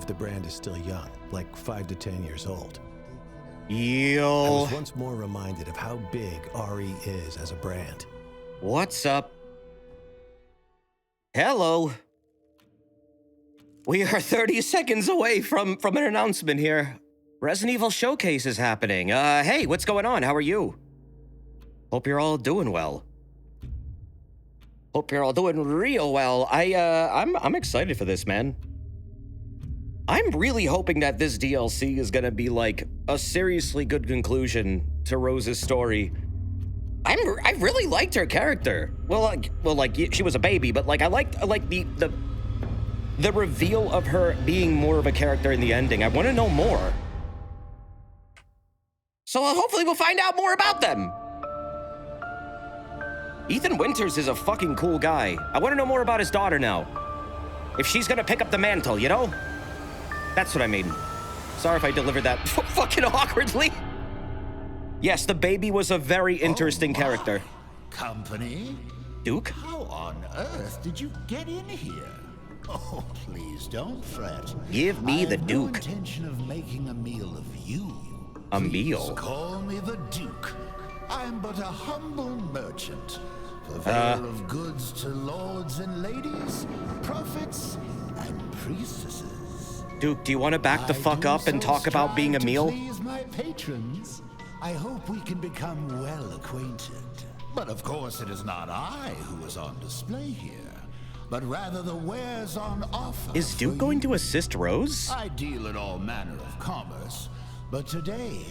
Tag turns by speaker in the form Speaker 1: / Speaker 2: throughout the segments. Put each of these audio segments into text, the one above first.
Speaker 1: the brand is still young, like 5 to 10 years old. I
Speaker 2: Yo.
Speaker 1: was once more reminded of how big RE is as a brand.
Speaker 2: What's up? Hello. We are 30 seconds away from an announcement here. Resident Evil Showcase is happening. Hey, what's going on? How are you? Hope you're all doing well. Hope you're all doing real well. I'm excited for this, man. I'm really hoping that this DLC is gonna be like a seriously good conclusion to Rose's story. I really liked her character. Well, she was a baby, but like I liked the reveal of her being more of a character in the ending. I want to know more. So hopefully we'll find out more about them. Ethan Winters is a fucking cool guy. I want to know more about his daughter now. If she's gonna pick up the mantle, you know? That's what I mean. Sorry if I delivered that fucking awkwardly. Yes, the baby was a very interesting character.
Speaker 3: Company?
Speaker 2: Duke?
Speaker 3: How on earth did you get in here? Oh, please don't fret.
Speaker 2: Give me the
Speaker 3: I have
Speaker 2: Duke.
Speaker 3: No intention of making a meal of you.
Speaker 2: A
Speaker 3: Please
Speaker 2: meal?
Speaker 3: Call me the Duke. I'm but a humble merchant, purveyor of goods to lords and ladies, prophets and priestesses.
Speaker 2: Duke, do you want to back the fuck up and talk about being a meal?
Speaker 3: To please my patrons. I hope we can become well acquainted. But of course it is not I who is on display here, but rather the wares on offer.
Speaker 2: Is Duke going to assist Rose?
Speaker 3: I deal in all manner of commerce, but today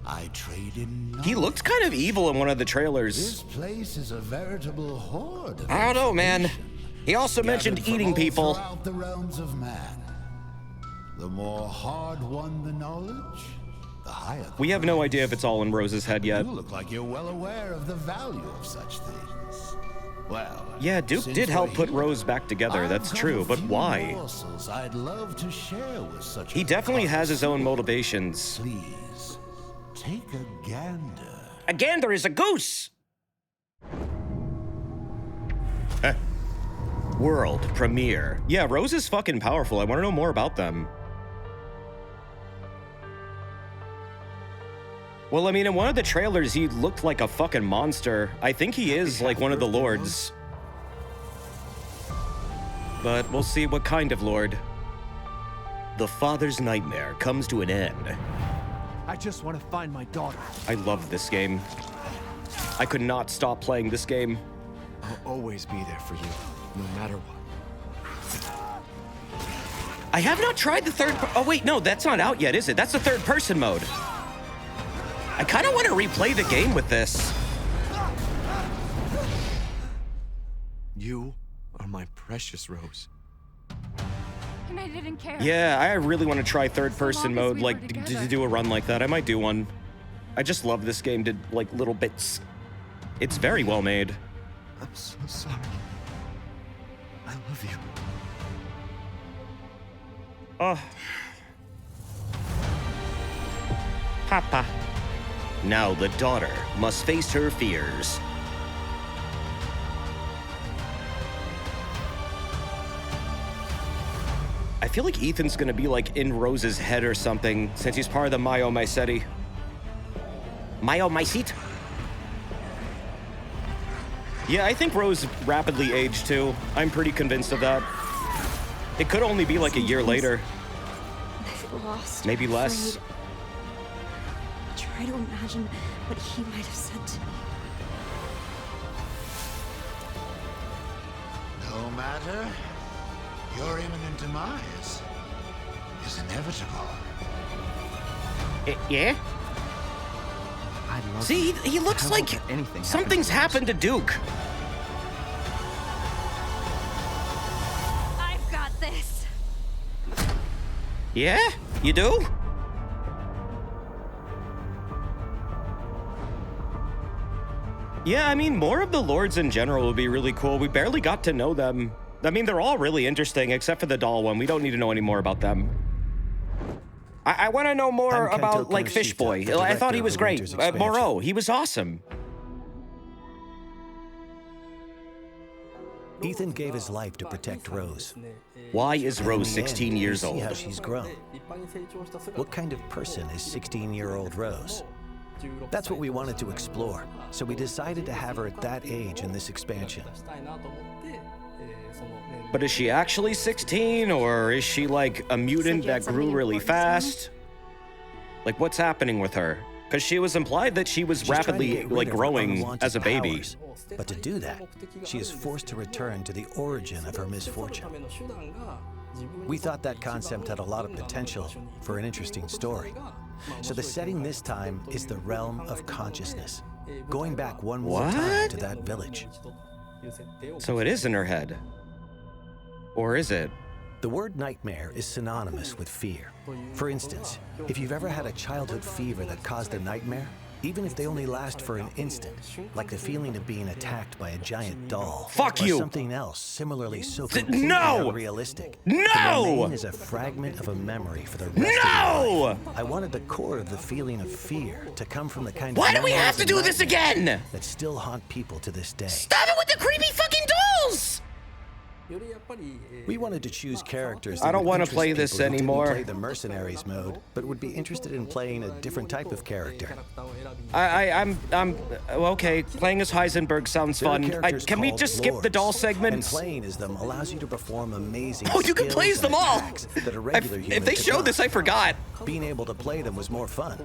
Speaker 3: I trade in knowledge.
Speaker 2: He looked kind of evil in one of the trailers.
Speaker 3: This place is a veritable horde of
Speaker 2: I don't know, man.
Speaker 3: information
Speaker 2: He also mentioned
Speaker 3: gathered from
Speaker 2: eating
Speaker 3: all
Speaker 2: people.
Speaker 3: throughout the realms of man. The more hard-won the knowledge, the higher the
Speaker 2: We have no
Speaker 3: price.
Speaker 2: idea if it's all in Rose's head yet.
Speaker 3: You look like you're well aware of the value of such things. Well,
Speaker 2: Yeah, Duke
Speaker 3: since
Speaker 2: did help
Speaker 3: we're
Speaker 2: put
Speaker 3: here,
Speaker 2: Rose back together,
Speaker 3: I've
Speaker 2: that's
Speaker 3: got
Speaker 2: true,
Speaker 3: a
Speaker 2: but
Speaker 3: few
Speaker 2: why?
Speaker 3: morsels I'd love to share with such
Speaker 2: He
Speaker 3: a
Speaker 2: definitely has his own
Speaker 3: connoisseur.
Speaker 2: motivations.
Speaker 3: Please, take a gander.
Speaker 2: A gander is a goose! World premiere. Yeah, Rose is fucking powerful. I want to know more about them. Well, I mean, in one of the trailers, he looked like a fucking monster. I think he is like one of the lords. But we'll see what kind of lord. The father's nightmare comes to an end.
Speaker 4: I just want to find my daughter.
Speaker 2: I love this game. I could not stop playing this game.
Speaker 4: I'll always be there for you, no matter what.
Speaker 2: I have not tried the oh wait, no, that's not out yet, is it? That's the third person mode. I kind of want to replay the game with this.
Speaker 4: You are my precious Rose.
Speaker 5: And I didn't care.
Speaker 2: Yeah, I really want to try third person
Speaker 5: long as
Speaker 2: mode,
Speaker 5: we
Speaker 2: like
Speaker 5: were
Speaker 2: to
Speaker 5: together.
Speaker 2: do a run like that. I might do one. I just love this game to like little bits. It's very well made.
Speaker 4: I'm so sorry. I love you.
Speaker 2: Oh. Papa. Now the daughter must face her fears. I feel like Ethan's gonna be like in Rose's head or something, since he's part of the Myomycete. Myomycete? Yeah, I think Rose rapidly aged too. I'm pretty convinced of that. It could only be like a year later.
Speaker 6: I feel lost.
Speaker 2: Maybe less.
Speaker 6: afraid. I try to imagine what he might have said to me.
Speaker 3: No matter, your imminent demise is inevitable.
Speaker 2: Yeah?
Speaker 4: I love
Speaker 2: See,
Speaker 4: you.
Speaker 2: he looks
Speaker 4: How
Speaker 2: like
Speaker 4: about anything
Speaker 2: something's happened to Duke.
Speaker 5: I've got this.
Speaker 2: Yeah? You do? Yeah, I mean, more of the lords in general would be really cool. We barely got to know them. I mean, they're all really interesting, except for the doll one. We don't need to know any more about them. I want to know more
Speaker 1: I'm
Speaker 2: about,
Speaker 1: Kento
Speaker 2: like,
Speaker 1: Konoshita,
Speaker 2: Fish Boy.
Speaker 1: the
Speaker 2: I thought
Speaker 1: director
Speaker 2: he
Speaker 1: of
Speaker 2: was
Speaker 1: the
Speaker 2: great.
Speaker 1: Winter's expansion.
Speaker 2: Moreau, he was awesome.
Speaker 1: Ethan gave his life to protect Rose.
Speaker 2: Why is
Speaker 1: And in
Speaker 2: Rose
Speaker 1: the end,
Speaker 2: 16
Speaker 1: we
Speaker 2: years
Speaker 1: see
Speaker 2: old?
Speaker 1: how she's grown. What kind of person is 16-year-old Rose? That's what we wanted to explore, so we decided to have her at that age in this expansion.
Speaker 2: But is she actually 16, or is she like a mutant
Speaker 6: you had
Speaker 2: that grew
Speaker 6: something
Speaker 2: really
Speaker 6: important to tell me?
Speaker 2: fast? Like, what's happening with her? Because she was implied that she was
Speaker 1: She's trying to
Speaker 2: rapidly
Speaker 1: get rid
Speaker 2: like
Speaker 1: of her
Speaker 2: growing
Speaker 1: unwanted
Speaker 2: as a baby.
Speaker 1: powers. But to do that, she is forced to return to the origin of her misfortune. We thought that concept had a lot of potential for an interesting story. So the setting this time is the realm of consciousness, going back one more time
Speaker 2: What?
Speaker 1: to that village.
Speaker 2: So it is in her head. Or is it?
Speaker 1: The word nightmare is synonymous with fear. For instance, if you've ever had a childhood fever that caused a nightmare, even if they only last for an instant, like the feeling of being attacked by a giant doll,
Speaker 2: Fuck
Speaker 1: or
Speaker 2: you!
Speaker 1: something else similarly so completely
Speaker 2: no!
Speaker 1: unrealistic,
Speaker 2: No!
Speaker 1: can remain as a fragment of a memory for the rest of your
Speaker 2: No!
Speaker 1: life. I wanted the core of the feeling of fear to come from the kind
Speaker 2: Why
Speaker 1: of
Speaker 2: do we have
Speaker 1: memories
Speaker 2: to
Speaker 1: and
Speaker 2: do this
Speaker 1: nightmares
Speaker 2: again?
Speaker 1: that still haunt people to this day.
Speaker 2: Stop it with the creepy fucking dolls!
Speaker 1: We wanted to choose characters.
Speaker 2: I don't
Speaker 1: want
Speaker 2: wanna play this anymore.
Speaker 1: Play the mercenaries mode, but would be interested in playing a different type of character.
Speaker 2: I'm okay. Playing as Heisenberg sounds
Speaker 1: There are
Speaker 2: fun.
Speaker 1: characters
Speaker 2: Can we
Speaker 1: called
Speaker 2: just skip the doll
Speaker 1: lords, And
Speaker 2: segments?
Speaker 1: playing as them allows you to perform amazing
Speaker 2: Oh, you can play as
Speaker 1: skills
Speaker 2: them
Speaker 1: and
Speaker 2: all!
Speaker 1: attacks that a regular human
Speaker 2: If they
Speaker 1: could
Speaker 2: showed
Speaker 1: not.
Speaker 2: this, I forgot.
Speaker 1: Being able to play them was more fun.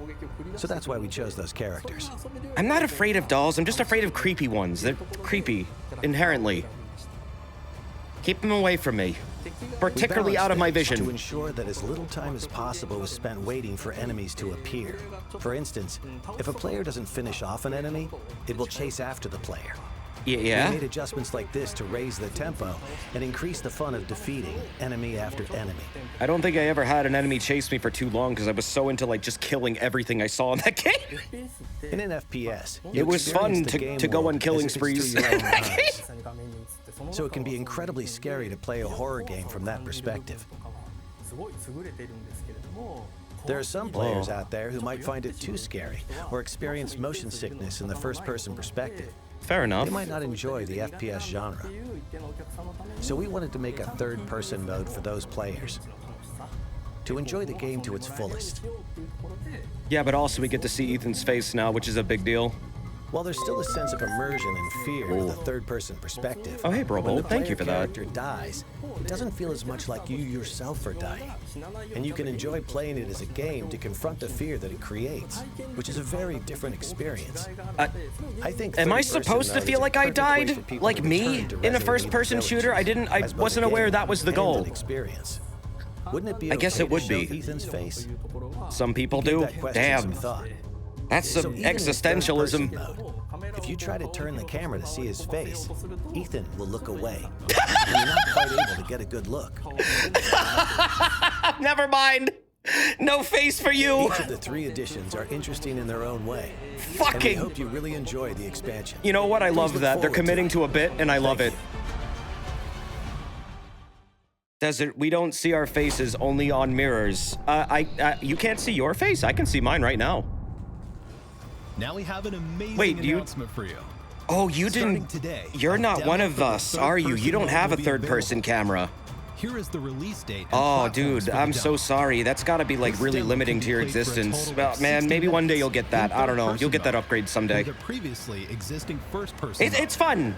Speaker 1: So that's why we chose those characters.
Speaker 2: I'm not afraid of dolls. I'm just afraid of creepy ones. They're creepy, inherently. Keep them away from me. Particularly
Speaker 1: We
Speaker 2: out of my
Speaker 1: balanced things
Speaker 2: vision.
Speaker 1: to ensure that as little time as possible was spent waiting for enemies to appear. For instance, if a player doesn't finish off an enemy, it will chase after the player. We
Speaker 2: Yeah?
Speaker 1: made adjustments like this to raise the tempo and increase the fun of defeating enemy after enemy.
Speaker 2: I don't think I ever had an enemy chase me for too long because I was so into like just killing everything I saw in that game.
Speaker 1: In an FPS,
Speaker 2: It
Speaker 1: you
Speaker 2: was
Speaker 1: experience
Speaker 2: fun
Speaker 1: the
Speaker 2: to
Speaker 1: game
Speaker 2: go
Speaker 1: world
Speaker 2: on killing
Speaker 1: as if it's
Speaker 2: sprees.
Speaker 1: through your own eyes. So it can be incredibly scary to play a horror game from that perspective. There are some players out there who might find it too scary or experience motion sickness in the first-person perspective.
Speaker 2: Fair enough.
Speaker 1: They might not enjoy the FPS genre. So we wanted to make a third-person mode for those players to enjoy the game to its fullest.
Speaker 2: Yeah, but also we get to see Ethan's face now, which is a big deal.
Speaker 1: While there's still a sense of immersion and fear to the third-person perspective.
Speaker 2: Oh, hey, Brobo,
Speaker 1: when the
Speaker 2: thank you
Speaker 1: player
Speaker 2: for that.
Speaker 1: character dies, it doesn't feel as much like you yourself are dying. And you can enjoy playing it as a game to confront the fear that it creates, which is a very different experience. I think
Speaker 2: Am I
Speaker 1: third-person
Speaker 2: supposed to
Speaker 1: mode
Speaker 2: feel
Speaker 1: is a
Speaker 2: like I
Speaker 1: perfect way
Speaker 2: died?
Speaker 1: for people
Speaker 2: Like
Speaker 1: to
Speaker 2: me?
Speaker 1: return to
Speaker 2: In a
Speaker 1: Resident
Speaker 2: first-person
Speaker 1: Evil
Speaker 2: shooter? I
Speaker 1: Villages as both a
Speaker 2: wasn't aware
Speaker 1: game
Speaker 2: that was the
Speaker 1: and
Speaker 2: goal.
Speaker 1: an experience. Wouldn't it be
Speaker 2: I guess
Speaker 1: okay
Speaker 2: it would
Speaker 1: to show
Speaker 2: be.
Speaker 1: Ethan's face?
Speaker 2: Some people
Speaker 1: Give
Speaker 2: do.
Speaker 1: that question
Speaker 2: Damn.
Speaker 1: some thought.
Speaker 2: That's
Speaker 1: So
Speaker 2: some
Speaker 1: even in third-person
Speaker 2: existentialism.
Speaker 1: mode, if you try to turn the camera to see his face, Ethan will look away. And you're not quite able to get a good look.
Speaker 2: Never mind. No face for you.
Speaker 1: Each of the 3 editions are interesting in their own way. And we
Speaker 2: Fucking.
Speaker 1: hope you really enjoy the expansion.
Speaker 2: You know what? I
Speaker 1: Please
Speaker 2: love
Speaker 1: look
Speaker 2: that. They're
Speaker 1: forward
Speaker 2: committing
Speaker 1: it.
Speaker 2: to a bit, and I love
Speaker 1: Thank
Speaker 2: it. Desert, we don't see our faces, only on mirrors. You can't see your face? I can see mine right now.
Speaker 7: Now we have an amazing
Speaker 2: Wait, you-
Speaker 7: announcement for you.
Speaker 2: Oh, you
Speaker 7: Starting
Speaker 2: didn't.
Speaker 7: today,
Speaker 2: You're
Speaker 7: a
Speaker 2: not
Speaker 7: demo
Speaker 2: one
Speaker 7: for
Speaker 2: of
Speaker 7: the
Speaker 2: us, are you? You
Speaker 7: third-person
Speaker 2: don't
Speaker 7: mode
Speaker 2: have a
Speaker 7: will be
Speaker 2: third-person
Speaker 7: available.
Speaker 2: camera.
Speaker 7: Here is the release date. and
Speaker 2: Oh,
Speaker 7: platforms
Speaker 2: dude,
Speaker 7: for the
Speaker 2: I'm so
Speaker 7: demo.
Speaker 2: sorry. That's got to be like
Speaker 7: This
Speaker 2: really
Speaker 7: demo
Speaker 2: limiting
Speaker 7: can
Speaker 2: to
Speaker 7: be
Speaker 2: your
Speaker 7: played for a
Speaker 2: existence.
Speaker 7: total
Speaker 2: Well,
Speaker 7: of
Speaker 2: man,
Speaker 7: 60
Speaker 2: maybe one day
Speaker 7: minutes
Speaker 2: you'll get
Speaker 7: in
Speaker 2: that. I don't know.
Speaker 7: third-person
Speaker 2: You'll get that
Speaker 7: mode
Speaker 2: upgrade someday.
Speaker 7: with a previously existing first-person mode.
Speaker 2: It's fun.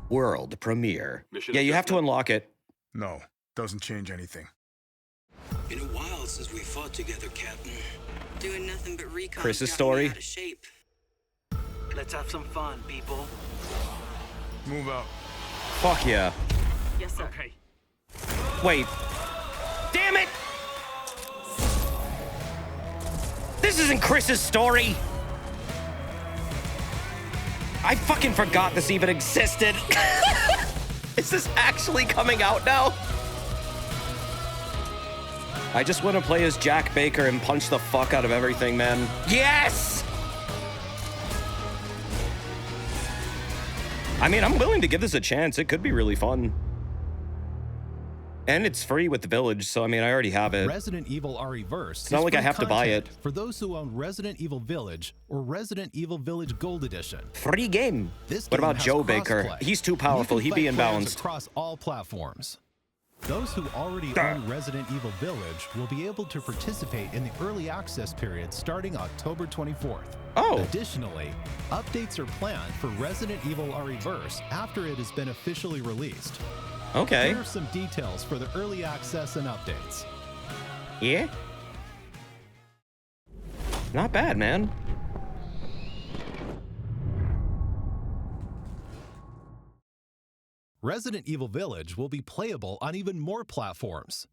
Speaker 2: World premiere. Yeah, you have to unlock it.
Speaker 8: No, doesn't change anything.
Speaker 9: Been a while since we fought together, Captain. Doing nothing but recon.
Speaker 2: Chris's story.
Speaker 9: Out of shape.
Speaker 10: Let's have some fun, people.
Speaker 8: Move out.
Speaker 2: Fuck yeah.
Speaker 10: Yes, sir. Okay.
Speaker 2: Wait. Damn it! This isn't Chris's story! I fucking forgot this even existed. Is this actually coming out now? I just want to play as Jack Baker and punch the fuck out of everything, man. Yes! I mean, I'm willing to give this a chance. It could be really fun. And it's free with the Village, so I mean, I already have it.
Speaker 7: Resident Evil RE-verse.
Speaker 2: It's not like I have to buy it.
Speaker 7: For those who own Resident Evil Village or Resident Evil Village Gold Edition.
Speaker 2: Free game.
Speaker 7: This
Speaker 2: What
Speaker 7: game
Speaker 2: about
Speaker 7: has
Speaker 2: Joe Baker?
Speaker 7: crossplay.
Speaker 2: He's too powerful.
Speaker 7: You
Speaker 2: He'd
Speaker 7: can
Speaker 2: be
Speaker 7: fight players
Speaker 2: imbalanced.
Speaker 7: across all platforms. Those who already own Resident Evil Village will be able to participate in the early access period starting October 24th.
Speaker 2: Oh.
Speaker 7: Additionally, updates are planned for Resident Evil RE-verse after it has been officially released.
Speaker 2: Okay.
Speaker 7: Here are some details for the early access and updates.
Speaker 2: Yeah? Not bad, man.
Speaker 7: Resident Evil Village will be playable on even more platforms.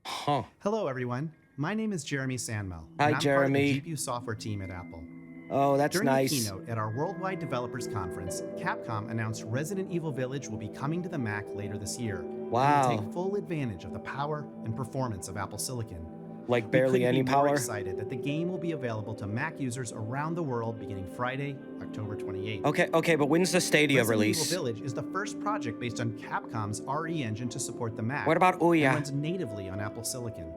Speaker 2: Huh.
Speaker 11: Hello, everyone. My name is Jeremy Sandmel.
Speaker 2: Hi,
Speaker 11: and I'm
Speaker 2: Jeremy.
Speaker 11: part of the GPU software team at Apple.
Speaker 2: Oh, that's
Speaker 11: During
Speaker 2: nice.
Speaker 11: the keynote at our Worldwide Developers Conference, Capcom announced Resident Evil Village will be coming to the Mac later this year.
Speaker 2: Wow.
Speaker 11: And will take full advantage of the power and performance of Apple Silicon.
Speaker 2: Like barely any
Speaker 11: We couldn't be more
Speaker 2: power.
Speaker 11: excited that the game will be available to Mac users around the world beginning Friday, October 28th.
Speaker 2: Okay, but when's the Stadia
Speaker 11: Resident
Speaker 2: release?
Speaker 11: Evil Village is the first project based on Capcom's RE engine to support the Mac.
Speaker 2: What about Ouya?
Speaker 11: And runs natively on Apple Silicon.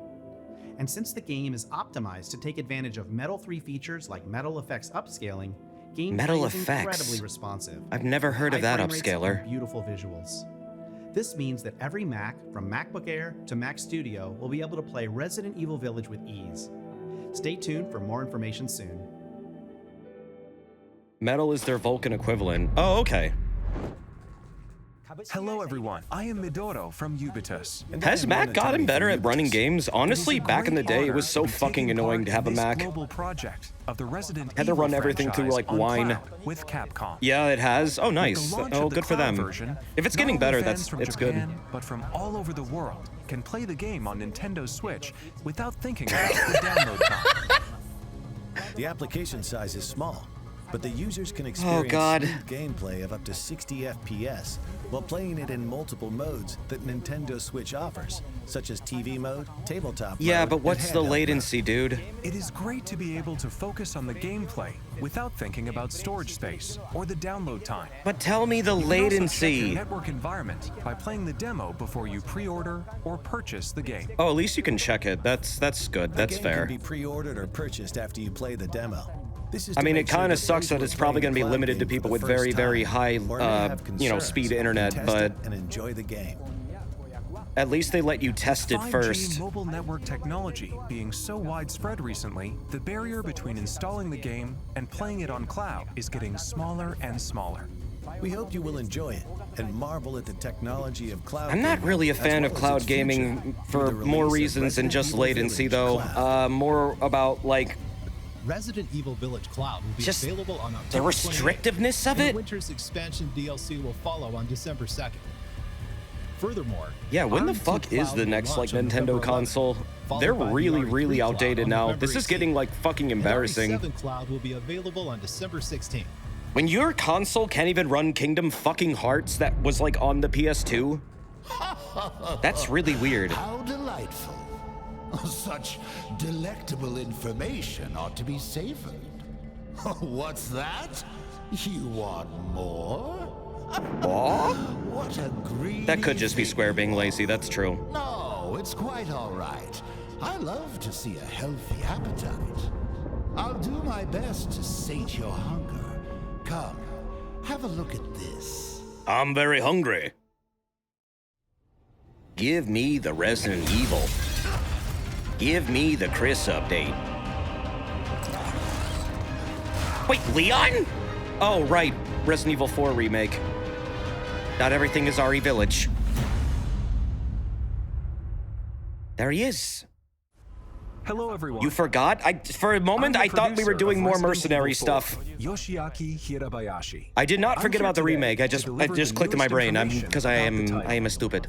Speaker 11: And since the game is optimized to take advantage of Metal 3 features like Metal Effects upscaling, gameplay
Speaker 2: Metal
Speaker 11: is
Speaker 2: Effects?
Speaker 11: incredibly responsive.
Speaker 2: I've never heard of
Speaker 11: High
Speaker 2: that
Speaker 11: frame rates
Speaker 2: upscaler.
Speaker 11: and beautiful visuals. This means that every Mac, from MacBook Air to Mac Studio, will be able to play Resident Evil Village with ease. Stay tuned for more information soon.
Speaker 2: Metal is their Vulcan equivalent. Oh, okay.
Speaker 12: Hello everyone, I am Midoro from Ubitus.
Speaker 2: Has Mac gotten better at running games? Honestly, back in the day, it was so fucking annoying to have a Mac.
Speaker 12: Global project of the Resident
Speaker 2: Had to
Speaker 12: Evil
Speaker 2: run everything through like
Speaker 12: franchise on
Speaker 2: Wine.
Speaker 12: cloud with Capcom.
Speaker 2: Yeah, it has. Oh,
Speaker 12: With the
Speaker 2: nice.
Speaker 12: launch
Speaker 2: Oh,
Speaker 12: of the
Speaker 2: good for
Speaker 12: cloud
Speaker 2: them.
Speaker 12: version,
Speaker 2: If it's
Speaker 12: not
Speaker 2: getting
Speaker 12: only
Speaker 2: better,
Speaker 12: fans from
Speaker 2: it's good.
Speaker 12: Japan, but from all over the world can play the game on Nintendo Switch without thinking about the download time.
Speaker 1: The application size is small, but the users can experience
Speaker 2: God.
Speaker 1: smooth gameplay of up to 60 FPS while playing it in multiple modes that Nintendo Switch offers, such as TV mode, tabletop
Speaker 2: Yeah,
Speaker 1: mode,
Speaker 2: but
Speaker 1: and
Speaker 2: what's the
Speaker 1: handheld
Speaker 2: latency, dude?
Speaker 12: It is great to be able to focus on the gameplay without thinking about storage space or the download time.
Speaker 2: But tell me the
Speaker 12: You can also check your
Speaker 2: latency.
Speaker 12: network environment by playing the demo before you pre-order or purchase the game.
Speaker 2: Oh, at least you can check it. That's good.
Speaker 1: The
Speaker 2: That's
Speaker 1: game
Speaker 2: fair.
Speaker 1: can be pre-ordered or purchased after you play the demo. This is
Speaker 2: I
Speaker 1: to
Speaker 2: mean,
Speaker 1: make
Speaker 2: it
Speaker 1: sure
Speaker 2: kind of
Speaker 1: that
Speaker 2: sucks
Speaker 1: those
Speaker 2: that
Speaker 1: who
Speaker 2: it's
Speaker 1: are
Speaker 2: probably
Speaker 1: playing
Speaker 2: going to be
Speaker 1: the cloud
Speaker 2: limited to
Speaker 1: game
Speaker 2: people
Speaker 1: for
Speaker 2: with
Speaker 1: the
Speaker 2: very,
Speaker 1: first
Speaker 2: very
Speaker 1: time,
Speaker 2: high,
Speaker 1: or may have concerns,
Speaker 2: speed
Speaker 1: can
Speaker 2: internet,
Speaker 1: test
Speaker 2: but
Speaker 1: it and enjoy the game.
Speaker 2: at least they let you test it
Speaker 12: 5G
Speaker 2: first.
Speaker 12: mobile network technology being so widespread recently, the barrier between installing the game and playing it on cloud is getting smaller and smaller.
Speaker 1: We hope you will enjoy it and marvel at the technology of cloud
Speaker 2: I'm not
Speaker 1: gaming,
Speaker 2: really a
Speaker 1: as
Speaker 2: fan
Speaker 1: well
Speaker 2: of
Speaker 1: as
Speaker 2: cloud
Speaker 1: its future,
Speaker 2: gaming for
Speaker 1: with the
Speaker 2: more
Speaker 1: release of
Speaker 2: reasons than
Speaker 1: Resident
Speaker 2: just
Speaker 1: Evil
Speaker 2: latency,
Speaker 1: Village
Speaker 2: though.
Speaker 1: Cloud.
Speaker 2: More about, like,
Speaker 7: Resident Evil Village Cloud will be
Speaker 2: Just
Speaker 7: available on
Speaker 2: the
Speaker 7: October 28th,
Speaker 2: restrictiveness of
Speaker 7: and
Speaker 2: it?
Speaker 7: the Winter's expansion DLC will follow on December 2nd. Furthermore,
Speaker 2: Yeah, when the
Speaker 7: ARM2
Speaker 2: fuck is
Speaker 7: Cloud
Speaker 2: the
Speaker 7: will
Speaker 2: next, like,
Speaker 7: launch on
Speaker 2: Nintendo
Speaker 7: November 11th,
Speaker 2: console?
Speaker 7: followed
Speaker 2: They're
Speaker 7: by the
Speaker 2: really,
Speaker 7: RE3
Speaker 2: really
Speaker 7: Cloud
Speaker 2: outdated
Speaker 7: on
Speaker 2: now.
Speaker 7: November
Speaker 2: This is
Speaker 7: 18th.
Speaker 2: getting, like, fucking
Speaker 7: And
Speaker 2: embarrassing.
Speaker 7: RE7 Cloud will be available on December 16th.
Speaker 2: When your console can't even run Kingdom fucking Hearts that was, like, on the PS2? That's really weird.
Speaker 3: How delightful. Such delectable information ought to be savored. What's that? You want more?
Speaker 2: Aw?
Speaker 3: What a greedy
Speaker 2: That could just be
Speaker 3: thing
Speaker 2: Square being
Speaker 3: you
Speaker 2: lazy,
Speaker 3: are.
Speaker 2: that's true.
Speaker 3: No, it's quite all right. I love to see a healthy appetite. I'll do my best to sate your hunger. Come, have a look at this.
Speaker 2: I'm very hungry. Give me the Resident Evil. Give me the Chris update. Wait, Leon? Oh, right. Resident Evil 4 remake. Not everything is RE Village. There he is.
Speaker 12: Hello everyone.
Speaker 2: You forgot? For a moment,
Speaker 12: I'm the
Speaker 2: I thought we were
Speaker 12: producer
Speaker 2: doing
Speaker 12: of
Speaker 2: more
Speaker 12: Resident
Speaker 2: mercenary
Speaker 12: Evil 4,
Speaker 2: stuff.
Speaker 12: Yoshiaki Hirabayashi.
Speaker 2: I did not
Speaker 12: I'm
Speaker 2: forget
Speaker 12: here
Speaker 2: about the
Speaker 12: today
Speaker 2: remake. I
Speaker 12: to
Speaker 2: just
Speaker 12: deliver the
Speaker 2: clicked in my
Speaker 12: newest
Speaker 2: brain.
Speaker 12: information
Speaker 2: Because I
Speaker 12: about the
Speaker 2: am
Speaker 12: title.
Speaker 2: a stupid.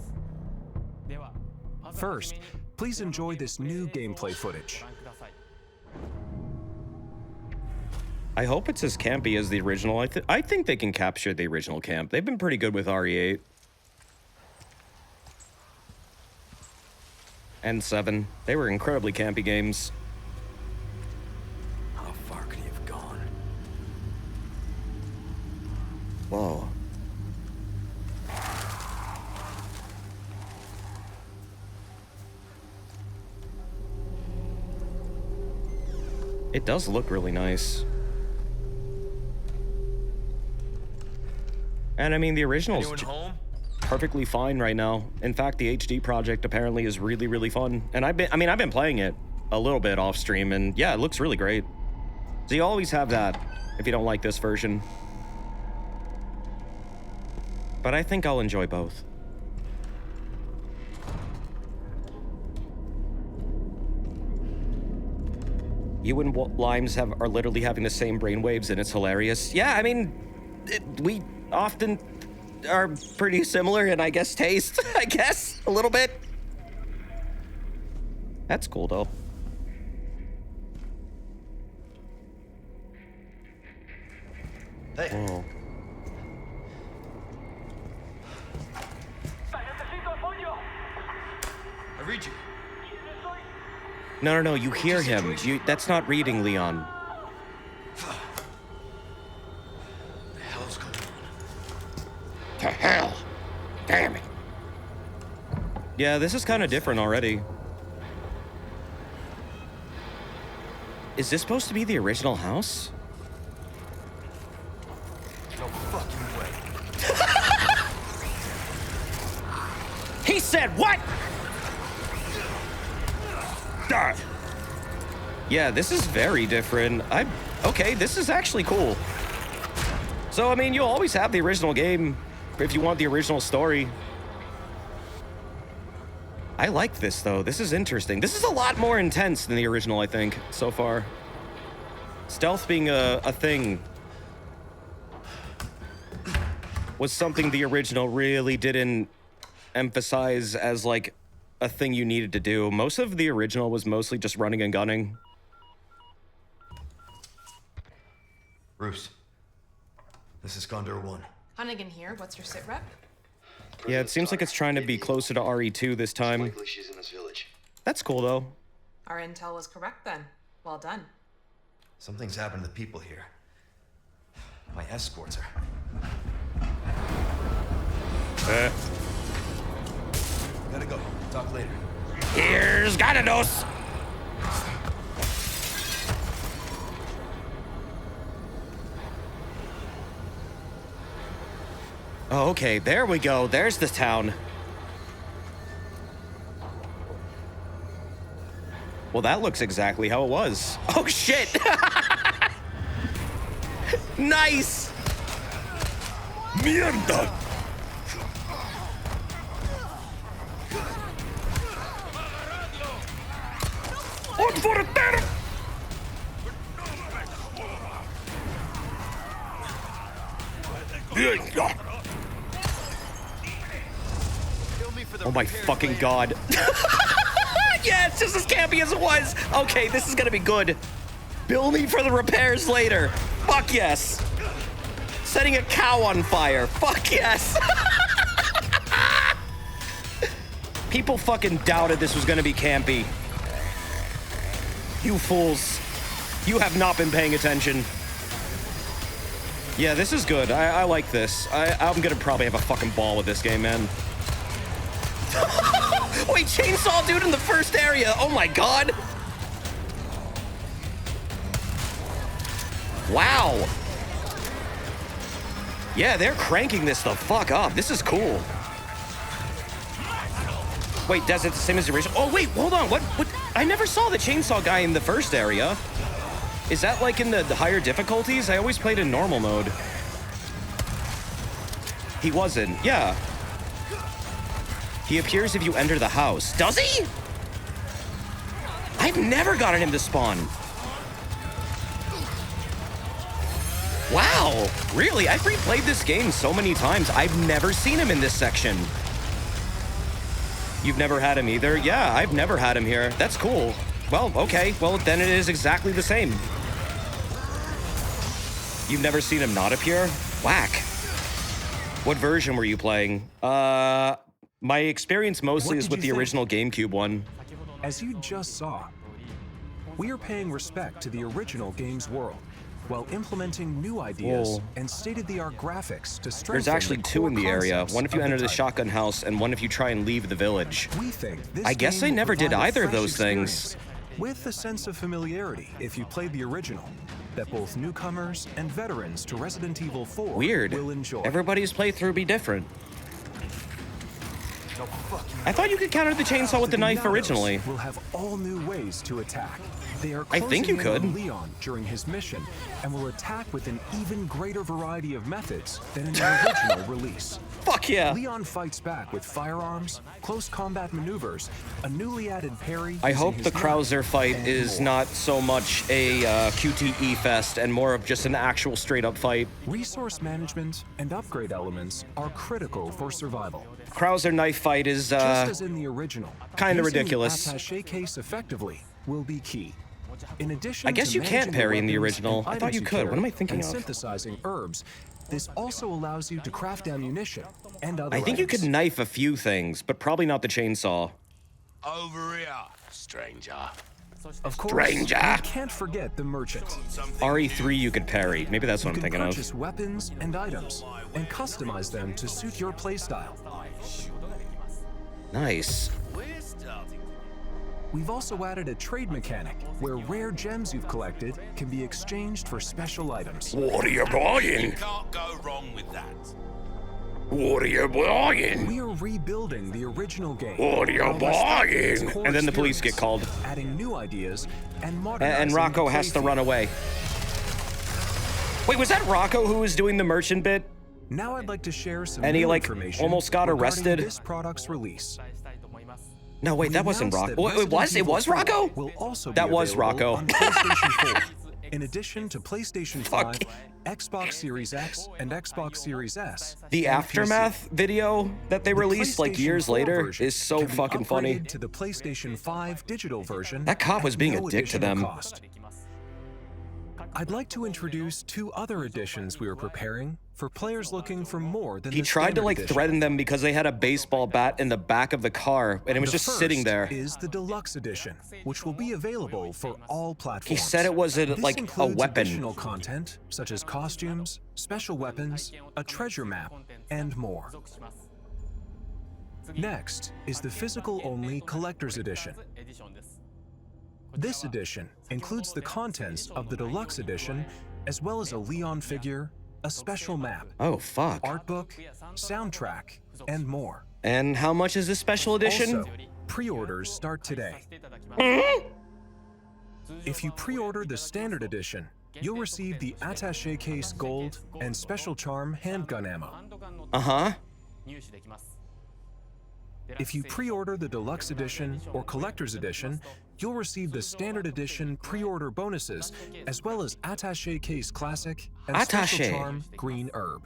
Speaker 12: First, please enjoy this new gameplay footage.
Speaker 2: I hope it's as campy as the original. I think they can capture the original camp. They've been pretty good with RE8. And 7. They were incredibly campy games.
Speaker 4: How far could he have gone?
Speaker 2: Whoa. It does look really nice. And I mean, the original's perfectly fine right now. In fact, the HD project apparently is really, really fun. And I've been playing it a little bit off stream, and yeah, it looks really great. So you always have that if you don't like this version. But I think I'll enjoy both. You and Limes are literally having the same brainwaves, and it's hilarious. Yeah, I mean, we often are pretty similar in, I guess, taste. I guess, a little bit. That's cool, though.
Speaker 4: Hey.
Speaker 2: Whoa.
Speaker 4: I read you.
Speaker 2: No, you hear him. That's not reading, Leon.
Speaker 4: What the hell's going on?
Speaker 2: To hell. Damn it. Yeah, this is kind of different already. Is this supposed to be the original house?
Speaker 4: No fucking way.
Speaker 2: He said what? Yeah, this is very different. Okay, this is actually cool. So, I mean, you'll always have the original game if you want the original story. I like this, though. This is interesting. This is a lot more intense than the original, I think, so far. Stealth being a thing was something the original really didn't emphasize as, like, a thing you needed to do. Most of the original was mostly just running and gunning.
Speaker 4: Bruce, this is Condor 1.
Speaker 13: Hunnigan here. What's your sit rep?
Speaker 2: Yeah, it seems like it's trying to be closer to RE2 this time.
Speaker 4: Likely she's in this village.
Speaker 2: That's cool, though.
Speaker 13: Our intel was correct then. Well done.
Speaker 4: Something's happened to the people here. My escorts are... Gotta go. Talk later.
Speaker 2: Here's Ganados! Oh, okay, there we go. There's the town. Well, that looks exactly how it was. Oh, shit! Nice! Mierda! Oh my fucking god. Yeah, it's just as campy as it was. Okay, this is gonna be good. Bill me for the repairs later. Fuck yes. Setting a cow on fire. Fuck yes. People fucking doubted this was gonna be campy. You fools. You have not been paying attention. Yeah, this is good. I like this. I'm gonna probably have a fucking ball with this game, man. Wait, chainsaw dude in the first area. Oh my god. Wow. Yeah, they're cranking this the fuck up. This is cool. Wait, does it the same as the original? Oh, wait, hold on. What? I never saw the chainsaw guy in the first area. Is that like in the higher difficulties? I always played in normal mode. He wasn't. Yeah. He appears if you enter the house. Does he? I've never gotten him to spawn. Wow. Really? I've replayed this game so many times. I've never seen him in this section. You've never had him either? Yeah, I've never had him here. That's cool. Well, okay. Well, then it is exactly the same. You've never seen him not appear? Whack. What version were you playing? My experience mostly is with the original GameCube one.
Speaker 12: As you just saw, we are paying respect to the original game's world while implementing new ideas and state-of-the-art graphics to strengthen.
Speaker 2: There's actually two in the area. One if you enter the shotgun house, and one if you try and leave the village.
Speaker 12: We think this
Speaker 2: I guess I
Speaker 12: game
Speaker 2: never did
Speaker 12: provide a
Speaker 2: either of
Speaker 12: fresh
Speaker 2: those things.
Speaker 12: with a sense of familiarity if you played the original, that both newcomers and veterans to Resident Evil 4
Speaker 2: Weird.
Speaker 12: will enjoy.
Speaker 2: Everybody's playthrough be different. I thought you could counter the chainsaw with the knife originally.
Speaker 12: Will have all new ways to attack. They are
Speaker 2: I think you
Speaker 12: closing in
Speaker 2: could.
Speaker 12: on Leon during his mission and will attack with an even greater variety of methods than in the original release.
Speaker 2: Fuck yeah.
Speaker 12: Leon fights back with firearms, close combat maneuvers, a newly added parry.
Speaker 2: I
Speaker 12: using
Speaker 2: hope
Speaker 12: his
Speaker 2: the
Speaker 12: knife,
Speaker 2: Krauser fight
Speaker 12: and
Speaker 2: is
Speaker 12: more.
Speaker 2: not so much a QTE fest and more of just an actual straight up fight.
Speaker 12: Resource management and upgrade elements are critical for survival.
Speaker 2: Krauser knife fight is
Speaker 12: Just as in the original,
Speaker 2: kinda
Speaker 12: using the
Speaker 2: ridiculous.
Speaker 12: attaché case effectively will be key. In addition
Speaker 2: I guess
Speaker 12: to
Speaker 2: you can't
Speaker 12: managing
Speaker 2: parry in the
Speaker 12: weapons
Speaker 2: original.
Speaker 12: and
Speaker 2: I thought
Speaker 12: items
Speaker 2: you could. What am I
Speaker 12: carry
Speaker 2: thinking
Speaker 12: and
Speaker 2: of?
Speaker 12: synthesizing herbs, this also allows you to craft ammunition and other
Speaker 2: I think you
Speaker 12: items.
Speaker 2: could knife a few things, but probably not the chainsaw.
Speaker 3: Over here, stranger.
Speaker 12: Of course,
Speaker 2: Stranger.
Speaker 12: you can't forget the merchant.
Speaker 2: RE3 you could parry. Maybe that's what
Speaker 12: You
Speaker 2: I'm
Speaker 12: can
Speaker 2: thinking of.
Speaker 12: purchase weapons and items and customize them to suit your playstyle.
Speaker 2: Nice.
Speaker 12: We've also added a trade mechanic where rare gems you've collected can be exchanged for special items.
Speaker 2: What are you buying?
Speaker 3: Can't go wrong with that.
Speaker 2: What are you buying?
Speaker 12: We are rebuilding the original game.
Speaker 2: What are you
Speaker 12: while respecting its
Speaker 2: buying?
Speaker 12: core
Speaker 2: And then the police get
Speaker 12: experience,
Speaker 2: called.
Speaker 12: adding new ideas and modernizing
Speaker 2: And Rocco
Speaker 12: the
Speaker 2: has to
Speaker 12: playfield.
Speaker 2: run away. Wait, was that Rocco who was doing the merchant bit?
Speaker 12: Now I'd like to share some
Speaker 2: And he,
Speaker 12: new
Speaker 2: like,
Speaker 12: information
Speaker 2: almost got
Speaker 12: regarding
Speaker 2: arrested?
Speaker 12: this product's release.
Speaker 2: No, wait,
Speaker 12: We
Speaker 2: that wasn't
Speaker 12: announced
Speaker 2: Rocco.
Speaker 12: that
Speaker 2: Wait,
Speaker 12: Resident
Speaker 2: it was
Speaker 12: Evil 4
Speaker 2: Rocco?
Speaker 12: will also be
Speaker 2: That was
Speaker 12: available
Speaker 2: Rocco.
Speaker 12: on PlayStation 4. In addition to PlayStation 5,
Speaker 2: Fuck.
Speaker 12: Xbox Series X, and Xbox Series S.
Speaker 2: The
Speaker 12: and
Speaker 2: aftermath video that they
Speaker 12: PC. The
Speaker 2: released like
Speaker 12: PlayStation
Speaker 2: years
Speaker 12: 4
Speaker 2: later
Speaker 12: version
Speaker 2: is so
Speaker 12: can be
Speaker 2: fucking funny.
Speaker 12: upgraded to the PlayStation 5 digital version.
Speaker 2: That cop was
Speaker 12: at
Speaker 2: being
Speaker 12: no
Speaker 2: a dick to
Speaker 12: additional
Speaker 2: them.
Speaker 12: cost. I'd like to introduce two other editions we are preparing for players looking for more than
Speaker 2: He
Speaker 12: the
Speaker 2: tried to
Speaker 12: standard
Speaker 2: like
Speaker 12: edition.
Speaker 2: threaten them because they had a baseball bat in the back of the car and it was
Speaker 12: The
Speaker 2: just
Speaker 12: first
Speaker 2: sitting there.
Speaker 12: is the deluxe edition, which will be available for all platforms.
Speaker 2: He said it was
Speaker 12: This
Speaker 2: like a
Speaker 12: includes
Speaker 2: weapon.
Speaker 12: additional content such as costumes, special weapons, a treasure map, and more. Next is the physical-only collector's edition. This edition includes the contents of the deluxe edition, as well as a Leon figure, a special map,
Speaker 2: Oh, fuck.
Speaker 12: art book, soundtrack, and more.
Speaker 2: And how much is this special edition?
Speaker 12: Also, pre-orders start today. If you pre-order the standard edition, you'll receive the attaché case gold and special charm handgun ammo.
Speaker 2: Uh-huh.
Speaker 12: If you pre-order the deluxe edition or collector's edition, you'll receive the standard edition pre-order bonuses, as well as attaché case classic and special
Speaker 2: Attaché.
Speaker 12: charm green herb.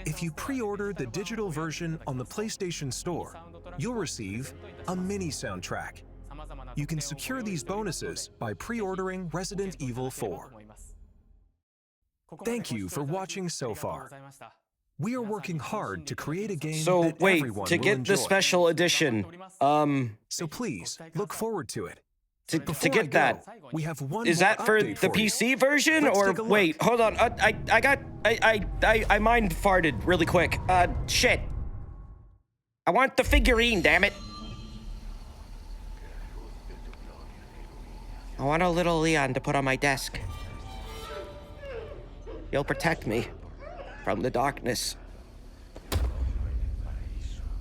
Speaker 12: If you pre-order the digital version on the PlayStation Store, you'll receive a mini soundtrack. You can secure these bonuses by pre-ordering Resident Evil 4. Thank you for watching so far. We are working hard to create a game
Speaker 2: So
Speaker 12: that
Speaker 2: wait,
Speaker 12: everyone
Speaker 2: to
Speaker 12: will
Speaker 2: get
Speaker 12: enjoy.
Speaker 2: the special edition,
Speaker 12: So please, look forward to it.
Speaker 2: to
Speaker 12: Before I
Speaker 2: get
Speaker 12: go,
Speaker 2: that,
Speaker 12: we have one
Speaker 2: is
Speaker 12: more
Speaker 2: that for
Speaker 12: update
Speaker 2: the
Speaker 12: you.
Speaker 2: PC version
Speaker 12: Let's
Speaker 2: or
Speaker 12: take a look.
Speaker 2: wait? Hold on, I mind farted really quick. Shit. I want the figurine, damn it. I want a little Leon to put on my desk. He'll protect me from the darkness.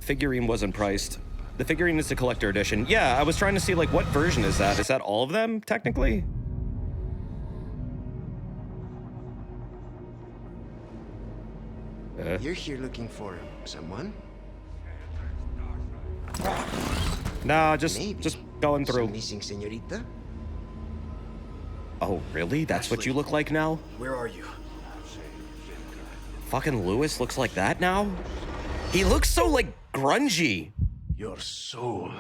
Speaker 2: Figurine wasn't priced. The figurine is the collector edition. Yeah, I was trying to see, like, what version is that? Is that all of them, technically?
Speaker 4: You're here looking for someone?
Speaker 2: Nah, just going through.
Speaker 4: Some missing señorita?
Speaker 2: Oh, really? That's what you look like now?
Speaker 4: Where are you?
Speaker 2: Fucking Lewis looks like that now? He looks so, like, grungy.
Speaker 3: Your soul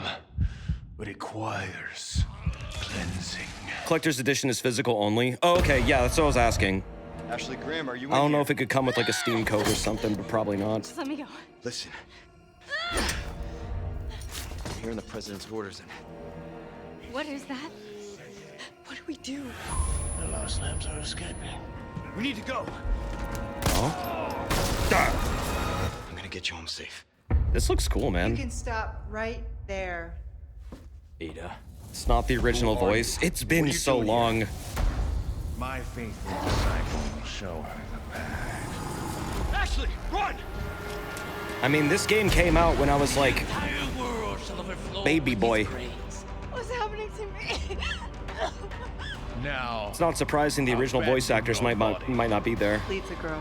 Speaker 3: requires cleansing.
Speaker 2: Collector's edition is physical only. Oh, okay, yeah, that's what I was asking.
Speaker 14: Ashley Graham, are you
Speaker 2: I don't know if it could come with, like, a Steam code or something, but probably not.
Speaker 6: Just let me go.
Speaker 14: Listen. I'm hearing the president's orders and
Speaker 6: What is that? What do we do?
Speaker 3: The lost lambs are escaping. We need to go.
Speaker 14: I'm gonna get you home safe.
Speaker 2: This looks cool, man.
Speaker 15: You can stop right there.
Speaker 10: Ada.
Speaker 2: It's not the original voice. It's been so long.
Speaker 15: My faithful disciple will show her the path.
Speaker 10: Ashley, run!
Speaker 2: I mean, this game came out when I was like baby boy.
Speaker 6: What's happening to me?
Speaker 15: Now,
Speaker 2: It's not surprising the original voice actors might not be there.
Speaker 16: Leave the girl.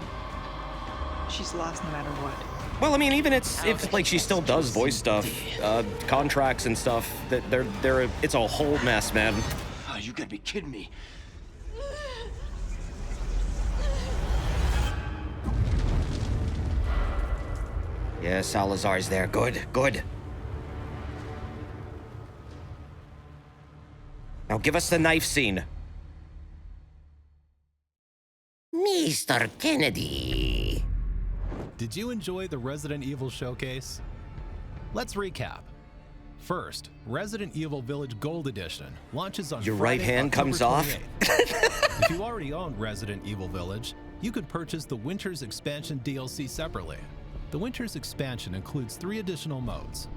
Speaker 16: She's lost no matter what.
Speaker 2: Well, I mean, even if like she still does voice stuff, contracts and stuff, that it's a whole mess, man.
Speaker 10: Oh, you gotta be kidding me.
Speaker 2: Yeah, Salazar's there. Good, good. Now give us the knife scene. Mr. Kennedy.
Speaker 7: Did you enjoy the Resident Evil showcase? Let's recap. First, Resident Evil Village Gold Edition launches on
Speaker 2: Your
Speaker 7: Friday,
Speaker 2: right hand
Speaker 7: October
Speaker 2: comes off.
Speaker 7: 28th. If you already own Resident Evil Village, you can purchase the Winter's Expansion DLC separately. The Winter's Expansion includes 3 additional modes.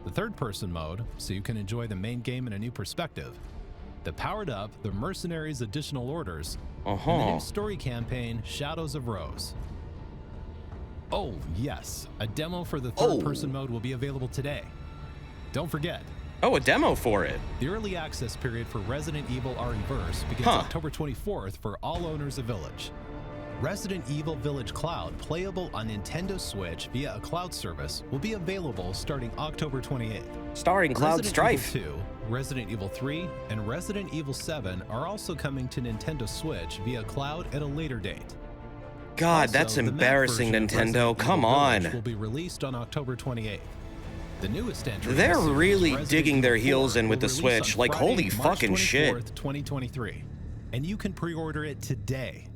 Speaker 7: The third-person mode, so you can enjoy the main game in a new perspective. The Powered Up, the Mercenaries Additional Orders, and the new story campaign, Shadows of Rose. Oh, yes, a demo for the third-person mode will be available today. Don't forget.
Speaker 2: Oh, a demo for it.
Speaker 7: The early access period for Resident Evil Re:Verse begins October 24th for all owners of Village. Resident Evil Village Cloud, playable on Nintendo Switch via a cloud service, will be available starting October 28th.
Speaker 2: Starring Cloud
Speaker 7: Resident
Speaker 2: Strife.
Speaker 7: Evil 2, Resident Evil 3, and Resident Evil 7 are also coming to Nintendo Switch via cloud at a later date.
Speaker 2: God,
Speaker 7: Also,
Speaker 2: that's
Speaker 7: the Mac
Speaker 2: embarrassing,
Speaker 7: version of
Speaker 2: Nintendo.
Speaker 7: Resident
Speaker 2: Come
Speaker 7: Evil
Speaker 2: on.
Speaker 7: Village will be released on October 28th. The newest entry.
Speaker 2: They're
Speaker 7: in the series,
Speaker 2: really
Speaker 7: Resident
Speaker 2: digging their
Speaker 7: Evil
Speaker 2: heels
Speaker 7: 4,
Speaker 2: in with
Speaker 7: will
Speaker 2: the
Speaker 7: release
Speaker 2: Switch.
Speaker 7: on
Speaker 2: Like,
Speaker 7: Friday,
Speaker 2: holy
Speaker 7: March
Speaker 2: fucking shit.
Speaker 7: 24th, 2023, and you can pre-order it today.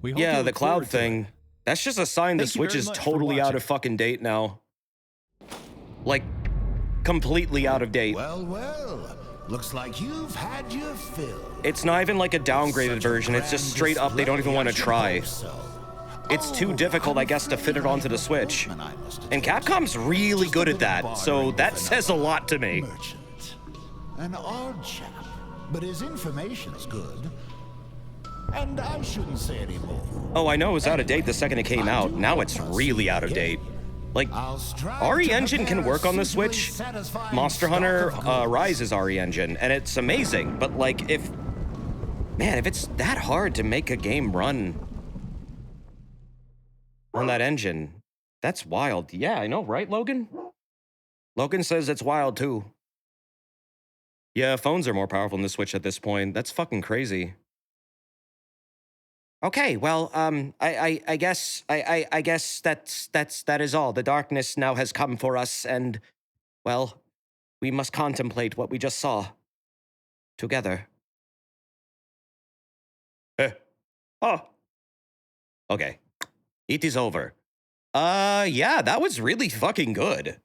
Speaker 7: We hope
Speaker 2: Yeah,
Speaker 7: you
Speaker 2: the
Speaker 7: look forward
Speaker 2: cloud
Speaker 7: to it.
Speaker 2: thing. That's just a sign the
Speaker 7: Thank you
Speaker 2: Switch
Speaker 7: very
Speaker 2: is
Speaker 7: much for
Speaker 2: totally out
Speaker 7: watching.
Speaker 2: of fucking date now. Like, completely out of date.
Speaker 3: Well, looks like you've had your fill.
Speaker 2: It's not even like a downgraded version. It's just straight up, they don't even want to try. It's too difficult, I guess, to fit it onto the Switch. And Capcom's really good at that, so that says a lot to me.
Speaker 3: An odd chap, but his information's good. And I shouldn't say any more.
Speaker 2: Oh, I know it was out of date the second it came out. Now it's really out of date. Like, RE Engine can work on the Switch. Monster Hunter Rise is RE Engine, and it's amazing. But like, if it's that hard to make a game run on that engine, that's wild. Yeah, I know, right, Logan? Logan says it's wild too. Yeah, phones are more powerful than the Switch at this point. That's fucking crazy. Okay, well, I guess that is all. The darkness now has come for us, and, well, we must contemplate what we just saw together. Oh. Okay. It is over. Yeah, that was really fucking good.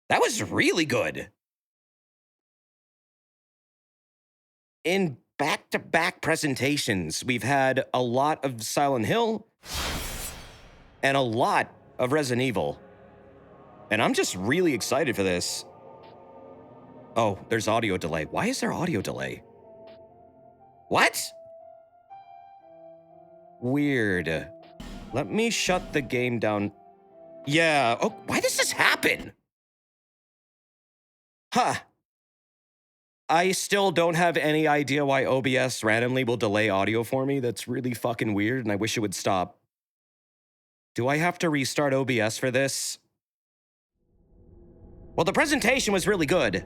Speaker 2: That was really good. In back-to-back presentations, we've had a lot of Silent Hill and a lot of Resident Evil. And I'm just really excited for this. Oh, there's audio delay. Why is there audio delay? What? Weird. Let me shut the game down. Yeah. Oh, why does this happen? Huh. I still don't have any idea why OBS randomly will delay audio for me. That's really fucking weird, and I wish it would stop. Do I have to restart OBS for this? Well, the presentation was really good.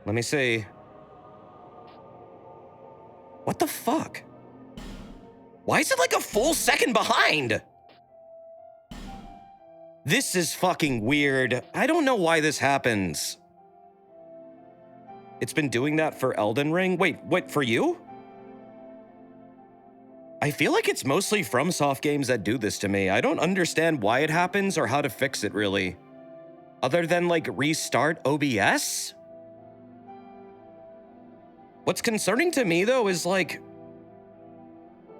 Speaker 2: Let me see. What the fuck? Why is it like a full second behind? This is fucking weird. I don't know why this happens. It's been doing that for Elden Ring? Wait, for you? I feel like it's mostly FromSoft games that do this to me. I don't understand why it happens or how to fix it, really. Other than, like, restart OBS? What's concerning to me, though, is, like...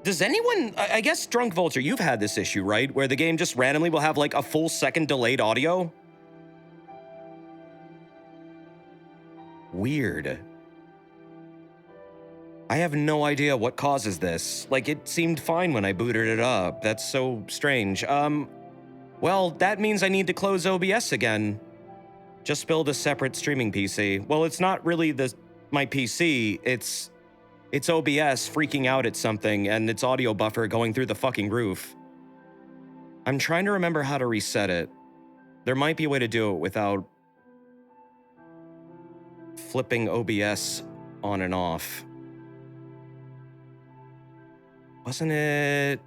Speaker 2: Does anyone... I guess, Drunk Vulture, you've had this issue, right? Where the game just randomly will have, like, a full second delayed audio? Weird. I have no idea what causes this. Like, it seemed fine when I booted it up. That's so strange. Well, that means I need to close OBS again. Just build a separate streaming PC. Well, it's not really my PC, it's OBS freaking out at something and its audio buffer going through the fucking roof. I'm trying to remember how to reset it. There might be a way to do it without flipping OBS on and off. Wasn't it?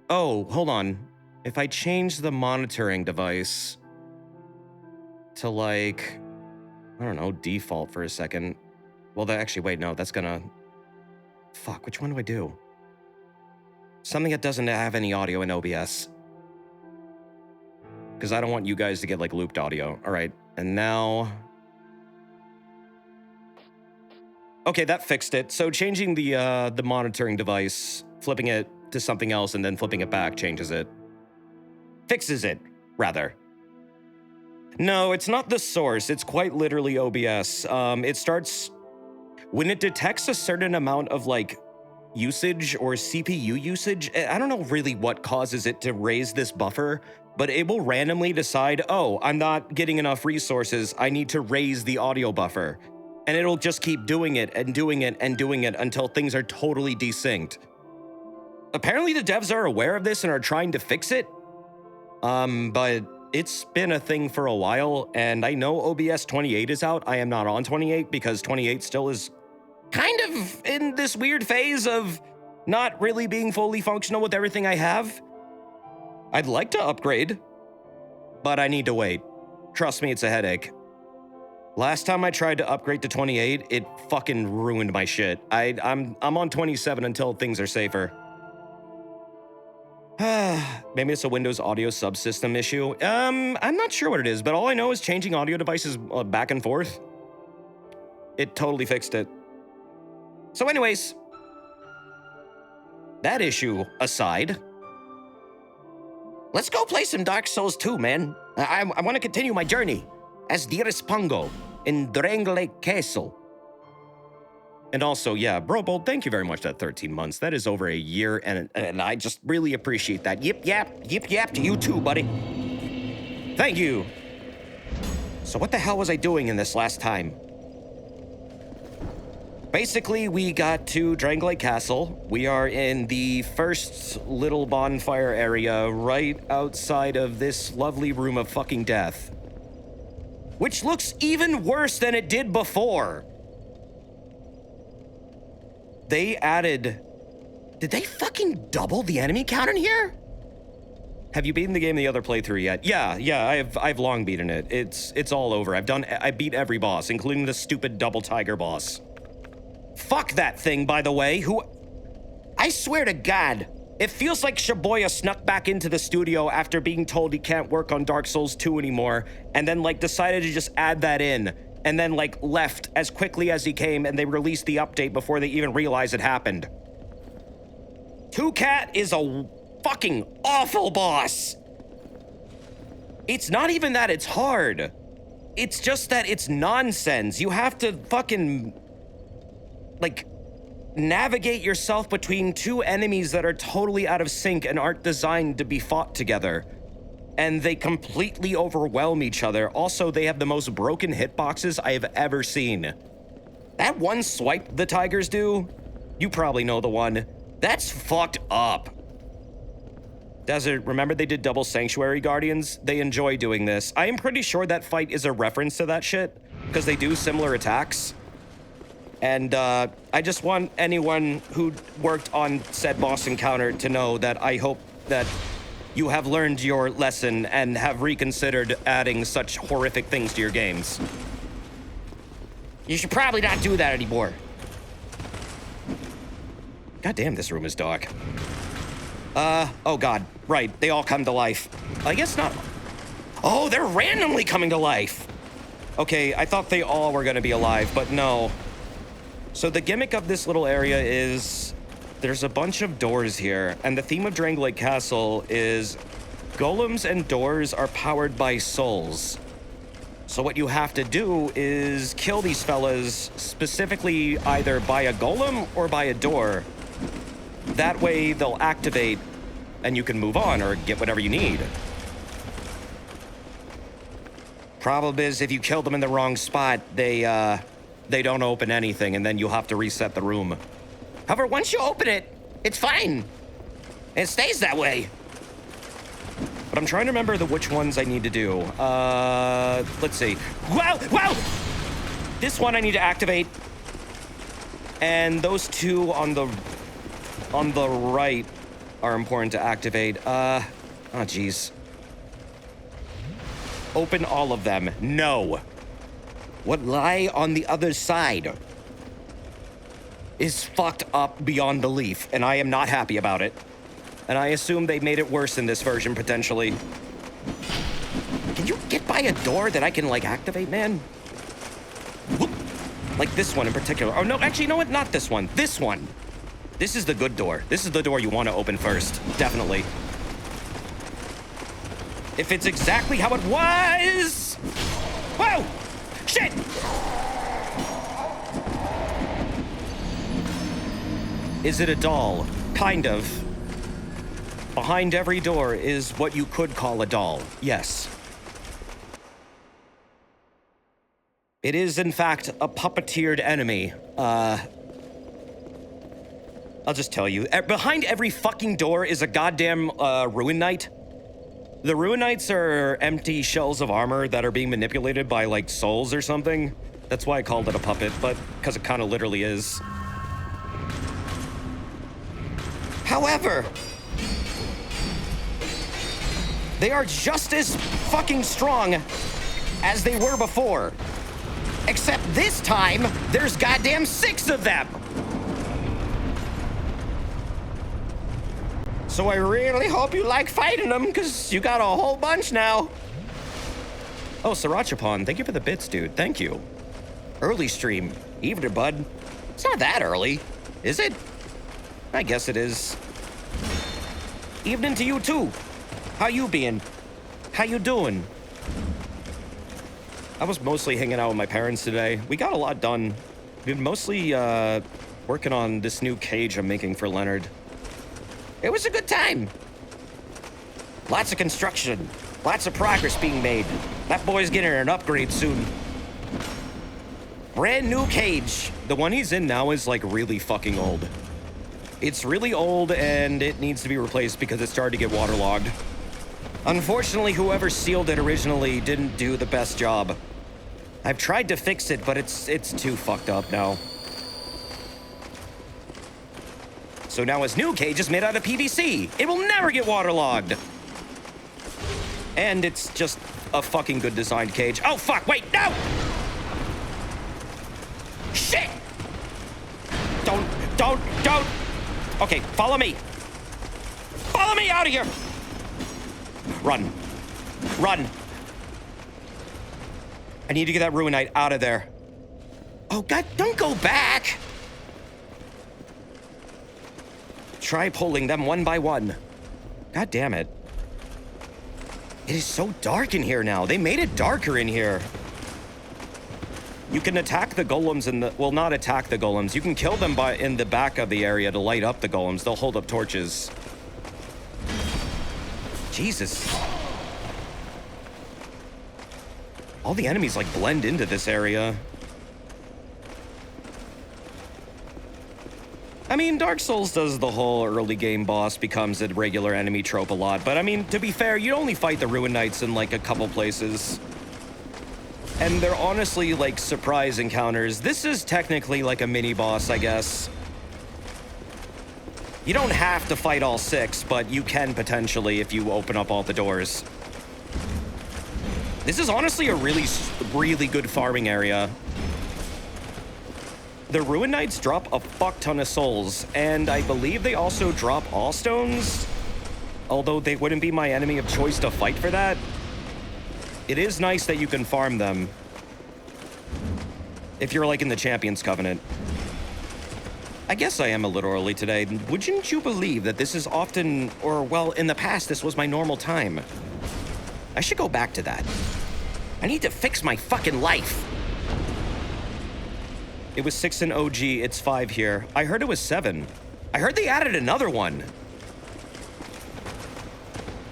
Speaker 2: Oh, hold on. If I change the monitoring device to like, I don't know, default for a second. Well, actually, wait, no, that's gonna... Fuck, which one do I do? Something that doesn't have any audio in OBS. Because I don't want you guys to get like looped audio. All right, and now... Okay, that fixed it. So changing the monitoring device, flipping it to something else and then flipping it back changes it. Fixes it, rather. No, it's not the source. It's quite literally OBS. It starts... When it detects a certain amount of, like, usage or CPU usage, I don't know really what causes it to raise this buffer, but it will randomly decide, oh, I'm not getting enough resources, I need to raise the audio buffer. And it'll just keep doing it and doing it and doing it until things are totally desynced. Apparently the devs are aware of this and are trying to fix it. But it's been a thing for a while, and I know OBS 28 is out. I am not on 28 because 28 still is kind of in this weird phase of not really being fully functional with everything I have. I'd like to upgrade, but I need to wait. Trust me, it's a headache. Last time I tried to upgrade to 28, it fucking ruined my shit. I'm on 27 until things are safer. Maybe it's a Windows audio subsystem issue. I'm not sure what it is, but all I know is changing audio devices back and forth. It totally fixed it. So anyways, that issue aside, let's go play some Dark Souls 2, man. I want to continue my journey as dearest Pongo in Drangle Castle. And also, yeah, Brobold, thank you very much for that 13 months. That is over a year, and I just really appreciate that. Yip yap to you too, buddy. Thank you. So what the hell was I doing in this last time? Basically, we got to Drangle Castle. We are in the first little bonfire area right outside of this lovely room of fucking death. Which looks even worse than it did before. They added... Did they fucking double the enemy count in here? Have you beaten the game the other playthrough yet? Yeah, I've long beaten it. It's all over. I beat every boss, including the stupid double tiger boss. Fuck that thing, by the way. I swear to God, it feels like Shibuya snuck back into the studio after being told he can't work on Dark Souls 2 anymore, and then like decided to just add that in, and then like left as quickly as he came, and they released the update before they even realized it happened. Two-Cat is a fucking awful boss. It's not even that it's hard. It's just that it's nonsense. You have to fucking, like, navigate yourself between two enemies that are totally out of sync and aren't designed to be fought together. And they completely overwhelm each other. Also, they have the most broken hitboxes I have ever seen. That one swipe the tigers do, you probably know the one, that's fucked up. Desert, remember they did double Sanctuary Guardians? They enjoy doing this. I am pretty sure that fight is a reference to that shit, because they do similar attacks. And I just want anyone who worked on said boss encounter to know that I hope that you have learned your lesson and have reconsidered adding such horrific things to your games. You should probably not do that anymore. God damn, this room is dark. Oh God, right, they all come to life. I guess not. Oh, they're randomly coming to life. Okay, I thought they all were gonna be alive, but no. So the gimmick of this little area is there's a bunch of doors here, and the theme of Drangle Castle is golems and doors are powered by souls. So what you have to do is kill these fellas specifically either by a golem or by a door. That way they'll activate and you can move on or get whatever you need. Problem is, if you kill them in the wrong spot, they don't open anything, and then you'll have to reset the room. However, once you open it, it's fine. It stays that way. But I'm trying to remember which ones I need to do. Let's see. Wow! Wow! This one I need to activate. And those two on the right are important to activate. Oh, jeez. Open all of them. No. What lie on the other side is fucked up beyond belief, and I am not happy about it. And I assume they made it worse in this version, potentially. Can you get by a door that I can, like, activate, man? Whoop. Like this one in particular. Oh, no, actually, you know what? Not this one. This one. This is the good door. This is the door you want to open first. Definitely. If it's exactly how it was! Whoa! Shit! Is it a doll? Kind of. Behind every door is what you could call a doll. Yes. It is, in fact, a puppeteered enemy. I'll just tell you. Behind every fucking door is a goddamn, Ruin Knight. The Ruin Knights are empty shells of armor that are being manipulated by, like, souls or something. That's why I called it a puppet, but because it kind of literally is. However, they are just as fucking strong as they were before. Except this time, there's goddamn 6 of them. So I really hope you like fighting them, because you got a whole bunch now. Oh, Srirachapon, thank you for the bits, dude. Thank you. Early stream. Evening, bud. It's not that early, is it? I guess it is. Evening to you, too. How you being? How you doing? I was mostly hanging out with my parents today. We got a lot done. We've been mostly, working on this new cage I'm making for Leonard. It was a good time. Lots of construction. Lots of progress being made. That boy's getting an upgrade soon. Brand new cage. The one he's in now is, like, really fucking old. It's really old, and it needs to be replaced because it started to get waterlogged. Unfortunately, whoever sealed it originally didn't do the best job. I've tried to fix it, but it's too fucked up now. So now his new cage is made out of PVC. It will never get waterlogged. And it's just a fucking good designed cage. Oh, fuck, wait, no! Shit! Don't. Okay, follow me. Follow me out of here! Run. I need to get that Ruin Knight out of there. Oh, God, don't go back! Try pulling them one by one. God damn it. It is so dark in here now. They made it darker in here. You can attack the golems in the... Well, not attack the golems. You can kill them in the back of the area to light up the golems. They'll hold up torches. Jesus. All the enemies, like, blend into this area. I mean, Dark Souls does the whole early game boss becomes a regular enemy trope a lot, but I mean, to be fair, you only fight the Ruin Knights in, like, a couple places. And they're honestly, like, surprise encounters. This is technically like a mini-boss, I guess. You don't have to fight all 6, but you can potentially if you open up all the doors. This is honestly a really good farming area. The Ruin Knights drop a fuck ton of souls, and I believe they also drop all stones, although they wouldn't be my enemy of choice to fight for that. It is nice that you can farm them if you're, like, in the Champions Covenant. I guess I am a little early today. Wouldn't you believe that this is often, or, well, in the past, this was my normal time? I should go back to that. I need to fix my fucking life. It was 6 in OG, it's 5 here. I heard it was 7. I heard they added another one.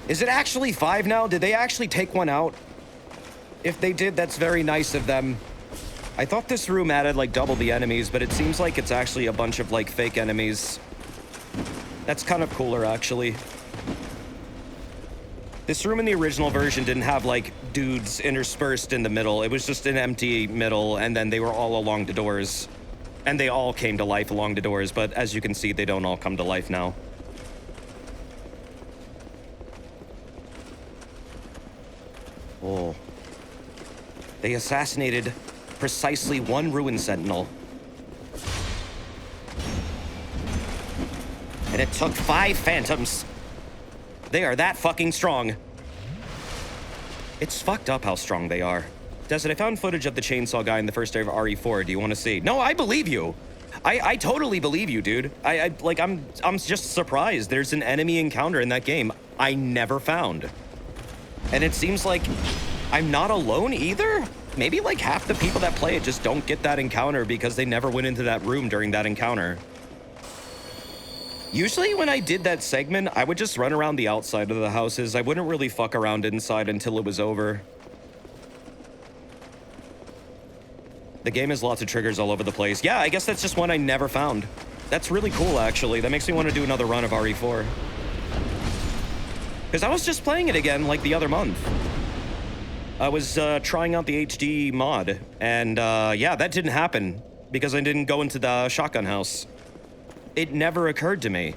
Speaker 2: Is it actually 5 now? Did they actually take one out? If they did, that's very nice of them. I thought this room added like double the enemies, but it seems like it's actually a bunch of like fake enemies. That's kind of cooler, actually. This room in the original version didn't have like dudes interspersed in the middle. It was just an empty middle, and then they were all along the doors. And they all came to life along the doors, but as you can see, they don't all come to life now. Oh. They assassinated precisely 1 Ruin Sentinel. And it took 5 Phantoms. They are that fucking strong. It's fucked up how strong they are. Desert, I found footage of the chainsaw guy in the first day of RE4. Do you want to see? No, I believe you. I totally believe you, dude. I'm just surprised. There's an enemy encounter in that game I never found. And it seems like I'm not alone either. Maybe like half the people that play it just don't get that encounter because they never went into that room during that encounter. Usually when I did that segment, I would just run around the outside of the houses. I wouldn't really fuck around inside until it was over. The game has lots of triggers all over the place. Yeah, I guess that's just one I never found. That's really cool, actually. That makes me want to do another run of RE4. Because I was just playing it again, like, the other month. I was trying out the HD mod, and yeah, that didn't happen because I didn't go into the shotgun house. It never occurred to me.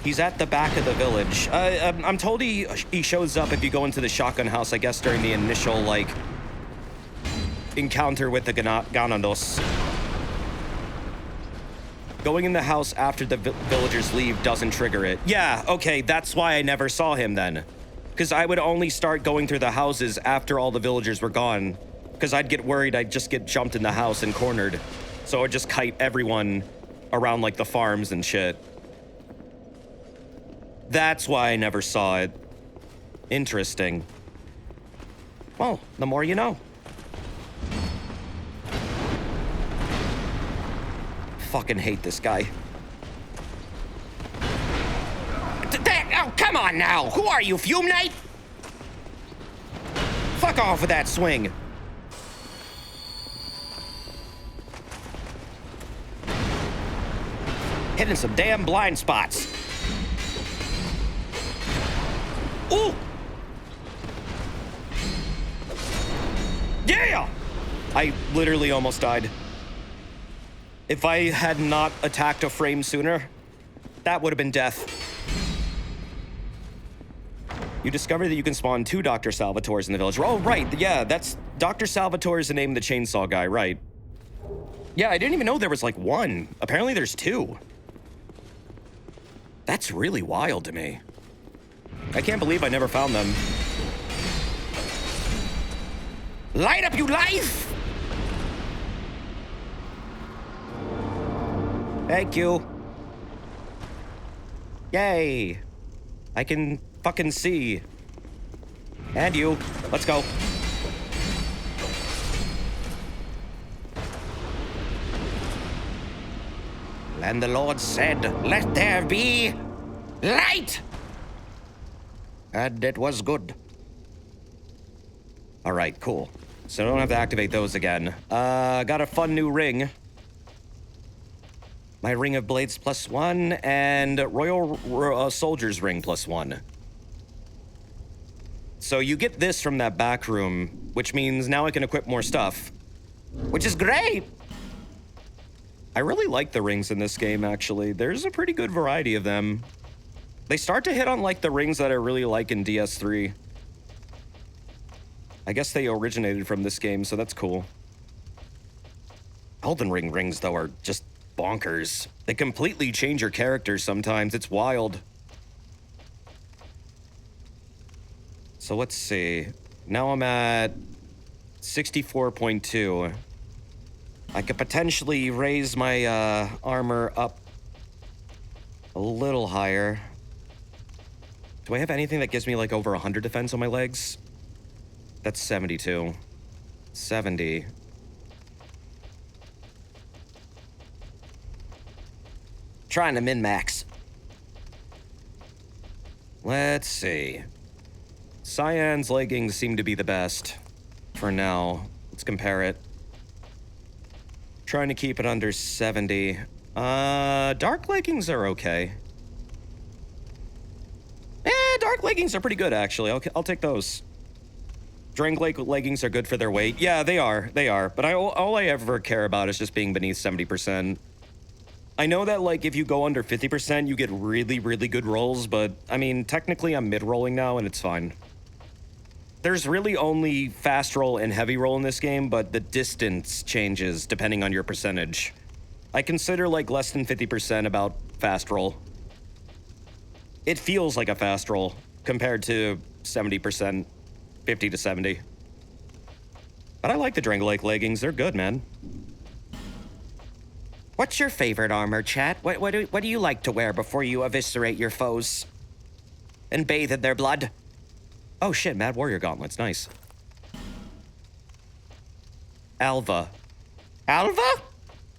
Speaker 2: He's at the back of the village. I'm told he shows up if you go into the shotgun house, I guess, during the initial, like, encounter with the Ganados. Going in the house after the villagers leave doesn't trigger it. Yeah, okay, that's why I never saw him then. Because I would only start going through the houses after all the villagers were gone. Because I'd get worried I'd just get jumped in the house and cornered. So I'd just kite everyone around, like, the farms and shit. That's why I never saw it. Interesting. Well, the more you know. Fucking hate this guy. Oh, come on now! Who are you, Fume Knight? Fuck off with that swing. Hitting some damn blind spots. Ooh! Yeah! I literally almost died. If I had not attacked a frame sooner, that would have been death. You discover that you can spawn 2 Dr. Salvatores in the village. Oh, right, yeah, that's... Dr. Salvatore is the name of the chainsaw guy, right. Yeah, I didn't even know there was, like, 1. Apparently there's 2. That's really wild to me. I can't believe I never found them. Light up, you life! Thank you. Yay. I can fucking see. And you. Let's go. And the Lord said, "Let there be light." And it was good. All right, cool. So I don't have to activate those again. Got a fun new ring. My Ring of Blades +1 and Royal Soldier's Ring +1. So you get this from that back room, which means now I can equip more stuff, which is great. I really like the rings in this game, actually. There's a pretty good variety of them. They start to hit on, like, the rings that I really like in DS3. I guess they originated from this game, so that's cool. Elden Ring rings, though, are just bonkers. They completely change your character sometimes. It's wild. So let's see. Now I'm at 64.2. I could potentially raise my armor up a little higher. Do I have anything that gives me like over 100 defense on my legs? That's 72. 70. Trying to min-max. Let's see. Cyan's leggings seem to be the best. For now. Let's compare it. Trying to keep it under 70. Dark leggings are okay. Dark leggings are pretty good, actually. I'll take those. Drang leggings are good for their weight. Yeah, they are. They are. But all I ever care about is just being beneath 70%. I know that, like, if you go under 50%, you get really, really good rolls, but, I mean, technically I'm mid-rolling now, and it's fine. There's really only fast roll and heavy roll in this game, but the distance changes depending on your percentage. I consider, like, less than 50% about fast roll. It feels like a fast roll compared to 70%, 50 to 70. But I like the Drang leggings. They're good, man. What's your favorite armor, chat? What do you like to wear before you eviscerate your foes? And bathe in their blood? Oh shit, Mad Warrior Gauntlets, nice. Alva. Alva?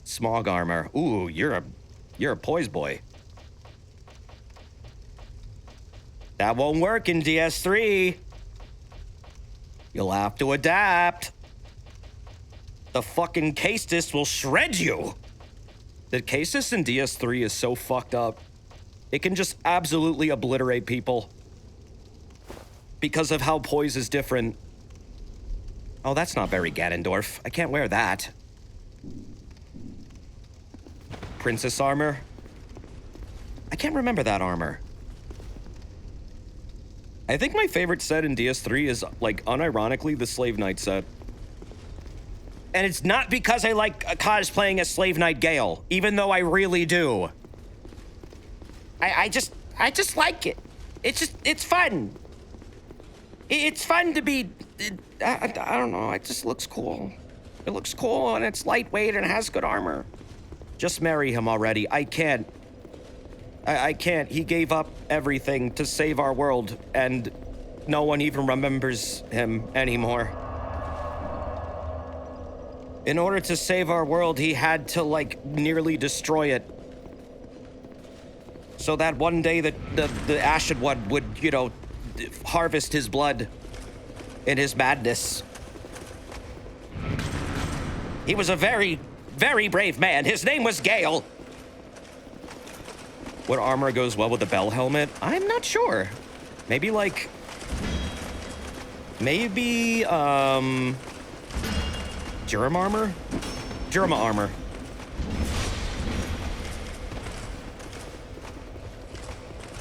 Speaker 2: Smog armor. Ooh, you're a poise boy. That won't work in DS3. You'll have to adapt. The fucking Castus will shred you. The Castus in DS3 is so fucked up. It can just absolutely obliterate people. Because of how poise is different. Oh, that's not very Ganondorf. I can't wear that. Princess armor? I can't remember that armor. I think my favorite set in DS3 is, like, unironically, the Slave Knight set. And it's not because I like cosplaying as Slave Knight Gale, even though I really do. I just like it. It's fun. It's fun to be, I don't know, it just looks cool. It looks cool and it's lightweight and has good armor. Just marry him already. I can't. I can't. He gave up everything to save our world and no one even remembers him anymore. In order to save our world, he had to, like, nearly destroy it. So that one day the Ashen One would, you know, harvest his blood in his madness. He was a very, very brave man. His name was Gale. What armor goes well with the bell helmet? I'm not sure. Maybe, like... Maybe, Durham armor? Durham armor.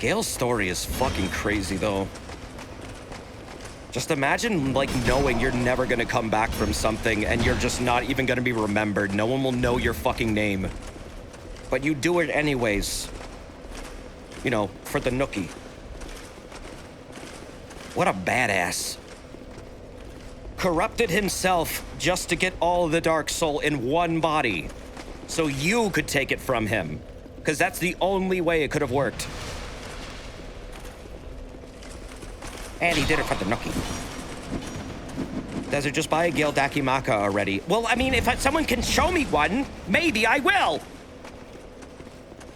Speaker 2: Gale's story is fucking crazy, though. Just imagine, like, knowing you're never gonna come back from something and you're just not even gonna be remembered. No one will know your fucking name. But you do it anyways. You know, for the nookie. What a badass. Corrupted himself just to get all of the Dark Soul in one body. So you could take it from him. Because that's the only way it could have worked. And he did it for the nookie. Does it just buy a Gale Dakimaka already? Well, I mean, if someone can show me one, maybe I will.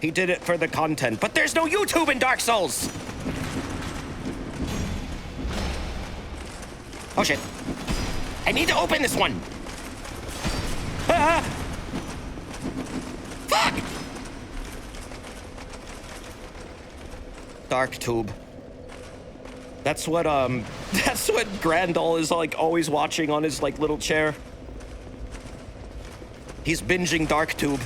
Speaker 2: He did it for the content, but there's no YouTube in Dark Souls. Oh shit. I need to open this one. Ah! Fuck! Dark tube. That's what Grandal is, like, always watching on his, like, little chair. He's binging Dark Tube.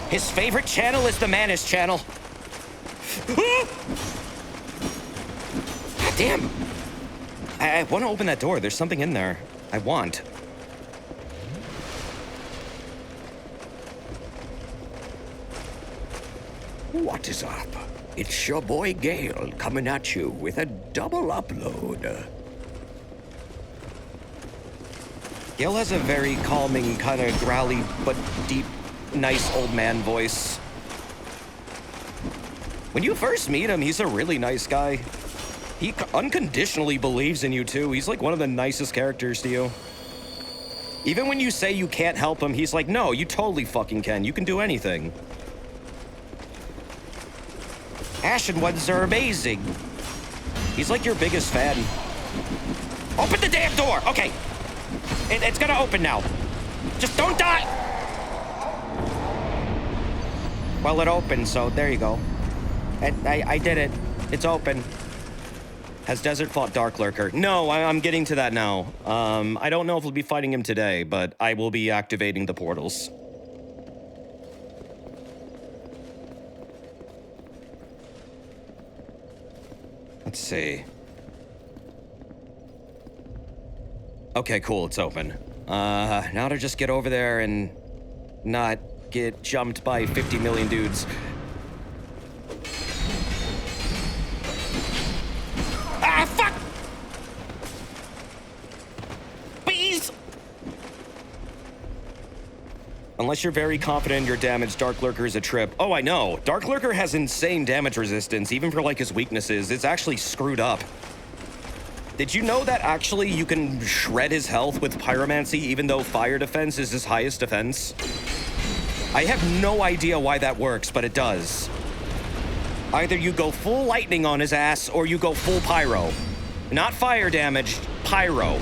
Speaker 2: His favorite channel is the Manish channel. God damn. I want to open that door. There's something in there. I want.
Speaker 17: What is up? It's your boy Gale coming at you with a double upload.
Speaker 2: Gale has a very calming, kind of growly, but deep, nice old man voice. When you first meet him, he's a really nice guy. He unconditionally believes in you, too. He's like one of the nicest characters to you. Even when you say you can't help him, he's like, no, you totally fucking can. You can do anything. Ashen ones are amazing. He's like your biggest fan. Open the damn door! Okay. It's gonna open now. Just don't die! Well, it opened, so there you go. I did it. It's open. Has Desert fought Dark Lurker? No, I'm getting to that now. I don't know if we'll be fighting him today, but I will be activating the portals. Let's see. Okay, cool, it's open. Now to just get over there and not get jumped by 50 million dudes. Ah, fuck! Bees! Unless you're very confident in your damage, Dark Lurker is a trip. Oh, I know. Dark Lurker has insane damage resistance, even for, like, his weaknesses. It's actually screwed up. Did you know that actually you can shred his health with pyromancy, even though fire defense is his highest defense? I have no idea why that works, but it does. Either you go full lightning on his ass, or you go full pyro. Not fire damage, pyro.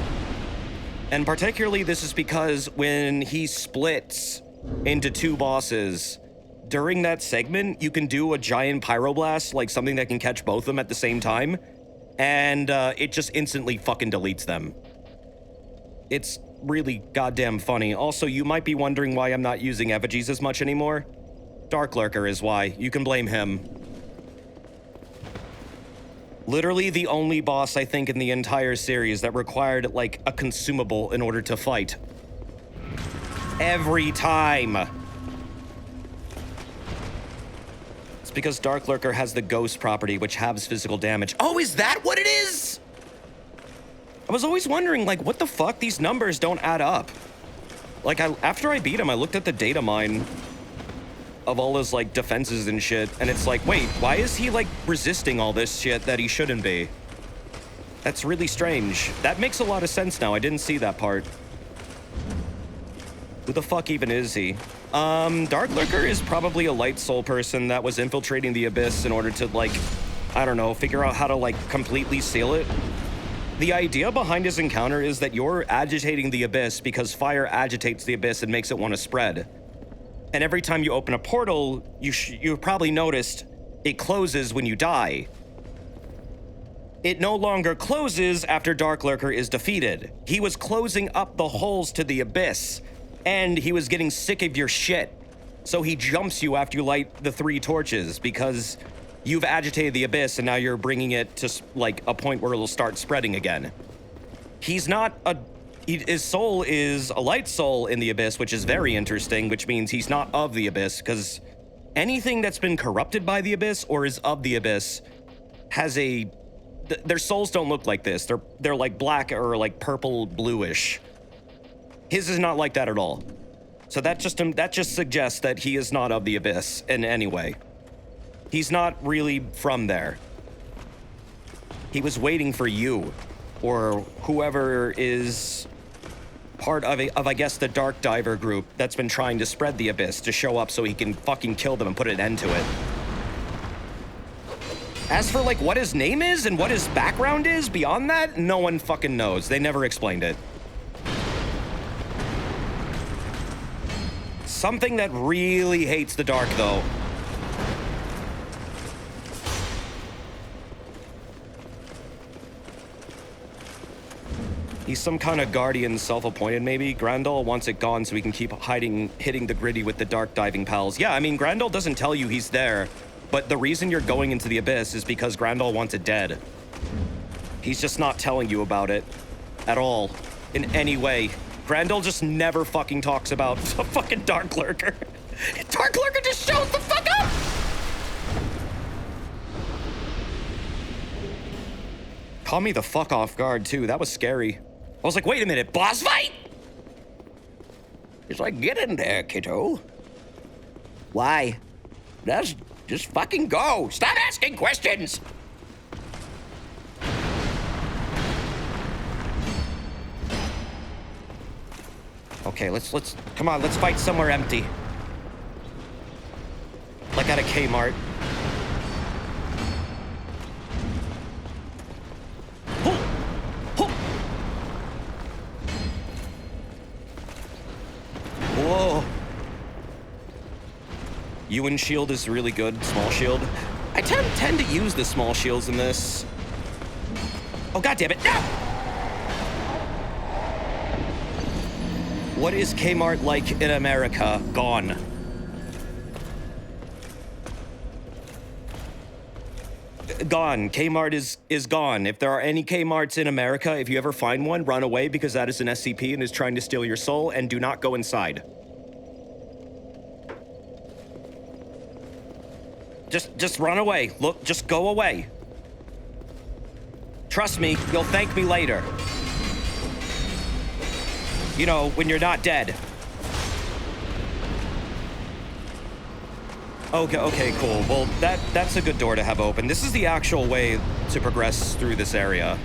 Speaker 2: And particularly this is because when he splits into two bosses, during that segment, you can do a giant pyroblast, like something that can catch both of them at the same time, and it just instantly fucking deletes them. It's really goddamn funny. Also, you might be wondering why I'm not using effigies as much anymore. Dark Lurker is why. You can blame him. Literally the only boss, I think, in the entire series that required, like, a consumable in order to fight. Every time. It's because Dark Lurker has the ghost property, which halves physical damage. Oh, is that what it is? I was always wondering, like, what the fuck? These numbers don't add up. Like, after I beat him, I looked at the data mine of all his, like, defenses and shit, and it's like, wait, why is he, like, resisting all this shit that he shouldn't be? That's really strange. That makes a lot of sense now. I didn't see that part. Who the fuck even is he? Dark Lurker is probably a light soul person that was infiltrating the Abyss in order to, like, I don't know, figure out how to, like, completely seal it. The idea behind his encounter is that you're agitating the Abyss because fire agitates the Abyss and makes it want to spread. And every time you open a portal, you've probably noticed it closes when you die. It no longer closes after Dark Lurker is defeated. He was closing up the holes to the Abyss, and he was getting sick of your shit. So he jumps you after you light the 3 torches because you've agitated the Abyss and now you're bringing it to, like, a point where it'll start spreading again. He's not his soul is a light soul in the Abyss, which is very interesting, which means he's not of the Abyss, because anything that's been corrupted by the Abyss or is of the Abyss has their souls don't look like this. They're like black or like purple bluish. His is not like that at all. So that just suggests that he is not of the Abyss in any way. He's not really from there. He was waiting for you, or whoever is part of I guess, the Dark Diver group that's been trying to spread the Abyss to show up so he can fucking kill them and put an end to it. As for, like, what his name is and what his background is beyond that, no one fucking knows. They never explained it. Something that really hates the dark, though. He's some kind of guardian, self-appointed, maybe. Grandal wants it gone so he can keep hitting the gritty with the dark diving pals. Yeah, I mean, Grandal doesn't tell you he's there, but the reason you're going into the Abyss is because Grandal wants it dead. He's just not telling you about it at all, in any way. Grandal just never fucking talks about the fucking Dark Lurker. Dark Lurker just shows the fuck up! Caught me the fuck off guard, too. That was scary. I was like, wait a minute, boss fight? He's like, get in there, kiddo. Why? That's
Speaker 17: Just fucking go. Stop asking questions.
Speaker 2: Okay, let's come on, let's fight somewhere empty. Like at a Kmart. Whoa. Ewan shield is really good, small shield. I tend to use the small shields in this. Oh, God damn it, no! What is Kmart like in America? Gone. Gone. Kmart is gone. If there are any Kmarts in America, if you ever find one, run away because that is an SCP and is trying to steal your soul, and do not go inside. Just run away. Look, just go away. Trust me, you'll thank me later. You know, when you're not dead. Okay, cool. Well, that's a good door to have open. This is the actual way to progress through this area.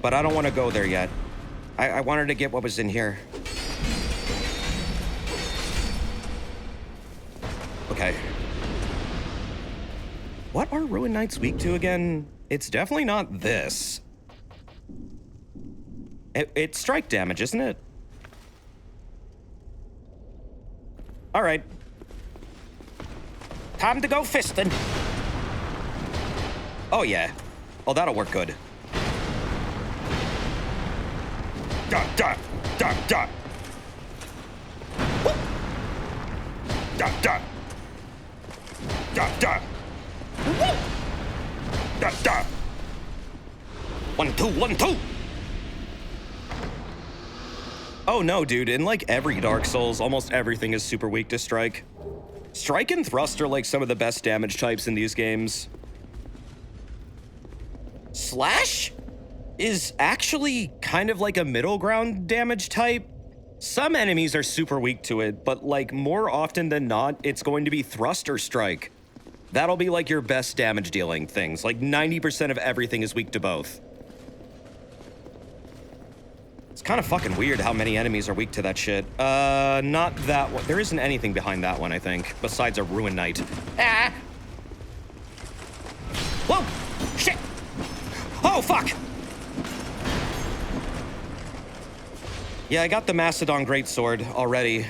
Speaker 2: But I don't want to go there yet. I wanted to get what was in here. Okay. What are Ruin Knights weak to again? It's definitely not this. It's strike damage, isn't it? All right. Time to go fisting. Oh, yeah. Oh, that'll work good. Da, da, da, da. Whoop. Da, da. Da, da. Whoop. Da, da. 1, 2, 1, 2. Oh no, dude, in like every Dark Souls, almost everything is super weak to strike. Strike and thrust are like some of the best damage types in these games. Slash is actually kind of like a middle ground damage type. Some enemies are super weak to it, but like more often than not, it's going to be thrust or strike. That'll be like your best damage dealing things. Like 90% of everything is weak to both. It's kind of fucking weird how many enemies are weak to that shit. Not that one. There isn't anything behind that one, I think, besides a Ruin Knight. Ah! Whoa! Shit! Oh, fuck! Yeah, I got the Macedon Greatsword already.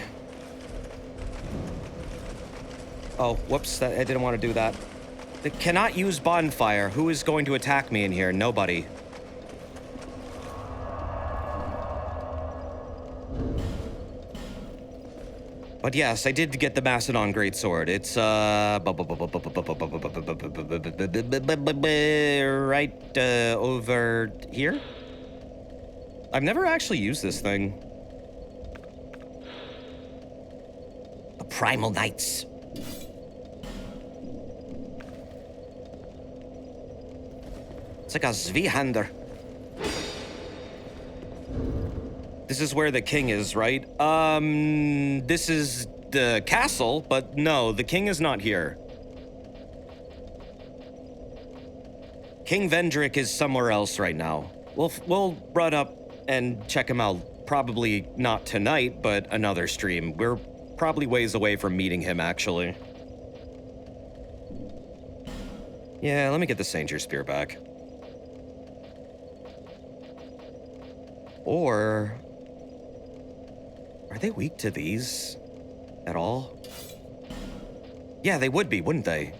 Speaker 2: Oh, whoops, I didn't want to do that. They cannot use bonfire. Who is going to attack me in here? Nobody. But yes, I did get the Macedon Greatsword. It's, right, over here? I've never actually used this thing. The Primal Knights. It's like a Zweihander. This is where the king is, right? This is the castle, but no, the king is not here. King Vendrick is somewhere else right now. We'll run up and check him out. Probably not tonight, but another stream. We're probably ways away from meeting him, actually. Yeah, let me get the Sanger Spear back. Or... are they weak to these at all? Yeah, they would be, wouldn't they?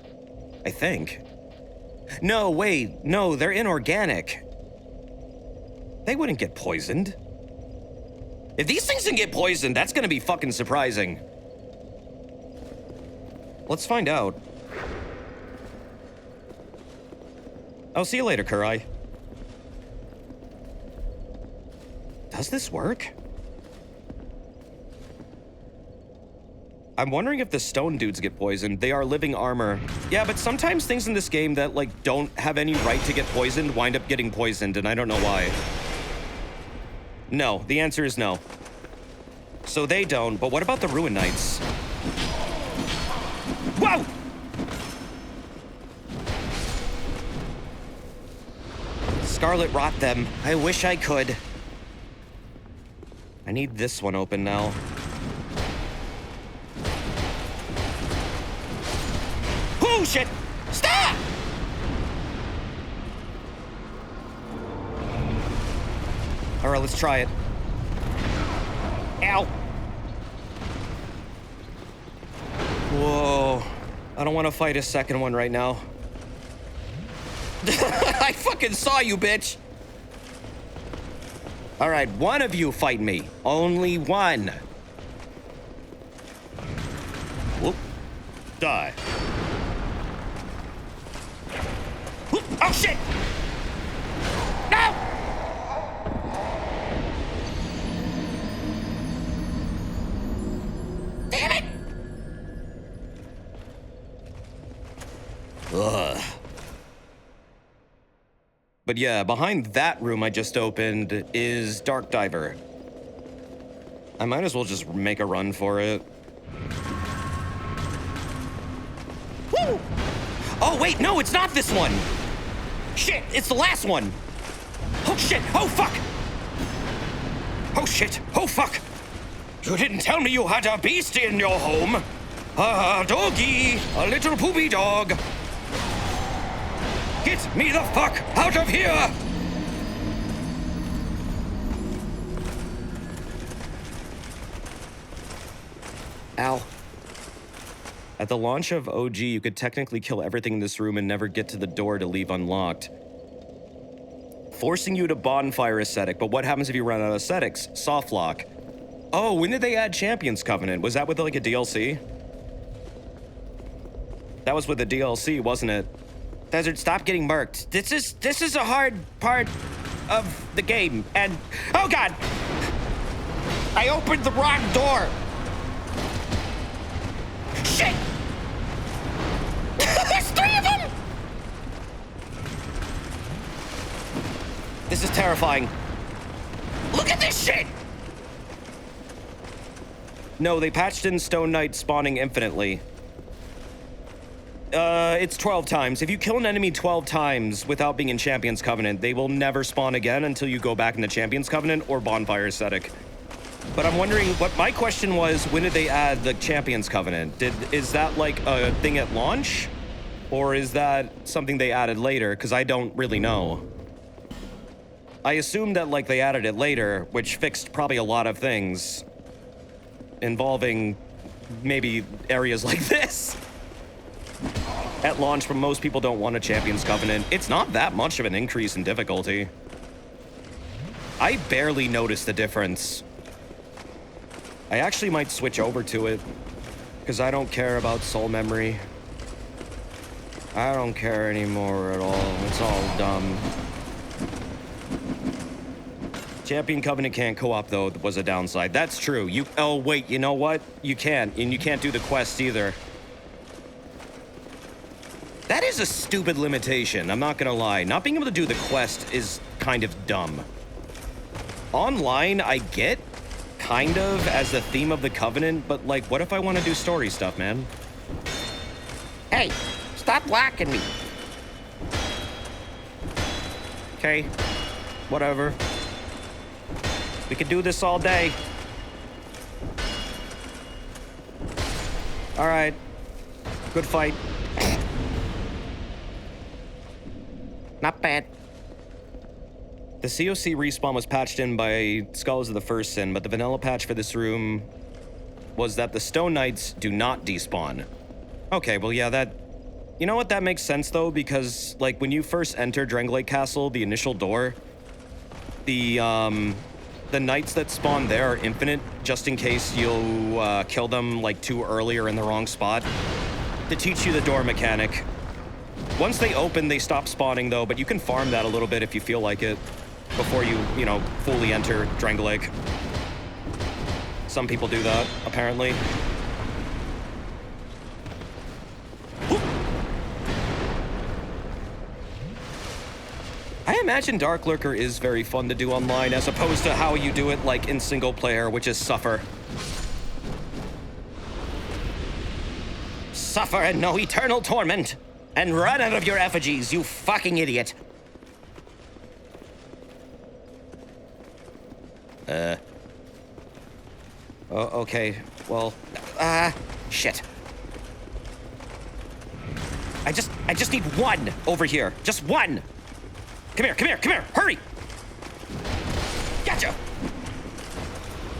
Speaker 2: I think. No, wait, no, they're inorganic. They wouldn't get poisoned. If these things can get poisoned, that's gonna be fucking surprising. Let's find out. I'll see you later, Kurai. Does this work? I'm wondering if the stone dudes get poisoned. They are living armor. Yeah, but sometimes things in this game that, like, don't have any right to get poisoned wind up getting poisoned, and I don't know why. No, the answer is no. So they don't, but what about the Ruin Knights? Whoa! Scarlet rot them. I wish I could. I need this one open now. Oh, shit! Stop! All right, let's try it. Ow! Whoa. I don't want to fight a second one right now. I fucking saw you, bitch! All right, one of you fight me. Only one. Whoop. Die. Whoop. Oh, shit! No! Damn it! Ugh. But yeah, behind that room I just opened is Dark Diver. I might as well just make a run for it. Woo! Oh, wait, no, it's not this one! Shit, it's the last one! Oh, shit, oh, fuck! Oh, shit, oh, fuck! You didn't tell me you had a beast in your home! A doggy, a little poopy dog! Get me the fuck out of here! Ow. At the launch of OG, you could technically kill everything in this room and never get to the door to leave unlocked, forcing you to bonfire ascetic. But what happens if you run out of ascetics? Soft lock. Oh, when did they add Champions Covenant? Was that with like a DLC? That was with the DLC, wasn't it? Desert, stop getting murked. This is a hard part of the game, and oh god! I opened the wrong door! Shit! There's 3 of them! This is terrifying. Look at this shit! No, they patched in Stone Knight spawning infinitely. It's 12 times. If you kill an enemy 12 times without being in Champions Covenant, they will never spawn again until you go back in the Champions Covenant or Bonfire Ascetic. But I'm wondering, what my question was, when did they add the Champions Covenant? Is that like a thing at launch? Or is that something they added later? Because I don't really know. I assume that like they added it later, which fixed probably a lot of things involving maybe areas like this. At launch, but most people don't want a Champions Covenant. It's not that much of an increase in difficulty. I barely noticed the difference. I actually might switch over to it, because I don't care about soul memory. I don't care anymore at all. It's all dumb. Champion Covenant can't co-op, though, was a downside. That's true. Oh, wait, you know what? You can't, and you can't do the quest either. That is a stupid limitation, I'm not gonna lie. Not being able to do the quest is kind of dumb. Online, I get, kind of, as the theme of the Covenant, but like, what if I want to do story stuff, man? Hey, stop blocking me. Okay, whatever. We could do this all day. All right, good fight. Not bad. The COC respawn was patched in by Scholars of the First Sin, but the vanilla patch for this room was that the Stone Knights do not despawn. Okay, well, yeah, that... You know what? That makes sense, though, because, like, when you first enter Drenglake Castle, the initial door, the knights that spawn there are infinite, just in case you'll kill them, like, too early or in the wrong spot, to teach you the door mechanic. Once they open, they stop spawning, though, but you can farm that a little bit if you feel like it before you know, fully enter Drenglake. Some people do that, apparently. I imagine Dark Lurker is very fun to do online, as opposed to how you do it, like, in single player, which is suffer. Suffer and know eternal torment! And run out of your effigies, you fucking idiot! Oh, okay. Well, shit. I just need one over here. Just one. Come here, come here, come here. Hurry. Gotcha.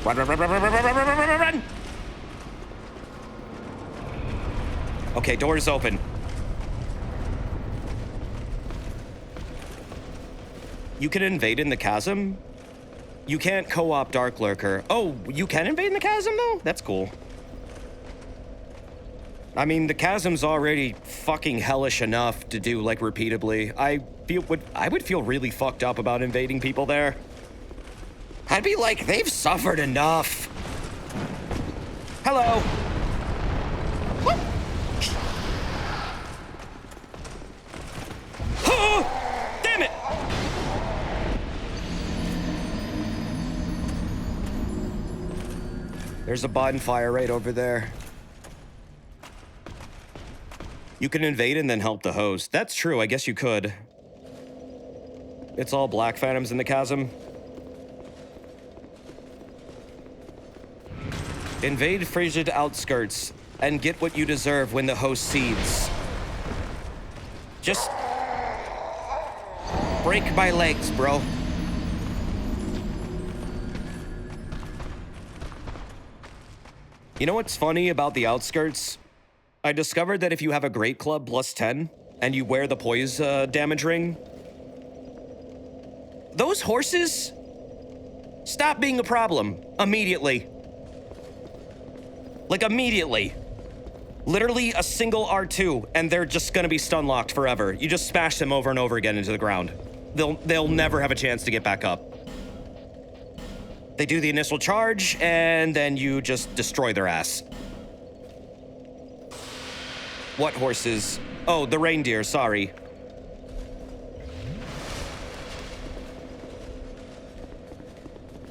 Speaker 2: Run, run, run, run, run, run, run, run, run, run, run. Okay, door is open. You can invade in the chasm? You can't co-op Dark Lurker. Oh, you can invade in the chasm, though? That's cool. I mean, the chasm's already fucking hellish enough to do, like, repeatedly. I would feel really fucked up about invading people there. I'd be like, they've suffered enough. Hello. Woo. Oh, damn it. There's a bonfire right over there. You can invade and then help the host. That's true, I guess you could. It's all black phantoms in the chasm. Invade frigid outskirts and get what you deserve when the host cedes. Just break my legs, bro. You know what's funny about the outskirts? I discovered that if you have a Great Club plus 10 and you wear the poise damage ring, those horses stop being a problem immediately. Like immediately. Literally a single R2 and they're just gonna be stun locked forever. You just smash them over and over again into the ground. They'll never have a chance to get back up. They do the initial charge and then you just destroy their ass. What horses? Oh, the reindeer, sorry.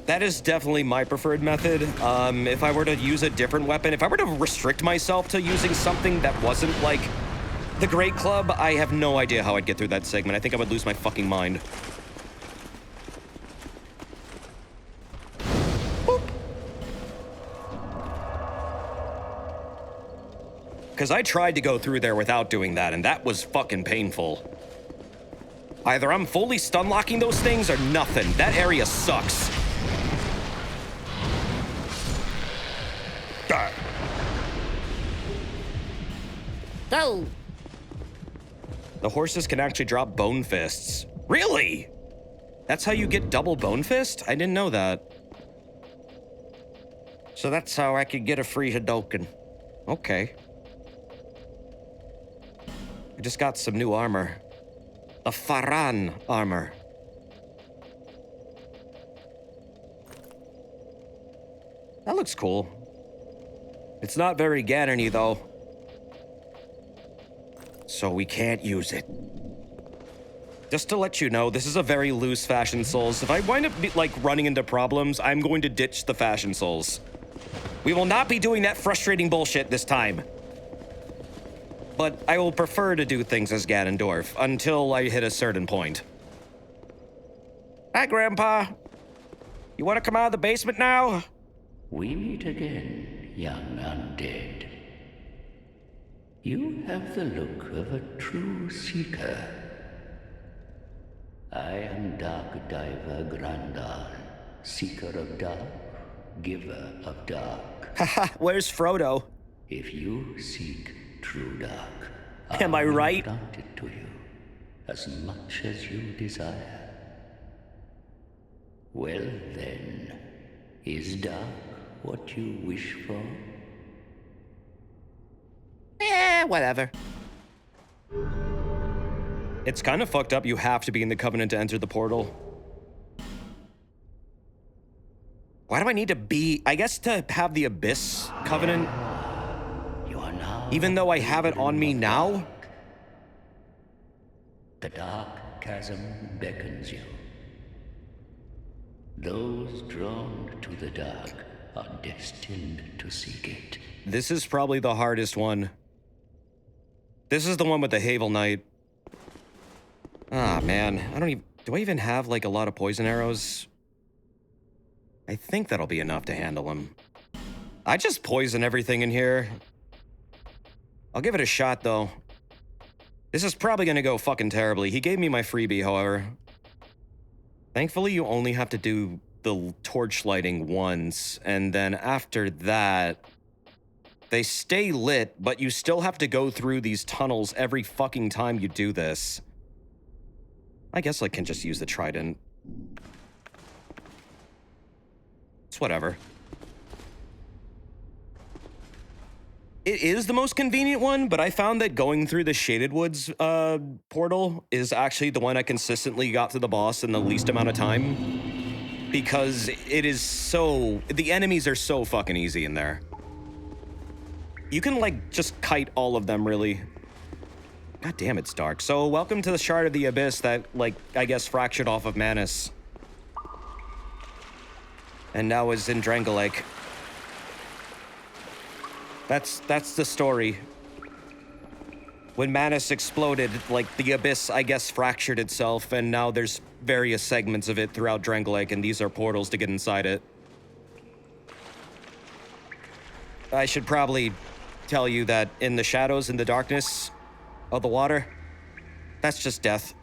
Speaker 2: That is definitely my preferred method. If I were to use a different weapon, if I were to restrict myself to using something that wasn't like the Great Club, I have no idea how I'd get through that segment. I think I would lose my fucking mind. Because I tried to go through there without doing that, and that was fucking painful. Either I'm fully stun locking those things or nothing. That area sucks. Go! The horses can actually drop bone fists. Really? That's how you get double bone fist? I didn't know that. So that's how I could get a free Hadoken. Okay. I just got some new armor. A Faran armor. That looks cool. It's not very Ganon-y, though. So we can't use it. Just to let you know, this is a very loose Fashion Souls. If I wind up, running into problems, I'm going to ditch the Fashion Souls. We will not be doing that frustrating bullshit this time. But I will prefer to do things as Ganondorf until I hit a certain point. Hi, Grandpa. You want to come out of the basement now?
Speaker 17: We meet again, young undead. You have the look of a true seeker. I am Dark Diver Grandal, seeker of dark, giver of dark.
Speaker 2: Haha, where's Frodo?
Speaker 17: If you seek true dark,
Speaker 2: am I right?
Speaker 17: I will grant it to you, as much as you desire. Well then, is dark what you wish for?
Speaker 2: Whatever. It's kind of fucked up you have to be in the Covenant to enter the portal. Why do I need to be... I guess to have the Abyss Covenant? Even though I have it on me now?
Speaker 17: The dark chasm beckons you. Those drawn to the dark are destined to seek it.
Speaker 2: This is probably the hardest one. This is the one with the Havel Knight. Ah, man. I don't even... Do I even have, a lot of poison arrows? I think that'll be enough to handle him. I just poison everything in here. I'll give it a shot, though. This is probably gonna go fucking terribly. He gave me my freebie, however. Thankfully, you only have to do the torch lighting once, and then after that, they stay lit, but you still have to go through these tunnels every fucking time you do this. I guess I can just use the trident. It's whatever. It is the most convenient one, but I found that going through the Shaded Woods portal is actually the one I consistently got to the boss in the least amount of time. Because it is so... the enemies are so fucking easy in there. You can, like, just kite all of them, really. God damn, it's dark. So, welcome to the Shard of the Abyss that, like, I guess fractured off of Manus. And now is in Drangleic. That's the story. When Manus exploded, like, the Abyss, I guess, fractured itself, and now there's various segments of it throughout Drangleic, and these are portals to get inside it. I should probably tell you that in the shadows, in the darkness of the water, that's just death.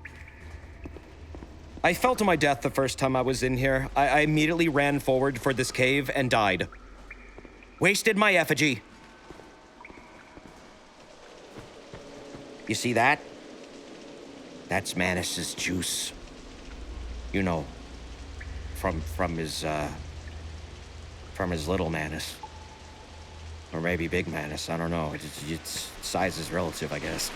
Speaker 2: I fell to my death the first time I was in here. I immediately ran forward for this cave and died. Wasted my effigy. You see that? That's Manus's juice. You know, from his little Manus. Or maybe big Manus, I don't know. It's size is relative, I guess.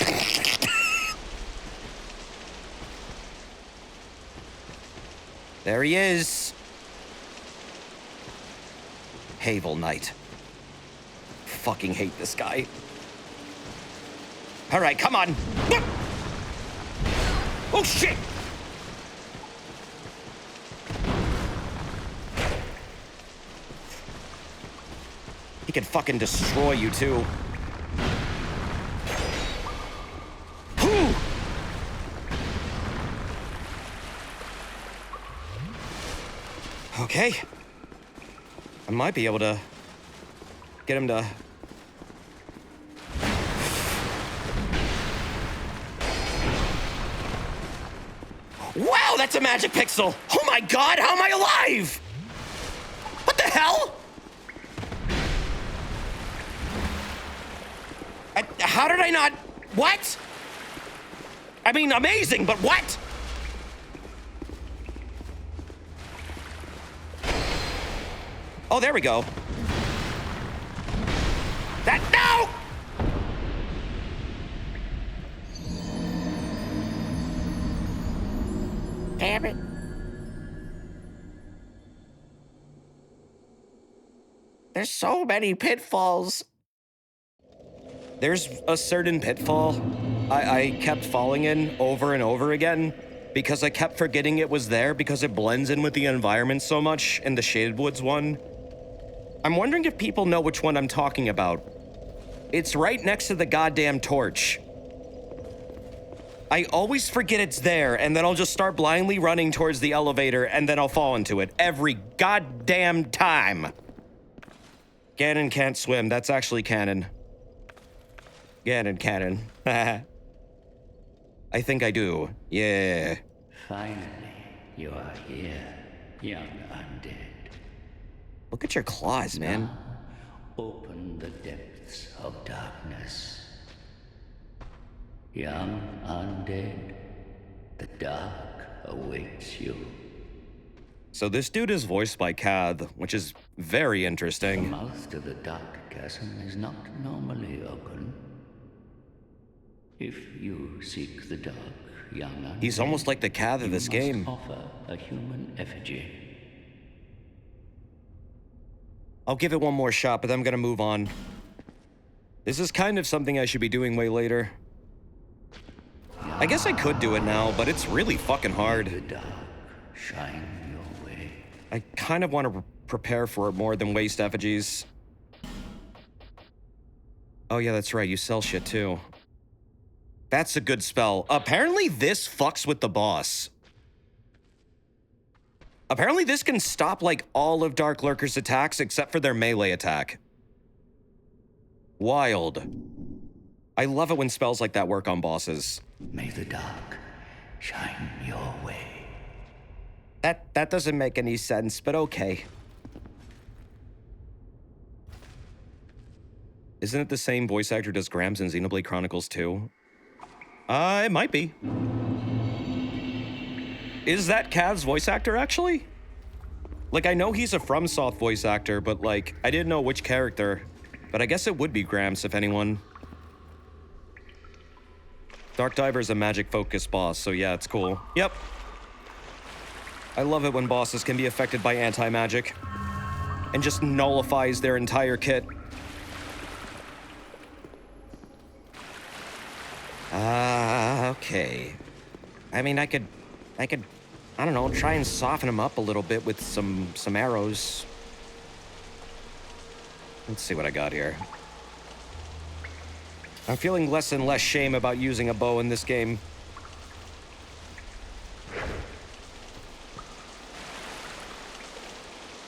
Speaker 2: There he is. Havel Knight. Fucking hate this guy. All right, come on. Oh, shit. He can fucking destroy you, too. Whew. Okay. I might be able to get him to... Wow, that's a magic pixel! Oh my god, how am I alive? What the hell? How did I not... What? I mean, amazing, but what? Oh, there we go. That... No! Damn it. There's so many pitfalls. There's a certain pitfall I kept falling in over and over again because I kept forgetting it was there because it blends in with the environment so much in the Shaded Woods one. I'm wondering if people know which one I'm talking about. It's right next to the goddamn torch. I always forget it's there, and then I'll just start blindly running towards the elevator, and then I'll fall into it every goddamn time. Ganon can't swim. That's actually canon. Ganon. I think I do. Yeah.
Speaker 18: Finally, you are here, young undead.
Speaker 2: Look at your claws, man.
Speaker 18: Now, open the depths of darkness. Young undead, the dark awaits you.
Speaker 2: So this dude is voiced by Cath, which is very interesting.
Speaker 18: The mouth to the dark chasm is not normally open. If you seek the dark, young undead,
Speaker 2: he's almost like the Cath of this game.
Speaker 18: Offer a human effigy.
Speaker 2: I'll give it one more shot, but then I'm gonna move on. This is kind of something I should be doing way later. I guess I could do it now, but it's really fucking hard.
Speaker 18: The dark shine your way.
Speaker 2: I kind of want to prepare for it more than waste effigies. Oh yeah, that's right, you sell shit too. That's a good spell. Apparently this fucks with the boss. Apparently this can stop like all of Dark Lurker's attacks except for their melee attack. Wild. I love it when spells like that work on bosses.
Speaker 18: May the dark shine your way.
Speaker 2: That doesn't make any sense, but okay. Isn't it the same voice actor does Grams in Xenoblade Chronicles 2? It might be. Is that Cav's voice actor, actually? Like, I know he's a FromSoft voice actor, but, like, I didn't know which character. But I guess it would be Grams, if anyone. Dark Diver is a magic-focused boss, so yeah, it's cool. Yep. I love it when bosses can be affected by anti-magic. And just nullifies their entire kit. Okay. I mean, I could, I don't know, try and soften him up a little bit with some arrows. Let's see what I got here. I'm feeling less and less shame about using a bow in this game.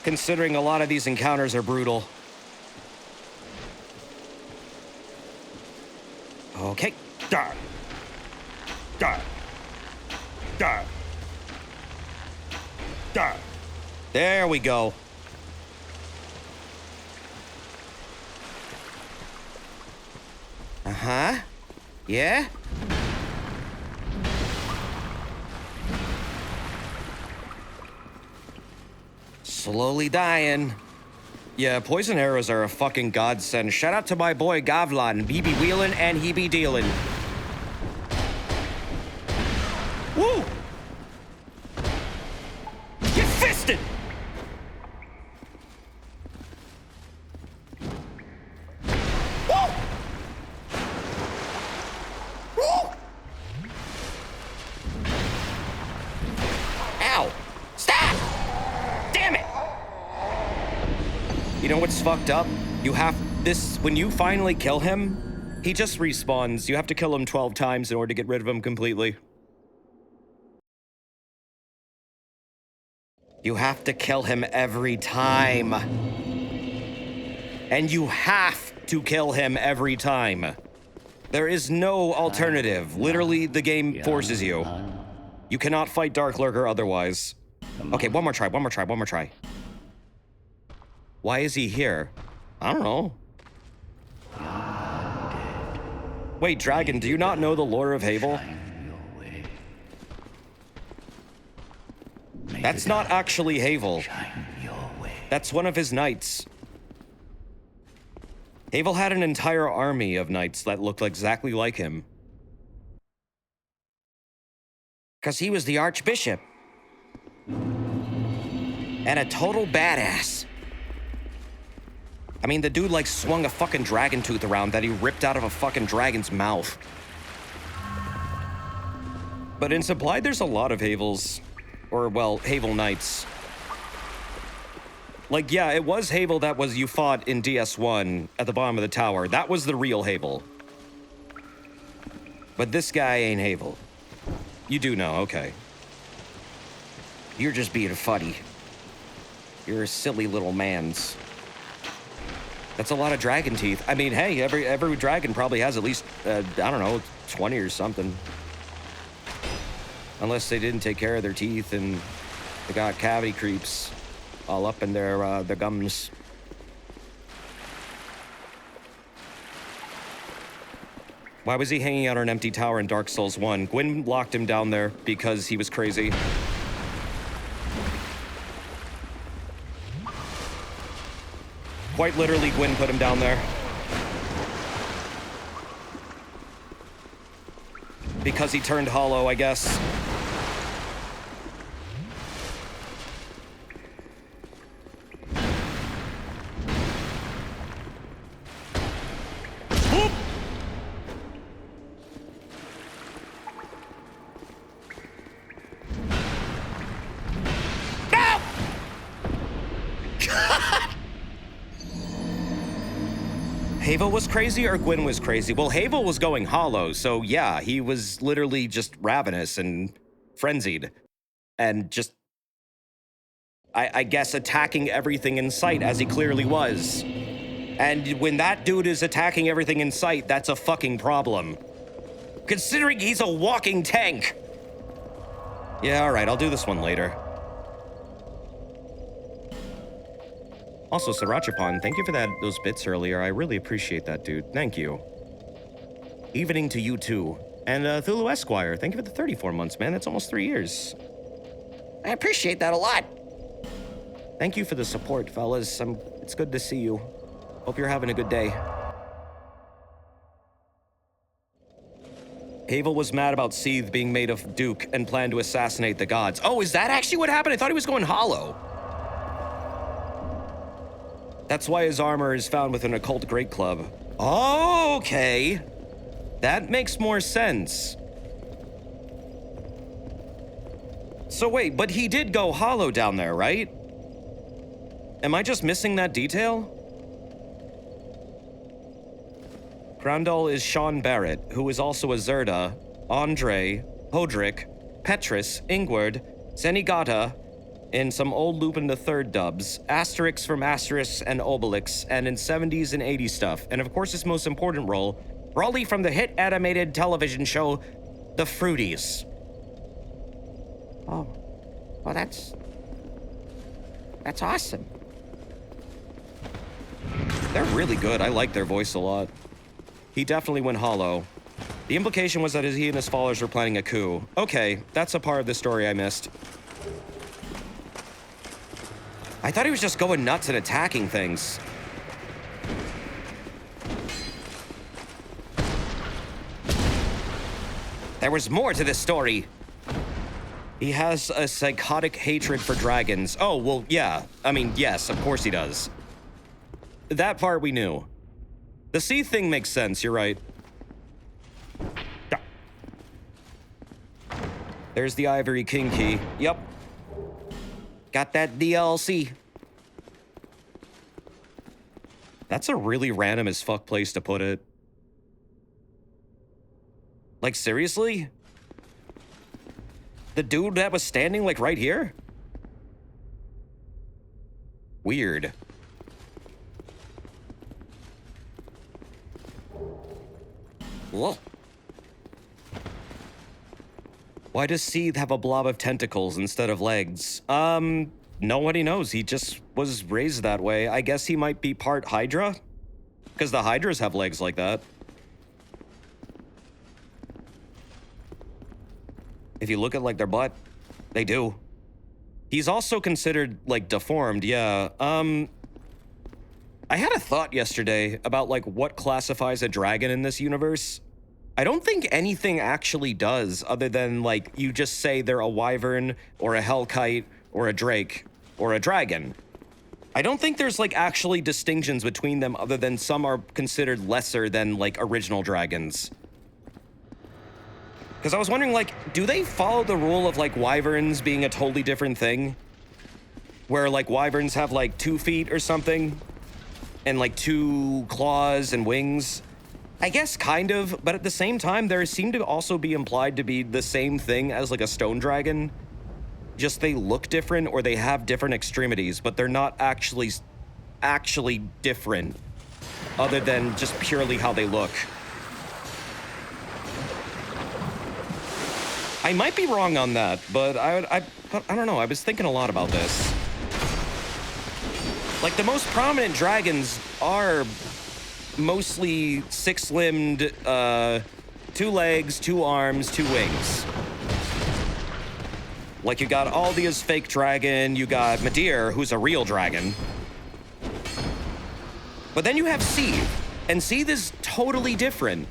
Speaker 2: Considering a lot of these encounters are brutal. Okay. Dar. Dar. Dar. Dar. There we go. Uh-huh. Yeah? Slowly dying. Yeah, poison arrows are a fucking godsend. Shout out to my boy Gavlan. He be wheelin' and he be dealin'. Woo! Get fisted! Woo! Woo! Ow! Stop! Damn it! You know what's fucked up? You have this, when you finally kill him, he just respawns. You have to kill him 12 times in order to get rid of him completely. You have to kill him every time. And you have to kill him every time. There is no alternative. Literally, the game forces you. You cannot fight Dark Lurker otherwise. Okay, one more try. Why is he here? I don't know. Wait, Dragon, do you not know the lore of Havel? That's not actually Havel. That's one of his knights. Havel had an entire army of knights that looked exactly like him. Because he was the Archbishop. And a total badass. I mean, the dude, like, swung a fucking dragon tooth around that he ripped out of a fucking dragon's mouth. But in Supply, there's a lot of Havels. Or, well, Havel Knights. Like, yeah, it was Havel that was you fought in DS1 at the bottom of the tower. That was the real Havel. But this guy ain't Havel. You do know, okay. You're just being funny. You're a silly little mans. That's a lot of dragon teeth. I mean, hey, every dragon probably has at least, I don't know, 20 or something. Unless they didn't take care of their teeth and they got cavity creeps all up in their gums. Why was he hanging out on an empty tower in Dark Souls 1? Gwyn locked him down there because he was crazy. Quite literally, Gwyn put him down there. Because he turned hollow, I guess. Havel was crazy or Gwyn was crazy? Well, Havel was going hollow, so yeah, he was literally just ravenous and frenzied and just I guess, attacking everything in sight, as he clearly was. And when that dude is attacking everything in sight, that's a fucking problem. Considering he's a walking tank. Yeah, all right, I'll do this one later. Also, Srirachapan, thank you for those bits earlier. I really appreciate that, dude. Thank you. Evening to you, too. And Thulu Esquire, thank you for the 34 months, man. That's almost 3 years. I appreciate that a lot. Thank you for the support, fellas. It's good to see you. Hope you're having a good day. Havel was mad about Seath being made of Duke and planned to assassinate the gods. Oh, is that actually what happened? I thought he was going hollow. That's why his armor is found with an occult great club. Oh, okay. That makes more sense. So wait, but he did go hollow down there, right? Am I just missing that detail? Grandal is Sean Barrett, who is also a Zerda, Andre, Hodrick, Petrus, Ingward, Zenigata, in some old Lupin III dubs, Asterix from Asterix and Obelix, and in 70s and 80s stuff, and of course his most important role, Brawley from the hit animated television show, The Fruities. Oh, well that's awesome. They're really good, I like their voice a lot. He definitely went hollow. The implication was that he and his followers were planning a coup. Okay, that's a part of the story I missed. I thought he was just going nuts and attacking things. There was more to this story. He has a psychotic hatred for dragons. Oh, well, yeah. I mean, yes, of course he does. That part we knew. The Seath thing makes sense, you're right. There's the Ivory King key. Yep. Got that DLC. That's a really random as fuck place to put it. Like, seriously? The dude that was standing, like, right here? Weird. Whoa. Why does Seath have a blob of tentacles instead of legs? Nobody knows. He just was raised that way. I guess he might be part Hydra? Because the Hydras have legs like that. If you look at, like, their butt, they do. He's also considered, like, deformed, yeah. I had a thought yesterday about, like, what classifies a dragon in this universe. I don't think anything actually does, other than, like, you just say they're a wyvern, or a hellkite, or a drake, or a dragon. I don't think there's, like, actually distinctions between them, other than some are considered lesser than, like, original dragons. Because I was wondering, like, do they follow the rule of, like, wyverns being a totally different thing? Where, like, wyverns have, like, 2 feet or something? And, like, 2 claws and wings? I guess kind of, but at the same time, there seem to also be implied to be the same thing as, like, a stone dragon. Just they look different, or they have different extremities, but they're not actually different, other than just purely how they look. I might be wrong on that, but I don't know. I was thinking a lot about this. Like, the most prominent dragons are mostly 6-limbed, 2 legs, 2 arms, 2 wings. Like, you got Aldia's fake dragon, you got Midir, who's a real dragon. But then you have Seath, and Seath is totally different.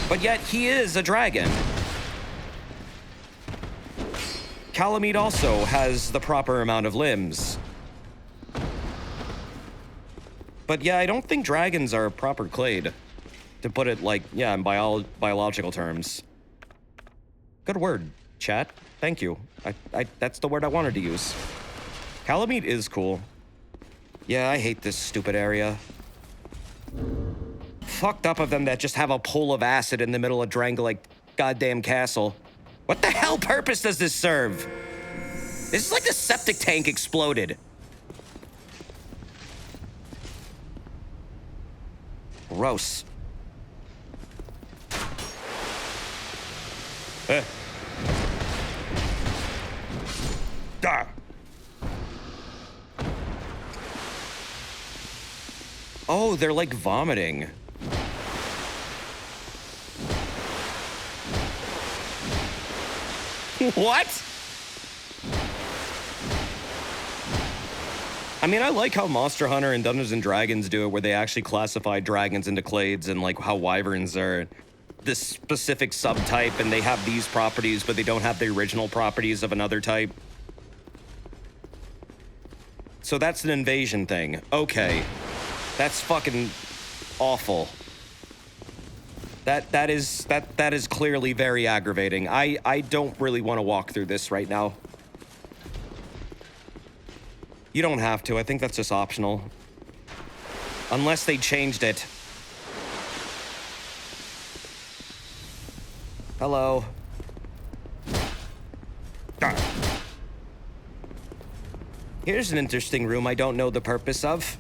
Speaker 2: But yet, he is a dragon. Calamite also has the proper amount of limbs. But yeah, I don't think dragons are proper clade, to put it, like, yeah, in biological terms. Good word, chat. Thank you. That's the word I wanted to use. Calamite is cool. Yeah, I hate this stupid area. Fucked up of them that just have a pool of acid in the middle of Drangalike goddamn castle. What the hell purpose does this serve? This is like the septic tank exploded. Gross. Oh, they're like vomiting. What? I mean, I like how Monster Hunter and Dungeons and Dragons do it, where they actually classify dragons into clades, and like how wyverns are this specific subtype and they have these properties, but they don't have the original properties of another type. So that's an invasion thing. Okay. That's fucking awful. That is clearly very aggravating. I don't really want to walk through this right now. You don't have to. I think that's just optional. Unless they changed it. Hello. Here's an interesting room I don't know the purpose of.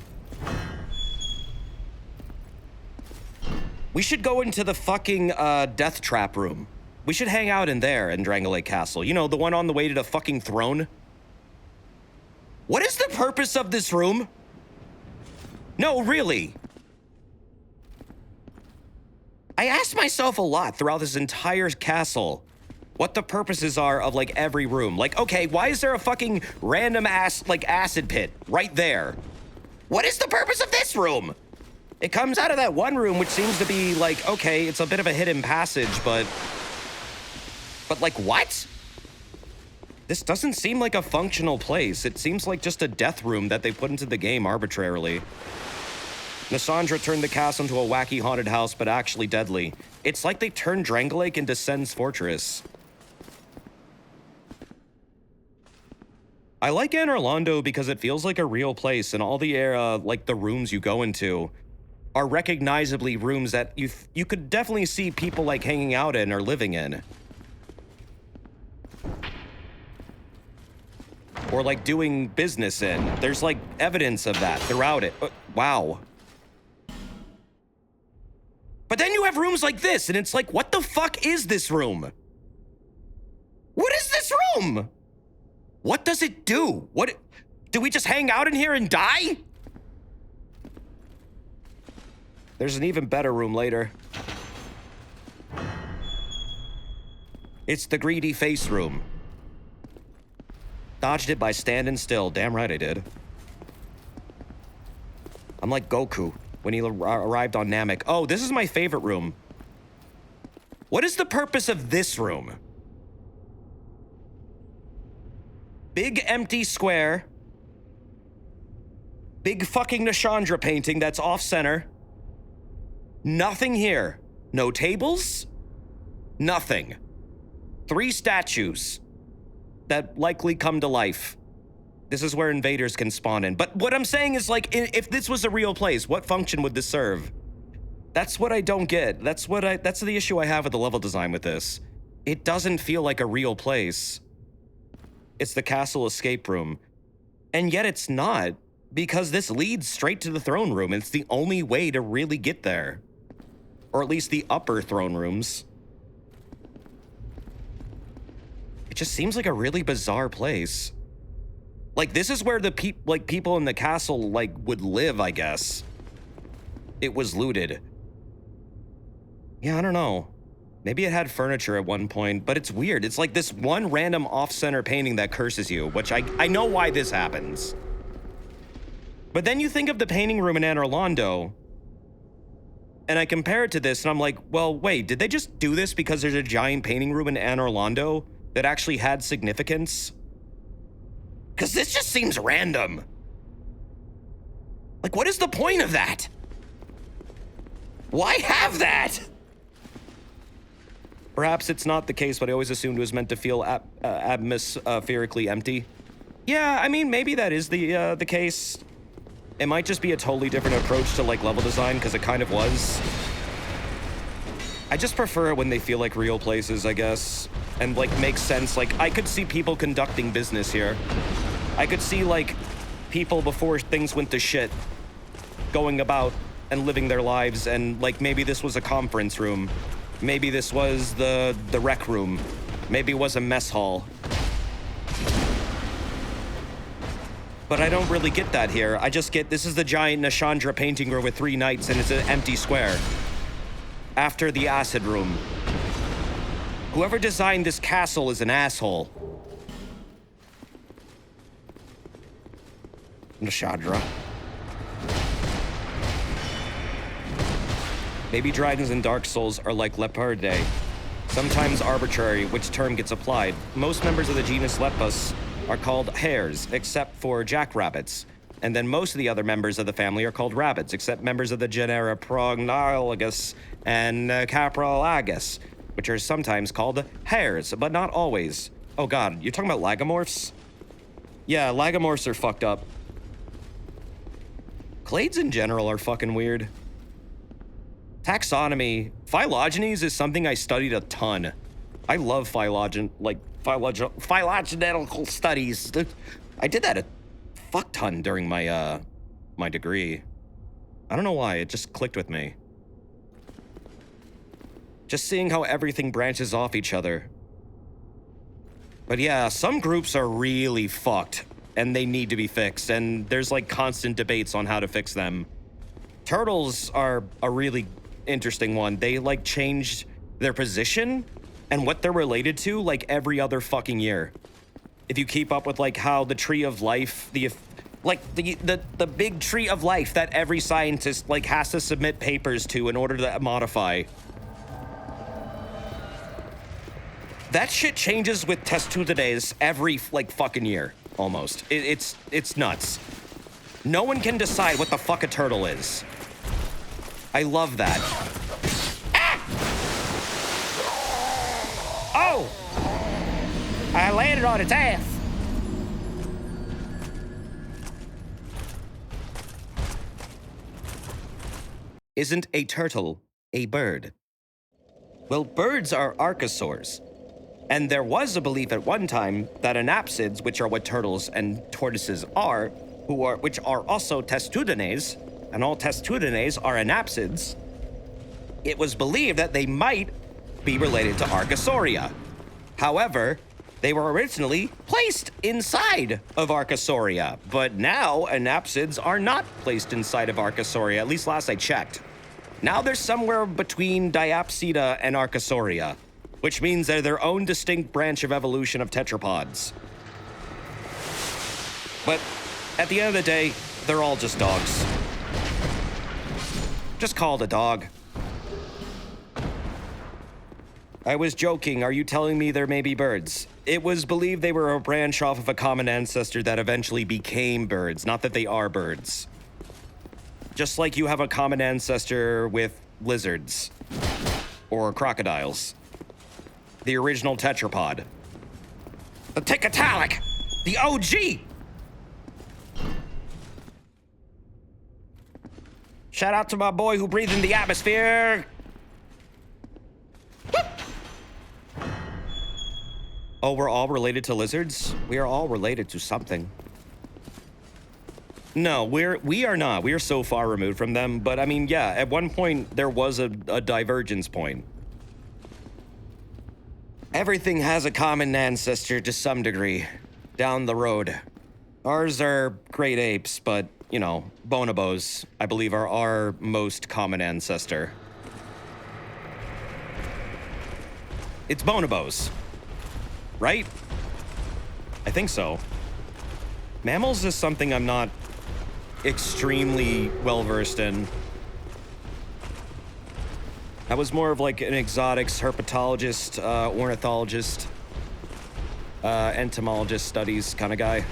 Speaker 2: We should go into the fucking death trap room. We should hang out in there in Drangolake Castle. You know, the one on the way to the fucking throne. What is the purpose of this room? No, really. I asked myself a lot throughout this entire castle what the purposes are of, like, every room. Like, okay, why is there a fucking random ass, like, acid pit right there? What is the purpose of this room? It comes out of that one room, which seems to be, like, okay, it's a bit of a hidden passage, but like, what? This doesn't seem like a functional place. It seems like just a death room that they put into the game arbitrarily. Nasandra turned the castle into a wacky haunted house, but actually deadly. It's like they turned Drangolake into Sen's Fortress. I like Anne Orlando because it feels like a real place, and all the like the rooms you go into are recognizably rooms that you could definitely see people like hanging out in or living in. Or like doing business in. There's like evidence of that throughout it. Wow. But then you have rooms like this, and it's like, what the fuck is this room? What is this room? What does it do? What? Do we just hang out in here and die? There's an even better room later. It's the greedy face room. Dodged it by standing still. Damn right I did. I'm like Goku when he arrived on Namek. Oh, this is my favorite room. What is the purpose of this room? Big empty square. Big fucking Nashandra painting that's off-center. Nothing here. No tables. Nothing. 3 statues that likely come to life. This is where invaders can spawn in. But what I'm saying is, like, if this was a real place, what function would this serve? That's what I don't get. That's the issue I have with the level design with this. It doesn't feel like a real place. It's the castle escape room. And yet it's not, because this leads straight to the throne room. It's the only way to really get there. Or at least the upper throne rooms. It just seems like a really bizarre place. Like, this is where the people in the castle, like, would live, I guess. It was looted. Yeah, I don't know. Maybe it had furniture at one point, but it's weird. It's like this one random off-center painting that curses you, which I know why this happens. But then you think of the painting room in Anne Orlando, and I compare it to this, and I'm like, well, wait, did they just do this because there's a giant painting room in Anne Orlando that actually had significance? Because this just seems random. Like, what is the point of that? Why have that? Perhaps it's not the case, but I always assumed it was meant to feel atmospherically empty. Yeah, I mean, maybe that is the case. It might just be a totally different approach to, like, level design, because it kind of was. I just prefer it when they feel like real places, I guess. and like make sense. Like I could see people conducting business here. I could see like people before things went to shit going about and living their lives, and like maybe this was a conference room. Maybe this was the rec room. Maybe it was a mess hall. But I don't really get that here. I just get this is the giant Nashandra painting room with 3 knights and it's an empty square. After the acid room. Whoever designed this castle is an asshole. Nashandra. Baby dragons in Dark Souls are like Lepardae. Sometimes arbitrary which term gets applied. Most members of the genus Lepus are called hares, except for jackrabbits. And then most of the other members of the family are called rabbits, except members of the genera Prognolagus and Caprolagus, which are sometimes called hares, but not always. Oh god, you're talking about lagomorphs? Yeah, lagomorphs are fucked up. Clades in general are fucking weird. Taxonomy. Phylogenies is something I studied a ton. I love phylogenical studies. I did that a fuck ton during my my degree. I don't know why, it just clicked with me. Just seeing how everything branches off each other. But yeah, some groups are really fucked and they need to be fixed, and there's like constant debates on how to fix them. Turtles are a really interesting one. They like changed their position and what they're related to like every other fucking year. If you keep up with like how the tree of life, the big tree of life that every scientist like has to submit papers to in order to modify. That shit changes with Testudides every like fucking year, almost. It's nuts. No one can decide what the fuck a turtle is. I love that. Ah! Oh! I landed on its ass. Isn't a turtle a bird? Well, birds are archosaurs. And there was a belief at one time that anapsids, which are what turtles and tortoises are, which are also testudines, and all testudines are anapsids, it was believed that they might be related to Archosauria. However, they were originally placed inside of Archosauria, but now anapsids are not placed inside of Archosauria, at least last I checked. Now they're somewhere between Diapsida and Archosauria, which means they're their own distinct branch of evolution of tetrapods. But at the end of the day, they're all just dogs. Just call it a dog. I was joking. Are you telling me there may be birds? It was believed they were a branch off of a common ancestor that eventually became birds, not that they are birds. Just like you have a common ancestor with lizards or crocodiles. The original tetrapod. The Tiktaalik! The OG! Shout out to my boy who breathed in the atmosphere. Oh, we're all related to lizards? We are all related to something. No, we are not. We are so far removed from them. But I mean, yeah, at one point there was a divergence point. Everything has a common ancestor to some degree, down the road. Ours are great apes, but, you know, bonobos, I believe, are our most common ancestor. It's bonobos, right? I think so. Mammals is something I'm not extremely well-versed in. I was more of like an exotics herpetologist, ornithologist, entomologist studies kind of guy.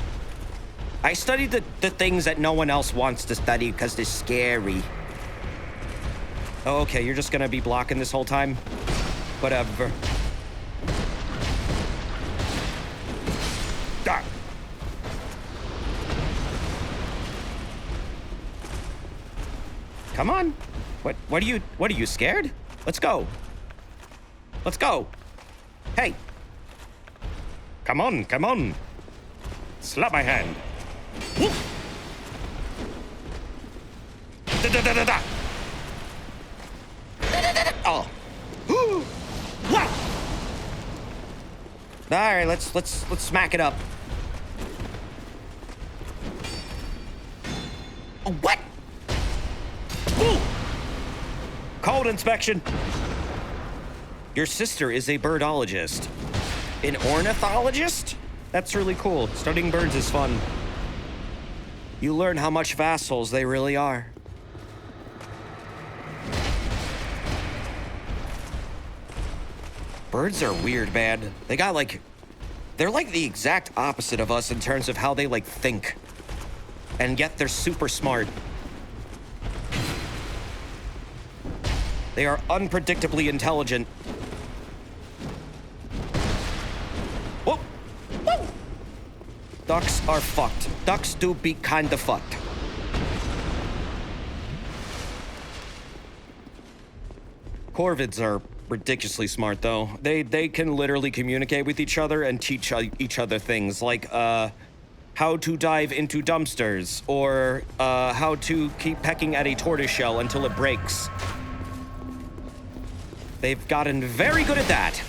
Speaker 2: I studied the things that no one else wants to study because they're scary. Oh, okay, you're just gonna be blocking this whole time? Whatever. Ah. Come on. What are you scared? Let's go. Let's go. Hey, Come on, come on. Slap my hand. Woo. Da, da, da, da, da. Oh. Wow. All right, let's smack it up. Oh, what? Ooh. Cold inspection. Your sister is a birdologist. An ornithologist? That's really cool. Studying birds is fun. You learn how much vassals they really are. Birds are weird, man. They got they're like the exact opposite of us in terms of how they think. And yet they're super smart. They are unpredictably intelligent. Whoa! Whoa! Ducks are fucked. Ducks do be kinda fucked. Corvids are ridiculously smart, though. They can literally communicate with each other and teach each other things, like, how to dive into dumpsters, or, how to keep pecking at a tortoiseshell until it breaks. They've gotten very good at that.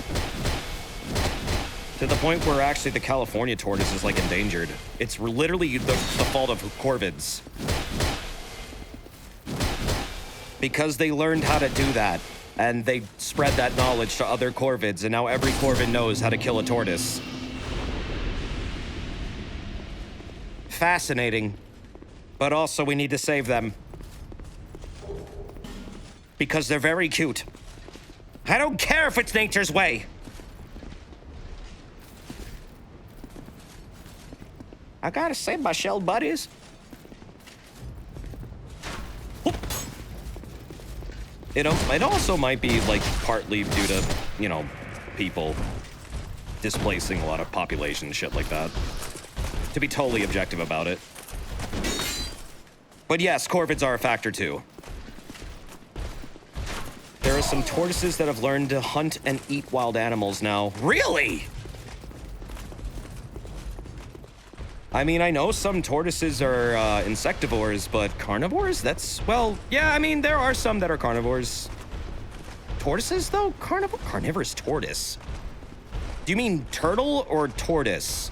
Speaker 2: To the point where actually the California tortoise is, endangered. It's literally the fault of corvids. Because they learned how to do that. And they spread that knowledge to other corvids, and now every corvid knows how to kill a tortoise. Fascinating. But also, we need to save them. Because they're very cute. I don't care if it's nature's way. I gotta save my shell buddies. It also might be, partly due to, people displacing a lot of population and shit like that. To be totally objective about it. But yes, corvids are a factor, too. There are some tortoises that have learned to hunt and eat wild animals now. Really? I mean, I know some tortoises are insectivores, but carnivores? There are some that are carnivores. Tortoises, though? Carnivorous tortoise. Do you mean turtle or tortoise?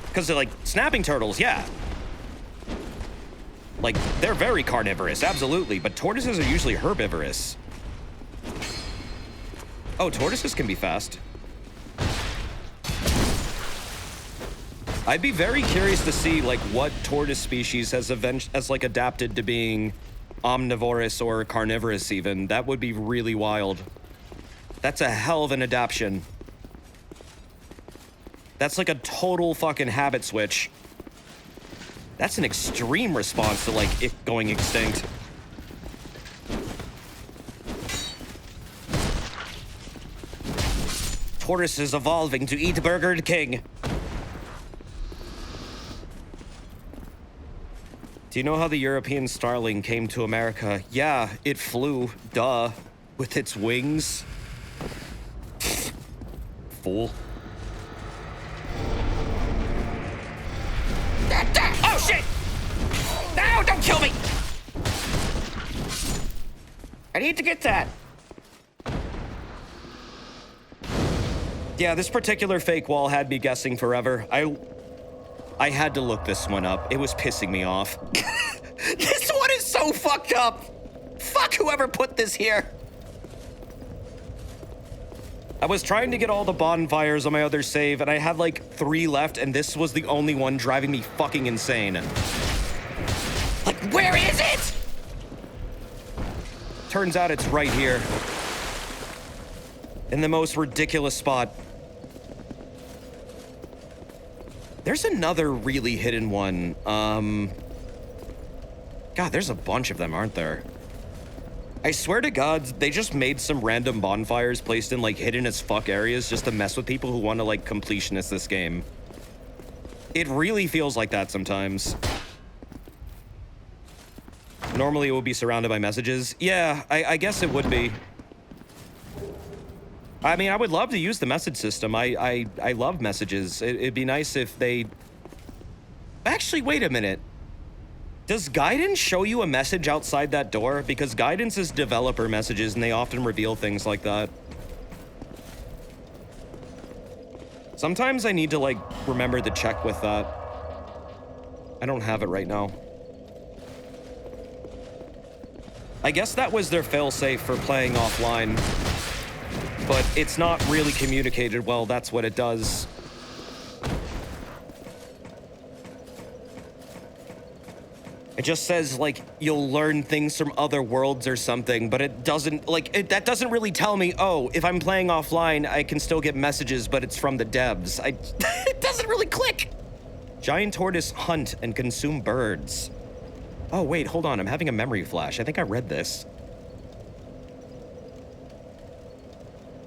Speaker 2: Because they're snapping turtles, yeah. They're very carnivorous, absolutely, but tortoises are usually herbivorous. Oh, tortoises can be fast. I'd be very curious to see, what tortoise species has adapted to being omnivorous or carnivorous, even. That would be really wild. That's a hell of an adaptation. That's a total fucking habit switch. That's an extreme response to, it going extinct. Tortoises evolving to eat Burger King. Do you know how the European starling came to America? Yeah, it flew, duh, with its wings. Fool. Oh, shit! No, don't kill me! I need to get that. Yeah, this particular fake wall had me guessing forever. I had to look this one up. It was pissing me off. This one is so fucked up. Fuck whoever put this here. I was trying to get all the bonfires on my other save, and I had 3 left, and this was the only one driving me fucking insane. Where is it? Turns out it's right here. In the most ridiculous spot. There's another really hidden one. God, there's a bunch of them, aren't there? I swear to God, they just made some random bonfires placed in hidden as fuck areas just to mess with people who want to completionist this game. It really feels like that sometimes. Normally it would be surrounded by messages. Yeah, I guess it would be. I mean, I would love to use the message system. I love messages. It'd be nice if they... Actually, wait a minute. Does guidance show you a message outside that door? Because guidance is developer messages, and they often reveal things like that. Sometimes I need to, like, remember to check with that. I don't have it right now. I guess that was their failsafe for playing offline. But it's not really communicated well, that's what it does. It just says, like, you'll learn things from other worlds or something, but it doesn't, like, that doesn't really tell me, oh, if I'm playing offline, I can still get messages, but it's from the devs. It doesn't really click. Giant tortoise hunt and consume birds. Oh, wait, hold on, I'm having a memory flash. I think I read this.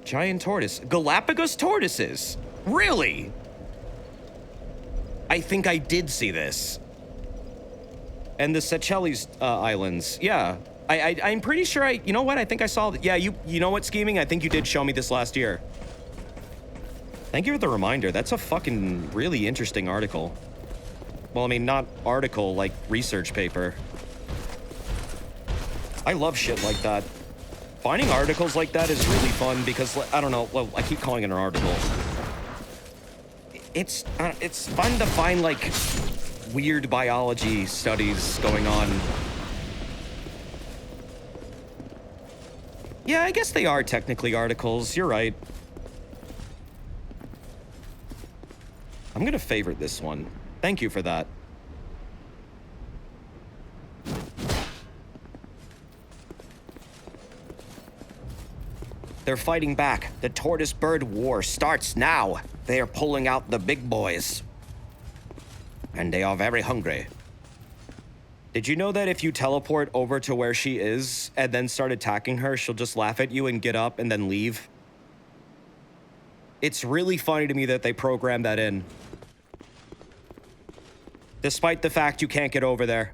Speaker 2: Giant tortoise. Galapagos tortoises. Really? I think I did see this. And the Seychelles Islands. Yeah. I'm pretty sure you know what? I think I saw that. Yeah, you know what, Scheming? I think you did show me this last year. Thank you for the reminder. That's a fucking really interesting article. Well, I mean, not article, like research paper. I love shit like that. Finding articles like that is really fun because, I don't know, well, I keep calling it an article. It's fun to find, like, weird biology studies going on. Yeah, I guess they are technically articles. You're right. I'm gonna favorite this one. Thank you for that. They're fighting back. The tortoise bird war starts now. They are pulling out the big boys. And they are very hungry. Did you know that if you teleport over to where she is and then start attacking her, she'll just laugh at you and get up and then leave? It's really funny to me that they programmed that in. Despite the fact you can't get over there.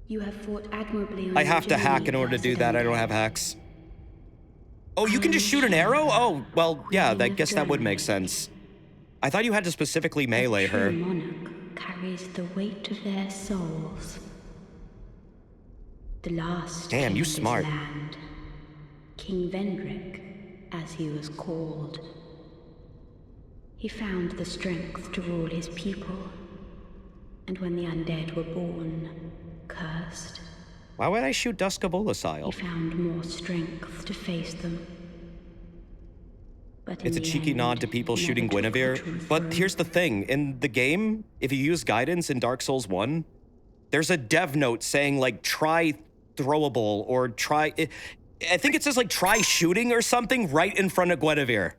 Speaker 6: You have fought admirably.
Speaker 2: I have to hack in order to do that. I don't have hacks. Oh, you can just shoot an arrow? Oh, well, yeah, I guess that would make sense. I thought you had to specifically melee her.
Speaker 6: A true monarch carries the weight of their souls. The last
Speaker 2: Damn,
Speaker 6: king
Speaker 2: you
Speaker 6: of this
Speaker 2: smart.
Speaker 6: land, King Vendrick, as he was called. He found the strength to rule his people, and when the undead were born, cursed,
Speaker 2: Why would I shoot Duskavola
Speaker 6: he
Speaker 2: style?
Speaker 6: found more strength to face them. But in
Speaker 2: It's a
Speaker 6: the
Speaker 2: cheeky
Speaker 6: end,
Speaker 2: nod to people
Speaker 6: never
Speaker 2: shooting
Speaker 6: took the
Speaker 2: Guinevere.
Speaker 6: truth
Speaker 2: But
Speaker 6: from
Speaker 2: here's the thing. In the game, if you use guidance in Dark Souls 1, there's a dev note saying, like, try throwable or try... I think it says, like, try shooting or something right in front of Guinevere.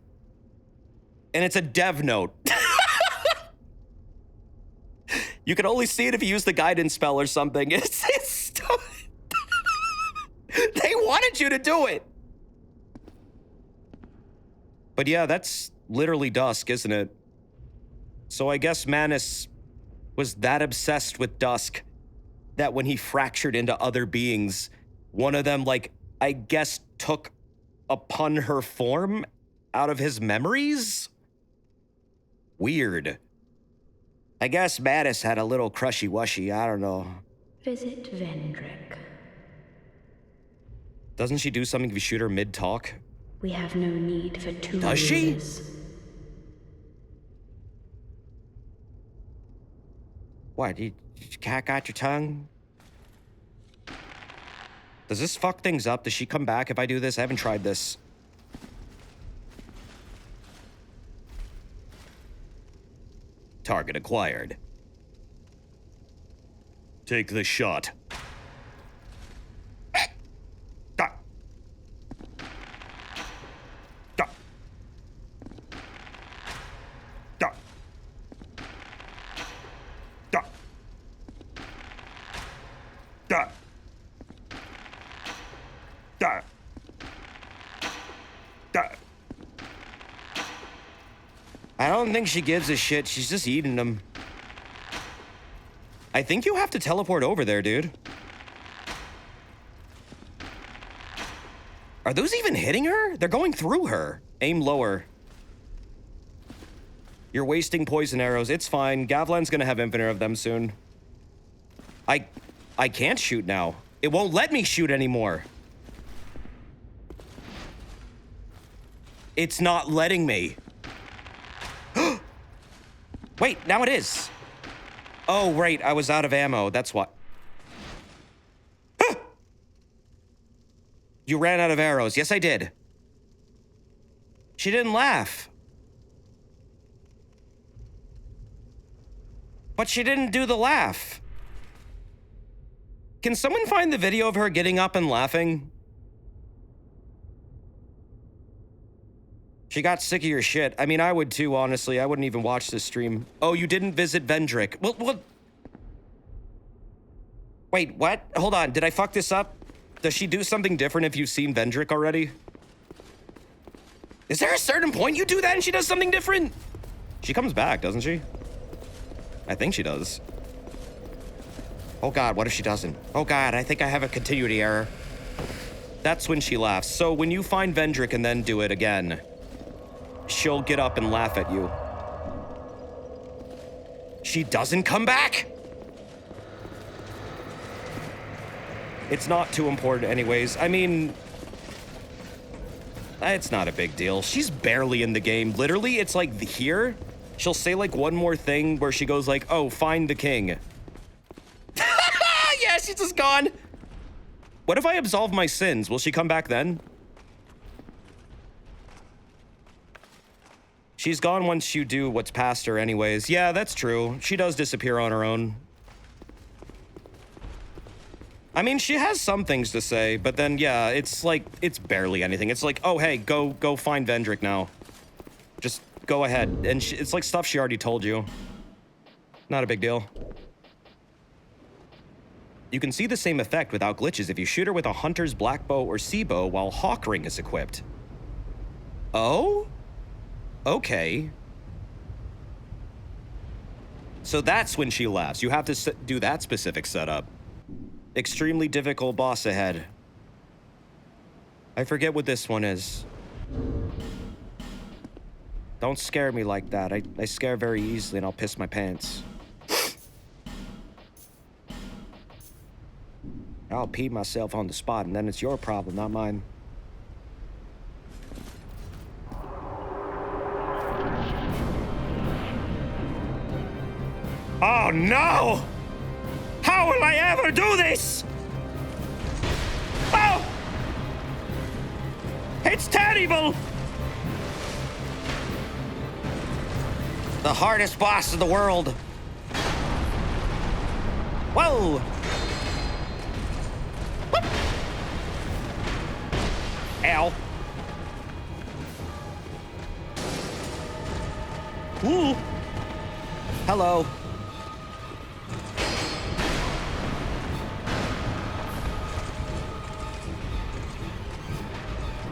Speaker 2: And it's a dev note. You can only see it if you use the guidance spell or something. It's They wanted you to do it. But yeah, that's literally Dusk, isn't it? So I guess Manus was that obsessed with Dusk that when he fractured into other beings, one of them, like, I guess took upon her form out of his memories? Weird. I guess Manus had a little crushy-wushy, I don't know.
Speaker 6: Visit Vendrick.
Speaker 2: Doesn't she do something if you shoot her mid-talk?
Speaker 6: We have no need for two
Speaker 2: Does she?
Speaker 6: rulers.
Speaker 2: What, you cat got your tongue? Does this fuck things up? Does she come back if I do this? I haven't tried this. Target acquired. Take the shot. I don't think she gives a shit. She's just eating them. I think you have to teleport over there, dude. Are those even hitting her? They're going through her. Aim lower. You're wasting poison arrows. It's fine. Gavlan's gonna have infinite of them soon. I can't shoot now. It won't let me shoot anymore. It's not letting me. Wait, now it is. Oh, right, I was out of ammo. That's what. You ran out of arrows. Yes, I did. She didn't laugh. But she didn't do the laugh. Can someone find the video of her getting up and laughing? She got sick of your shit. I mean, I would too, honestly. I wouldn't even watch this stream. Oh, you didn't visit Vendrick. Well, wait, what? Hold on, did I fuck this up? Does she do something different if you've seen Vendrick already? Is there a certain point you do that and she does something different? She comes back, doesn't she? I think she does. Oh God, what if she doesn't? Oh God, I think I have a continuity error. That's when she laughs. So when you find Vendrick and then do it again, she'll get up and laugh at you. She doesn't come back? It's not too important anyways. I mean, it's not a big deal. She's barely in the game. Literally, it's like here, she'll say like one more thing where she goes like, oh, find the king. Yeah, she's just gone. What if I absolve my sins? Will she come back then? She's gone once you do what's past her anyways. Yeah, that's true. She does disappear on her own. I mean, she has some things to say, but then, yeah, it's like, it's barely anything. It's like, oh, hey, go find Vendrick now. Just go ahead. And it's like stuff she already told you. Not a big deal. You can see the same effect without glitches if you shoot her with a Hunter's Black Bow or Sea Bow while Hawk Ring is equipped. Oh? Okay. So that's when she laughs. You have to do that specific setup. Extremely difficult boss ahead. I forget what this one is. Don't scare me like that. I scare very easily and I'll piss my pants. I'll pee myself on the spot and then it's your problem, not mine. Oh no! How will I ever do this? Oh! It's terrible! The hardest boss in the world. Whoa! Whoop. Ow. Ooh. Hello.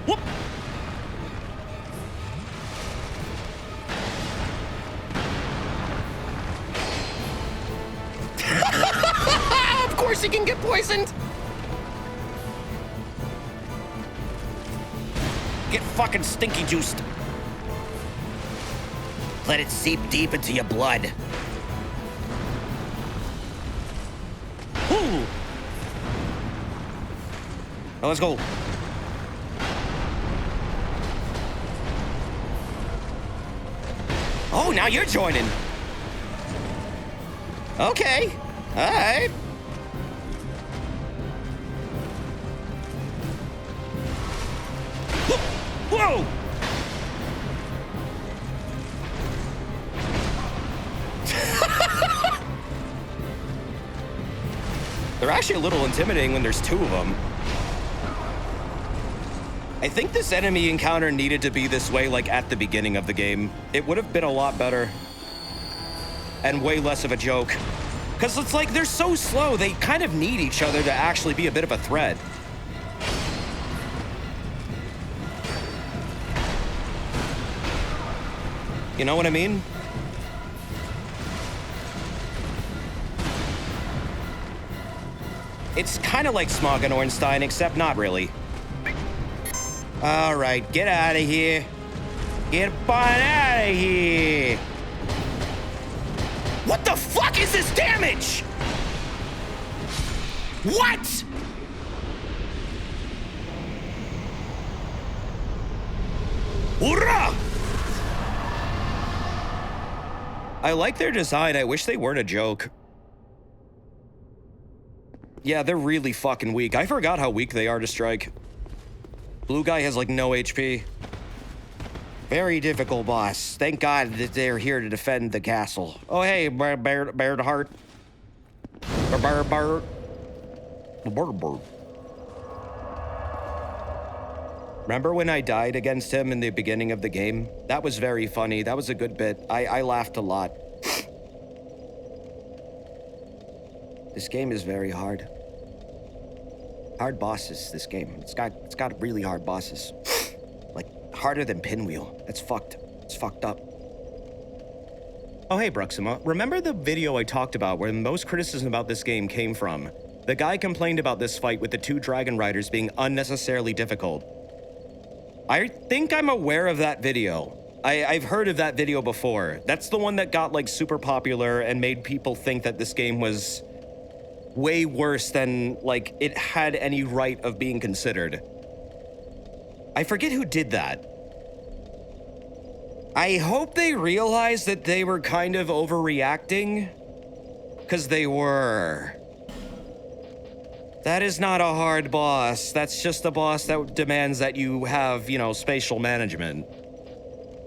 Speaker 2: Whoop. Of course he can get poisoned. Get fucking stinky juiced. Let it seep deep into your blood. Ooh. Now let's go. Oh, now you're joining. Okay. All right. Whoa! They're actually a little intimidating when there's two of them. I think this enemy encounter needed to be this way, like, at the beginning of the game. It would have been a lot better. And way less of a joke. Because it's like, they're so slow, they kind of need each other to actually be a bit of a threat. You know what I mean? It's kind of like Smog and Ornstein, except not really. All right, get out of here. Get out of here. What the fuck is this damage? What? Hoorah! I like their design. I wish they weren't a joke. Yeah, they're really fucking weak. I forgot how weak they are to strike. Blue guy has like no HP. Very difficult boss. Thank God that they're here to defend the castle. Oh, hey, Bear Heart. Remember when I died against him in the beginning of the game? That was very funny. That was a good bit. I laughed a lot. This game is very hard. Hard bosses, this game. It's got really hard bosses. Like, harder than Pinwheel. That's fucked. It's fucked up. Oh, hey, Bruxima. Remember the video I talked about where most criticism about this game came from? The guy complained about this fight with the 2 Dragon Riders being unnecessarily difficult. I think I'm aware of that video. I've heard of that video before. That's the one that got, like, super popular and made people think that this game was way worse than, like, it had any right of being considered. I forget who did that. I hope they realized that they were kind of overreacting, because they were. That is not a hard boss. That's just a boss that demands that you have, you know, spatial management.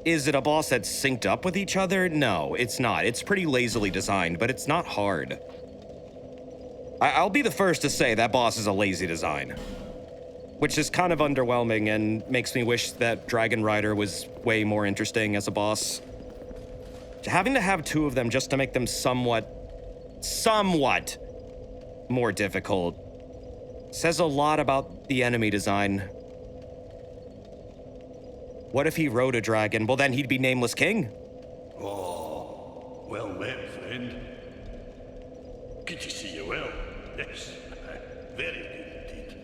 Speaker 2: Is it a boss that's synced up with each other? No, it's not. It's pretty lazily designed, but it's not hard. I'll be the first to say that boss is a lazy design, which is kind of underwhelming and makes me wish that Dragon Rider was way more interesting as a boss. Having to have 2 of them just to make them somewhat more difficult says a lot about the enemy design. What if he rode a dragon? Well, then he'd be Nameless King.
Speaker 19: Oh, well met, friend. Good to see you well. Yes, very good indeed.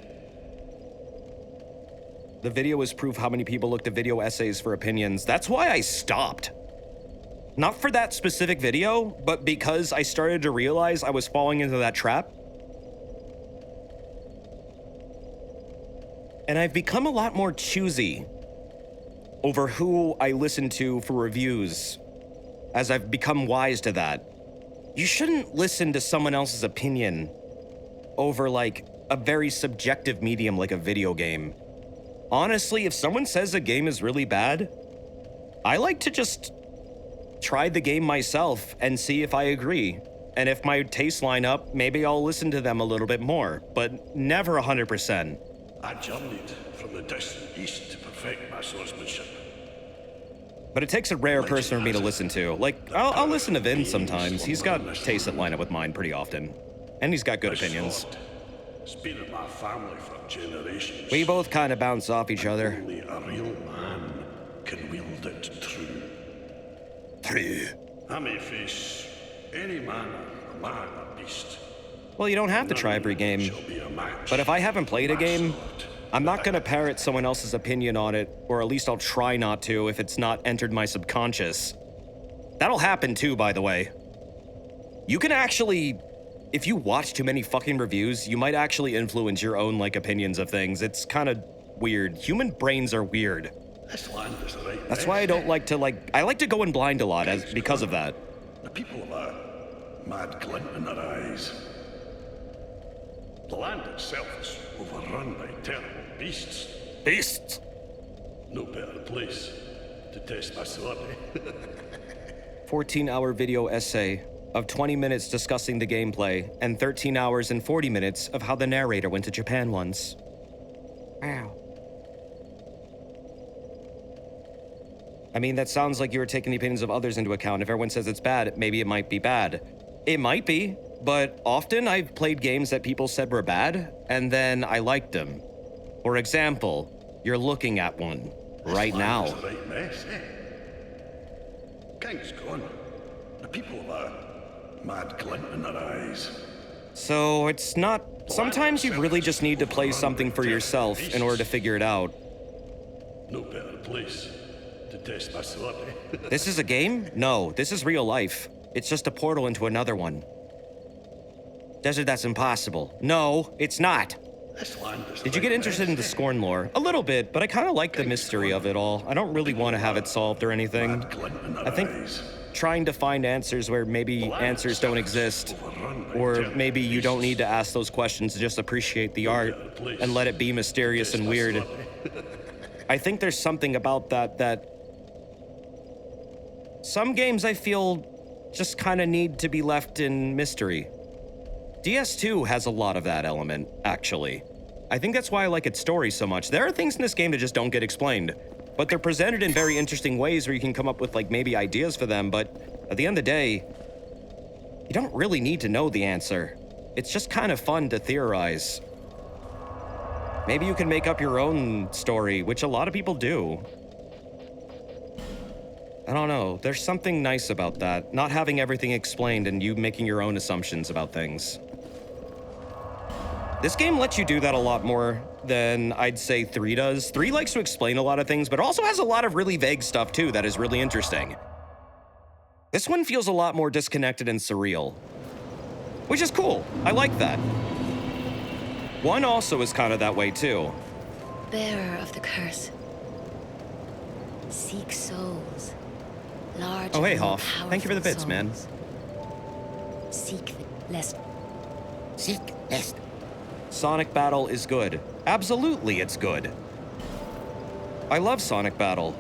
Speaker 2: The video is proof how many people looked at video essays for opinions. That's why I stopped. Not for that specific video, but because I started to realize I was falling into that trap. And I've become a lot more choosy over who I listen to for reviews as I've become wise to that. You shouldn't listen to someone else's opinion over, like, a very subjective medium like a video game. Honestly, if someone says a game is really bad, I like to just try the game myself and see if I agree. And if my tastes line up, maybe I'll listen to them a little bit more, but never 100%.
Speaker 19: I journeyed from the distant east to perfect my swordsmanship.
Speaker 2: But it takes a rare person for me to listen to. Like, I'll listen to Vin sometimes. He's got tastes that line up with mine pretty often. And he's got good opinions.
Speaker 19: It's been in my family for generations.
Speaker 2: We both kind of bounce off each other.
Speaker 19: Only a real man can wield it true. I may face any man, a man, a beast.
Speaker 2: Well, you don't have to try every game. But if I haven't played a game, I'm not gonna parrot someone else's opinion on it, or at least I'll try not to if it's not entered my subconscious. That'll happen too, by the way. You can actually, if you watch too many fucking reviews, you might actually influence your own, like, opinions of things. It's kind of weird. Human brains are weird.
Speaker 19: This land is the right
Speaker 2: That's why I don't like to, I like to go in blind a lot because of that.
Speaker 19: The people have a mad glint in their eyes. The land itself is overrun by terrible beasts.
Speaker 2: Beasts?
Speaker 19: No better place to test my sword, eh?
Speaker 2: 14-hour video essay of 20 minutes discussing the gameplay, and 13 hours and 40 minutes of how the narrator went to Japan once. Wow. I mean, that sounds like you were taking the opinions of others into account. If everyone says it's bad, maybe it might be bad. It might be, but often I've played games that people said were bad, and then I liked them. For example, you're looking at one right now.
Speaker 19: This land is a right mess, eh? King's gone. The people have a mad glint in their eyes.
Speaker 2: So it's not... Sometimes you really just need to play something for yourself in order to figure it out.
Speaker 19: No better place to test my celebrity.
Speaker 2: This is a game? No, this is real life. It's just a portal into another one. Desert, that's impossible. No, it's not. Did you get interested in the Scorn lore? A little bit, but I kind of like the mystery of it all. I don't really want to have it solved or anything. I think trying to find answers where maybe answers don't exist, or maybe you don't need to ask those questions to just appreciate the art and let it be mysterious and weird. I think there's something about that some games I feel just kind of need to be left in mystery. DS2 has a lot of that element, actually. I think that's why I like its story so much. There are things in this game that just don't get explained, but they're presented in very interesting ways where you can come up with like maybe ideas for them, but at the end of the day, you don't really need to know the answer. It's just kind of fun to theorize. Maybe you can make up your own story, which a lot of people do. I don't know, there's something nice about that, not having everything explained and you making your own assumptions about things. This game lets you do that a lot more than I'd say 3 does. 3 likes to explain a lot of things, but also has a lot of really vague stuff too that is really interesting. This one feels a lot more disconnected and surreal, which is cool. I like that. 1 also is kind of that way too.
Speaker 20: Bearer of the curse. Seek souls. Large
Speaker 2: Oh, hey,
Speaker 20: and
Speaker 2: Hoff. Thank you for the bits,
Speaker 20: souls.
Speaker 2: man.
Speaker 20: Seek lest.
Speaker 17: Seek lest.
Speaker 2: Sonic Battle is good. Absolutely, it's good. I love Sonic Battle.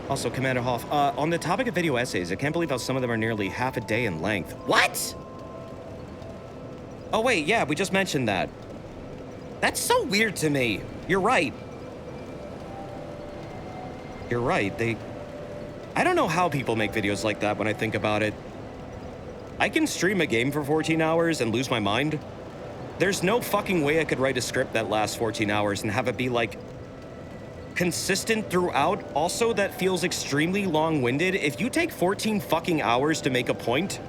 Speaker 2: Also, Commander Hoff, on the topic of video essays, I can't believe how some of them are nearly half a day in length. What? Oh, wait, yeah, we just mentioned that. That's so weird to me. You're right. You're right, I don't know how people make videos like that when I think about it. I can stream a game for 14 hours and lose my mind. There's no fucking way I could write a script that lasts 14 hours and have it be, like, consistent throughout. Also, that feels extremely long-winded. If you take 14 fucking hours to make a point,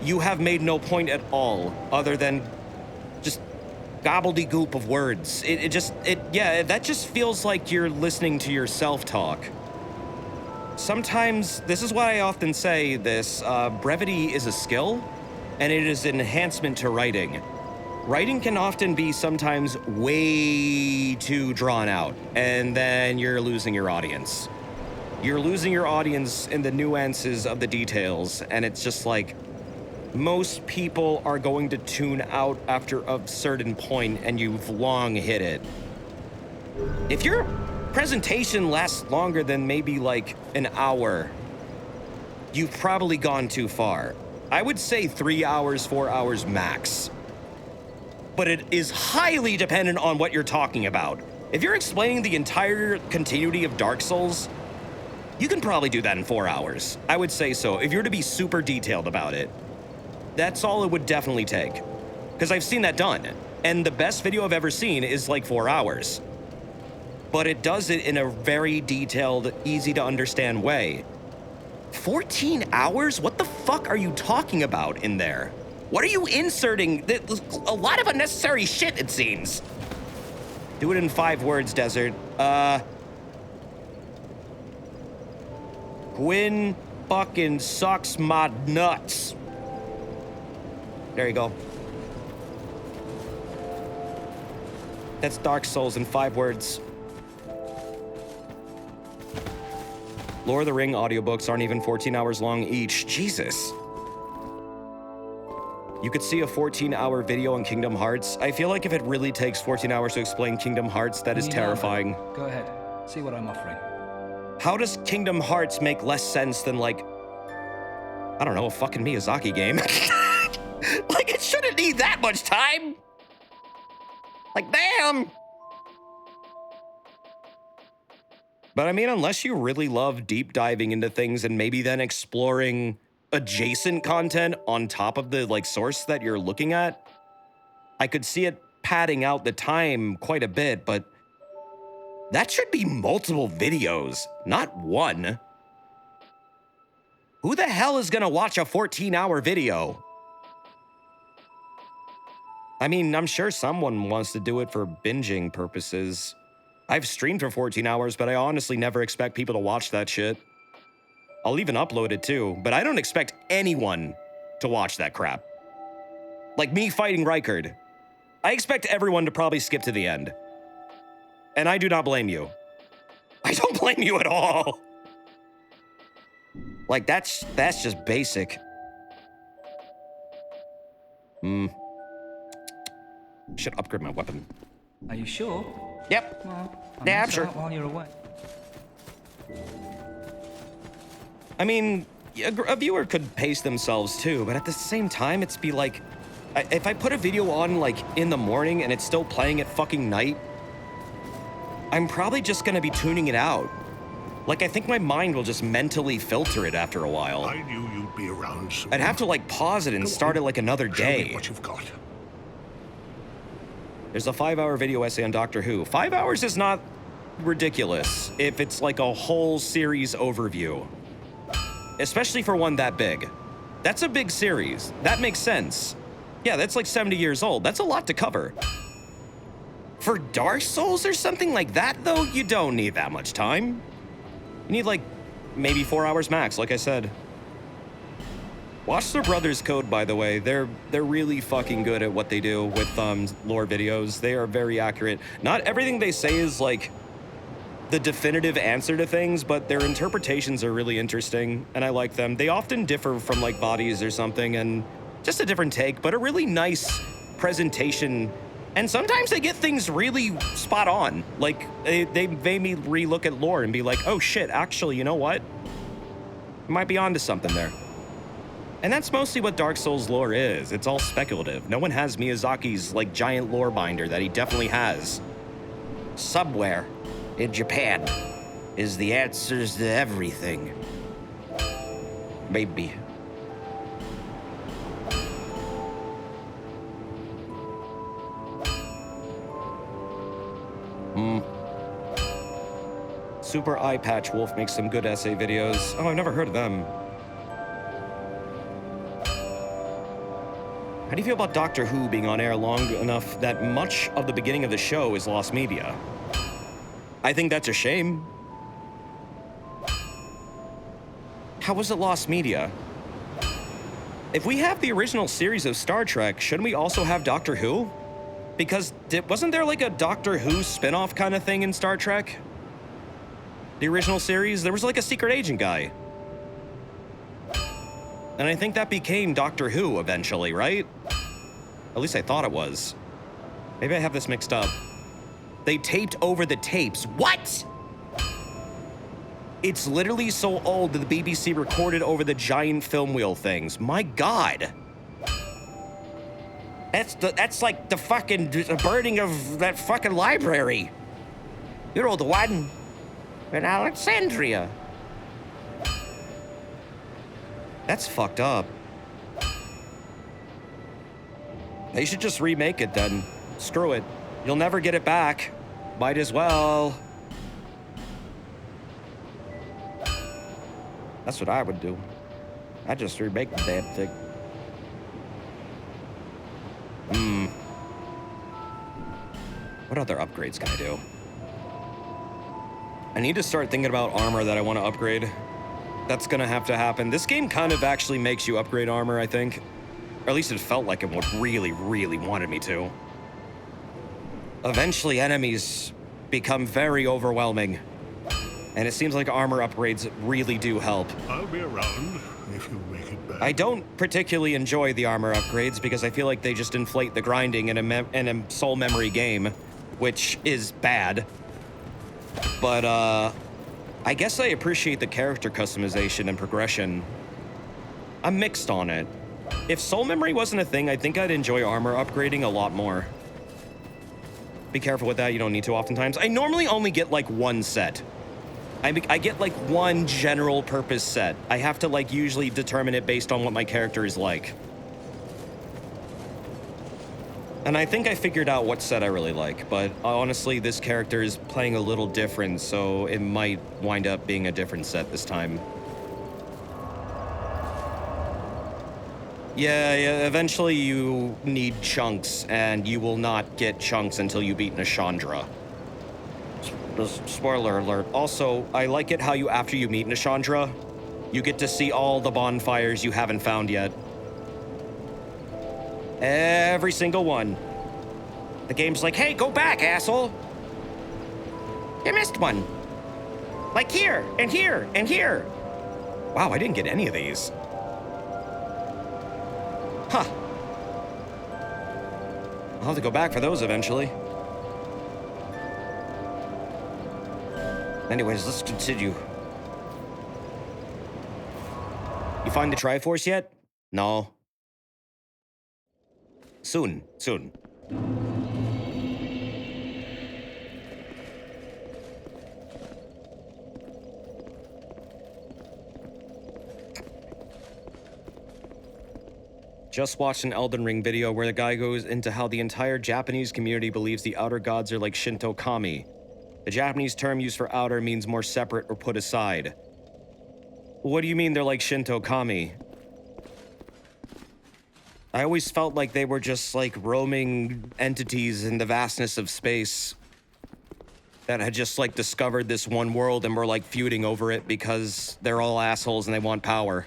Speaker 2: you have made no point at all, other than just gobbledygook of words. Yeah, that just feels like you're listening to yourself talk. Sometimes, this is what I often say, brevity is a skill, and it is an enhancement to writing. Writing can often be sometimes way too drawn out, and then you're losing your audience. You're losing your audience in the nuances of the details, and it's just like, most people are going to tune out after a certain point, and you've long hit it. If your presentation lasts longer than maybe like an hour, you've probably gone too far. I would say 3 hours, 4 hours max. But it is highly dependent on what you're talking about. If you're explaining the entire continuity of Dark Souls, you can probably do that in 4 hours. I would say so, if you're to be super detailed about it. That's all it would definitely take. Because I've seen that done. And the best video I've ever seen is like 4 hours. But it does it in a very detailed, easy to understand way. 14 hours? What the fuck are you talking about in there? What are you inserting? A lot of unnecessary shit, it seems. Do it in 5 words, Desert. Gwyn fucking sucks my nuts. There you go. That's Dark Souls in 5 words. Lord of the Ring audiobooks aren't even 14 hours long each. Jesus. You could see a 14-hour video on Kingdom Hearts. I feel like if it really takes 14 hours to explain Kingdom Hearts, that is terrifying.
Speaker 21: Go ahead. See what I'm offering.
Speaker 2: How does Kingdom Hearts make less sense than, like, I don't know, a fucking Miyazaki game? Like, it shouldn't need that much time. Like, damn. But I mean, unless you really love deep diving into things and maybe then exploring adjacent content on top of the, like, source that you're looking at, I could see it padding out the time quite a bit, but that should be multiple videos, not one. Who the hell is gonna watch a 14-hour video? I mean, I'm sure someone wants to do it for binging purposes. I've streamed for 14 hours, but I honestly never expect people to watch that shit. I'll even upload it too, but I don't expect anyone to watch that crap. Like me fighting Rykard. I expect everyone to probably skip to the end. And I do not blame you. I don't blame you at all. Like, that's just basic. Should upgrade my weapon.
Speaker 21: Are you sure?
Speaker 2: Yep.
Speaker 21: Well,
Speaker 2: Yeah, I'm sure.
Speaker 21: While you're away.
Speaker 2: I mean, a viewer could pace themselves too, but at the same time, it's be like, if I put a video on like in the morning and it's still playing at fucking night, I'm probably just gonna be tuning it out. Like, I think my mind will just mentally filter it after a while.
Speaker 19: I knew you'd be around soon.
Speaker 2: I'd have to like pause it and start it like another day.
Speaker 19: Show me what you've got.
Speaker 2: There's a 5-hour video essay on Doctor Who. 5 hours is not ridiculous if it's like a whole series overview. Especially for one that big. That's a big series. That makes sense. Yeah, that's like 70 years old. That's a lot to cover. For Dark Souls or something like that, though, you don't need that much time. You need like maybe 4 hours max, like I said. Watch their Brothers Code, by the way. They're really fucking good at what they do with lore videos. They are very accurate. Not everything they say is like the definitive answer to things, but their interpretations are really interesting, and I like them. They often differ from like Bodies or something, and just a different take, but a really nice presentation. And sometimes they get things really spot on. Like, they made me re-look at lore and be like, oh shit, actually, you know what? Might be onto something there. And that's mostly what Dark Souls lore is. It's all speculative. No one has Miyazaki's, like, giant lore binder that he definitely has. Somewhere in Japan is the answers to everything. Maybe. Super Eye Patch Wolf makes some good essay videos. Oh, I've never heard of them. How do you feel about Doctor Who being on air long enough that much of the beginning of the show is lost media? I think that's a shame. How was it lost media? If we have the original series of Star Trek, shouldn't we also have Doctor Who? Because wasn't there like a Doctor Who spin-off kind of thing in Star Trek? The original series, there was like a secret agent guy. And I think that became Doctor Who eventually, right? At least I thought it was. Maybe I have this mixed up. They taped over the tapes. What? It's literally so old that the BBC recorded over the giant film wheel things. My God. That's like the fucking burning of that fucking library. You know, the one in Alexandria. That's fucked up. They should just remake it then. Screw it. You'll never get it back. Might as well. That's what I would do. I'd just remake the damn thing. What other upgrades can I do? I need to start thinking about armor that I want to upgrade. That's gonna have to happen. This game kind of actually makes you upgrade armor, I think. Or at least it felt like it really, really wanted me to. Eventually, enemies become very overwhelming. And it seems like armor upgrades really do help.
Speaker 19: I'll be around if you make it back.
Speaker 2: I don't particularly enjoy the armor upgrades because I feel like they just inflate the grinding in a soul memory game, which is bad. But, I guess I appreciate the character customization and progression. I'm mixed on it. If soul memory wasn't a thing, I think I'd enjoy armor upgrading a lot more. Be careful with that, you don't need to oftentimes. I normally only get like one set. I get like one general purpose set. I have to like usually determine it based on what my character is like. And I think I figured out what set I really like, but honestly, this character is playing a little different, so it might wind up being a different set this time. Yeah, eventually you need chunks, and you will not get chunks until you beat Nashandra. Spoiler alert. Also, I like it how after you meet Nashandra, you get to see all the bonfires you haven't found yet. Every single one. The game's like, hey, go back, asshole. You missed one. Like here, and here, and here. Wow, I didn't get any of these. Huh. I'll have to go back for those eventually. Anyways, let's continue. You find the Triforce yet? No. Soon. Just watched an Elden Ring video where the guy goes into how the entire Japanese community believes the outer gods are like Shinto kami. The Japanese term used for outer means more separate or put aside. What do you mean they're like Shinto kami? I always felt like they were just like roaming entities in the vastness of space that had just like discovered this one world and were like feuding over it because they're all assholes and they want power.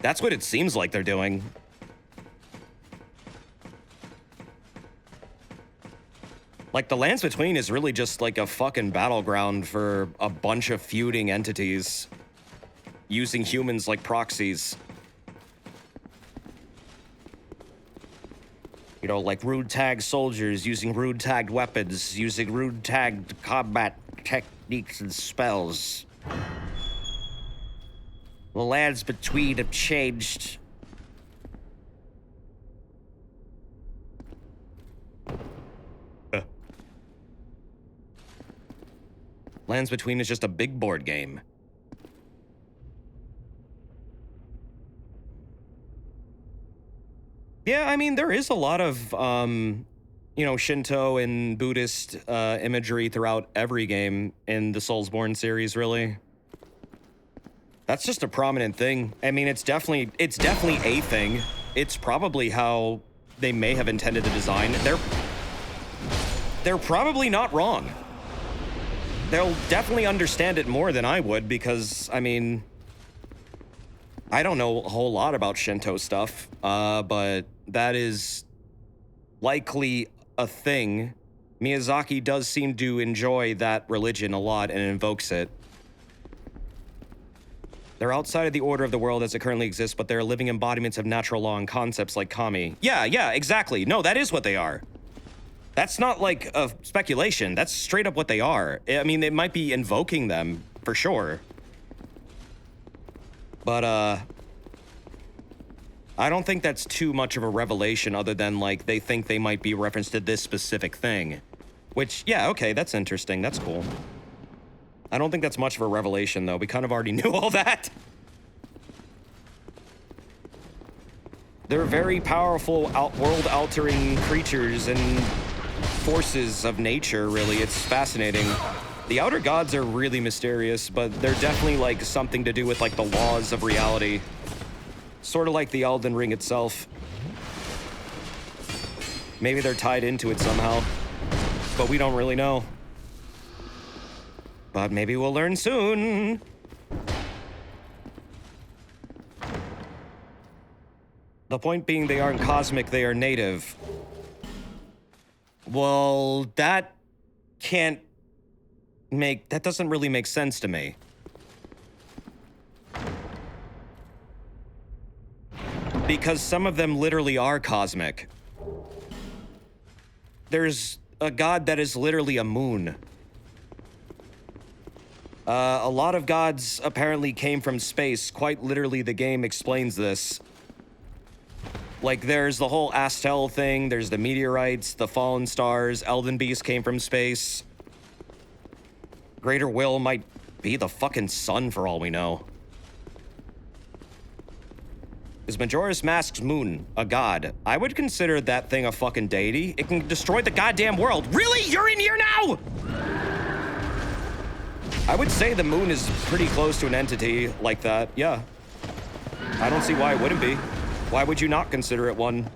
Speaker 2: That's what it seems like they're doing. Like, the Lands Between is really just like a fucking battleground for a bunch of feuding entities using humans like proxies. You know, like rude-tagged soldiers using rude-tagged weapons, using rude-tagged combat techniques and spells. The Lands Between have changed. Lands Between is just a big board game. Yeah, I mean, there is a lot of, you know, Shinto and Buddhist imagery throughout every game in the Soulsborne series, really. That's just a prominent thing. I mean, it's definitely a thing. It's probably how they may have intended the design. They're probably not wrong. They'll definitely understand it more than I would because, I mean, I don't know a whole lot about Shinto stuff, but that is likely a thing. Miyazaki does seem to enjoy that religion a lot and invokes it. They're outside of the order of the world as it currently exists, but they're living embodiments of natural law and concepts like kami. Yeah, exactly. No, that is what they are. That's not like a speculation. That's straight up what they are. I mean, they might be invoking them, for sure. But, I don't think that's too much of a revelation other than, like, they think they might be referenced to this specific thing. Which, yeah, okay, that's interesting. That's cool. I don't think that's much of a revelation, though. We kind of already knew all that. They're very powerful, world-altering creatures and forces of nature, really. It's fascinating. The outer gods are really mysterious, but they're definitely, like, something to do with, like, the laws of reality. Sort of like the Elden Ring itself. Maybe they're tied into it somehow, but we don't really know. But maybe we'll learn soon. The point being they aren't cosmic, they are native. Well, that doesn't really make sense to me. Because some of them literally are cosmic. There's a god that is literally a moon. A lot of gods apparently came from space. Quite literally, the game explains this. Like, there's the whole Astel thing, there's the meteorites, the fallen stars, Elden Beast came from space. Greater Will might be the fucking sun for all we know. Is Majora's Mask's moon a god? I would consider that thing a fucking deity. It can destroy the goddamn world. Really? You're in here now? I would say the moon is pretty close to an entity like that, yeah. I don't see why it wouldn't be. Why would you not consider it one?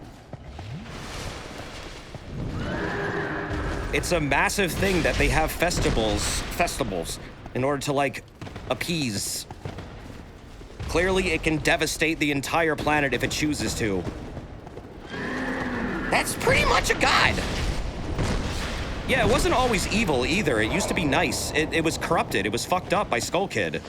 Speaker 2: It's a massive thing that they have festivals, in order to, like, appease. Clearly, it can devastate the entire planet if it chooses to. That's pretty much a god. Yeah, it wasn't always evil either. It used to be nice. It was corrupted. It was fucked up by Skull Kid.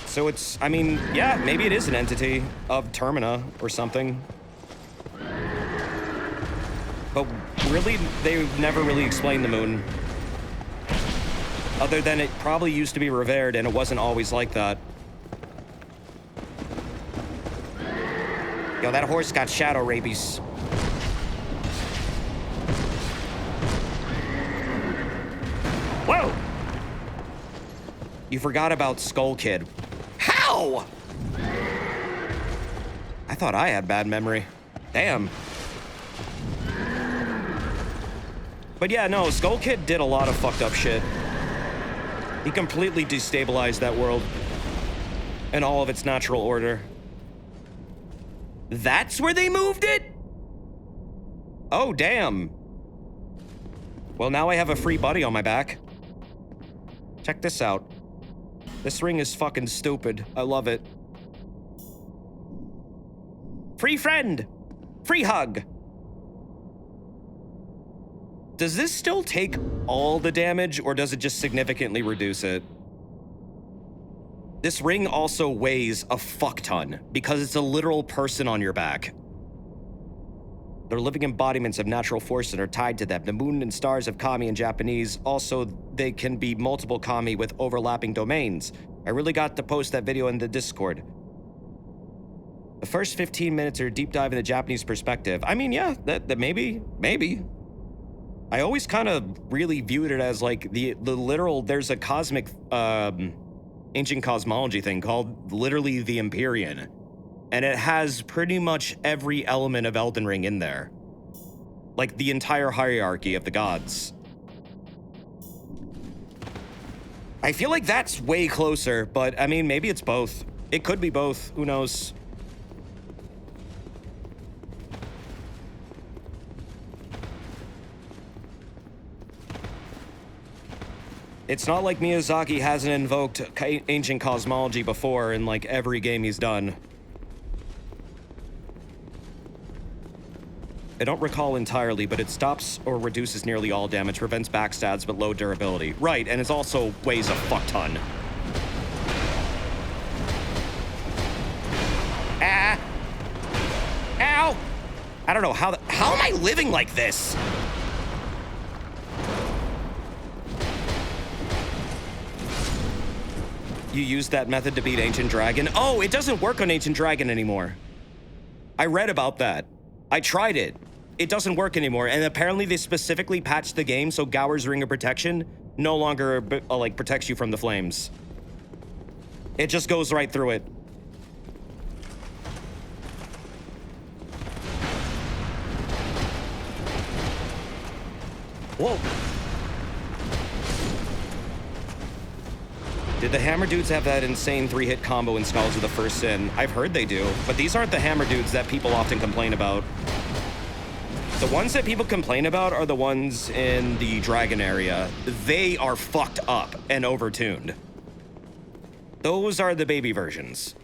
Speaker 2: So it's, I mean, yeah, maybe it is an entity of Termina or something. But really, they never really explained the moon. Other than it probably used to be revered and it wasn't always like that. Yo, that horse got shadow rabies. Whoa! You forgot about Skull Kid. How? I thought I had bad memory. Damn. But yeah, no, Skull Kid did a lot of fucked up shit. He completely destabilized that world and all of its natural order. That's where they moved it? Oh, damn. Well, now I have a free buddy on my back. Check this out. This ring is fucking stupid. I love it. Free friend. Free hug. Does this still take all the damage, or does it just significantly reduce it? This ring also weighs a fuck ton, because it's a literal person on your back. They're living embodiments of natural force and are tied to them. The moon and stars of kami in Japanese. Also, they can be multiple kami with overlapping domains. I really got to post that video in the Discord. The first 15 minutes are a deep dive in the Japanese perspective. I mean, yeah, that maybe. I always kind of really viewed it as like the literal, there's a cosmic, ancient cosmology thing called literally the Empyrean. And it has pretty much every element of Elden Ring in there. Like the entire hierarchy of the gods. I feel like that's way closer, but I mean, maybe it's both. It could be both, who knows? It's not like Miyazaki hasn't invoked ancient cosmology before in like every game he's done. I don't recall entirely, but it stops or reduces nearly all damage, prevents backstabs, but low durability. Right, and it also weighs a fuck ton. Ah! Ow! I don't know how am I living like this? You used that method to beat Ancient Dragon? Oh, it doesn't work on Ancient Dragon anymore. I read about that. I tried it. It doesn't work anymore, and apparently they specifically patched the game so Gower's Ring of Protection no longer, like, protects you from the flames. It just goes right through it. Whoa. Did the Hammer Dudes have that insane 3-hit combo in Scholars of the First Sin? I've heard they do, but these aren't the Hammer Dudes that people often complain about. The ones that people complain about are the ones in the Dragon area. They are fucked up and overtuned. Those are the baby versions.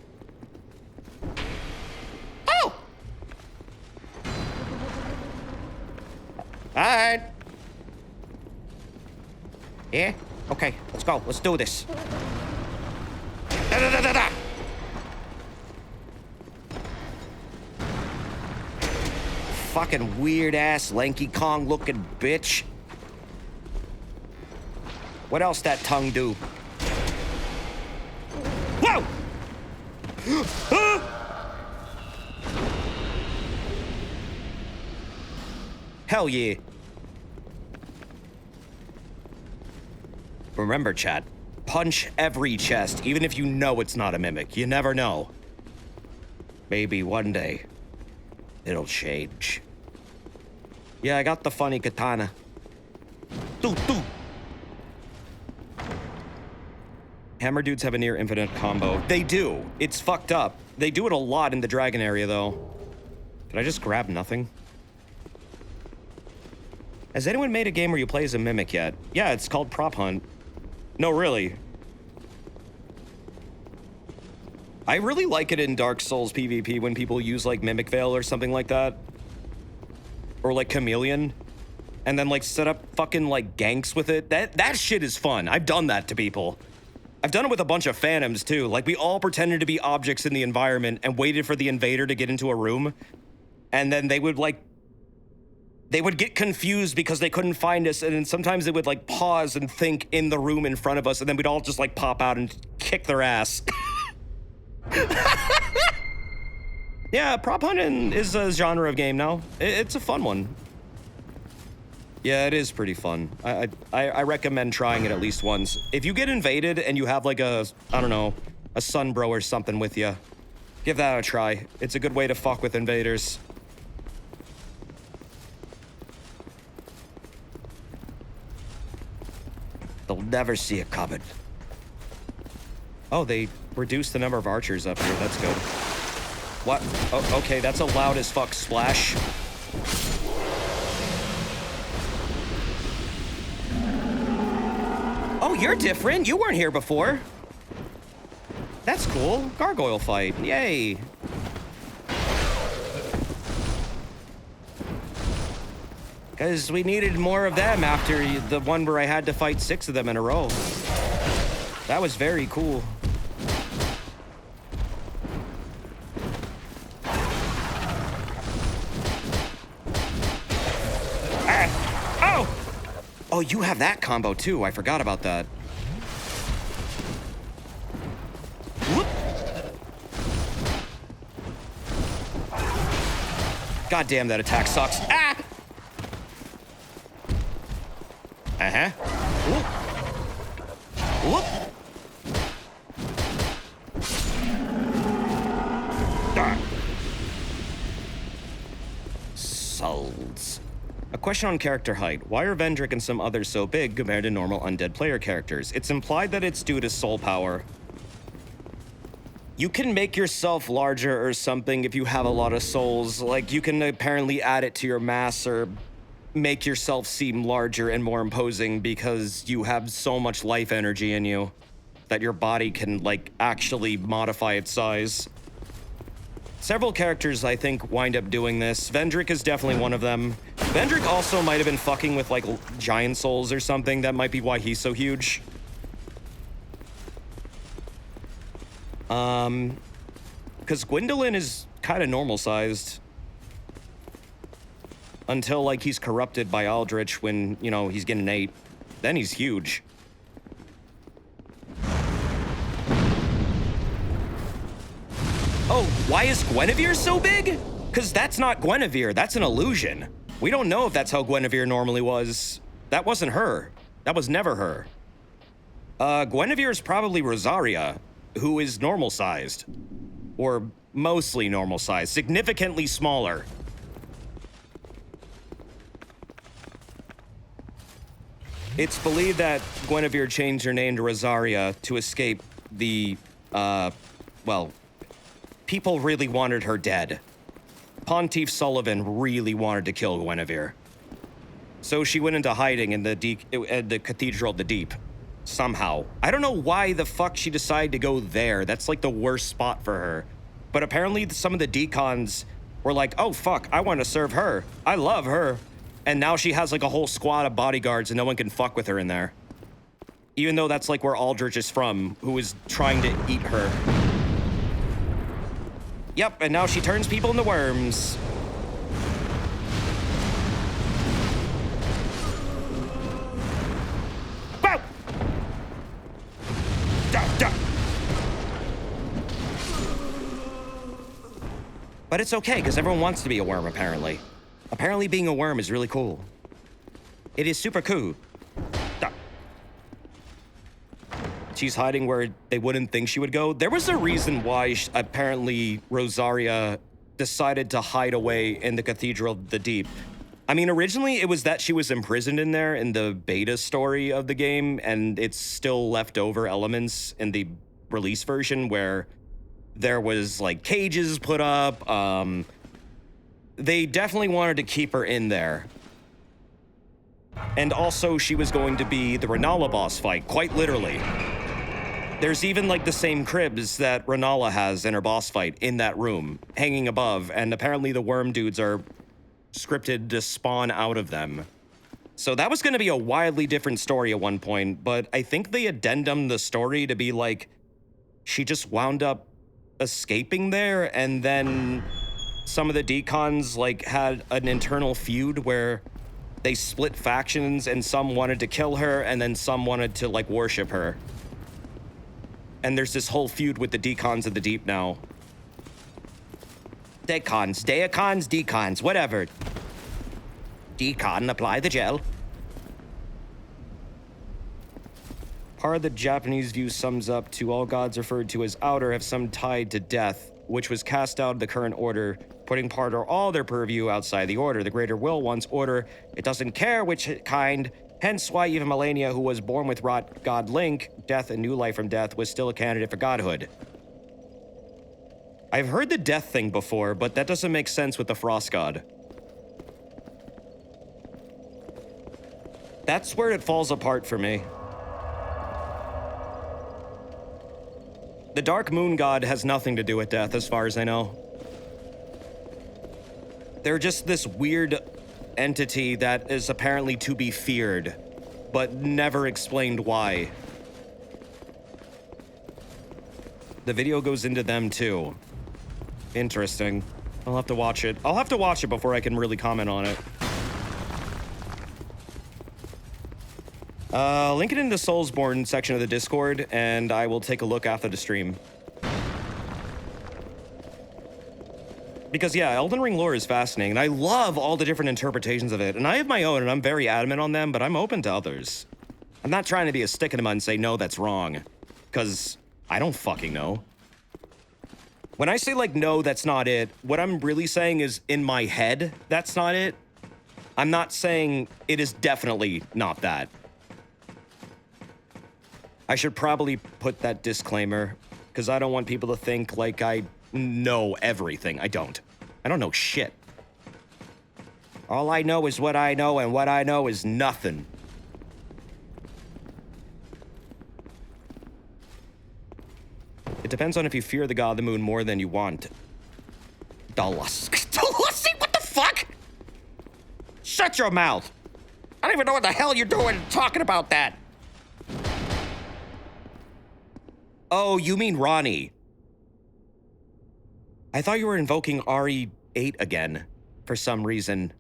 Speaker 2: Oh! Alright. Yeah? Okay, let's go. Let's do this. Da-da-da-da-da! Fucking weird-ass, lanky Kong looking bitch. What else that tongue do? Whoa! Hell yeah. Remember, chat, punch every chest, even if you know it's not a mimic. You never know. Maybe one day, it'll change. Yeah, I got the funny katana. Doo, doo. Hammer dudes have a near infinite combo. They do. It's fucked up. They do it a lot in the dragon area, though. Did I just grab nothing? Has anyone made a game where you play as a mimic yet? Yeah, it's called Prop Hunt. No, really. I really like it in Dark Souls PvP when people use, like, Mimic Veil or something like that. Or, like, Chameleon. And then, like, set up fucking, like, ganks with it. That shit is fun. I've done that to people. I've done it with a bunch of phantoms, too. Like, we all pretended to be objects in the environment and waited for the invader to get into a room. And then they would, like... They would get confused because they couldn't find us, and then sometimes they would, like, pause and think in the room in front of us, and then we'd all just, like, pop out and kick their ass. Yeah, prop hunting is a genre of game now. It's a fun one. Yeah, it is pretty fun. I recommend trying it at least once. If you get invaded and you have like a, I don't know, a sunbro or something with you, give that a try. It's a good way to fuck with invaders. They'll never see it coming. Oh, they reduced the number of archers up here. That's good. What? Oh, okay, that's a loud as fuck splash. Oh, you're different. You weren't here before. That's cool. Gargoyle fight. Yay. Because we needed more of them after the one where I had to fight 6 of them in a row. That was very cool. Oh, you have that combo too. I forgot about that. Whoop. God damn, that attack sucks. Ah! Uh-huh. Whoop. Whoop. Ah. Souls. A question on character height. Why are Vendrick and some others so big compared to normal undead player characters? It's implied that it's due to soul power. You can make yourself larger or something if you have a lot of souls. Like, you can apparently add it to your mass or make yourself seem larger and more imposing because you have so much life energy in you that your body can, like, actually modify its size. Several characters, I think, wind up doing this. Vendrick is definitely one of them. Vendrick also might have been fucking with, like, giant souls or something. That might be why he's so huge. Because Gwendolyn is kind of normal-sized. Until, like, he's corrupted by Aldrich when, you know, he's getting 8. Then he's huge. Oh, why is Guinevere so big? Because that's not Guinevere, that's an illusion. We don't know if that's how Guinevere normally was. That wasn't her. That was never her. Guinevere is probably Rosaria, who is normal-sized. Or mostly normal-sized, significantly smaller. It's believed that Guinevere changed her name to Rosaria to escape the, well, people really wanted her dead. Pontiff Sullivan really wanted to kill Guinevere. So she went into hiding in the Cathedral of the Deep. Somehow. I don't know why the fuck she decided to go there. That's like the worst spot for her. But apparently some of the decons were like, oh fuck, I want to serve her. I love her. And now she has like a whole squad of bodyguards and no one can fuck with her in there. Even though that's like where Aldrich is from, who is trying to eat her. Yep, and now she turns people into worms. Wow! But it's okay, because everyone wants to be a worm, apparently. Apparently being a worm is really cool. It is super cool. She's hiding where they wouldn't think she would go. There was a reason why apparently Rosaria decided to hide away in the Cathedral of the Deep. I mean, originally it was that she was imprisoned in there in the beta story of the game, and it's still leftover elements in the release version where there was like cages put up. They definitely wanted to keep her in there. And also she was going to be the Renala boss fight, quite literally. There's even like the same cribs that Renala has in her boss fight in that room, hanging above, and apparently the worm dudes are scripted to spawn out of them. So that was going to be a wildly different story at one point, but I think they addendumed the story to be like, she just wound up escaping there, and then some of the decons like had an internal feud where they split factions, and some wanted to kill her, and then some wanted to like worship her. And there's this whole feud with the decons of the deep now. Decons, deacons, decons, whatever. Decon, apply the gel. Part of the Japanese view sums up to all gods referred to as outer have some tied to death, which was cast out of the current order, putting part or all their purview outside the order. The greater will wants order. It doesn't care which kind. Hence why even Melania, who was born with rot god Link, death and new life from death, was still a candidate for godhood. I've heard the death thing before, but that doesn't make sense with the frost god. That's where it falls apart for me. The dark moon god has nothing to do with death, as far as I know. They're just this weird entity that is apparently to be feared, but never explained why. The video goes into them too. Interesting. I'll have to watch it. I'll have to watch it before I can really comment on it. Link it in the Soulsborne section of the Discord, and I will take a look after the stream. Because yeah, Elden Ring lore is fascinating, and I love all the different interpretations of it, and I have my own, and I'm very adamant on them, but I'm open to others. I'm not trying to be a stick in the mud and say, no, that's wrong, because I don't fucking know. When I say, like, no, that's not it, what I'm really saying is, in my head, that's not it. I'm not saying it is definitely not that. I should probably put that disclaimer, because I don't want people to think like I know everything. I don't. I don't know shit. All I know is what I know, and what I know is nothing. It depends on if you fear the god of the moon more than you want. Dalassy, what the fuck? Shut your mouth. I don't even know what the hell you're doing talking about that. Oh, you mean Ronnie. I thought you were invoking RE8 again, for some reason.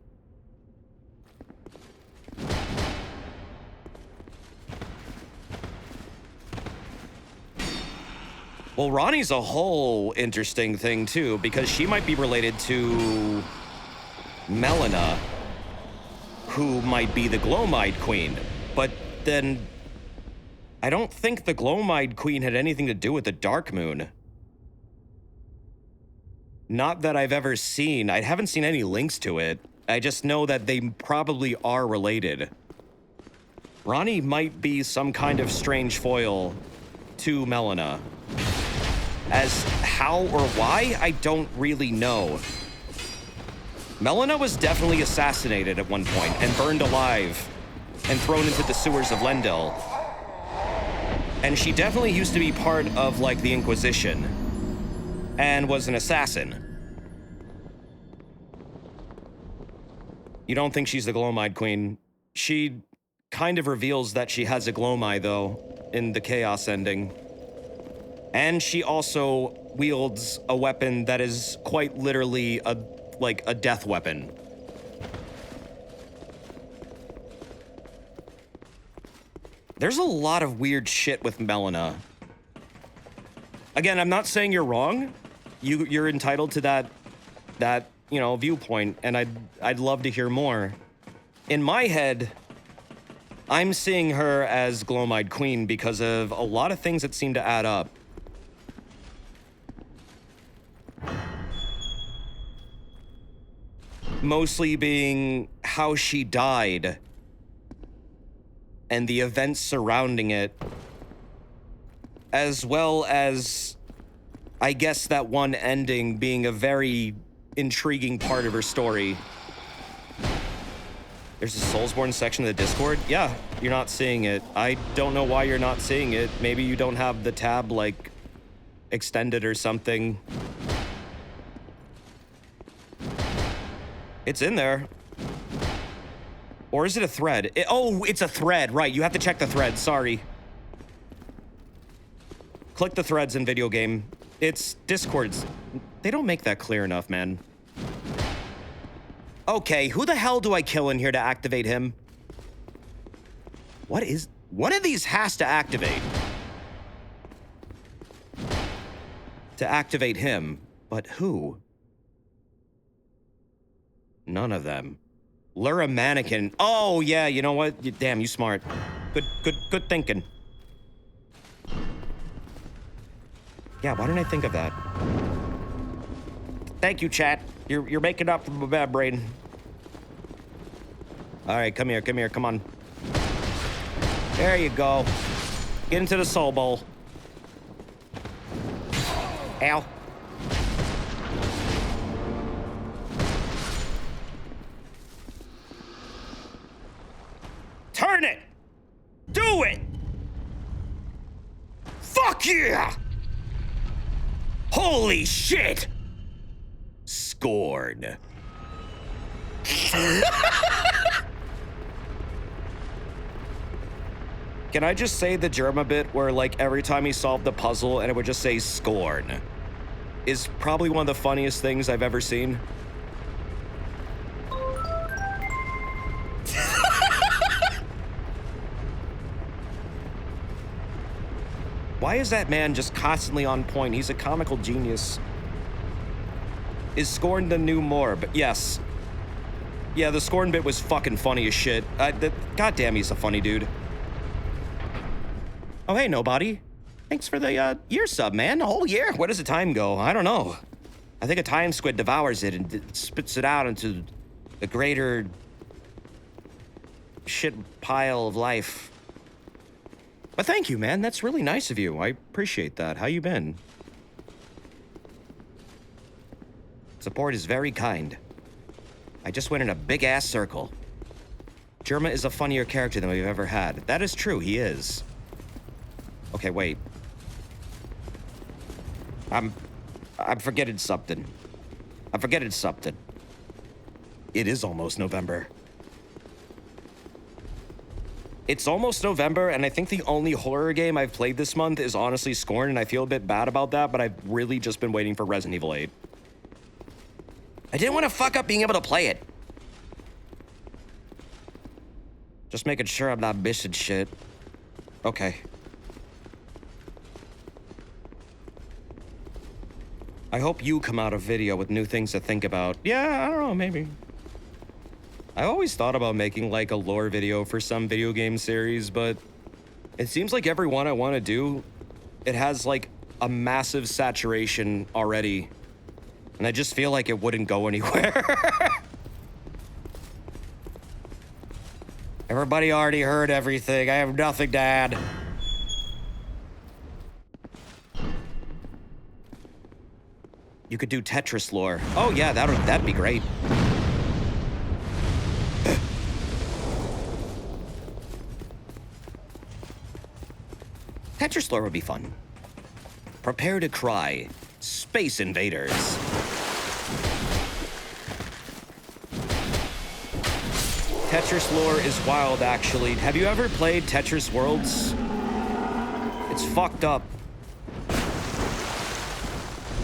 Speaker 2: Well, Ronnie's a whole interesting thing, too, because she might be related to Melina, who might be the Glowmide Queen. But then, I don't think the Glowmide Queen had anything to do with the Dark Moon. Not that I've ever seen. I haven't seen any links to it. I just know that they probably are related. Ronnie might be some kind of strange foil to Melina. As how or why, I don't really know. Melina was definitely assassinated at one point and burned alive and thrown into the sewers of Lendil. And she definitely used to be part of, like, the Inquisition and was an assassin. You don't think she's the Glowmide Queen? She kind of reveals that she has a Glowmide, though, in the Chaos ending. And she also wields a weapon that is quite literally a death weapon. There's a lot of weird shit with Melina. Again, I'm not saying you're wrong. You're entitled to that viewpoint, and I'd love to hear more. In my head, I'm seeing her as Glowmide Queen because of a lot of things that seem to add up. mostly being how she died and the events surrounding it, as well as, I guess, that one ending being a very intriguing part of her story. There's a Soulsborne section of the Discord? Yeah, you're not seeing it. I don't know why you're not seeing it. Maybe you don't have the tab, like, extended or something. It's in there. Or is it a thread? Oh, it's a thread, right. You have to check the thread, sorry. Click the threads in video game. It's Discords. They don't make that clear enough, man. Okay, who the hell do I kill in here to activate him? One of these has to activate. To activate him, but who? None of them. Lure a mannequin. Oh, yeah, you know what? Damn, you smart. Good thinking. Yeah, why didn't I think of that? Thank you, chat. You're making up for my bad brain. All right, come here, come on. There you go. Get into the soul bowl. Ow. Turn it! Do it! Fuck yeah! Holy shit! Scorn. Can I just say the Germa bit where, like, every time he solved the puzzle and it would just say scorn is probably one of the funniest things I've ever seen. Why is that man just constantly on point? He's a comical genius. Is Scorn the new Morb? Yes. Yeah, the Scorn bit was fucking funny as shit. Goddamn, he's a funny dude. Oh, hey, nobody. Thanks for the year sub, man. A whole year. Where does the time go? I don't know. I think a time squid devours it and spits it out into the greater shit pile of life. But thank you, man. That's really nice of you. I appreciate that. How you been? Support is very kind. I just went in a big-ass circle. Germa is a funnier character than we've ever had. That is true, he is. Okay, wait. I'm forgetting something. I'm forgetting something. It is almost November. It's almost November, and I think the only horror game I've played this month is honestly Scorn, and I feel a bit bad about that, but I've really just been waiting for Resident Evil 8. I didn't want to fuck up being able to play it. Just making sure I'm not missing shit. Okay. I hope you come out of video with new things to think about. Yeah, I don't know, maybe. I always thought about making like a lore video for some video game series, but it seems like every one I want to do, it has like a massive saturation already. And I just feel like it wouldn't go anywhere. Everybody already heard everything. I have nothing to add. You could do Tetris lore. Oh yeah, that'd be great. Tetris lore would be fun. Prepare to cry. Space Invaders. Tetris lore is wild, actually. Have you ever played Tetris Worlds? It's fucked up.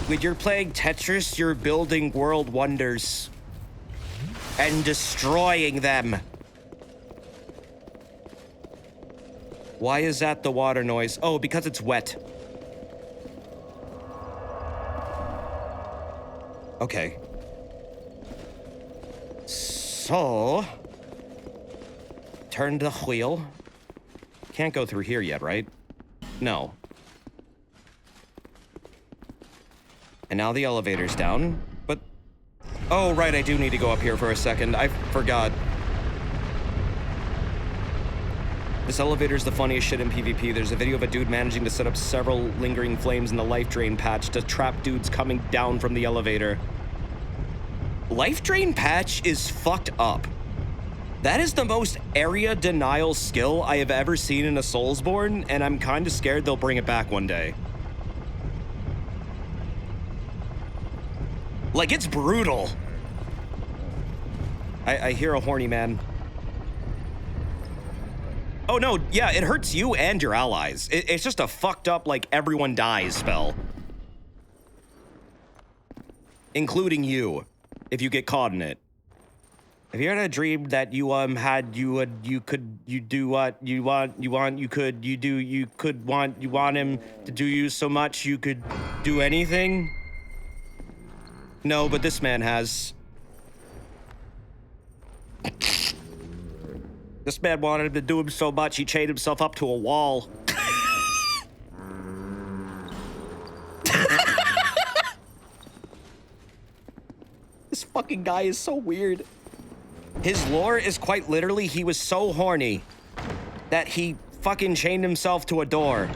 Speaker 2: When you're playing Tetris, you're building world wonders and destroying them. Why is that the water noise? Oh, because it's wet. Okay. So, turn the wheel. Can't go through here yet, right? No. And now the elevator's down, but Oh, right, I do need to go up here for a second. I forgot. This elevator's the funniest shit in PvP. There's a video of a dude managing to set up several lingering flames in the life drain patch to trap dudes coming down from the elevator. Life drain patch is fucked up. That is the most area denial skill I have ever seen in a Soulsborne, and I'm kind of scared they'll bring it back one day. Like, it's brutal. I hear a horny man. Oh no, yeah, it hurts you and your allies. It's just a fucked up, like, everyone dies spell. Including you, if you get caught in it. Have you had a dream that you want, you want him to do you so much you could do anything? No, but this man has. This man wanted him to do him so much he chained himself up to a wall. This fucking guy is so weird. His lore is quite literally he was so horny that he fucking chained himself to a door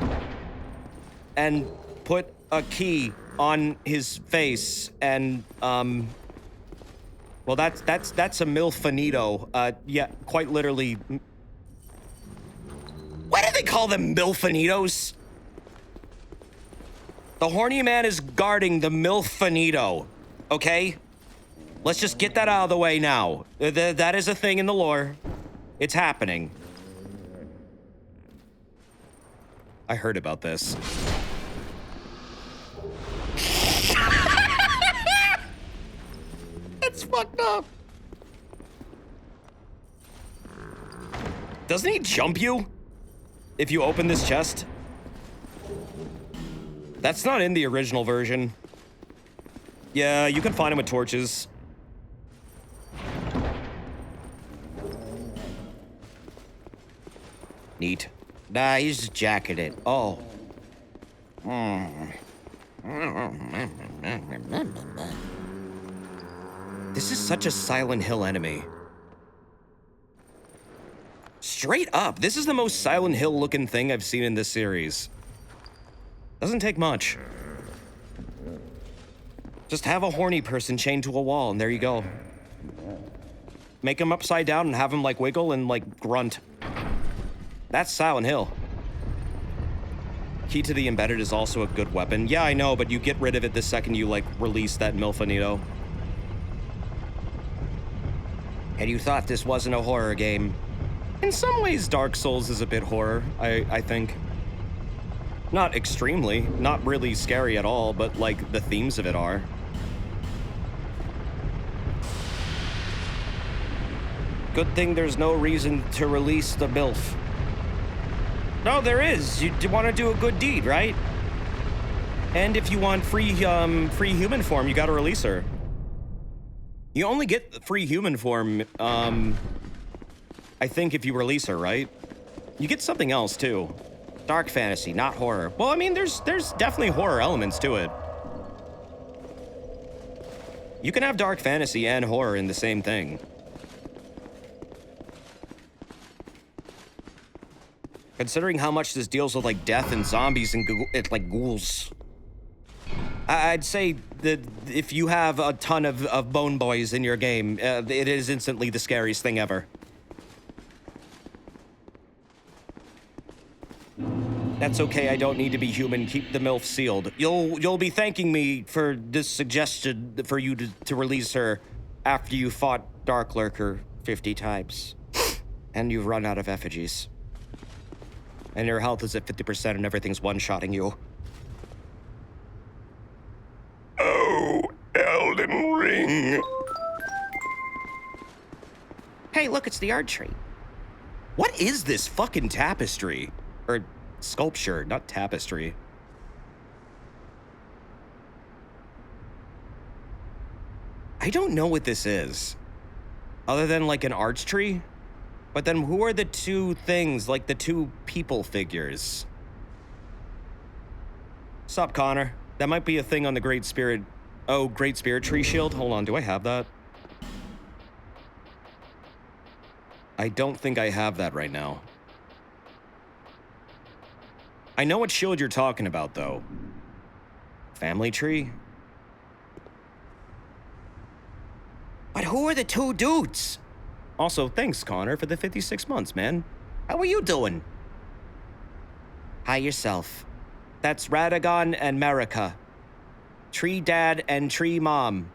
Speaker 2: and put a key on his face and well, that's a milfinito. Yeah, quite literally. Why do they call them milfinitos? The horny man is guarding the milfinito, okay? Let's just get that out of the way now. That is a thing in the lore. It's happening. I heard about this. That's fucked up. Doesn't he jump you if you open this chest? That's not in the original version. Yeah, you can find him with torches. Neat. Nah, he's just jacketed. Oh. This is such a Silent Hill enemy. Straight up, this is the most Silent Hill looking thing I've seen in this series. Doesn't take much. Just have a horny person chained to a wall and there you go. Make him upside down and have him like wiggle and like grunt. That's Silent Hill. Key to the Embedded is also a good weapon. Yeah, I know, but you get rid of it the second you like release that milfinito. And you thought this wasn't a horror game. In some ways, Dark Souls is a bit horror, I think. Not extremely, not really scary at all, but like the themes of it are. Good thing there's no reason to release the MILF. No, there is. You want to do a good deed, right? And if you want free human form, you gotta release her. You only get free human form, I think if you release her, right? You get something else, too. Dark fantasy, not horror. Well, I mean, there's definitely horror elements to it. You can have dark fantasy and horror in the same thing. Considering how much this deals with, like, death and zombies and like ghouls. I'd say that if you have a ton of bone boys in your game, it is instantly the scariest thing ever. That's okay, I don't need to be human. Keep the MILF sealed. You'll be thanking me for this suggestion for you to release her after you fought Dark Lurker 50 times. And you've run out of effigies. And your health is at 50% and everything's one-shotting you.
Speaker 17: Oh, Elden Ring.
Speaker 2: Hey, look, it's the art tree. What is this fucking tapestry? Or sculpture, not tapestry. I don't know what this is. Other than like an arch tree? But then who are the two things, like the two people figures? Sup, Connor? That might be a thing on the Great Spirit Oh, Great Spirit Tree Shield? Hold on, do I have that? I don't think I have that right now. I know what shield you're talking about, though. Family tree? But who are the two dudes? Also, thanks, Connor, for the 56 months, man. How are you doing? Hi yourself. That's Radagon and Marika. Tree Dad and Tree Mom.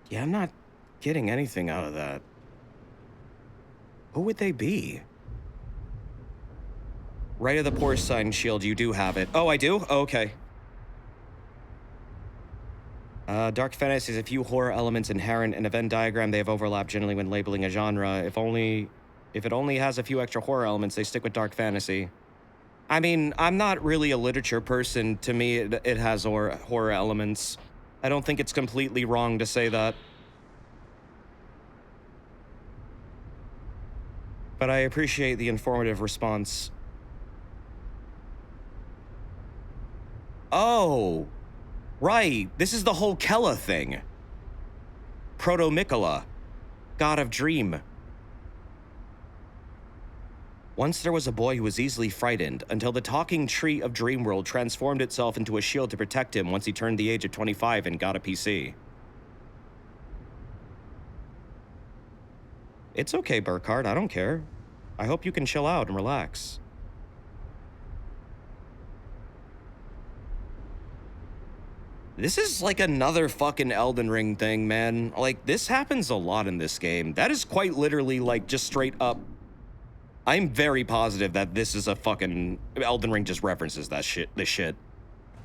Speaker 2: Yeah, I'm not getting anything out of that. Who would they be? Right of the Poor Sign shield, you do have it. Oh, I do? Oh, okay. Dark fantasy has a few horror elements inherent in a Venn diagram. They have overlap generally when labeling a genre. If it only has a few extra horror elements, they stick with dark fantasy. I mean, I'm not really a literature person. To me, it has horror elements. I don't think it's completely wrong to say that. But I appreciate the informative response. Oh, right. This is the whole Kella thing. Proto-Mikola, god of dream. Once there was a boy who was easily frightened until the talking tree of Dreamworld transformed itself into a shield to protect him once he turned the age of 25 and got a PC. It's okay, Burkhard. I don't care. I hope you can chill out and relax. This is like another fucking Elden Ring thing, man. Like, this happens a lot in this game. That is quite literally, like, just straight up. I'm very positive that this is a fucking... Elden Ring just references that shit. This shit.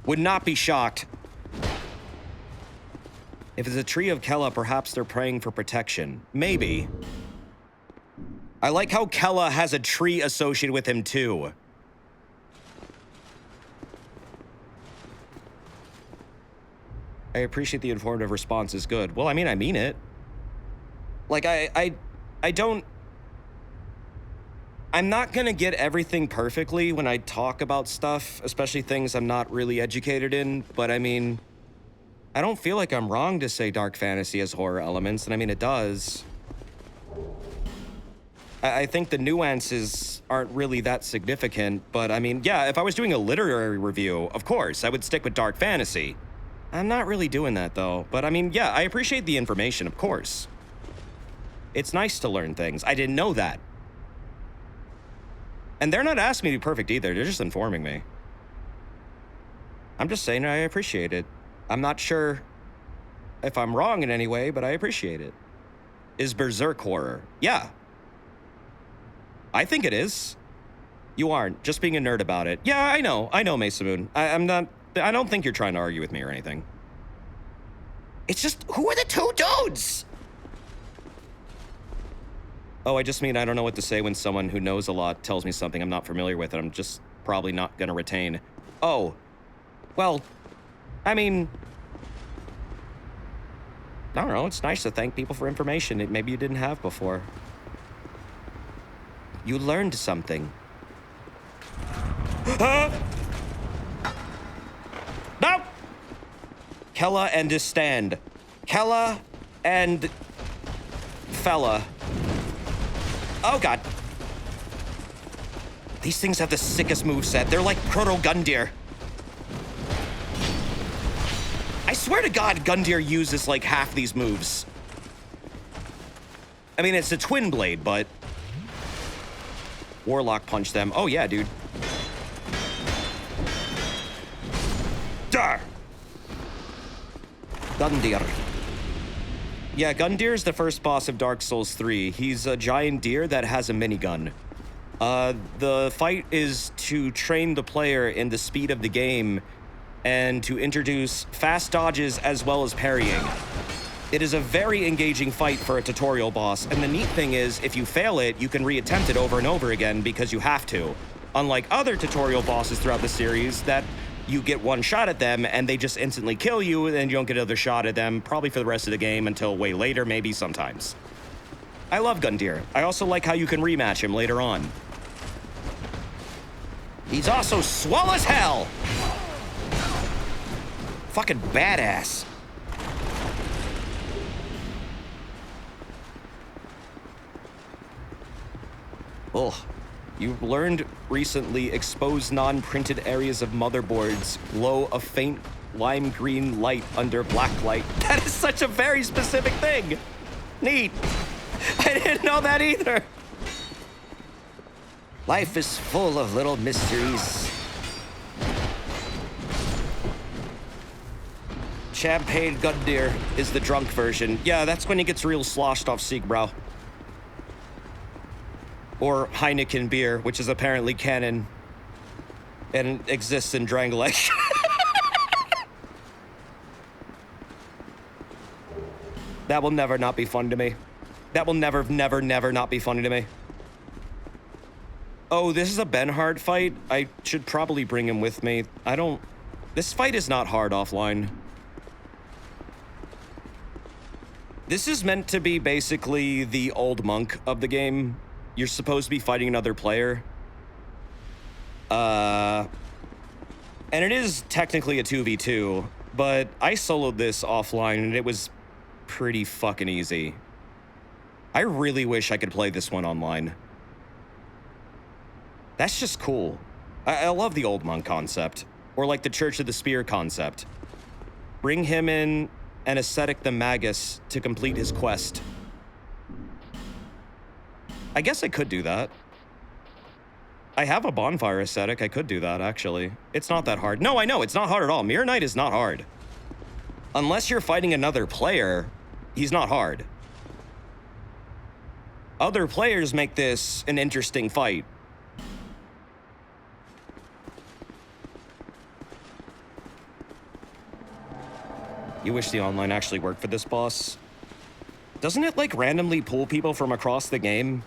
Speaker 2: Would not be shocked. If it's a tree of Kella, perhaps they're praying for protection. Maybe. I like how Kella has a tree associated with him, too. I appreciate the informative response is good. Well, I mean it. Like, I don't... I'm not gonna get everything perfectly when I talk about stuff, especially things I'm not really educated in, but I mean, I don't feel like I'm wrong to say dark fantasy has horror elements, and I mean, it does. I think the nuances aren't really that significant, but I mean, yeah, if I was doing a literary review, of course, I would stick with dark fantasy. I'm not really doing that, though, but I mean, yeah, I appreciate the information, of course. It's nice to learn things. I didn't know that. And they're not asking me to be perfect either, they're just informing me. I'm just saying I appreciate it. I'm not sure if I'm wrong in any way, but I appreciate it. Is Berserk horror? Yeah. I think it is. You aren't, just being a nerd about it. Yeah, I know, Mesa Moon. I don't think you're trying to argue with me or anything. It's just, who are the two dudes? Oh, I just mean I don't know what to say when someone who knows a lot tells me something I'm not familiar with and I'm just probably not gonna retain. Oh, well, I mean, I don't know, it's nice to thank people for information that maybe you didn't have before. You learned something. No! Kella and his stand. Kella and fella. Oh god. These things have the sickest moveset. They're like Proto-Gundyr. I swear to god, Gundyr uses like half these moves. I mean, it's a twin blade, but... Warlock punch them. Oh yeah, dude. Dar! Gundyr. Yeah, Gundyr's the first boss of Dark Souls 3. He's a giant deer that has a minigun. The fight is to train the player in the speed of the game and to introduce fast dodges as well as parrying. It is a very engaging fight for a tutorial boss, and the neat thing is, if you fail it, you can reattempt it over and over again because you have to. Unlike other tutorial bosses throughout the series that you get one shot at them and they just instantly kill you, and then you don't get another shot at them, probably for the rest of the game until way later, maybe sometimes. I love Gundyr. I also like how you can rematch him later on. He's also swole as hell! Fucking badass. Ugh. You've learned recently expose non-printed areas of motherboards glow a faint lime green light under black light. That is such a very specific thing. Neat. I didn't know that either. Life is full of little mysteries. Champagne Gundyr is the drunk version. Yeah, that's when he gets real sloshed off Siegbräu. Or Heineken beer, which is apparently canon and exists in Drangleic. That will never not be fun to me. That will never not be funny to me. Oh, this is a Benhard fight? I should probably bring him with me. This fight is not hard offline. This is meant to be basically the old monk of the game. You're supposed to be fighting another player. And it is technically a 2v2, but I soloed this offline and it was pretty fucking easy. I really wish I could play this one online. That's just cool. I love the old monk concept, or like the Church of the Spear concept. Bring him in and ascetic the magus to complete his quest. I guess I could do that. I have a bonfire ascetic. I could do that, actually. It's not that hard. No, I know. It's not hard at all. Mirror Knight is not hard. Unless you're fighting another player, he's not hard. Other players make this an interesting fight. You wish the online actually worked for this boss? Doesn't it, like, randomly pull people from across the game?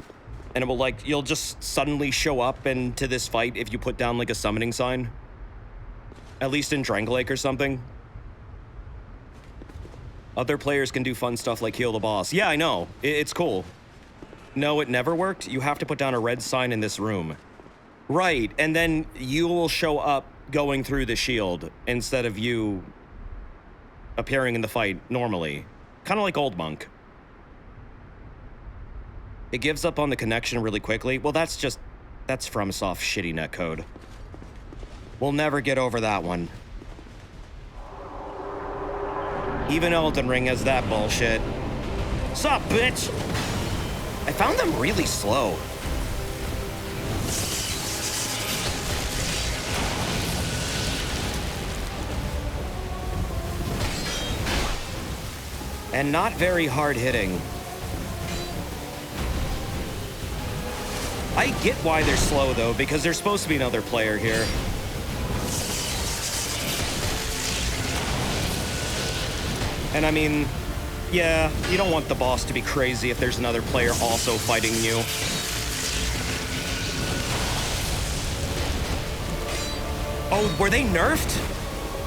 Speaker 2: And it will, like, you'll just suddenly show up into this fight if you put down, like, a summoning sign? At least in Drangleic or something? Other players can do fun stuff like heal the boss. Yeah, I know. It's cool. No, it never worked. You have to put down a red sign in this room. Right, and then you will show up going through the shield instead of you appearing in the fight normally. Kind of like Old Monk. It gives up on the connection really quickly. Well, that's FromSoft shitty netcode. We'll never get over that one. Even Elden Ring has that bullshit. Sup, bitch? I found them really slow. And not very hard-hitting. I get why they're slow, though, because there's supposed to be another player here. And I mean, yeah, you don't want the boss to be crazy if there's another player also fighting you. Oh, were they nerfed?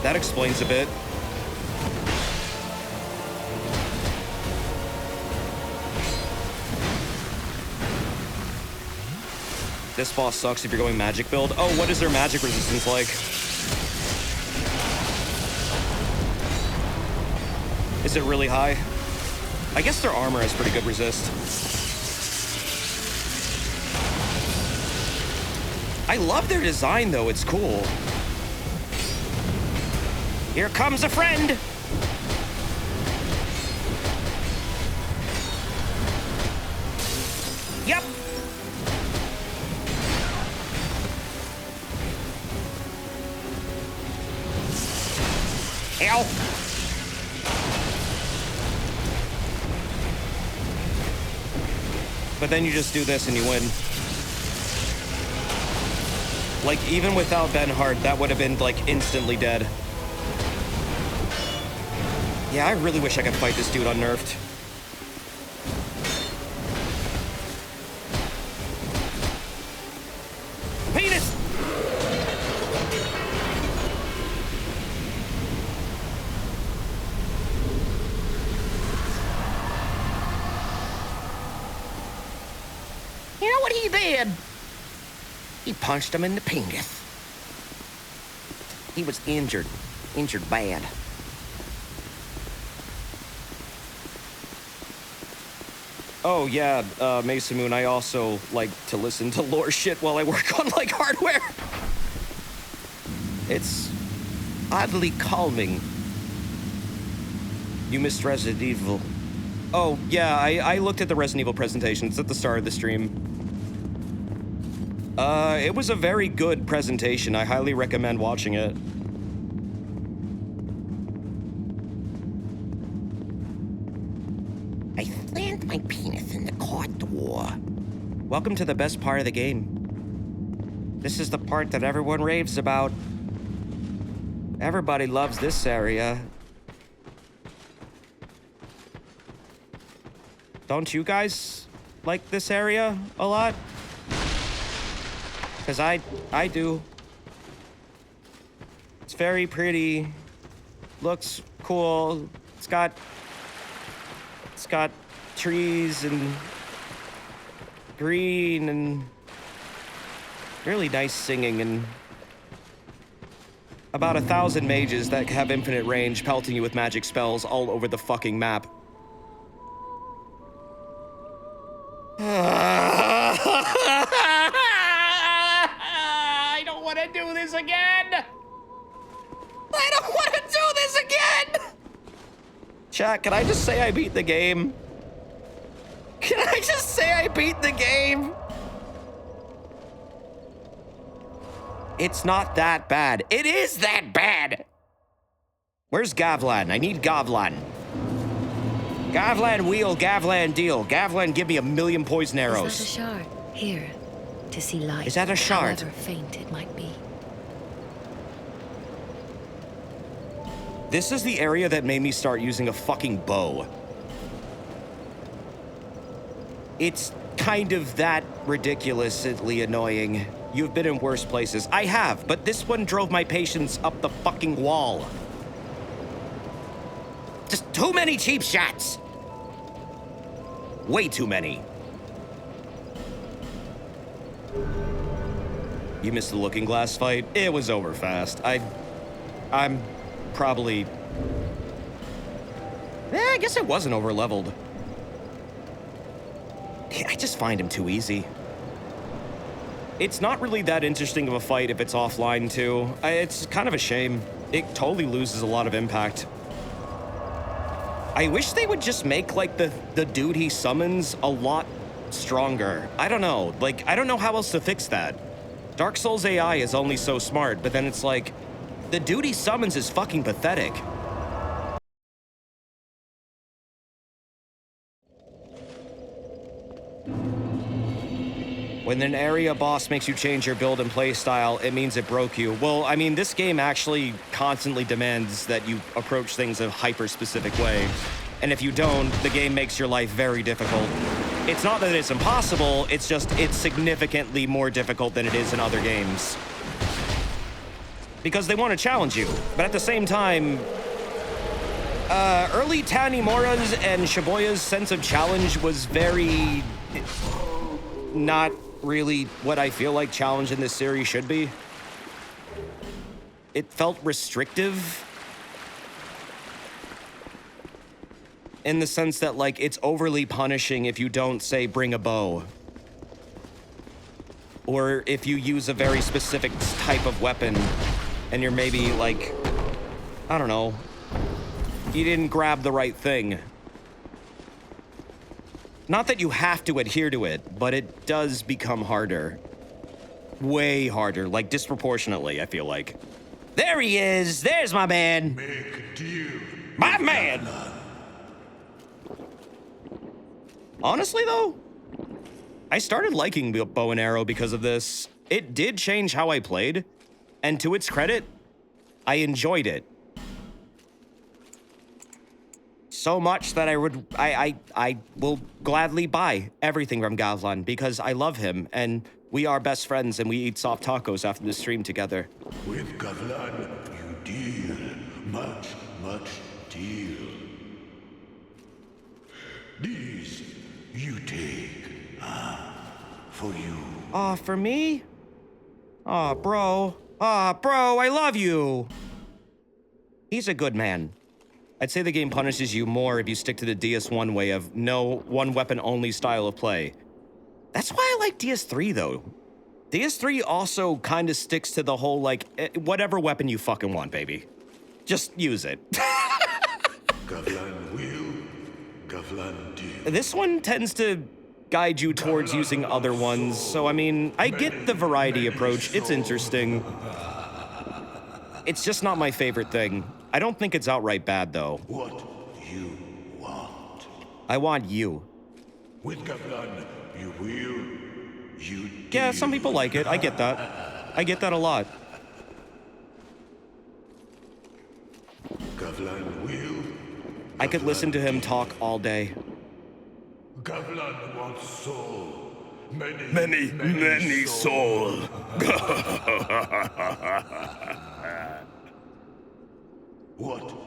Speaker 2: That explains a bit. This boss sucks if you're going magic build. Oh, what is their magic resistance like? Is it really high? I guess their armor has pretty good resist. I love their design, though. It's cool. Here comes a friend! Yep! Ow! But then you just do this and you win. Like, even without Benhard, that would have been, like, instantly dead. Yeah, I really wish I could fight this dude unnerfed. Penis!
Speaker 17: He punched him in the penis. He was injured. Injured bad.
Speaker 2: Oh yeah, Mason Moon, I also like to listen to lore shit while I work on like hardware. It's oddly calming. You missed Resident Evil. Oh yeah, I looked at the Resident Evil presentation. It's at the start of the stream. It was a very good presentation. I highly recommend watching it.
Speaker 17: I slammed my penis in the car door.
Speaker 2: Welcome to the best part of the game. This is the part that everyone raves about. Everybody loves this area. Don't you guys like this area a lot? Because I do. It's very pretty. Looks cool. It's got trees and green and really nice singing and about 1,000 mages that have infinite range pelting you with magic spells all over the fucking map.
Speaker 17: I don't want to do this again! I don't want to do this again!
Speaker 2: Chat, can I just say I beat the game?
Speaker 17: Can I just say I beat the game?
Speaker 2: It's not that bad.
Speaker 17: It is that bad!
Speaker 2: Where's Gavlan? I need Gavlan. Gavlan wheel, Gavlan deal. Gavlan, give me 1,000,000 poison arrows.
Speaker 20: Is that a shard? Here, to see light.
Speaker 2: Is that a shard?
Speaker 20: However faint it might be.
Speaker 2: This is the area that made me start using a fucking bow. It's kind of that ridiculously annoying. You've been in worse places. I have, but this one drove my patience up the fucking wall.
Speaker 17: Just too many cheap shots.
Speaker 2: Way too many. You missed the looking glass fight? It was over fast. I'm probably... I guess it wasn't over-leveled. I just find him too easy. It's not really that interesting of a fight if it's offline, too. It's kind of a shame. It totally loses a lot of impact. I wish they would just make, like, the dude he summons a lot stronger. I don't know. Like, I don't know how else to fix that. Dark Souls AI is only so smart, but then it's like, the dude he summons is fucking pathetic. When an area boss makes you change your build and play style, it means it broke you. Well, I mean, this game actually constantly demands that you approach things a hyper-specific way. And if you don't, the game makes your life very difficult. It's not that it's impossible, it's just it's significantly more difficult than it is in other games. Because they want to challenge you, but at the same time, early Tanimura's and Shibuya's sense of challenge was very... not really what I feel like challenge in this series should be. It felt restrictive in the sense that, like, it's overly punishing if you don't, say, bring a bow. Or if you use a very specific type of weapon and you're maybe, like, I don't know, you didn't grab the right thing. Not that you have to adhere to it, but it does become harder. Way harder, like disproportionately, I feel like. There he is! There's my man!
Speaker 19: Make a deal.
Speaker 2: My man! Honestly, though, I started liking bow and arrow because of this. It did change how I played, and to its credit, I enjoyed it. So much that I will gladly buy everything from Gavlan because I love him and we are best friends and we eat soft tacos after the stream together.
Speaker 19: With Gavlan, you deal. Much deal. These you take. For you.
Speaker 2: For me? Aw, bro. Aw, bro, I love you. He's a good man. I'd say the game punishes you more if you stick to the DS1 way of no one-weapon-only style of play. That's why I like DS3, though. DS3 also kind of sticks to the whole, like, whatever weapon you fucking want, baby. Just use it. This one tends to guide you towards using other ones, so I mean, I get the variety approach. It's interesting. It's just not my favorite thing. I don't think it's outright bad, though.
Speaker 19: What you want.
Speaker 2: I want you.
Speaker 19: With Gavlan, you will. You
Speaker 2: Yeah, some people like it. I get that. I get that a lot.
Speaker 19: Gavlan will.
Speaker 2: I could listen to him talk all day.
Speaker 19: Gavlan wants soul.
Speaker 17: Many soul.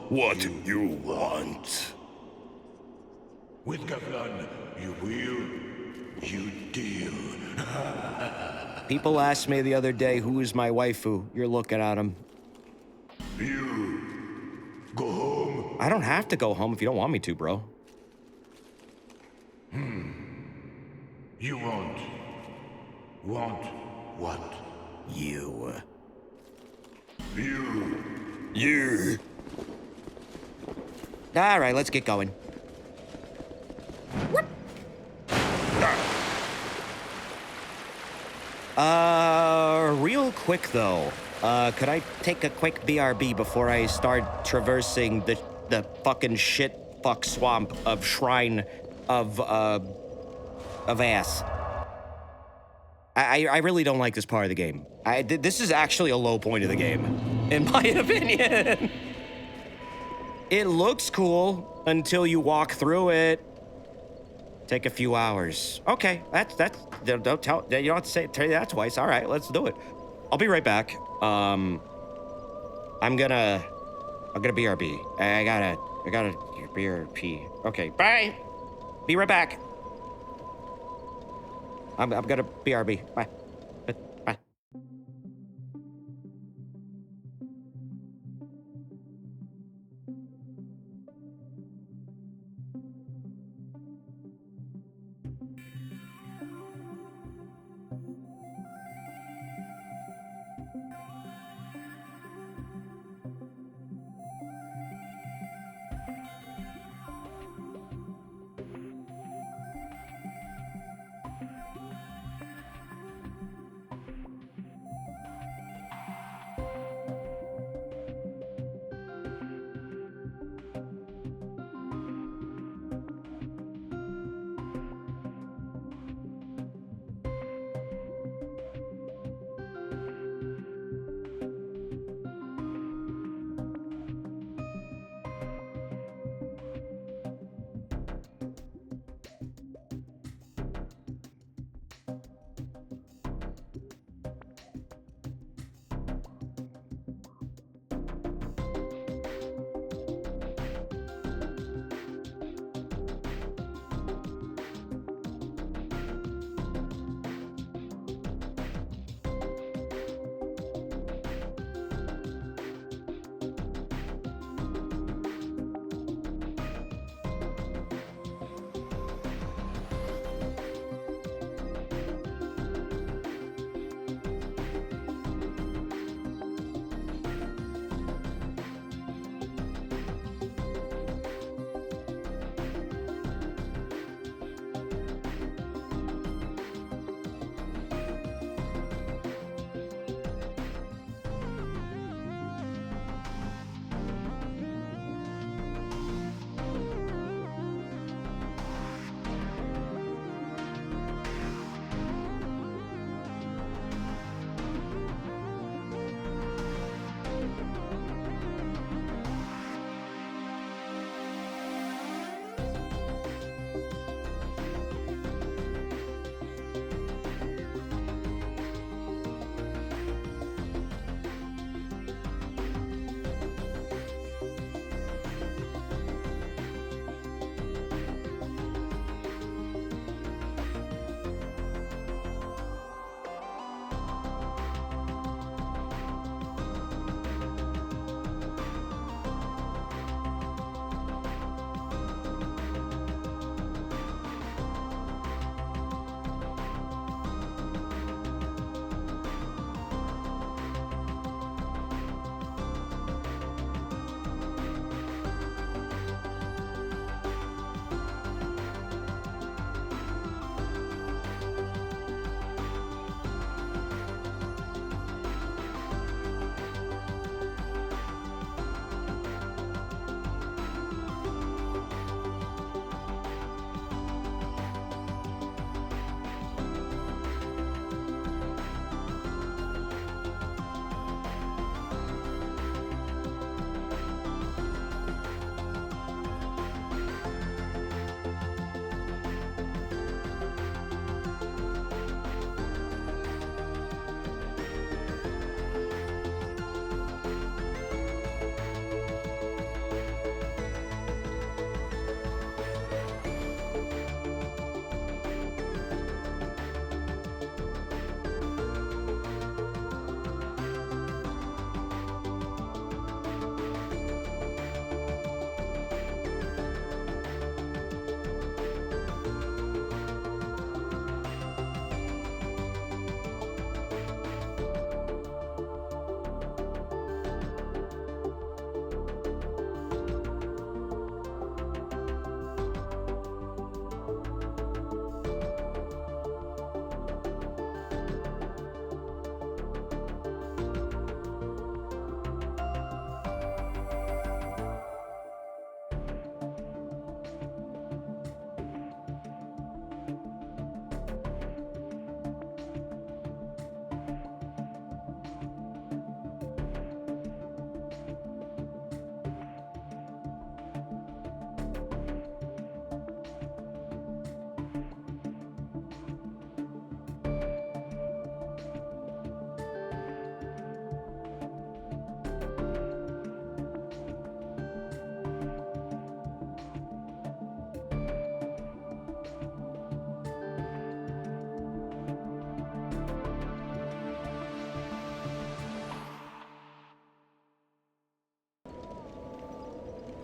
Speaker 17: What you want.
Speaker 19: With Gavlan, you will. You deal.
Speaker 2: People asked me the other day, who is my waifu? You're looking at him.
Speaker 19: You go home.
Speaker 2: I don't have to go home if you don't want me to, bro.
Speaker 19: You want what?
Speaker 2: You. All right, let's get going. Real quick though, could I take a quick BRB before I start traversing the fucking shit fuck swamp of shrine of ass? I really don't like this part of the game. This is actually a low point of the game, in my opinion. It looks cool until you walk through it. Take a few hours. Okay, that's don't tell, you don't have to tell you that twice. All right, let's do it. I'll be right back. I'm gonna BRB. I gotta BRB. Okay, bye. Be right back. I'm gonna BRB. Bye. Bye.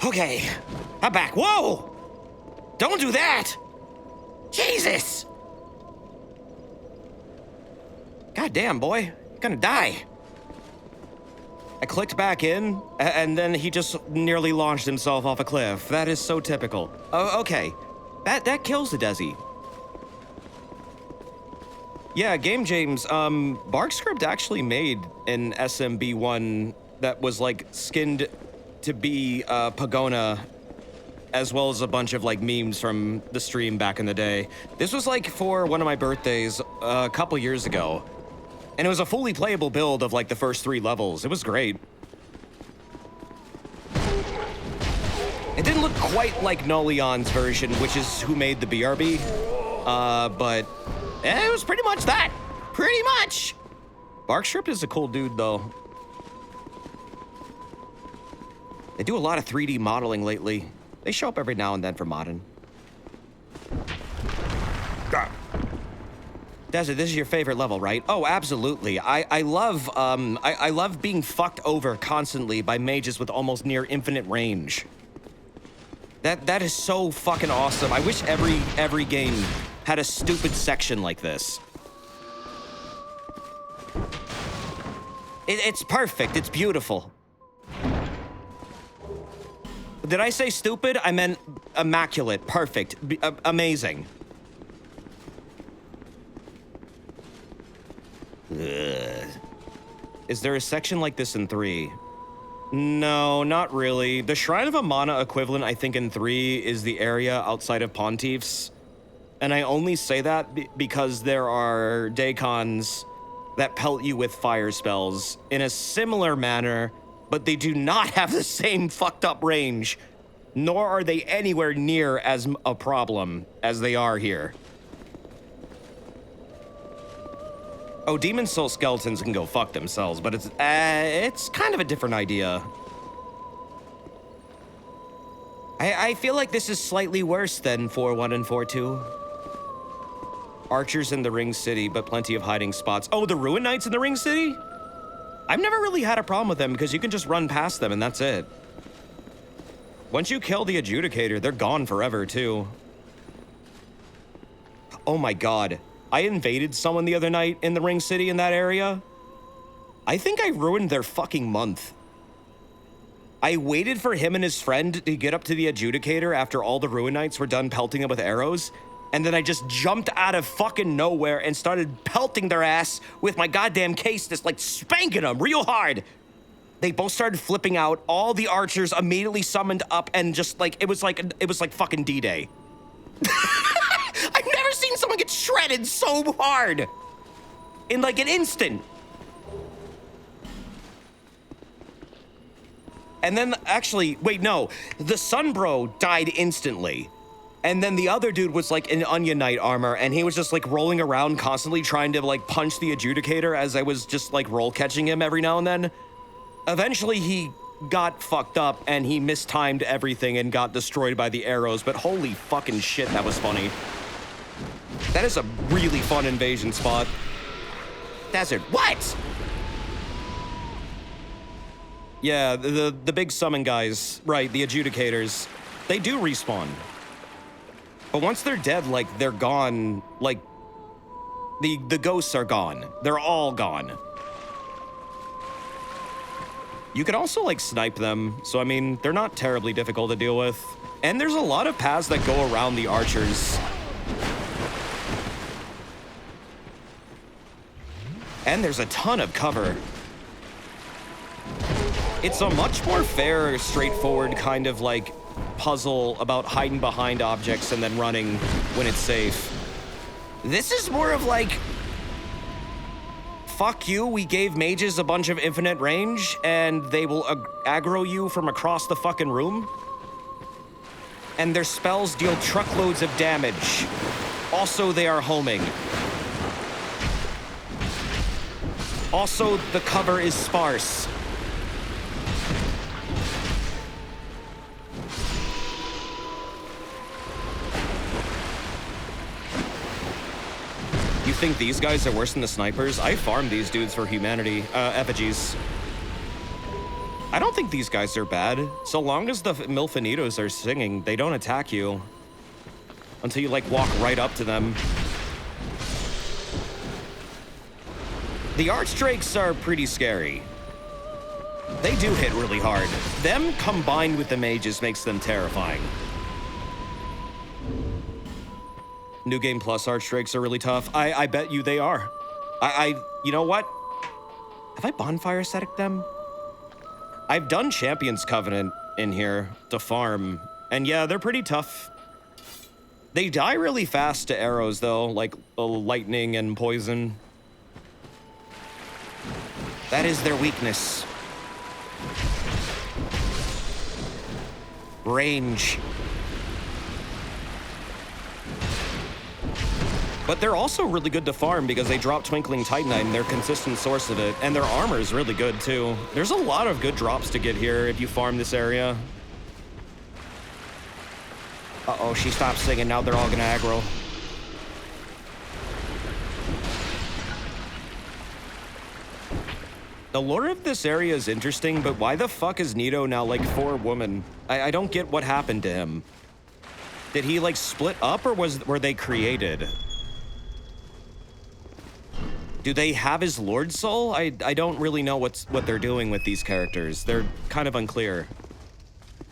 Speaker 2: Okay, I'm back. Whoa! Don't do that! Jesus! God damn, boy. You're gonna die. I clicked back in, and then he just nearly launched himself off a cliff. That is so typical. Oh, okay. That kills the Desi. Yeah, Game James, BarkScript actually made an SMB1 that was, like, skinned to be, Pogona, as well as a bunch of, like, memes from the stream back in the day. This was, like, for one of my birthdays a couple years ago. And it was a fully playable build of, like, the first 3 levels. It was great. It didn't look quite like Nolion's version, which is who made the BRB. But it was pretty much that. Pretty much. BarkScript is a cool dude, though. They do a lot of 3D modeling lately. They show up every now and then for modding. Desert, this is your favorite level, right? Oh, absolutely. I love I love being fucked over constantly by mages with almost near infinite range. That is so fucking awesome. I wish every game had a stupid section like this. It's perfect. It's beautiful. Did I say stupid? I meant immaculate, perfect, amazing. Ugh. Is there a section like this in 3? No, not really. The Shrine of Amana equivalent, I think, in 3 is the area outside of Pontief's. And I only say that because there are Daikons that pelt you with fire spells in a similar manner, but they do not have the same fucked up range, nor are they anywhere near as a problem as they are here. Oh, Demon Soul skeletons can go fuck themselves, but it's kind of a different idea. I feel like this is slightly worse than 4.1 and 4.2. Archers in the Ring City, but plenty of hiding spots. Oh, the Ruin Knights in the Ring City? I've never really had a problem with them because you can just run past them and that's it. Once you kill the Adjudicator, they're gone forever, too. Oh my god. I invaded someone the other night in the Ring City in that area. I think I ruined their fucking month. I waited for him and his friend to get up to the Adjudicator after all the Ruin Knights were done pelting him with arrows, and then I just jumped out of fucking nowhere and started pelting their ass with my goddamn case, just like spanking them real hard. They both started flipping out. All the archers immediately summoned up and just like, it was like fucking D-Day. I've never seen someone get shredded so hard in like an instant. And then actually, wait, no, the Sunbro died instantly. And then the other dude was like in Onion Knight armor and he was just like rolling around constantly trying to like punch the Adjudicator as I was just like roll catching him every now and then. Eventually he got fucked up and he mistimed everything and got destroyed by the arrows, but holy fucking shit, that was funny. That is a really fun invasion spot. Desert, what? Yeah, the big summon guys, right, the Adjudicators, they do respawn. But once they're dead, like, they're gone, like, the ghosts are gone. They're all gone. You can also, like, snipe them, so, I mean, they're not terribly difficult to deal with. And there's a lot of paths that go around the archers. And there's a ton of cover. It's a much more fair, straightforward kind of, like, puzzle about hiding behind objects and then running when it's safe. This is more of like, fuck you, we gave mages a bunch of infinite range and they will aggro you from across the fucking room. And their spells deal truckloads of damage. Also, they are homing. Also, the cover is sparse. You think these guys are worse than the snipers? I farmed these dudes for humanity. Effigies. I don't think these guys are bad. So long as the Milfinitos are singing, they don't attack you. Until you, like, walk right up to them. The Archdrakes are pretty scary. They do hit really hard. Them combined with the mages makes them terrifying. New Game Plus Archdrakes are really tough. I bet you they are. You know what? Have I bonfire static them? I've done Champion's Covenant in here to farm. And yeah, they're pretty tough. They die really fast to arrows though, like lightning and poison. That is their weakness. Range. But they're also really good to farm because they drop Twinkling Titanite and they're a consistent source of it. And their armor is really good too. There's a lot of good drops to get here if you farm this area. Uh-oh, she stopped singing. Now they're all gonna aggro. The lore of this area is interesting, but why the fuck is Nito now like 4 women? I don't get what happened to him. Did he like split up or were they created? Do they have his Lord Soul? I don't really know what they're doing with these characters. They're kind of unclear.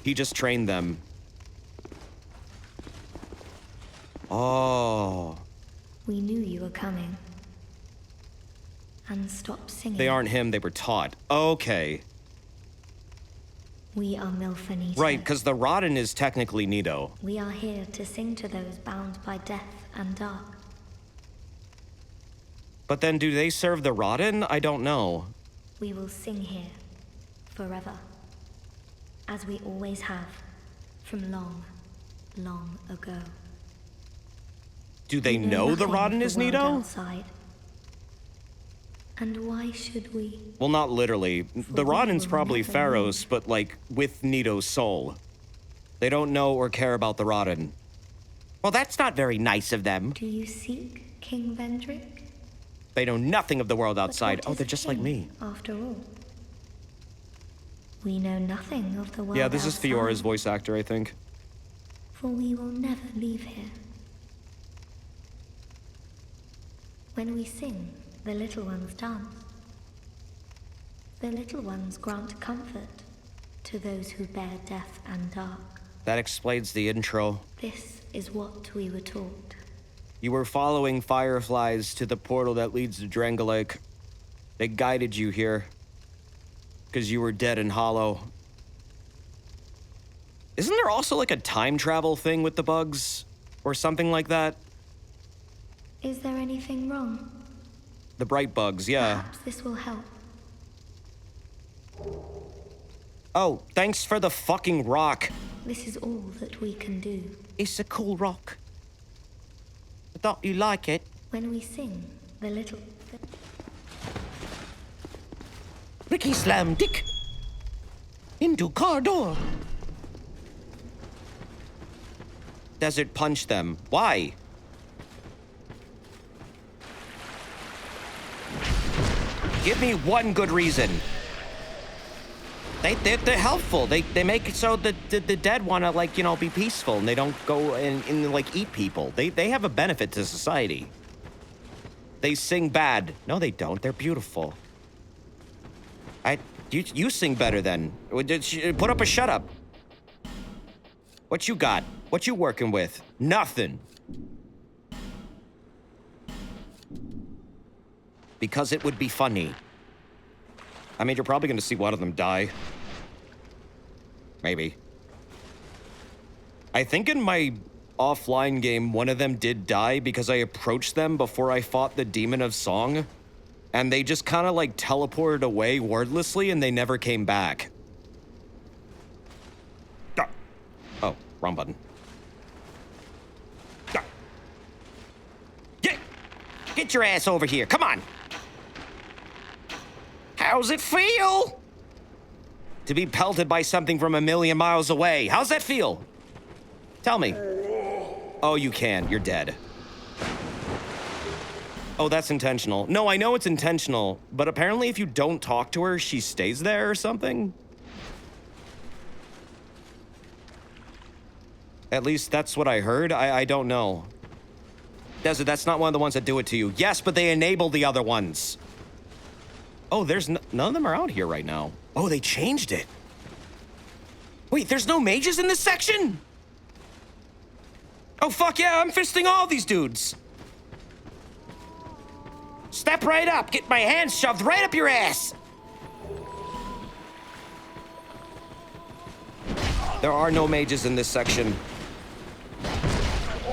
Speaker 2: He just trained them. Oh.
Speaker 6: We knew you were coming. And stop singing.
Speaker 2: They aren't him, they were taught. Okay.
Speaker 6: We are Milfinito.
Speaker 2: Right, because the Rodden is technically Nito.
Speaker 6: We are here to sing to those bound by death and dark.
Speaker 2: But then do they serve the Rodden? I don't know.
Speaker 6: We will sing here forever. As we always have from long, long ago.
Speaker 2: Do they know the Rodden is Nito?
Speaker 6: Outside. And why should we?
Speaker 2: Well, not literally. The Rodden's probably Pharaoh's, but like with Nito's soul. They don't know or care about the Rodden. Well, that's not very nice of them.
Speaker 6: Do you seek King Vendrick?
Speaker 2: They know nothing of the world outside. Oh, they're just like me.
Speaker 6: After all, we know nothing of the world.
Speaker 2: Yeah, this is
Speaker 6: outside,
Speaker 2: Fiora's voice actor, I think.
Speaker 6: For we will never leave here. When we sing, the little ones dance. The little ones grant comfort to those who bear death and dark.
Speaker 2: That explains the intro.
Speaker 6: This is what we were taught.
Speaker 2: You were following fireflies to the portal that leads to Drengalek. They guided you here. Because you were dead and hollow. Isn't there also like a time travel thing with the bugs? Or something like that?
Speaker 6: Is there anything wrong?
Speaker 2: The bright bugs, yeah.
Speaker 6: Perhaps this will help.
Speaker 2: Oh, thanks for the fucking rock.
Speaker 6: This is all that we can do.
Speaker 2: It's a cool rock. I thought you like it.
Speaker 6: When we sing, the little...
Speaker 2: Ricky slam dick into car door. Desert punch them. Why? Give me one good reason. They're helpful. They make it so that the dead want to, like, you know, be peaceful and they don't go and like eat people. They have a benefit to society. They sing bad. No, they don't. They're beautiful. You sing better then. Put up a shut up. What you got? What you working with? Nothing. Because it would be funny. I mean, you're probably going to see one of them die. Maybe. I think in my offline game, one of them did die because I approached them before I fought the Demon of Song. And they just kind of like teleported away wordlessly and they never came back. Oh, wrong button. Get your ass over here. Come on. How's it feel to be pelted by something from 1,000,000 miles away? How's that feel? Tell me. Oh, you can. You're dead. Oh, that's intentional. No, I know it's intentional, but apparently if you don't talk to her, she stays there or something. At least that's what I heard. I don't know. Desert, that's not one of the ones that do it to you. Yes, but they enable the other ones. Oh, there's none of them are out here right now. Oh, they changed it. Wait, there's no mages in this section? Oh, fuck yeah, I'm fisting all these dudes. Step right up, get my hands shoved right up your ass. There are no mages in this section.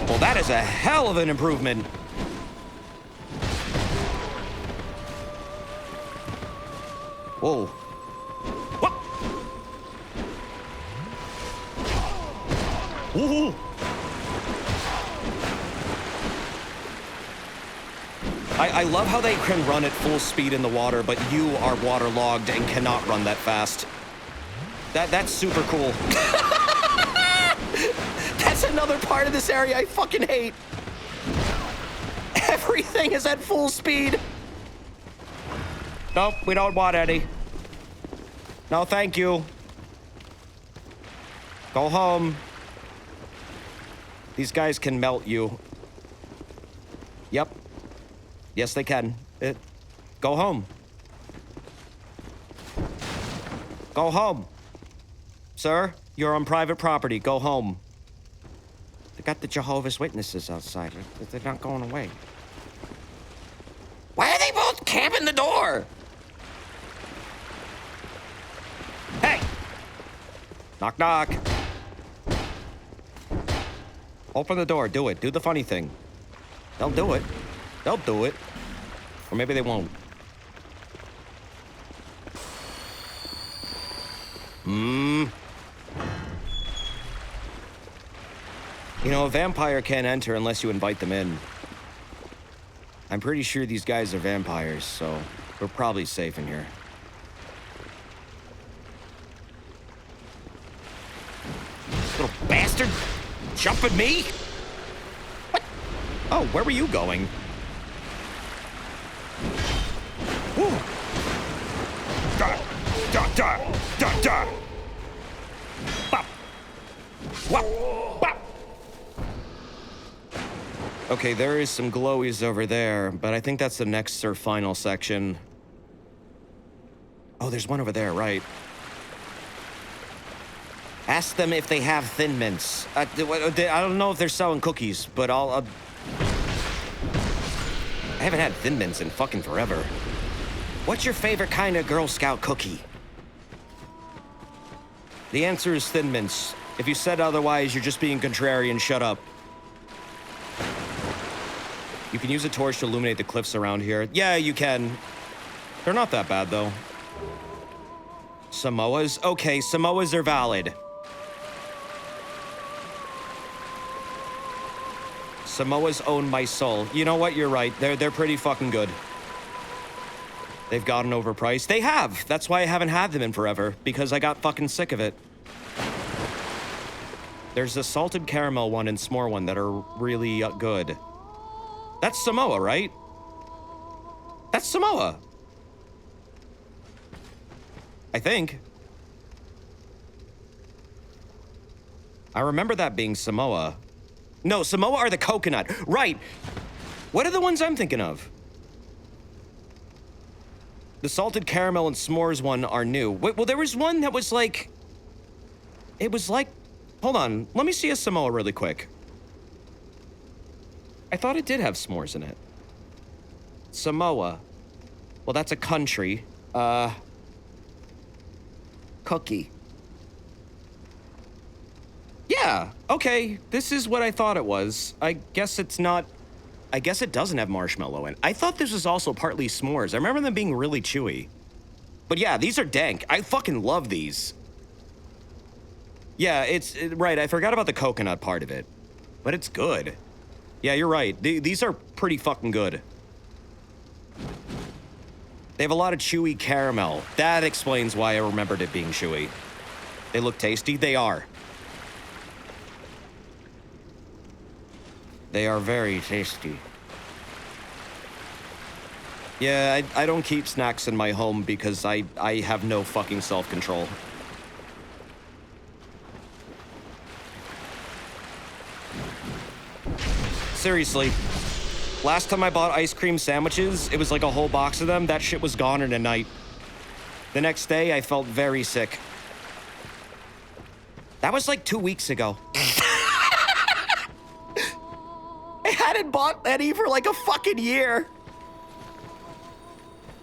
Speaker 2: Well, that is a hell of an improvement. Whoa. What? Ooh. I love how they can run at full speed in the water, but you are waterlogged and cannot run that fast. That's super cool. That's another part of this area I fucking hate. Everything is at full speed. Nope, we don't want any. No, thank you. Go home. These guys can melt you. Yep. Yes, they can. Go home. Go home. Sir, you're on private property. Go home. They got the Jehovah's Witnesses outside. They're not going away. Why are they both camping the door? Hey! Knock, knock. Open the door. Do it. Do the funny thing. They'll do it. They'll do it. Or maybe they won't. You know, a vampire can't enter unless you invite them in. I'm pretty sure these guys are vampires, so we're probably safe in here. Little bastard! Jump at me? What? Oh, where were you going? Woo! Da! Da! Da! Da! Da! Bop! Wop! Bop! Okay, there is some glowies over there, but I think that's the next or final section. Oh, there's one over there, right. Ask them if they have Thin Mints. I don't know if they're selling cookies, but I haven't had Thin Mints in fucking forever. What's your favorite kind of Girl Scout cookie? The answer is Thin Mints. If you said otherwise, you're just being contrarian. Shut up. You can use a torch to illuminate the cliffs around here. Yeah, you can. They're not that bad, though. Samoas? Okay, Samoas are valid. Samoas own my soul. You know what? You're right. They're pretty fucking good. They've gotten overpriced. They have. That's why I haven't had them in forever, because I got fucking sick of it. There's a salted caramel one and s'more one that are really good. That's Samoa, right? That's Samoa. I think. I remember that being Samoa. No, Samoa are the coconut. Right. What are the ones I'm thinking of? The salted caramel and s'mores one are new. Wait, well, there was one that was like... It was like... Hold on. Let me see a Samoa really quick. I thought it did have s'mores in it. Samoa. Well, that's a country. Cookie. Yeah, okay. This is what I thought it was. I guess it's not... I guess it doesn't have marshmallow in it. I thought this was also partly s'mores. I remember them being really chewy. But yeah, these are dank. I fucking love these. Yeah, right, I forgot about the coconut part of it. But it's good. Yeah, you're right. These are pretty fucking good. They have a lot of chewy caramel. That explains why I remembered it being chewy. They look tasty? They are. They are very tasty. Yeah, I don't keep snacks in my home because I have no fucking self-control. Seriously. Last time I bought ice cream sandwiches, it was like a whole box of them. That shit was gone in a night. The next day, I felt very sick. That was like 2 weeks ago. I hadn't bought any for like a fucking year.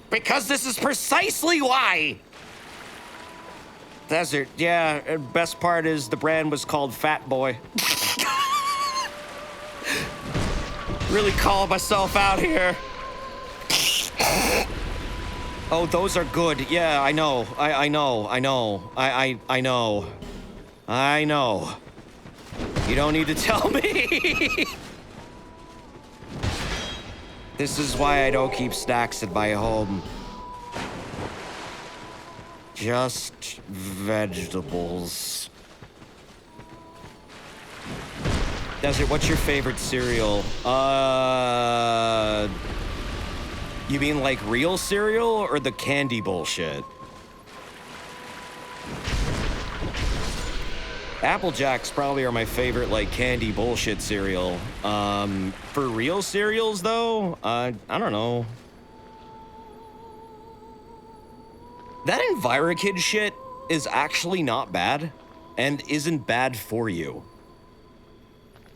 Speaker 2: Because this is precisely why. Desert, yeah, and best part is the brand was called Fat Boy. Really calling myself out here. Oh, those are good. Yeah, I know. I know. I know. I know. I know. You don't need to tell me. This is why I don't keep snacks in my home. Just vegetables. Desert, what's your favorite cereal? You mean like real cereal or the candy bullshit? Apple Jacks probably are my favorite like candy bullshit cereal. For real cereals though, I don't know. That EnviroKid shit is actually not bad and isn't bad for you.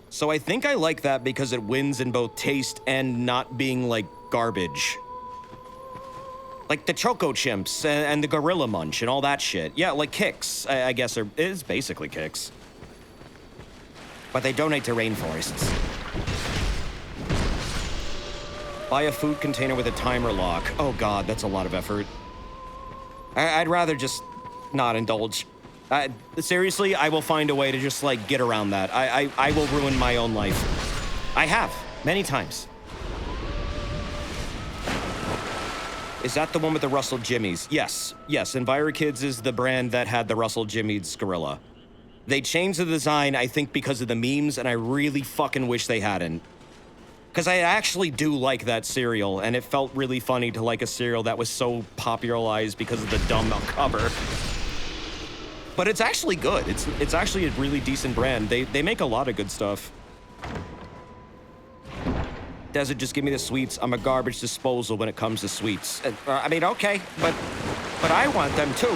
Speaker 2: So I think I like that because it wins in both taste and not being like garbage. Like the Choco Chimps and the Gorilla Munch and all that shit. Yeah, like Kix, I guess it is basically Kix. But they donate to rainforests. Buy a food container with a timer lock. Oh God, that's a lot of effort. I'd rather just not indulge. Seriously, I will find a way to just like get around that. I will ruin my own life. I have, many times. Is that the one with the Russell Jimmies? Yes, EnviroKids is the brand that had the Russell Jimmies gorilla. They changed the design, I think, because of the memes, and I really fucking wish they hadn't. Because I actually do like that cereal, and it felt really funny to like a cereal that was so popularized because of the dumb cover. But it's actually good. It's actually a really decent brand. They make a lot of good stuff. Desert, just give me the sweets. I'm a garbage disposal when it comes to sweets. I mean, okay, but I want them too.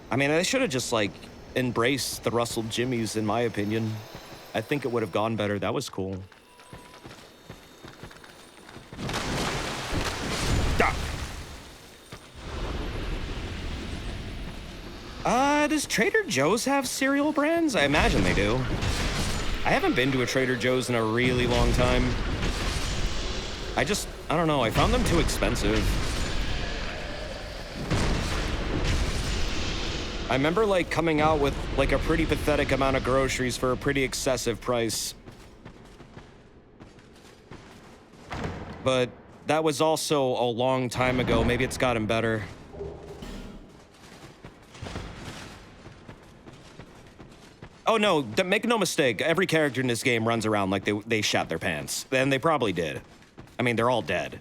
Speaker 2: I mean, they should have just like embraced the Russell Jimmies, in my opinion. I think it would have gone better. That was cool. Does Trader Joe's have cereal brands? I imagine they do. I haven't been to a Trader Joe's in a really long time. I don't know, I found them too expensive. I remember like coming out with like a pretty pathetic amount of groceries for a pretty excessive price. But that was also a long time ago. Maybe it's gotten better. Oh no, make no mistake, every character in this game runs around like they shat their pants. And they probably did. I mean, they're all dead.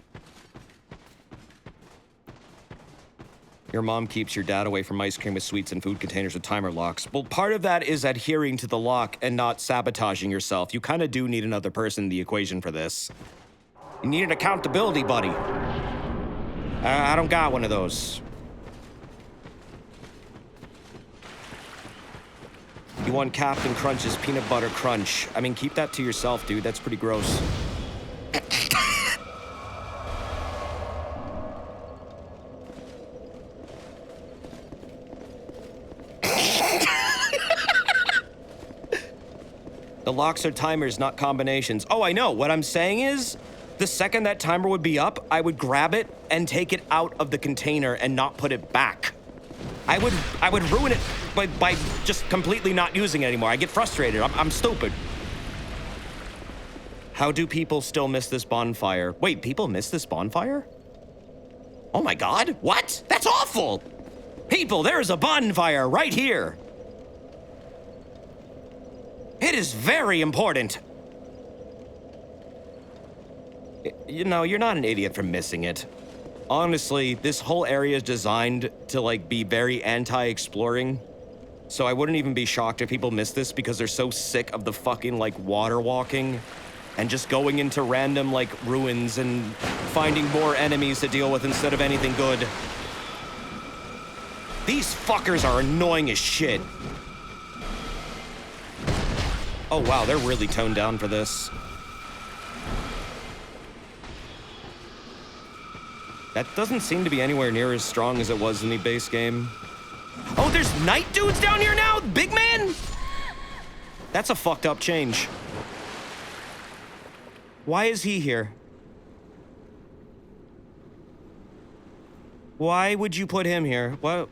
Speaker 2: Your mom keeps your dad away from ice cream with sweets and food containers with timer locks. Well, part of that is adhering to the lock and not sabotaging yourself. You kind of do need another person in the equation for this. You need an accountability buddy. I don't got one of those. You want Captain Crunch's peanut butter crunch. I mean, keep that to yourself, dude. That's pretty gross. The locks are timers, not combinations. Oh, I know. What I'm saying is, the second that timer would be up, I would grab it and take it out of the container and not put it back. I would ruin it by just completely not using it anymore. I get frustrated. I'm stupid. How do people still miss this bonfire? Wait, people miss this bonfire? Oh my God, what? That's awful! People, there is a bonfire right here. It is very important. You know, you're not an idiot for missing it. Honestly, this whole area is designed to, like, be very anti-exploring. So I wouldn't even be shocked if people miss this because they're so sick of the fucking, like, water walking and just going into random, like, ruins and finding more enemies to deal with instead of anything good. These fuckers are annoying as shit. Oh, wow, they're really toned down for this. That doesn't seem to be anywhere near as strong as it was in the base game. Oh, there's night dudes down here now? Big man? That's a fucked up change. Why is he here? Why would you put him here? What?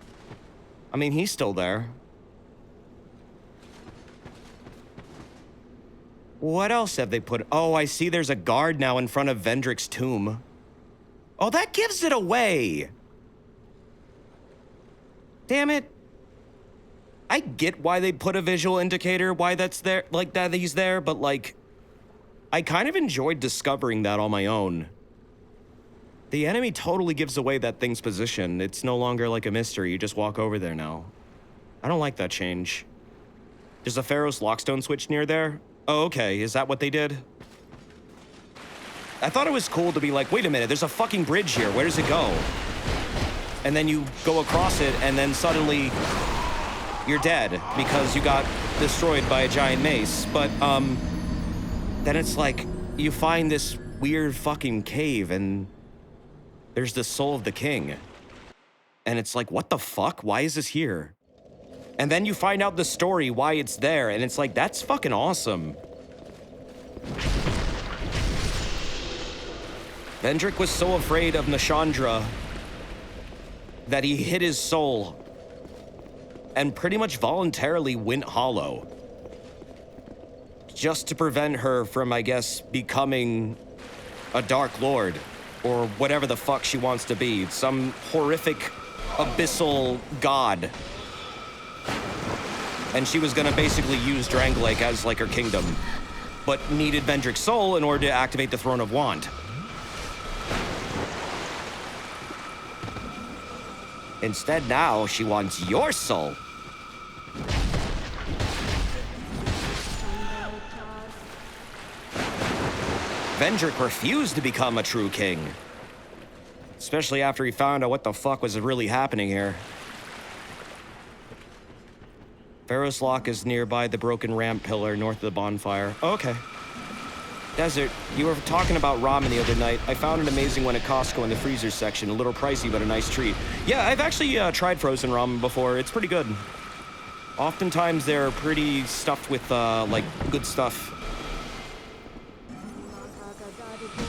Speaker 2: I mean, he's still there. What else have they put? Oh, I see there's a guard now in front of Vendrick's tomb. Oh, that gives it away. Damn it. I get why they put a visual indicator, why that's there, like that he's there, but like, I kind of enjoyed discovering that on my own. The enemy totally gives away that thing's position. It's no longer like a mystery. You just walk over there now. I don't like that change. There's a Pharaoh's Lockstone switch near there. Oh, okay. Is that what they did? I thought it was cool to be like, wait a minute, there's a fucking bridge here. Where does it go? And then you go across it, and then suddenly you're dead because you got destroyed by a giant mace. But, then it's like, you find this weird fucking cave, and there's the soul of the king. And it's like, what the fuck? Why is this here? And then you find out the story, why it's there, and it's like, that's fucking awesome. Vendrick was so afraid of Nashandra that he hid his soul and pretty much voluntarily went hollow. Just to prevent her from, I guess, becoming a Dark Lord or whatever the fuck she wants to be. Some horrific, abyssal god. And she was gonna basically use Drangleic as like her kingdom, but needed Vendrick's soul in order to activate the Throne of Wand. Instead, now she wants your soul. Vendrick refused to become a true king, especially after he found out what the fuck was really happening here. Pharaoh's Lock is nearby the broken ramp pillar north of the bonfire. Okay. Desert, you were talking about ramen the other night. I found it amazing one at Costco in the freezer section. A little pricey, but a nice treat. Yeah, I've actually tried frozen ramen before. It's pretty good. Oftentimes, they're pretty stuffed with, like, good stuff.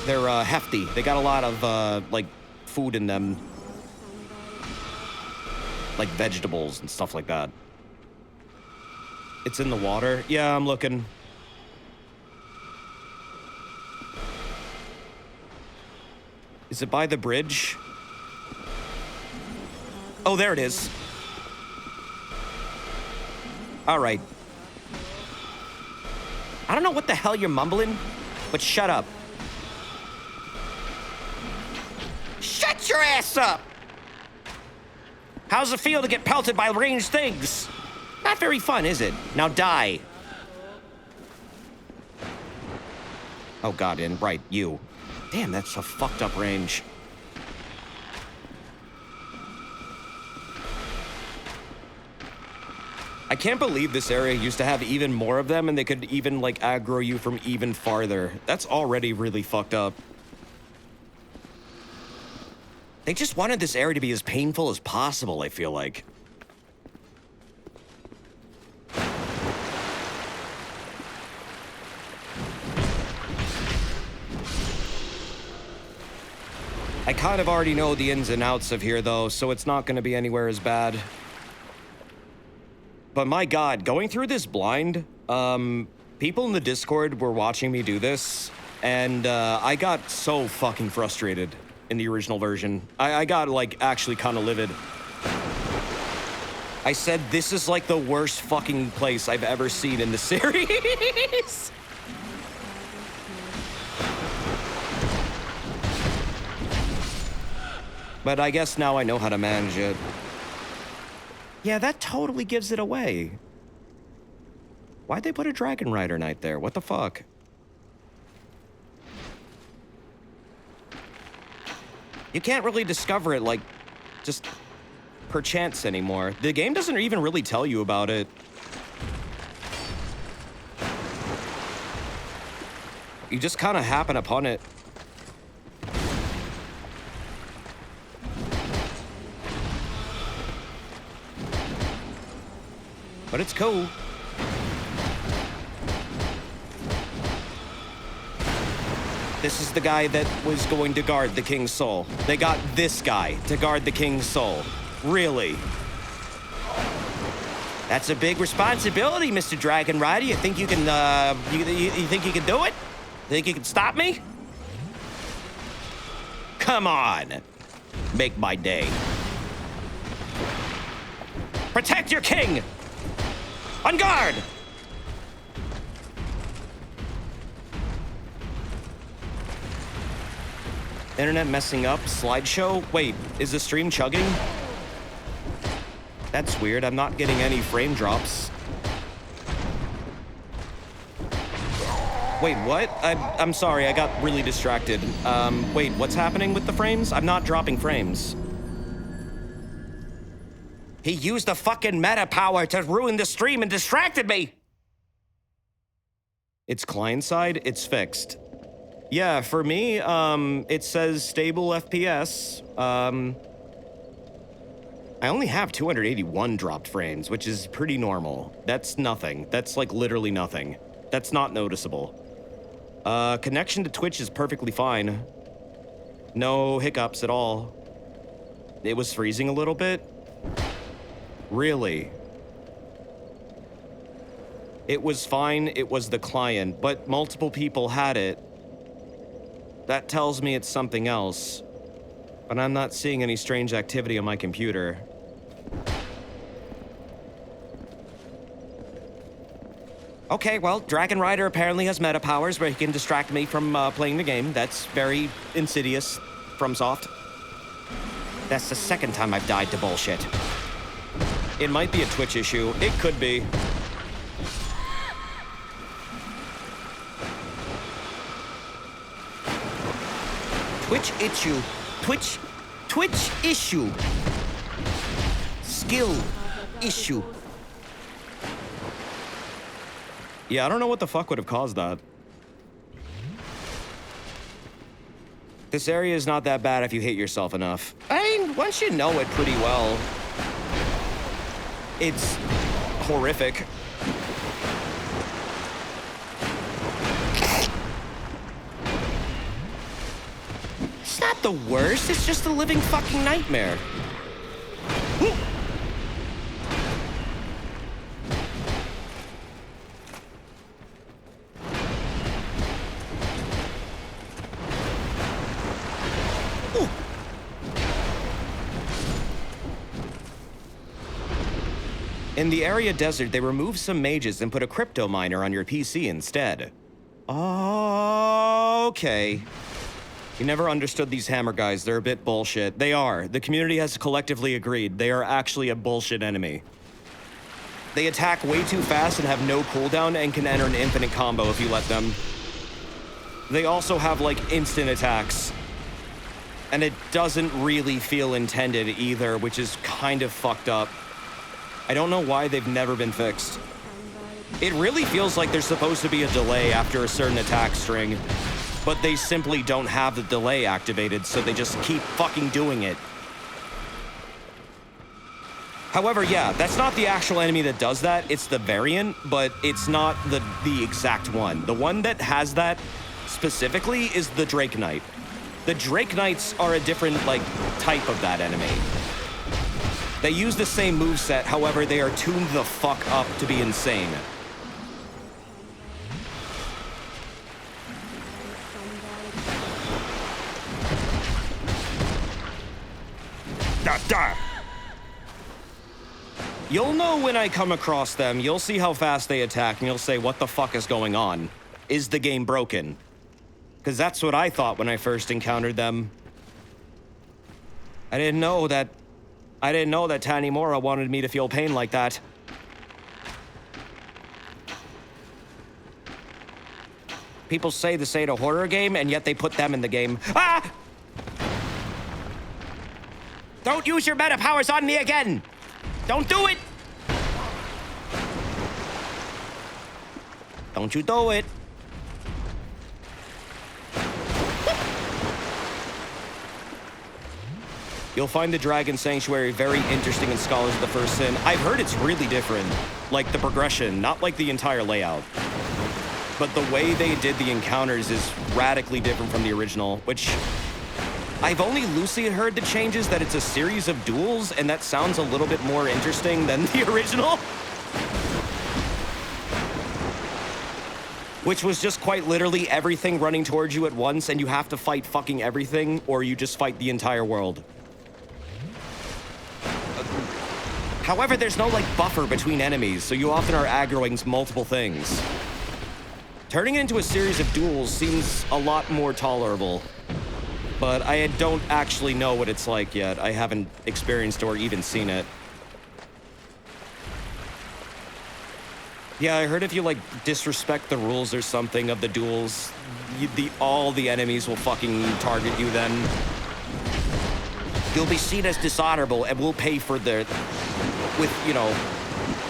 Speaker 2: They're, hefty. They got a lot of, like, food in them. Like vegetables and stuff like that. It's in the water? Yeah, I'm looking. Is it by the bridge? Oh, there it is. All right. I don't know what the hell you're mumbling, but shut up. Shut your ass up! How's it feel to get pelted by ranged things? Not very fun, is it? Now die. Oh god, and right, you. Damn, that's a fucked up range. I can't believe this area used to have even more of them and they could even, like, aggro you from even farther. That's already really fucked up. They just wanted this area to be as painful as possible, I feel like. I kind of already know the ins and outs of here, though, so it's not going to be anywhere as bad. But my god, going through this blind, people in the Discord were watching me do this, and I got so fucking frustrated in the original version. I got, like, actually kind of livid. I said, this is, like, the worst fucking place I've ever seen in the series. But I guess now I know how to manage it. Yeah, that totally gives it away. Why'd they put a Dragon Rider Knight there? What the fuck? You can't really discover it, like, just perchance anymore. The game doesn't even really tell you about it. You just kind of happen upon it. But it's cool. This is the guy that was going to guard the King's Soul. They got this guy to guard the King's Soul. Really? That's a big responsibility, Mr. Dragon Rider. You think you can, you think you can do it? Think you can stop me? Come on. Make my day. Protect your king! On guard! Internet messing up, slideshow? Wait, is the stream chugging? That's weird, I'm not getting any frame drops. Wait, what? I'm sorry, I got really distracted. Wait, what's happening with the frames? I'm not dropping frames. He used the fucking meta power to ruin the stream and distracted me! It's client side, it's fixed. Yeah, for me, it says stable FPS. I only have 281 dropped frames, which is pretty normal. That's nothing. That's like literally nothing. That's not noticeable. Connection to Twitch is perfectly fine. No hiccups at all. It was freezing a little bit. Really? It was fine, it was the client, but multiple people had it. That tells me it's something else. But I'm not seeing any strange activity on my computer. Okay, well, Dragon Rider apparently has meta powers where he can distract me from playing the game. That's very insidious, FromSoft. That's the second time I've died to bullshit. It might be a Twitch issue. It could be. Twitch issue. Twitch issue. Skill issue. Yeah, I don't know what the fuck would have caused that. This area is not that bad if you hit yourself enough. I mean, once you know it pretty well, it's horrific. It's not the worst, it's just a living fucking nightmare. In the area desert, they removed some mages and put a crypto miner on your PC instead. Okay. You never understood these hammer guys. They're a bit bullshit. They are. The community has collectively agreed. They are actually a bullshit enemy. They attack way too fast and have no cooldown and can enter an infinite combo if you let them. They also have, like, instant attacks. And it doesn't really feel intended either, which is kind of fucked up. I don't know why they've never been fixed. It really feels like there's supposed to be a delay after a certain attack string, but they simply don't have the delay activated, so they just keep fucking doing it. However, yeah, that's not the actual enemy that does that. It's the variant, but it's not the exact one. The one that has that specifically is the Drake Knight. The Drake Knights are a different, like, type of that enemy. They use the same moveset, however, they are tuned the fuck up to be insane. You'll know when I come across them, you'll see how fast they attack, and you'll say, what the fuck is going on? Is the game broken? Because that's what I thought when I first encountered them. I didn't know that I didn't know that Tanimura wanted me to feel pain like that. People say this ain't a horror game, and yet they put them in the game. Ah! Don't use your meta powers on me again! Don't do it! Don't you do it. You'll find the Dragon Sanctuary very interesting in Scholars of the First Sin. I've heard it's really different. Like the progression, not like the entire layout. But the way they did the encounters is radically different from the original, which I've only loosely heard the changes that it's a series of duels, and that sounds a little bit more interesting than the original. Which was just quite literally everything running towards you at once, and you have to fight fucking everything, or you just fight the entire world. However, there's no, like, buffer between enemies, so you often are aggroing multiple things. Turning it into a series of duels seems a lot more tolerable, but I don't actually know what it's like yet. I haven't experienced or even seen it. Yeah, I heard if you, like, disrespect the rules or something of the duels, all the enemies will fucking target you then. You'll be seen as dishonorable and will pay for with, you know,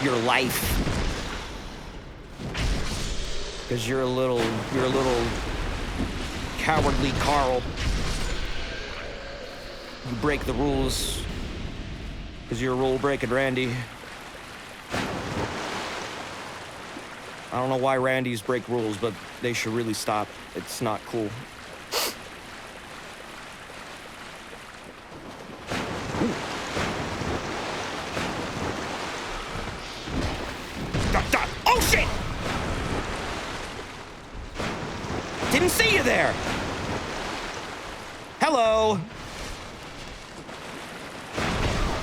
Speaker 2: your life. Because you're a little cowardly Carl. You break the rules because you're a rule-breaking Randy. I don't know why Randys break rules, but they should really stop. It's not cool. Oh, shit! Didn't see you there! Hello!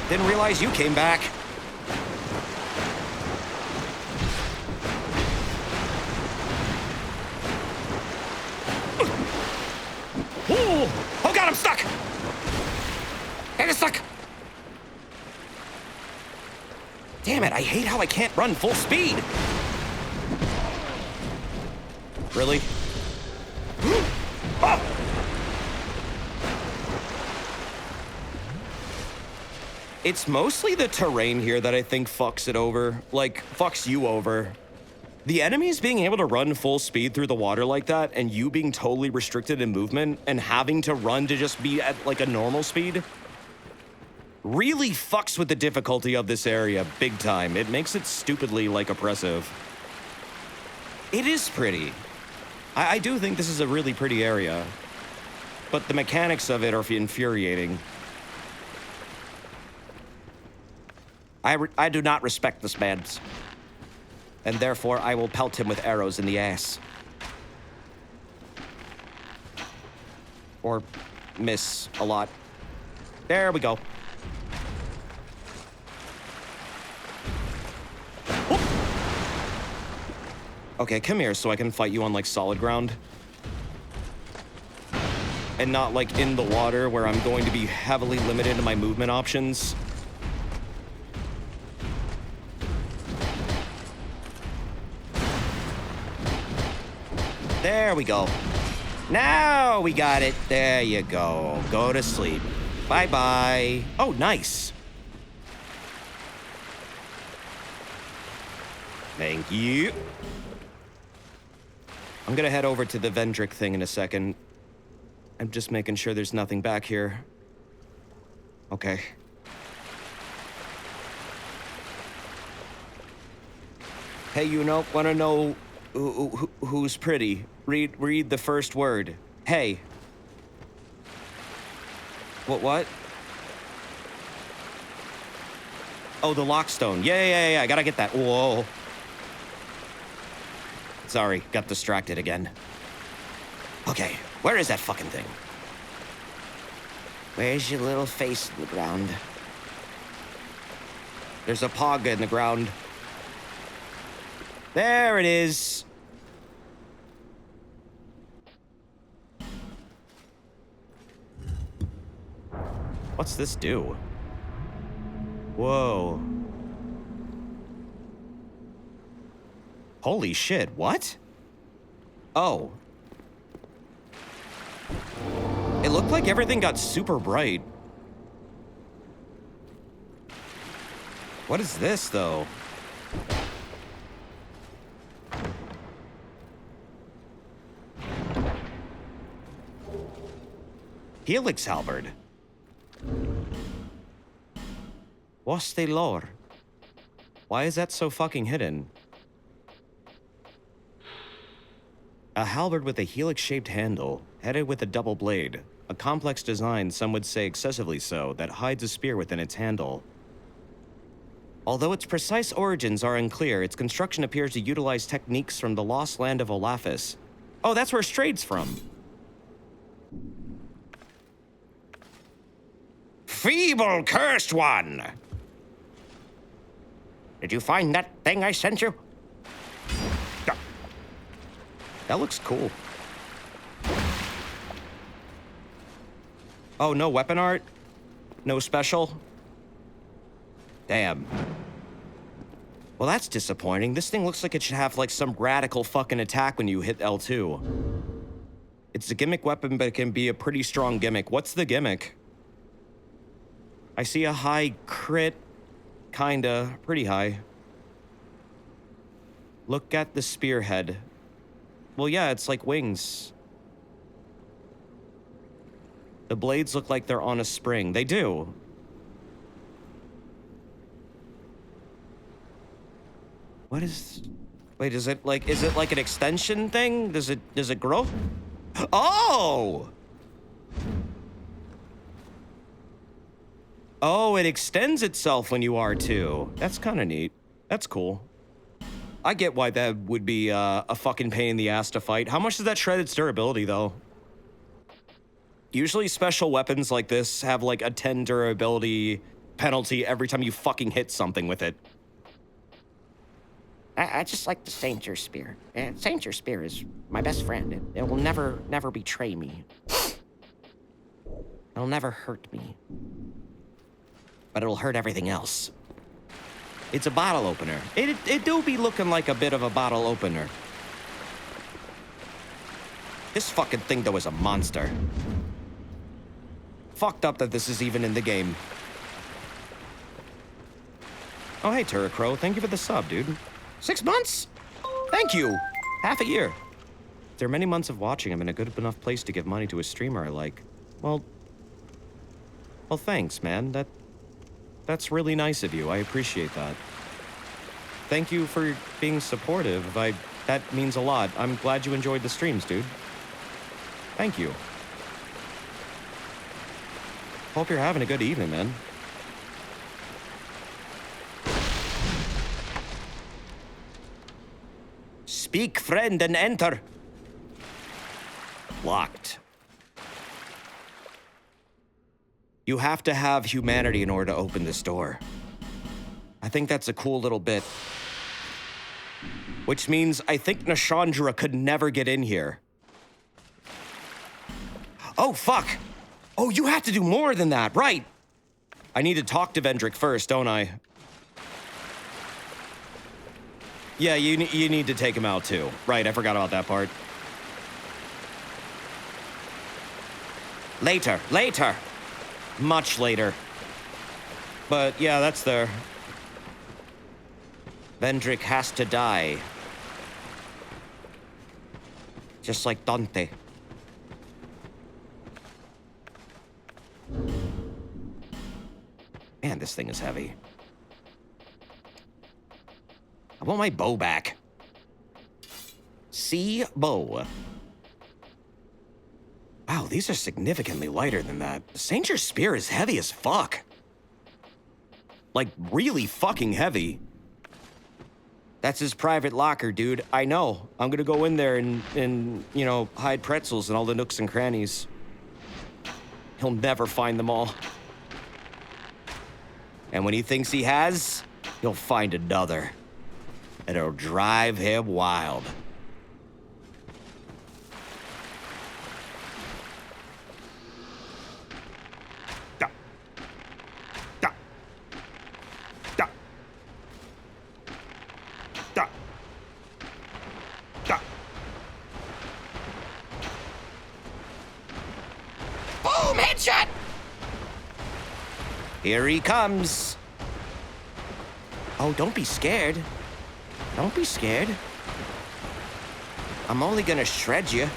Speaker 2: Didn't realize you came back. Oh God, I'm stuck! I'm stuck! Damn it, I hate how I can't run full speed! Really? Oh! It's mostly the terrain here that I think fucks it over. Like, fucks you over. The enemies being able to run full speed through the water like that, and you being totally restricted in movement, and having to run to just be at, like, a normal speed, really fucks with the difficulty of this area big time. It makes it stupidly, like, oppressive. It is pretty. I do think this is a really pretty area. But the mechanics of it are infuriating. I do not respect this man. And therefore, I will pelt him with arrows in the ass. Or miss a lot. There we go. Whoop. Okay, come here so I can fight you on, like, solid ground. And not, like, in the water where I'm going to be heavily limited in my movement options. There we go. Now we got it. There you go. Go to sleep. Bye-bye. Oh, nice. Thank you. I'm gonna head over to the Vendrick thing in a second. I'm just making sure there's nothing back here. Okay. Hey, you know, wanna know who's pretty? Read the first word. Hey. What? Oh, the lockstone. Yeah, I gotta get that. Whoa. Sorry, got distracted again. Okay, where is that fucking thing? Where's your little face in the ground? There's a Pogona in the ground. There it is. What's this do? Whoa. Holy shit, what? Oh. It looked like everything got super bright. What is this, though? Helix halberd. What's the lore? Why is that so fucking hidden? A halberd with a helix-shaped handle, headed with a double blade. A complex design, some would say excessively so, that hides a spear within its handle. Although its precise origins are unclear, its construction appears to utilize techniques from the lost land of Olafis. Oh, that's where Strade's from. Feeble cursed one! Did you find that thing I sent you? That looks cool. Oh, no weapon art? No special? Damn. Well, that's disappointing. This thing looks like it should have, like, some radical fucking attack when you hit L2. It's a gimmick weapon, but it can be a pretty strong gimmick. What's the gimmick? I see a high crit. Kinda. Pretty high. Look at the spearhead. Well, yeah, it's like wings. The blades look like they're on a spring. They do. What is... Wait, is it like an extension thing? Does it grow? Oh! Oh, it extends itself when you R2. That's kind of neat. That's cool. I get why that would be a fucking pain in the ass to fight. How much does that shred its durability, though? Usually special weapons like this have like a 10 durability penalty every time you fucking hit something with it.
Speaker 5: I just like the Saint Spear. Saint Spear is my best friend. It will never betray me. It'll never hurt me. But it'll hurt everything else.
Speaker 2: It's a bottle opener. It do be looking like a bit of a bottle opener. This fucking thing, though, is a monster. Fucked up that this is even in the game. Oh, hey, Turacrow. Thank you for the sub, dude. 6 months? Thank you. Half a year. There are many months of watching. I'm in a good enough place to give money to a streamer I like. Well, thanks, man. That's really nice of you. I appreciate that. Thank you for being supportive. That means a lot. I'm glad you enjoyed the streams, dude. Thank you. Hope you're having a good evening, man. Speak, friend, and enter. Locked. You have to have humanity in order to open this door. I think that's a cool little bit. Which means I think Nashandra could never get in here. Oh, fuck. Oh, you have to do more than that, right? I need to talk to Vendrick first, don't I? Yeah, you need to take him out too. Right, I forgot about that part. Later. Much later. But yeah, that's there. Vendrick has to die. Just like Dante. Man, this thing is heavy. I want my bow back. See bow. Wow, these are significantly lighter than that. Saint Spear is heavy as fuck. Like, really fucking heavy. That's his private locker, dude. I know. I'm gonna go in there and you know, hide pretzels in all the nooks and crannies. He'll never find them all. And when he thinks he has, he'll find another. And it'll drive him wild. Headshot! Here he comes. Oh, don't be scared. Don't be scared. I'm only gonna shred you.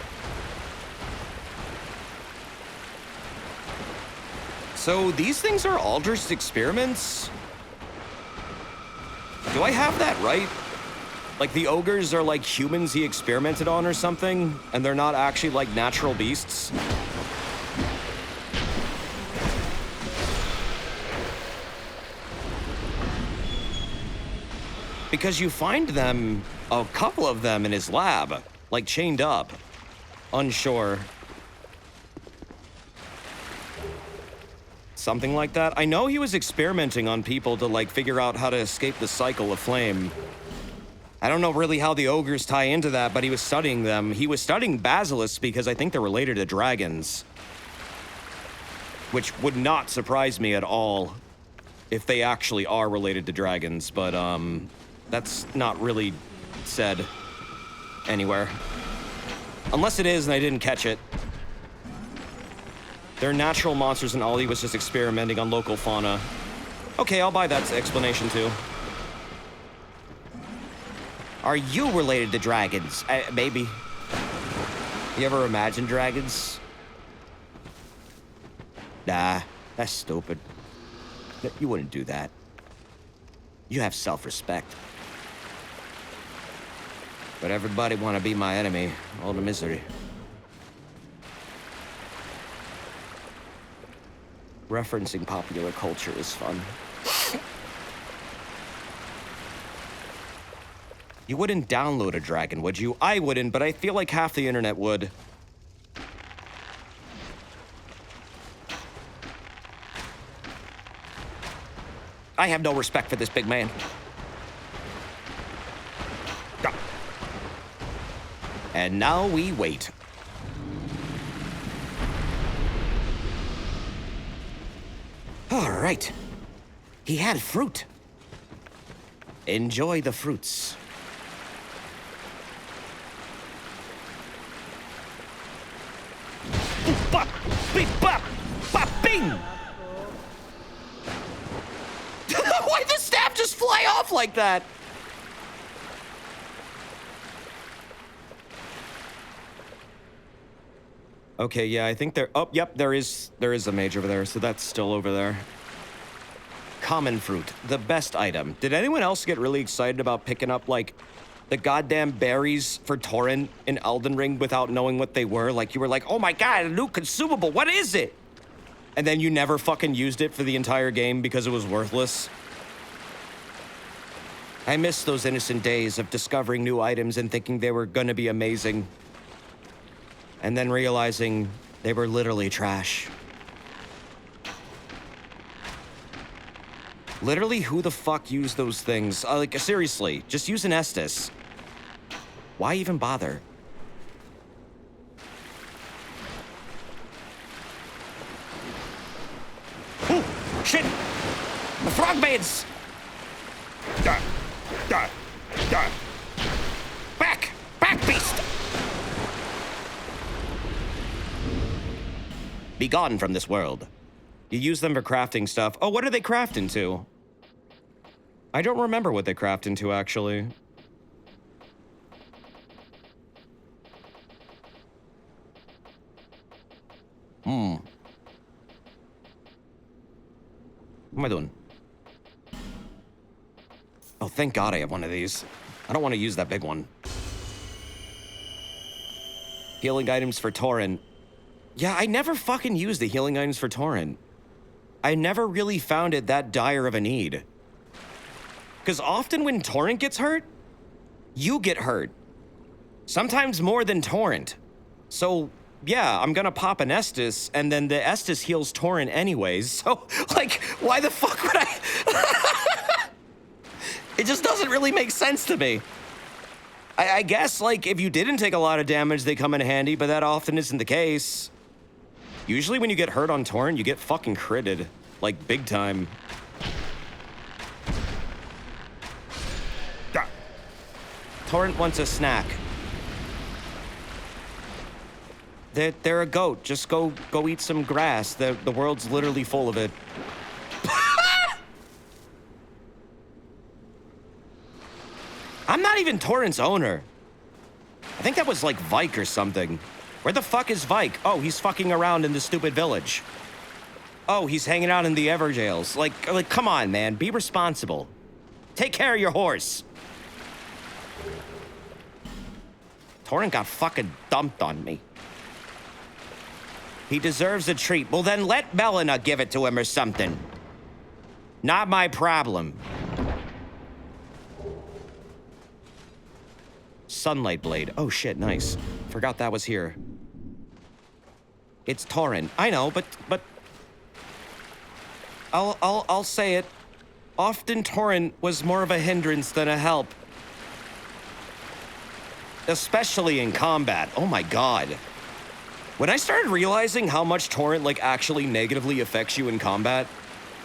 Speaker 2: So these things are all just experiments? Do I have that right? Like the ogres are like humans he experimented on or something, and they're not actually like natural beasts? Because you find them, a couple of them in his lab, like chained up, unsure. Something like that. I know he was experimenting on people to like figure out how to escape the cycle of flame. I don't know really how the ogres tie into that, but he was studying them. He was studying basilisks because I think they're related to dragons. Which would not surprise me at all if they actually are related to dragons, but that's not really said anywhere. Unless it is and I didn't catch it. They're natural monsters and Ollie was just experimenting on local fauna. Okay, I'll buy that explanation too. Are you related to dragons? Maybe. You ever imagine dragons? Nah, that's stupid. You wouldn't do that. You have self-respect. But everybody want to be my enemy. All the misery. Referencing popular culture is fun. You wouldn't download a dragon, would you? I wouldn't, but I feel like half the internet would. I have no respect for this big man. And now we wait. All right. He had fruit. Enjoy the fruits. Boop, bop, beep, bop, bop, bing! Why'd the staff just fly off like that? Okay, yeah, I think there... Oh, yep, there is a mage over there, so that's still over there. Common fruit, the best item. Did anyone else get really excited about picking up, like, the goddamn berries for Torrent in Elden Ring without knowing what they were? Like, you were like, oh my god, a new consumable, what is it? And then you never fucking used it for the entire game because it was worthless. I miss those innocent days of discovering new items and thinking they were gonna be amazing. And then realizing they were literally trash. Literally, who the fuck used those things? Like, seriously, just use an Estus. Why even bother? Ooh, shit! The frog maids! Back! Back, beast! Be gone from this world. You use them for crafting stuff. Oh, what do they craft into? I don't remember what they craft into, actually. What am I doing? Oh, thank God I have one of these. I don't want to use that big one. Healing items for Torrent. Yeah, I never fucking used the healing items for Torrent. I never really found it that dire of a need. Because often when Torrent gets hurt, you get hurt. Sometimes more than Torrent. So, yeah, I'm gonna pop an Estus, and then the Estus heals Torrent anyways. So, like, why the fuck would I? It just doesn't really make sense to me. I guess, like, if you didn't take a lot of damage, they come in handy, but that often isn't the case. Usually when you get hurt on Torrent, you get fucking critted. Like, big time. Torrent wants a snack. They're a goat. Just go eat some grass. The world's literally full of it. I'm not even Torrent's owner. I think that was like Vike or something. Where the fuck is Vike? Oh, he's fucking around in the stupid village. Oh, he's hanging out in the Everjails. Like, come on, man. Be responsible. Take care of your horse. Torrent got fucking dumped on me. He deserves a treat. Well, then let Melina give it to him or something. Not my problem. Sunlight blade. Oh shit, nice. Forgot that was here. It's Torrent. I know, but I'll say it. Often Torrent was more of a hindrance than a help. Especially in combat. Oh my god. When I started realizing how much Torrent like actually negatively affects you in combat,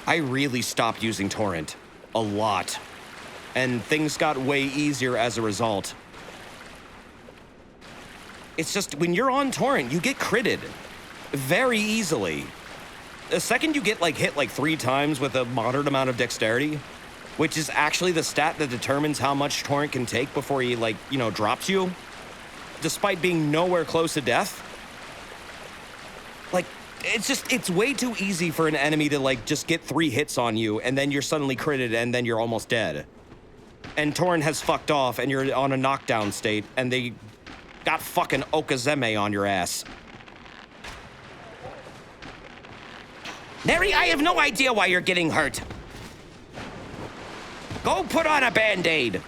Speaker 2: I really stopped using Torrent. A lot. And things got way easier as a result. It's just, when you're on Torrent, you get critted very easily. The second you get like hit like 3 times with a moderate amount of dexterity, which is actually the stat that determines how much Torrent can take before he like, you know, drops you, despite being nowhere close to death. Like, it's way too easy for an enemy to like just get 3 hits on you and then you're suddenly critted and then you're almost dead. And Torrent has fucked off and you're on a knockdown state and they got fucking Okazeme on your ass. Neri, I have no idea why you're getting hurt. Go put on a Band-Aid.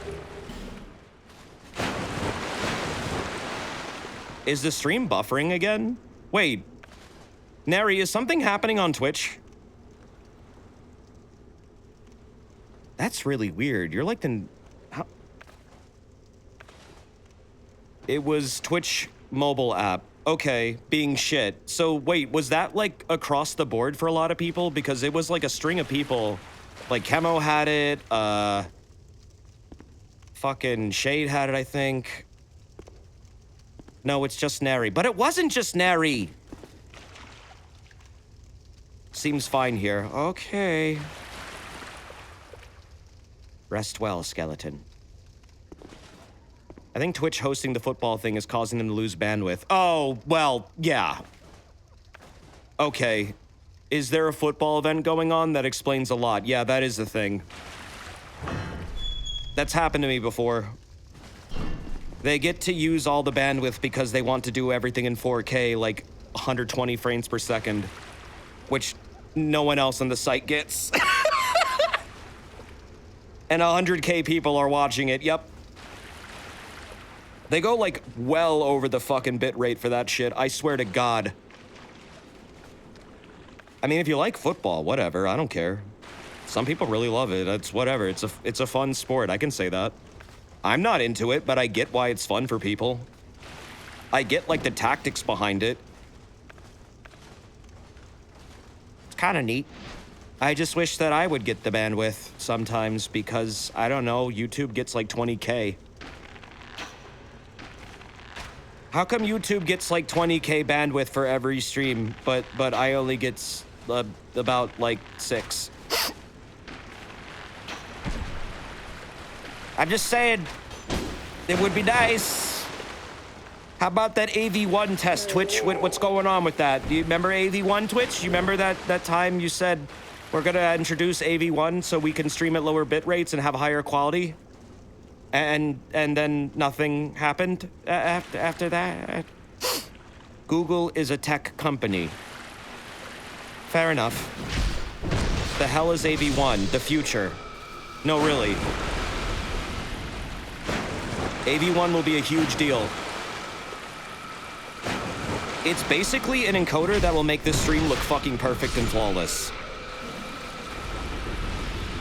Speaker 2: Is the stream buffering again? Wait. Neri, is something happening on Twitch? That's really weird. You're like the... How? It was Twitch mobile app. Okay, being shit. So wait, was that like across the board for a lot of people? Because it was like a string of people. Like Chemo had it, fucking Shade had it, I think. No, it's just Neri. But it wasn't just Neri! Seems fine here. Okay. Rest well, skeleton. I think Twitch hosting the football thing is causing them to lose bandwidth. Oh, well, yeah. Okay. Is there a football event going on? That explains a lot. Yeah, that is the thing. That's happened to me before. They get to use all the bandwidth because they want to do everything in 4K, like 120 frames per second, which no one else on the site gets. And 100K people are watching it, yep. They go like well over the fucking bit rate for that shit, I swear to God. I mean, if you like football, whatever, I don't care. Some people really love it, it's whatever, it's a fun sport, I can say that. I'm not into it, but I get why it's fun for people. I get like the tactics behind it. It's kind of neat. I just wish that I would get the bandwidth sometimes because, I don't know, YouTube gets like 20K. How come YouTube gets like 20K bandwidth for every stream, but I only get about like 6? I'm just saying, it would be nice. How about that AV1 test, Twitch? What's going on with that? Do you remember AV1, Twitch? You remember that time you said we're gonna introduce AV1 so we can stream at lower bit rates and have higher quality? And then nothing happened after that? Google is a tech company. Fair enough. The hell is AV1? The future. No, really. AV1 will be a huge deal. It's basically an encoder that will make this stream look fucking perfect and flawless.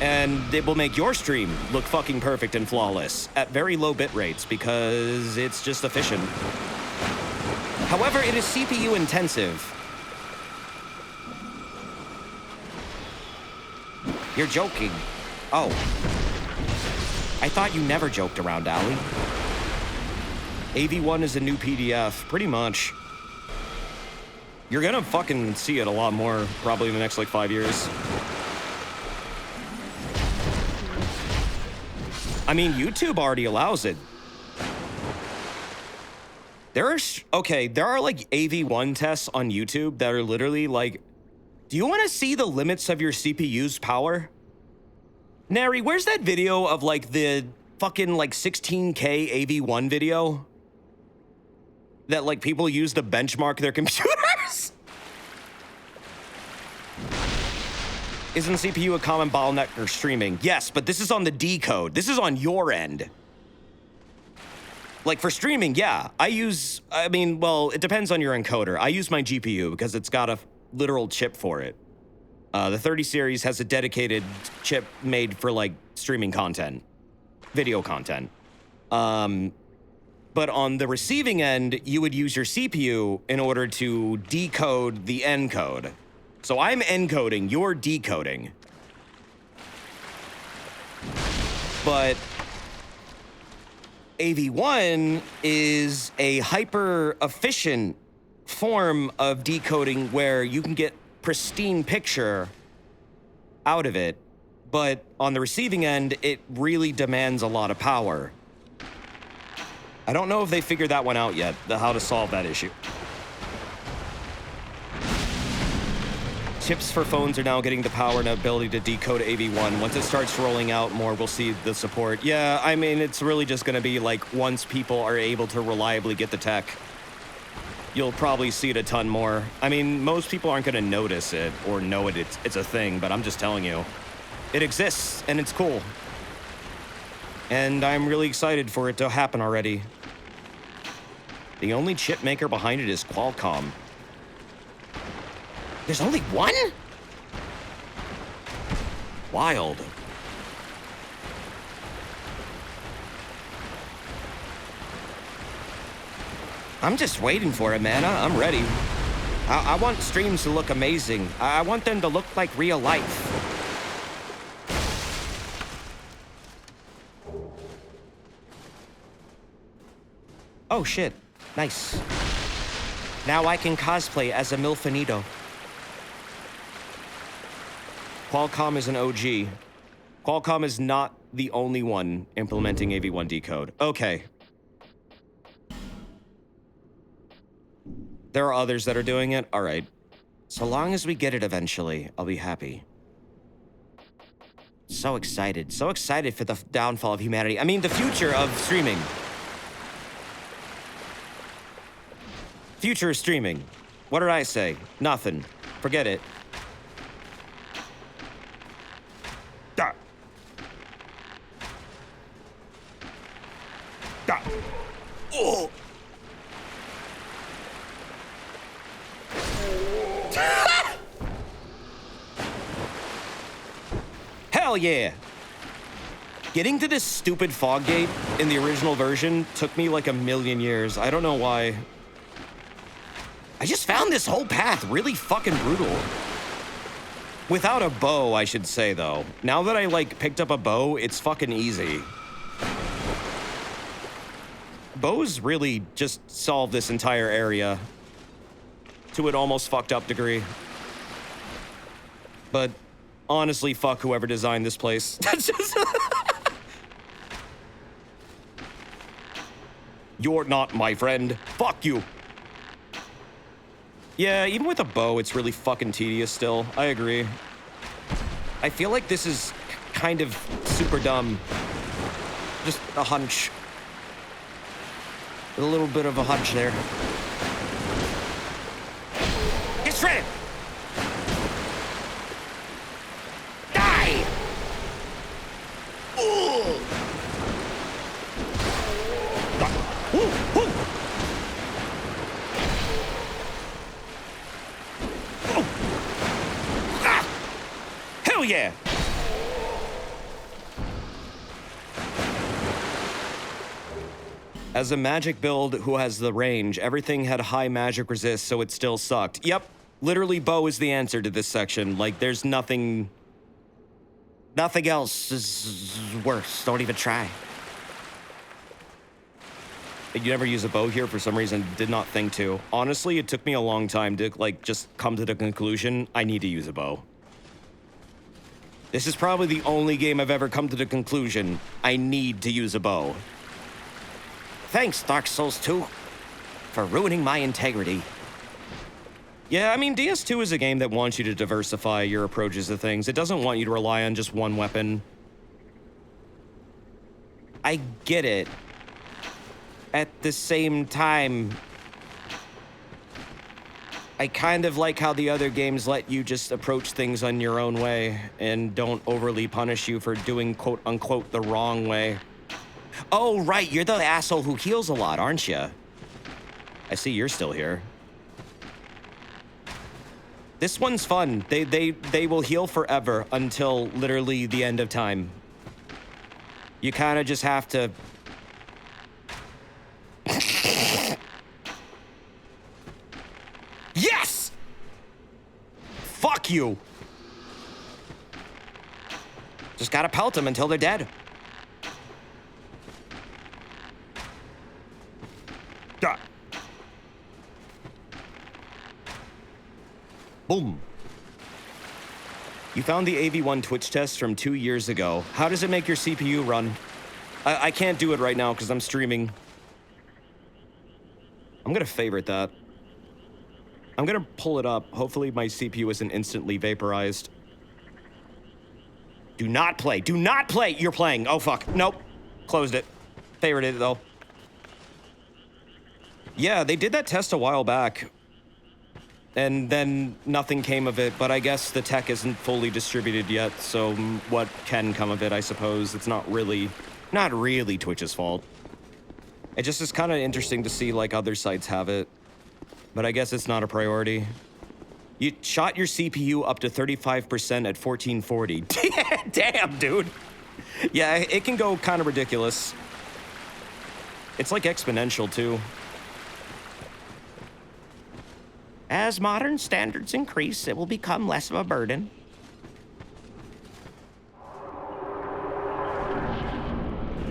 Speaker 2: And it will make your stream look fucking perfect and flawless at very low bit rates because it's just efficient. However, it is CPU intensive. You're joking. Oh. I thought you never joked around, Allie. AV1 is a new PDF, pretty much. You're gonna fucking see it a lot more, probably in the next, like, 5 years. I mean, YouTube already allows it. There are like AV1 tests on YouTube that are literally like, do you want to see the limits of your CPU's power? Nary, where's that video of like the fucking like 16K AV1 video that like people use to benchmark their computers? Isn't CPU a common bottleneck for streaming? Yes, but this is on the decode. This is on your end. Like for streaming, yeah, well, it depends on your encoder. I use my GPU because it's got a literal chip for it. The 30 series has a dedicated chip made for like streaming content, video content. But on the receiving end, you would use your CPU in order to decode the encode. So I'm encoding, you're decoding. But AV1 is a hyper-efficient form of decoding where you can get pristine picture out of it, but on the receiving end, it really demands a lot of power. I don't know if they figured that one out yet, how to solve that issue. Chips for phones are now getting the power and ability to decode AV1. Once it starts rolling out more, we'll see the support. Yeah, I mean, it's really just gonna be like once people are able to reliably get the tech, you'll probably see it a ton more. I mean, most people aren't gonna notice it or know it's a thing, but I'm just telling you, it exists and it's cool. And I'm really excited for it to happen already. The only chip maker behind it is Qualcomm. There's only one? Wild. I'm just waiting for it, man. I'm ready. I want streams to look amazing. I want them to look like real life. Oh, shit. Nice. Now I can cosplay as a Milfinito. Qualcomm is an OG. Qualcomm is not the only one implementing AV1 decode. Okay. There are others that are doing it. All right. So long as we get it eventually, I'll be happy. So excited. So excited for the downfall of humanity. I mean, the future of streaming. Future of streaming. What did I say? Nothing. Forget it. Da. Da. Oh. Hell yeah! Getting to this stupid fog gate in the original version took me like a million years. I don't know why. I just found this whole path really fucking brutal. Without a bow, I should say, though. Now that I, like, picked up a bow, it's fucking easy. Bows really just solve this entire area to an almost fucked up degree. But honestly, fuck whoever designed this place. That's just... You're not my friend. Fuck you. Yeah, even with a bow, it's really fucking tedious still. I agree. I feel like this is kind of super dumb. Just a hunch. A little bit of a hunch there. Get shredded! Die! Ooh! Ooh, ooh. Hell yeah! As a magic build who has the range, everything had high magic resist, so it still sucked. Yep, literally bow is the answer to this section. Like, there's nothing... Nothing else is worse. Don't even try. You never use a bow here for some reason. Did not think to. Honestly, it took me a long time to like just come to the conclusion I need to use a bow. This is probably the only game I've ever come to the conclusion I need to use a bow. Thanks, Dark Souls 2, for ruining my integrity. Yeah, I mean, DS2 is a game that wants you to diversify your approaches to things. It doesn't want you to rely on just one weapon. I get it. At the same time, I kind of like how the other games let you just approach things on your own way and don't overly punish you for doing quote-unquote the wrong way. Oh, right, you're the asshole who heals a lot, aren't you? I see you're still here. This one's fun. They will heal forever until literally the end of time. You kind of just have to... Yes! Fuck you! Just gotta pelt them until they're dead. Duh. Boom. You found the AV1 Twitch test from 2 years ago. How does it make your CPU run? I can't do it right now because I'm streaming. I'm gonna favorite that. I'm gonna pull it up. Hopefully my CPU isn't instantly vaporized. Do not play. Do not play! You're playing. Oh, fuck. Nope. Closed it. Favorited it, though. Yeah, they did that test a while back. And then nothing came of it, but I guess the tech isn't fully distributed yet, so what can come of it, I suppose. It's not really Twitch's fault. It just is kind of interesting to see, like, other sites have it. But I guess it's not a priority. You shot your CPU up to 35% at 1440. Damn, dude. Yeah, it can go kind of ridiculous. It's like exponential, too. As modern standards increase, it will become less of a burden.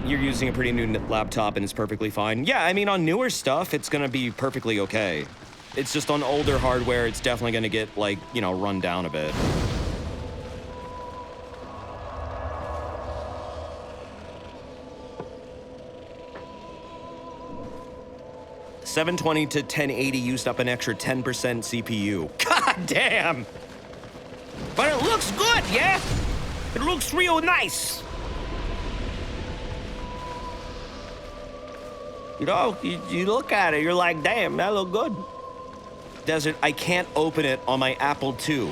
Speaker 2: You're using a pretty new laptop and it's perfectly fine. Yeah, I mean, on newer stuff, it's gonna be perfectly okay. It's just on older hardware, it's definitely gonna get, like, you know, run down a bit. $720 to 1080 used up an extra 10% CPU. God damn! But it looks good, yeah? It looks real nice. You know, you look at it, you're like, damn, that look good. Desert, I can't open it on my Apple II.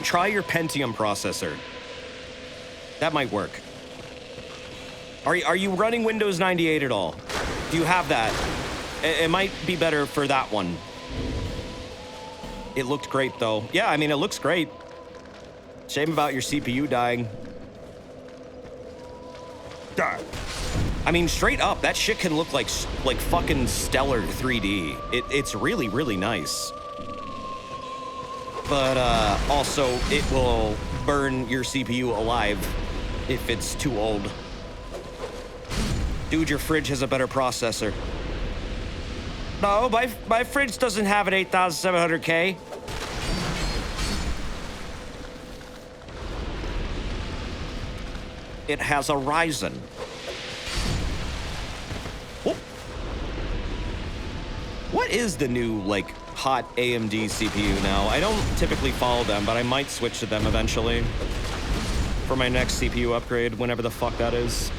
Speaker 2: Try your Pentium processor. That might work. Are you running Windows 98 at all? Do you have that? It might be better for that one. It looked great, though. Yeah, I mean, it looks great. Shame about your CPU dying. I mean, straight up, that shit can look like fucking stellar 3D. It's really, really nice. But also, it will burn your CPU alive if it's too old. Dude, your fridge has a better processor. No, my fridge doesn't have an 8700K. It has a Ryzen. What is the new, like, hot AMD CPU now? I don't typically follow them, but I might switch to them eventually. For my next CPU upgrade, whenever the fuck that is.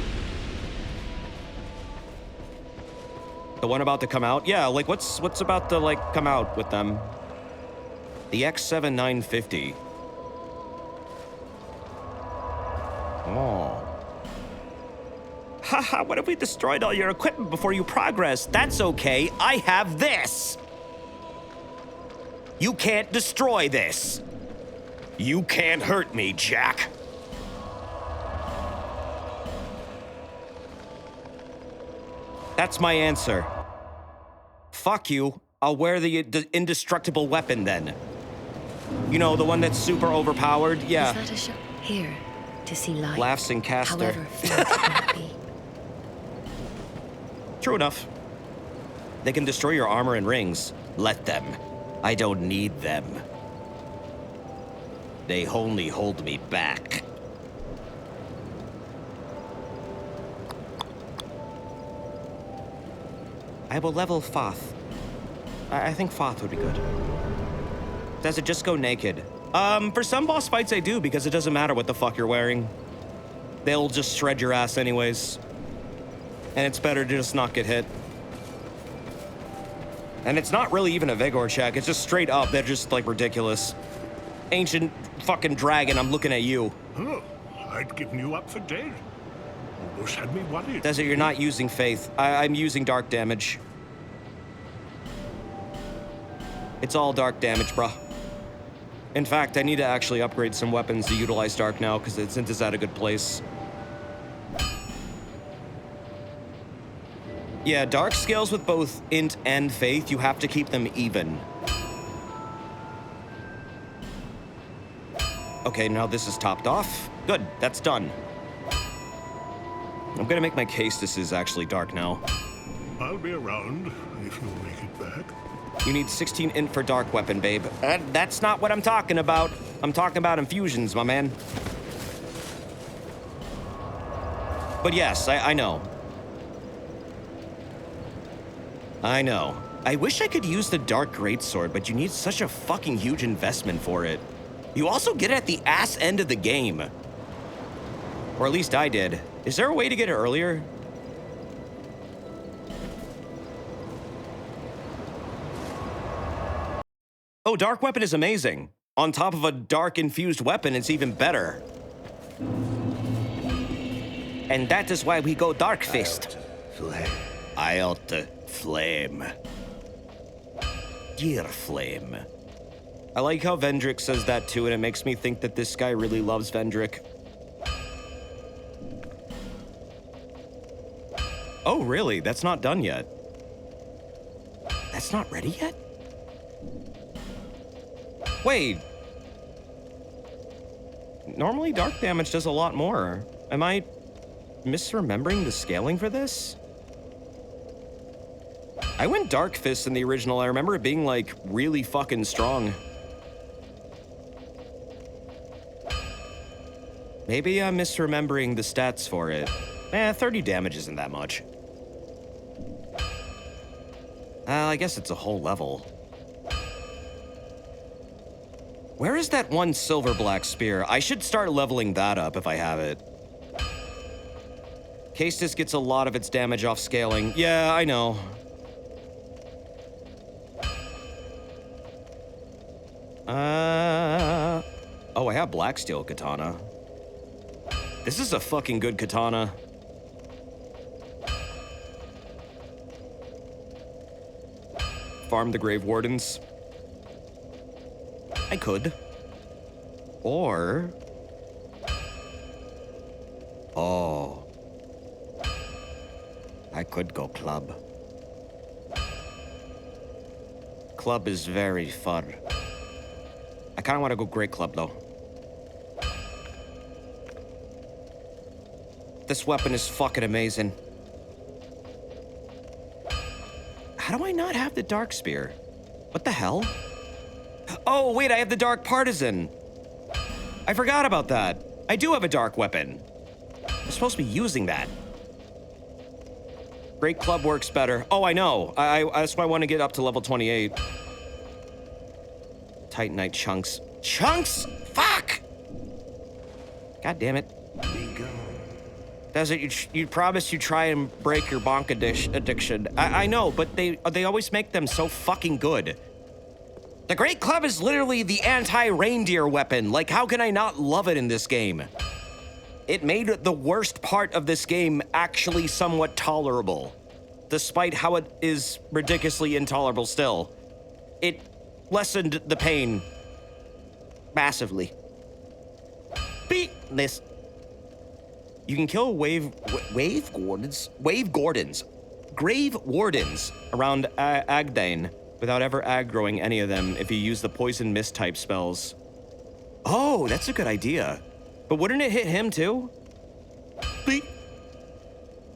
Speaker 2: The one about to come out? Yeah, like, what's about to, like, come out with them? The X7 950. Oh. Haha, what if we destroyed all your equipment before you progress? That's okay, I have this! You can't destroy this. You can't hurt me, Jack. That's my answer. Fuck you. I'll wear the indestructible weapon then. You know, the one that's super overpowered? Yeah.
Speaker 20: Is that a shot? Here, to see light.
Speaker 2: Laughs and caster.
Speaker 20: However faint it might be.
Speaker 2: True enough. They can destroy your armor and rings. Let them. I don't need them. They only hold me back. I will level Foth. I think Foth would be good. Does it just go naked? For some boss fights I do, because it doesn't matter what the fuck you're wearing. They'll just shred your ass anyways. And it's better to just not get hit. And it's not really even a Vigor check, it's just straight up, they're just like ridiculous. Ancient fucking dragon, I'm looking at you.
Speaker 19: Oh, I'd given you up for dead. Almost had me worried.
Speaker 2: Desert, you're not using faith. I'm using dark damage. It's all dark damage, bruh. In fact, I need to actually upgrade some weapons to utilize dark now, because since it's at a good place. Yeah, dark scales with both int and faith, you have to keep them even. Okay, now this is topped off. Good, that's done. I'm gonna make my castices actually dark now.
Speaker 19: I'll be around if you'll make it back.
Speaker 2: You need 16 int for dark weapon, babe. That's not what I'm talking about. I'm talking about infusions, my man. But yes, I know. I know. I wish I could use the Dark Greatsword, but you need such a fucking huge investment for it. You also get it at the ass end of the game. Or at least I did. Is there a way to get it earlier? Oh, Dark Weapon is amazing. On top of a Dark Infused Weapon, it's even better. And that is why we go Dark Fist. I'll flame. Dear Flame. I like how Vendrick says that too, and it makes me think that this guy really loves Vendrick. Oh, really? That's not done yet. That's not ready yet? Wait. Normally dark damage does a lot more. Am I misremembering the scaling for this? I went Dark Fist in the original. I remember it being like really fucking strong. Maybe I'm misremembering the stats for it. 30 damage isn't that much. I guess it's a whole level. Where is that one silver black spear? I should start leveling that up if I have it. Castus gets a lot of its damage off scaling. Yeah, I know. Oh, I have Black Steel Katana. This is a fucking good katana. Farm the Grave Wardens. I could. Or... Oh. I could go club. Club is very fun. I kind of want to go Great Club, though. This weapon is fucking amazing. How do I not have the Dark Spear? What the hell? Oh, wait, I have the Dark Partisan. I forgot about that. I do have a dark weapon. I'm supposed to be using that. Great Club works better. Oh, I know. That's why I want to get up to level 28. Titanite chunks. Chunks? Fuck! God damn it. Desert, you promised you'd try and break your bonk addiction. I know, but they always make them so fucking good. The Great Club is literally the anti-reindeer weapon. Like, how can I not love it in this game? It made the worst part of this game actually somewhat tolerable, despite how it is ridiculously intolerable still. It lessened the pain massively. Beat this. You can kill Grave Wardens around Agdane without ever aggroing any of them if you use the Poison Mist type spells. Oh, that's a good idea. But wouldn't it hit him too? Beat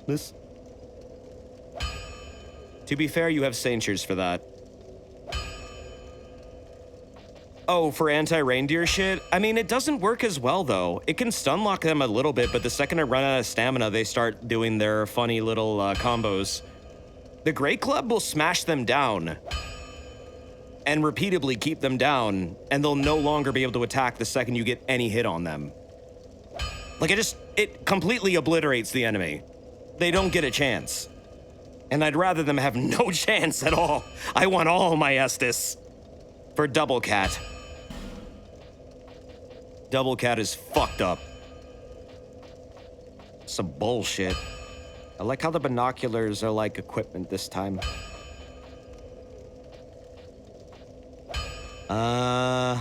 Speaker 2: this. To be fair, you have Saintures for that. Oh, for anti-reindeer shit? I mean, it doesn't work as well, though. It can stun lock them a little bit, but the second I run out of stamina, they start doing their funny little combos. The Great Club will smash them down and repeatedly keep them down, and they'll no longer be able to attack the second you get any hit on them. Like, it completely obliterates the enemy. They don't get a chance. And I'd rather them have no chance at all. I want all my Estus. For Double Cat. Double Cat is fucked up. Some bullshit. I like how the binoculars are like equipment this time. I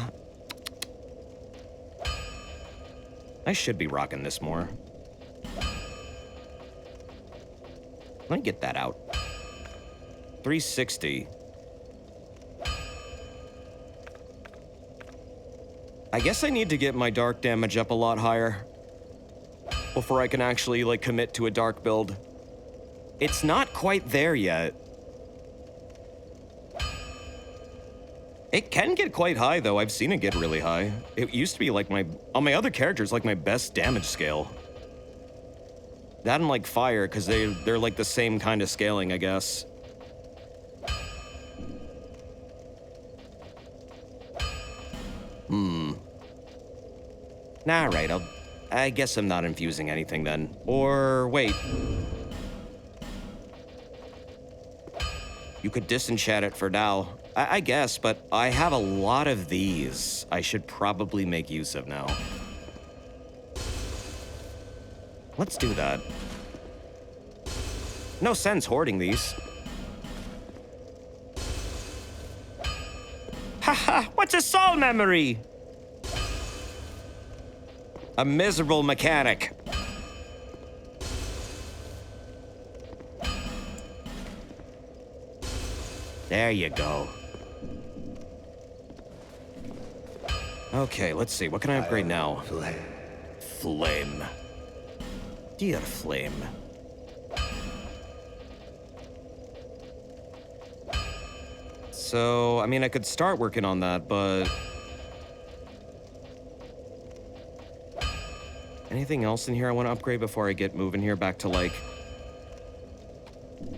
Speaker 2: should be rocking this more. Let me get that out. 360. I guess I need to get my dark damage up a lot higher before I can actually, like, commit to a dark build. It's not quite there yet. It can get quite high, though. I've seen it get really high. It used to be, like, on my other characters, like, my best damage scale. That and, like, fire, because they're, like, the same kind of scaling, I guess. Nah, right, I guess I'm not infusing anything then. Or, wait. You could disenchant it for now. I guess, but I have a lot of these I should probably make use of now. Let's do that. No sense hoarding these. Haha, what's a soul memory? A miserable mechanic. There you go. Okay, let's see. What can I upgrade now? Flame. Dear Flame. So, I mean, I could start working on that, but... anything else in here I want to upgrade before I get moving here back to, like,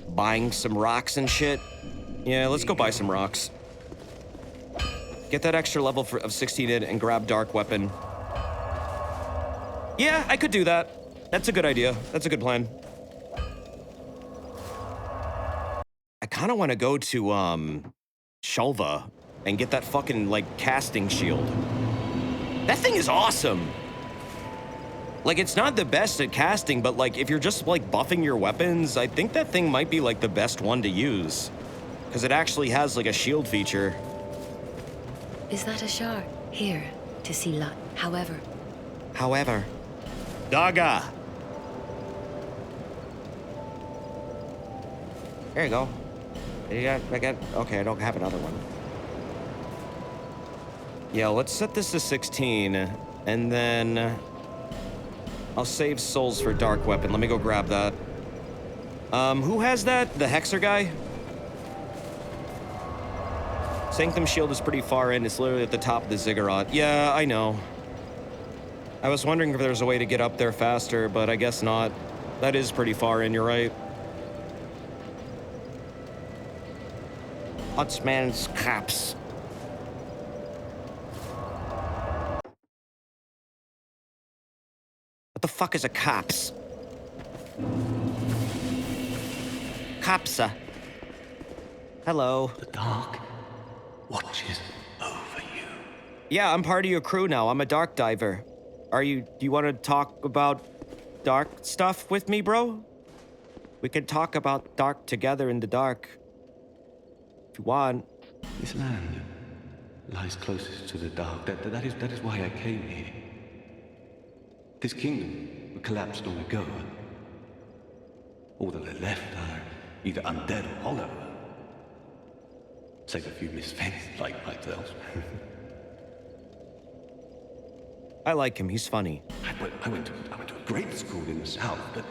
Speaker 2: buying some rocks and shit? Yeah, let's go buy some rocks. Get that extra level of 16 in and grab Dark Weapon. Yeah, I could do that. That's a good idea. That's a good plan. I kind of want to go to, Shulva and get that fucking, like, casting shield. That thing is awesome! Like, it's not the best at casting, but, like, if you're just, like, buffing your weapons, I think that thing might be, like, the best one to use. Because it actually has, like, a shield feature.
Speaker 20: Is that a shark? Here, to see luck. However.
Speaker 2: Daga!
Speaker 5: There you go. Okay, I don't have another one.
Speaker 2: Yeah, let's set this to 16, and then I'll save souls for Dark Weapon. Let me go grab that. Who has that? The Hexer guy? Sanctum Shield is pretty far in. It's literally at the top of the ziggurat. Yeah, I know. I was wondering if there's a way to get up there faster, but I guess not. That is pretty far in, you're right.
Speaker 5: Huntsman's caps. What the fuck is a caps? Capsa. Hello.
Speaker 18: The dark watches over you.
Speaker 2: Yeah, I'm part of your crew now. I'm a dark diver. Do you want to talk about dark stuff with me, bro? We can talk about dark together in the dark. If you want.
Speaker 18: This land lies closest to the dark. That is why I came here. This kingdom collapsed long ago. All that are left are either undead or hollow. Save a few misfits like myself.
Speaker 2: I like him. He's funny.
Speaker 18: I went to a great school in the south, but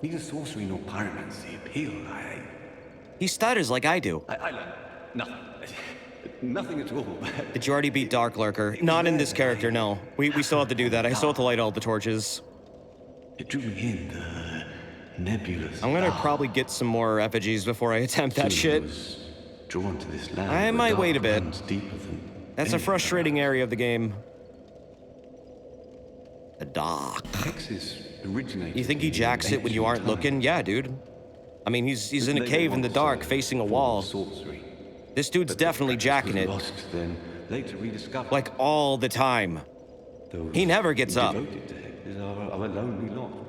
Speaker 18: neither sorcery nor pyromancy appealed.
Speaker 2: He stutters like I do.
Speaker 18: I learned nothing. Nothing at all.
Speaker 2: Did you already beat Dark Lurker? Not in this character, no. We still have to do that. I still have to light all the torches.
Speaker 18: It drew me in, the nebulous.
Speaker 2: I'm gonna probably get some more effigies before I attempt that shit.
Speaker 18: Drawn to this land.
Speaker 2: I might wait a bit. That's a
Speaker 18: anything
Speaker 2: frustrating area of the game. The dark. You think he jacks it when you aren't looking? Yeah, dude. I mean, he's in a cave in the dark, facing a wall. This dude's definitely jacking it. Like all the time. He never gets up.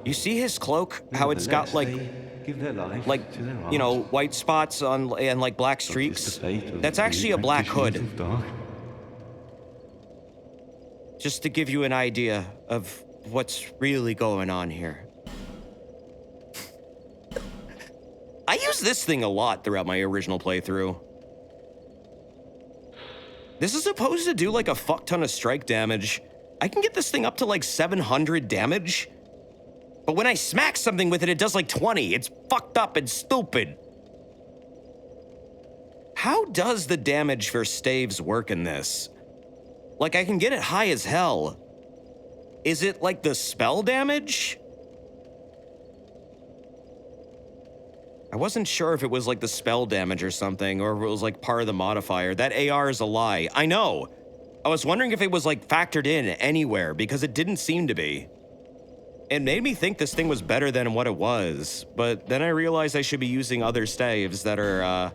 Speaker 2: You see his cloak? How it's got like, you know, white spots on and like black streaks? That's actually a black hood. Just to give you an idea of what's really going on here. I used this thing a lot throughout my original playthrough. This is supposed to do like a fuck ton of strike damage. I can get this thing up to like 700 damage. But when I smack something with it, it does like 20. It's fucked up and stupid. How does the damage for staves work in this? Like, I can get it high as hell. Is it like the spell damage? I wasn't sure if it was like the spell damage or something, or if it was like part of the modifier. That AR is a lie. I know. I was wondering if it was like factored in anywhere, because it didn't seem to be. It made me think this thing was better than what it was, but then I realized I should be using other staves that are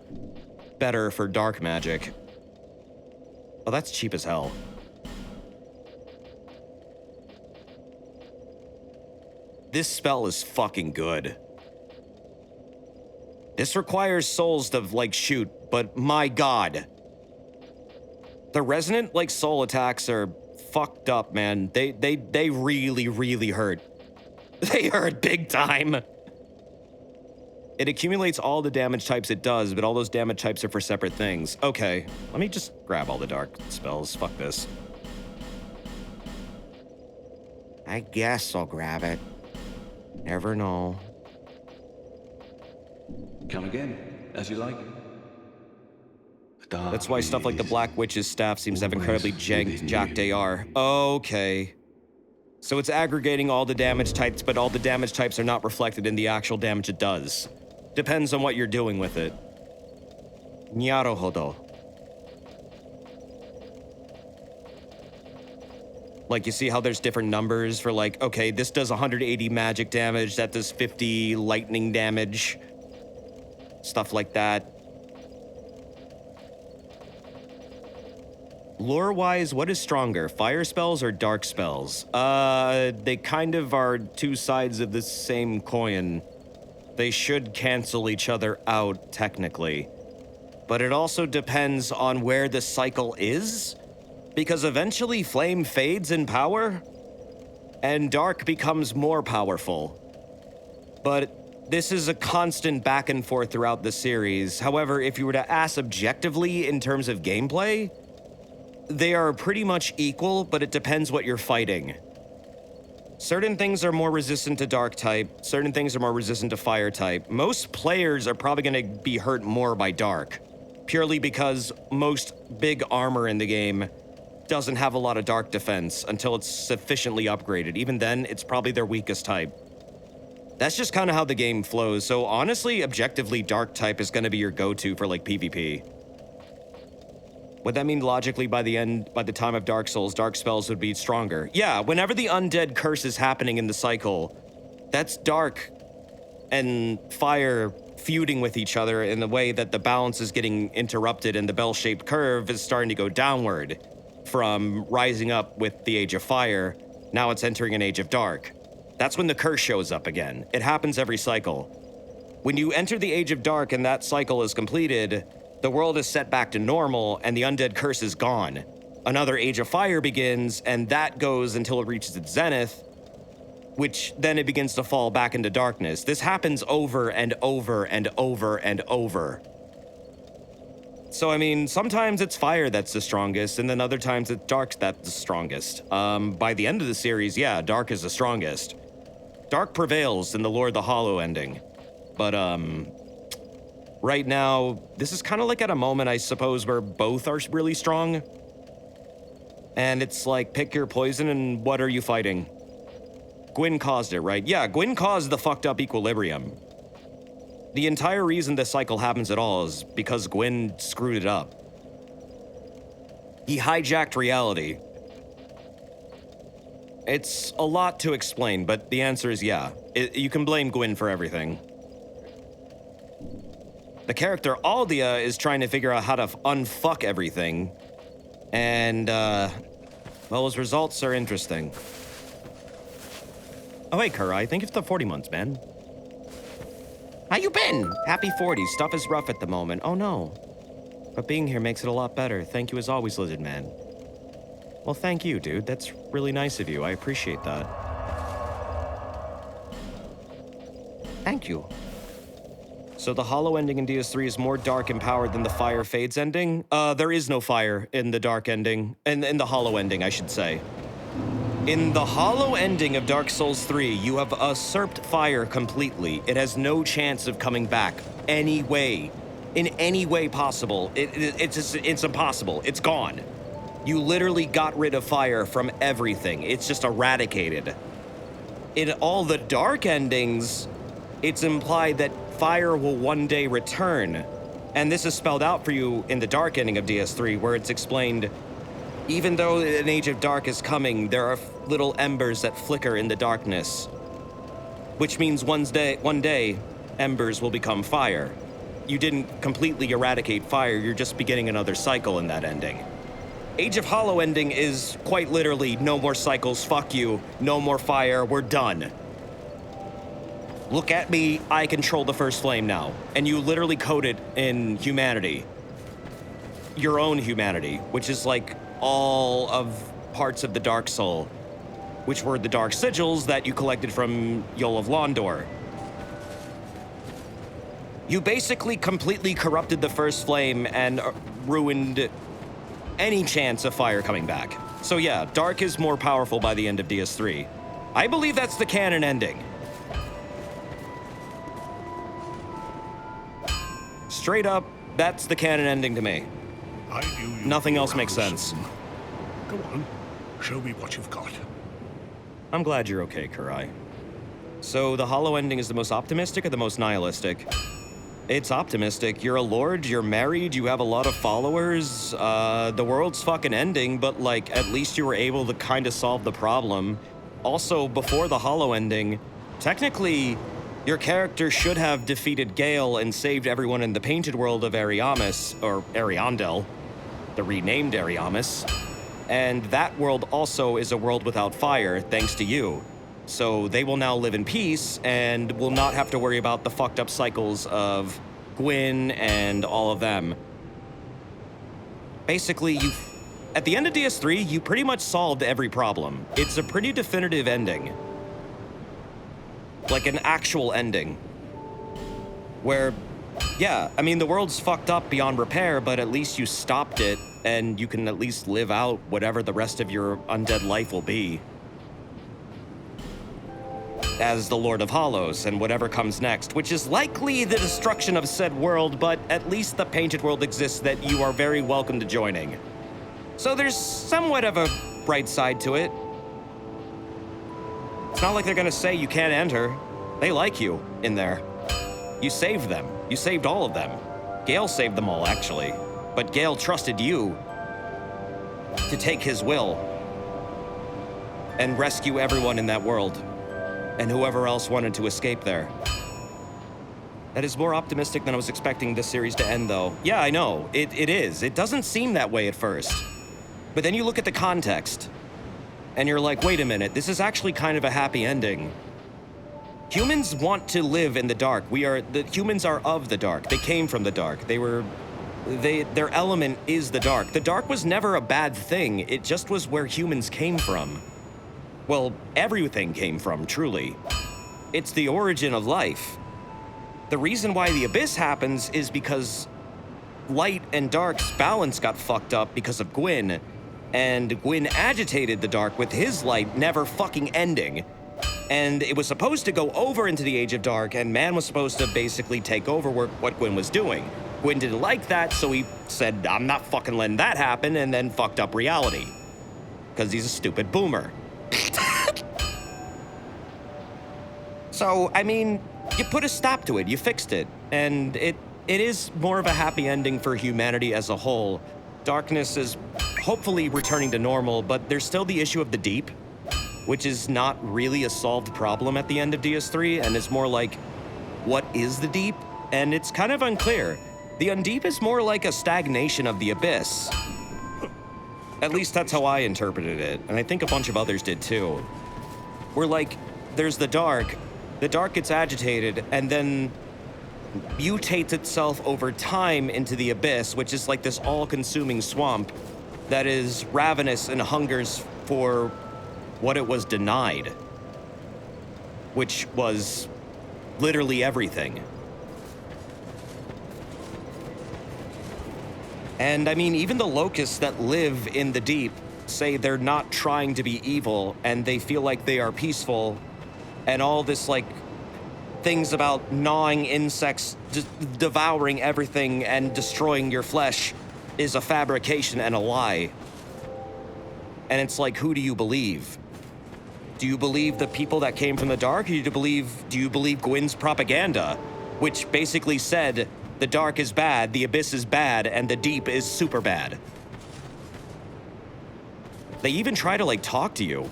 Speaker 2: better for dark magic. Oh, that's cheap as hell. This spell is fucking good. This requires souls to, like, shoot, but my god. The resonant, like, soul attacks are fucked up, man. They really, really hurt. They hurt big time. It accumulates all the damage types it does, but all those damage types are for separate things. Okay, let me just grab all the dark spells. Fuck this.
Speaker 5: I guess I'll grab it. Never know.
Speaker 18: Come again, as you like.
Speaker 2: That's why stuff like the Black Witch's staff seems to have incredibly jacked AR. Okay. So it's aggregating all the damage types, but all the damage types are not reflected in the actual damage it does. Depends on what you're doing with it. Nyaruhodo. Like, you see how there's different numbers for, like, okay, this does 180 magic damage, that does 50 lightning damage. Stuff like that. Lore-wise, what is stronger, fire spells or dark spells? They kind of are two sides of the same coin. They should cancel each other out, technically. But it also depends on where the cycle is, because eventually flame fades in power, and dark becomes more powerful. But this is a constant back and forth throughout the series. However, if you were to ask objectively in terms of gameplay, they are pretty much equal, but it depends what you're fighting. Certain things are more resistant to dark type, certain things are more resistant to fire type. Most players are probably gonna be hurt more by dark, purely because most big armor in the game doesn't have a lot of dark defense until it's sufficiently upgraded. Even then, it's probably their weakest type. That's just kind of how the game flows. So honestly, objectively, dark type is gonna be your go-to for like PvP. Would that mean logically by the time of Dark Souls, dark spells would be stronger? Yeah, whenever the undead curse is happening in the cycle, that's dark and fire feuding with each other in the way that the balance is getting interrupted and the bell-shaped curve is starting to go downward from rising up with the Age of Fire. Now it's entering an Age of Dark. That's when the curse shows up again. It happens every cycle. When you enter the Age of Dark and that cycle is completed, the world is set back to normal and the undead curse is gone. Another Age of Fire begins, and that goes until it reaches its zenith, which then it begins to fall back into darkness. This happens over and over and over and over. So, I mean, sometimes it's fire that's the strongest, and then other times it's dark that's the strongest. By the end of the series, yeah, dark is the strongest. Dark prevails in the Lord the Hollow ending. But, right now, this is kind of like at a moment, I suppose, where both are really strong. And it's like, pick your poison and what are you fighting? Gwyn caused it, right? Yeah, Gwyn caused the fucked up equilibrium. The entire reason this cycle happens at all is because Gwyn screwed it up. He hijacked reality. It's a lot to explain, but the answer is yeah. You can blame Gwyn for everything. The character Aldia is trying to figure out how to unfuck everything. And, well, his results are interesting. Oh, hey, Kurai, thank you for the 40 months, man. How you been? Happy 40. Stuff is rough at the moment. Oh, no. But being here makes it a lot better. Thank you as always, Lizard Man. Well, thank you, dude. That's really nice of you. I appreciate that. Thank you. So the hollow ending in DS3 is more dark and powered than the Fire Fades ending? There is no fire in the dark ending. In the hollow ending, I should say. In the hollow ending of Dark Souls 3, you have usurped fire completely. It has no chance of coming back any way. In any way possible. It's impossible. It's gone. You literally got rid of fire from everything. It's just eradicated. In all the dark endings, it's implied that fire will one day return. And this is spelled out for you in the dark ending of DS3, where it's explained, even though an age of dark is coming, there are little embers that flicker in the darkness. Which means one day, embers will become fire. You didn't completely eradicate fire, you're just beginning another cycle in that ending. Age of Hollow ending is quite literally no more cycles, fuck you, no more fire, we're done. Look at me, I control the first flame now. And you literally code it in humanity. Your own humanity, which is like all of parts of the Dark Soul, which were the Dark Sigils that you collected from Yol of Londor. You basically completely corrupted the first flame and ruined any chance of fire coming back. So yeah, Dark is more powerful by the end of DS3. I believe that's the canon ending. Straight up, that's the canon ending to me. Nothing else makes sense.
Speaker 19: Go on, show me what you've got.
Speaker 2: I'm glad you're okay, Kurai. So the hollow ending is the most optimistic or the most nihilistic? It's optimistic. You're a lord, you're married, you have a lot of followers. The world's fucking ending, but like, at least you were able to kind of solve the problem. Also, before the hollow ending, technically, your character should have defeated Gale and saved everyone in the painted world of Ariamis, or Ariandel, the renamed Ariamis. And that world also is a world without fire, thanks to you. So they will now live in peace and will not have to worry about the fucked up cycles of Gwyn and all of them. Basically, at the end of DS3, you pretty much solved every problem. It's a pretty definitive ending. Like an actual ending. Where, yeah, I mean, the world's fucked up beyond repair, but at least you stopped it, and you can at least live out whatever the rest of your undead life will be. As the Lord of Hollows, and whatever comes next, which is likely the destruction of said world, but at least the painted world exists that you are very welcome to joining. So there's somewhat of a bright side to it. It's not like they're gonna say you can't enter. They like you in there. You saved them. You saved all of them. Gale saved them all, actually. But Gale trusted you to take his will and rescue everyone in that world, and whoever else wanted to escape there. That is more optimistic than I was expecting this series to end, though. Yeah, I know. It is. It doesn't seem that way at first. But then you look at the context, and you're like, wait a minute, this is actually kind of a happy ending. Humans want to live in the dark. The humans are of the dark. They came from the dark. Their element is the dark. The dark was never a bad thing. It just was where humans came from. Well, everything came from, truly. It's the origin of life. The reason why the abyss happens is because light and dark's balance got fucked up because of Gwyn, and Gwyn agitated the dark with his light never fucking ending. And it was supposed to go over into the Age of Dark, and man was supposed to basically take over what Gwyn was doing. Gwyn didn't like that, so he said, I'm not fucking letting that happen, and then fucked up reality. Because he's a stupid boomer. So, I mean, you put a stop to it, you fixed it, and it is more of a happy ending for humanity as a whole. Darkness is hopefully returning to normal, but there's still the issue of the deep, which is not really a solved problem at the end of DS3, and it's more like, what is the deep? And it's kind of unclear. The Undeep is more like a stagnation of the abyss. At least that's how I interpreted it, and I think a bunch of others did too. Where like, there's the dark gets agitated, and then mutates itself over time into the abyss, which is like this all-consuming swamp that is ravenous and hungers for what it was denied, which was literally everything. And I mean, even the locusts that live in the deep say they're not trying to be evil, and they feel like they are peaceful, and all this like things about gnawing insects, devouring everything and destroying your flesh is a fabrication and a lie. And it's like, who do you believe? Do you believe the people that came from the dark, or do you believe Gwyn's propaganda, which basically said the dark is bad, the abyss is bad, and the deep is super bad? They even try to like talk to you.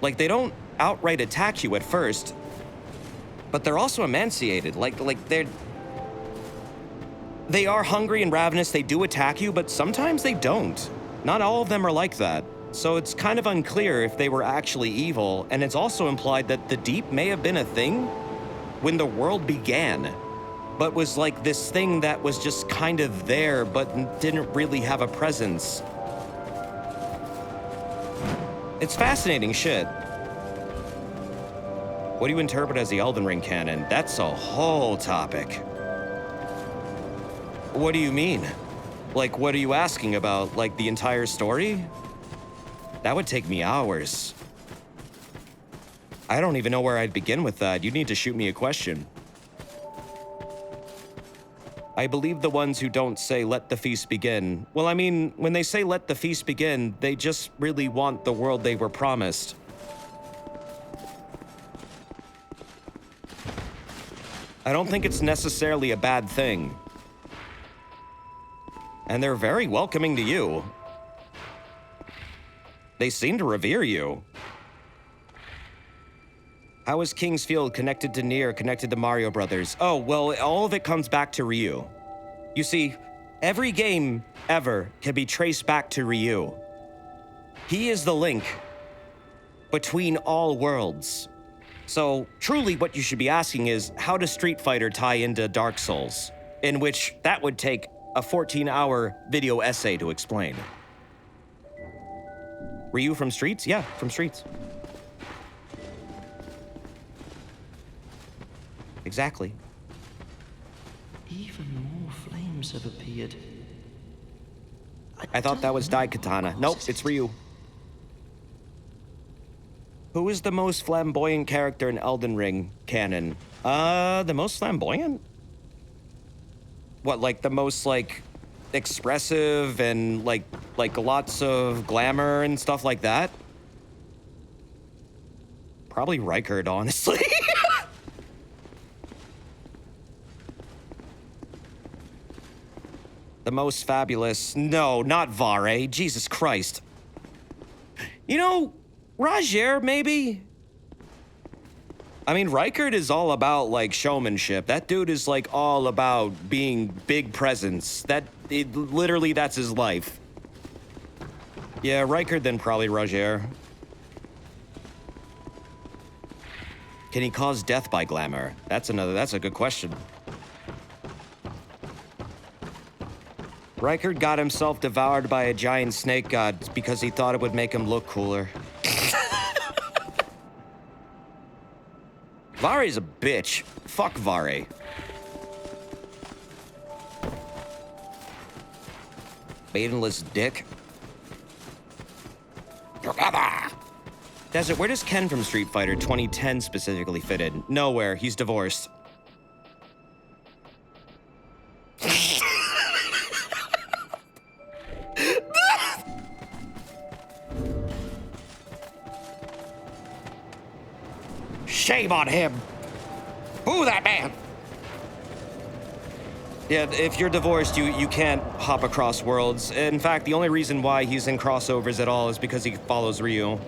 Speaker 2: Like they don't outright attack you at first, but they're also emaciated. Like they are hungry and ravenous, they do attack you, but sometimes they don't. Not all of them are like that. So it's kind of unclear if they were actually evil, and it's also implied that the deep may have been a thing when the world began, but was like this thing that was just kind of there, but didn't really have a presence. It's fascinating shit. What do you interpret as the Elden Ring canon? That's a whole topic. What do you mean? Like, what are you asking about? Like, the entire story? That would take me hours. I don't even know where I'd begin with that. You need to shoot me a question. I believe the ones who don't say, let the feast begin. Well, I mean, when they say let the feast begin, they just really want the world they were promised. I don't think it's necessarily a bad thing. And they're very welcoming to you. They seem to revere you. How is King's Field connected to Nier, connected to Mario Brothers? Oh, well, all of it comes back to Ryu. You see, every game ever can be traced back to Ryu. He is the link between all worlds. So, truly what you should be asking is, how does Street Fighter tie into Dark Souls? In which that would take a 14-hour video essay to explain. Ryu from Streets? Yeah, from Streets. Exactly.
Speaker 9: Even more flames have appeared.
Speaker 2: I thought that was Daikatana. Nope, it's Ryu. Who is the most flamboyant character in Elden Ring canon? The most flamboyant? What, like the most, like, expressive and, like lots of glamour and stuff like that? Probably Rykard, honestly. The most fabulous. No, not Vare. Jesus Christ. You know, Roger, maybe? I mean, Rykard is all about, like, showmanship. That dude is, like, all about being big presence. Literally, that's his life. Yeah, Rykard, then probably Roger. Can he cause death by glamour? That's a good question. Rykard got himself devoured by a giant snake god because he thought it would make him look cooler. Vare's a bitch. Fuck Vare. Maidenless dick. Together! Desert, where does Ken from Street Fighter 2010 specifically fit in? Nowhere. He's divorced.
Speaker 5: Shame on him. Boo that man.
Speaker 2: Yeah, if you're divorced, you can't hop across worlds. In fact, the only reason why he's in crossovers at all is because he follows Ryu.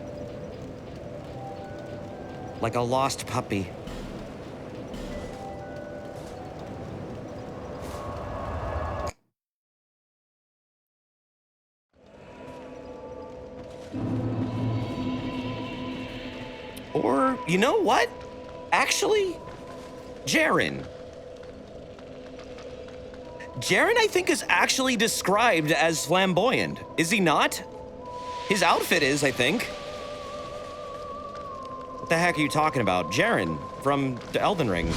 Speaker 2: Like a lost puppy. Or, you know what? Actually, Jaren. Jaren, I think, is actually described as flamboyant. Is he not? His outfit is, I think. What the heck are you talking about? Jaren from the Elden Ring.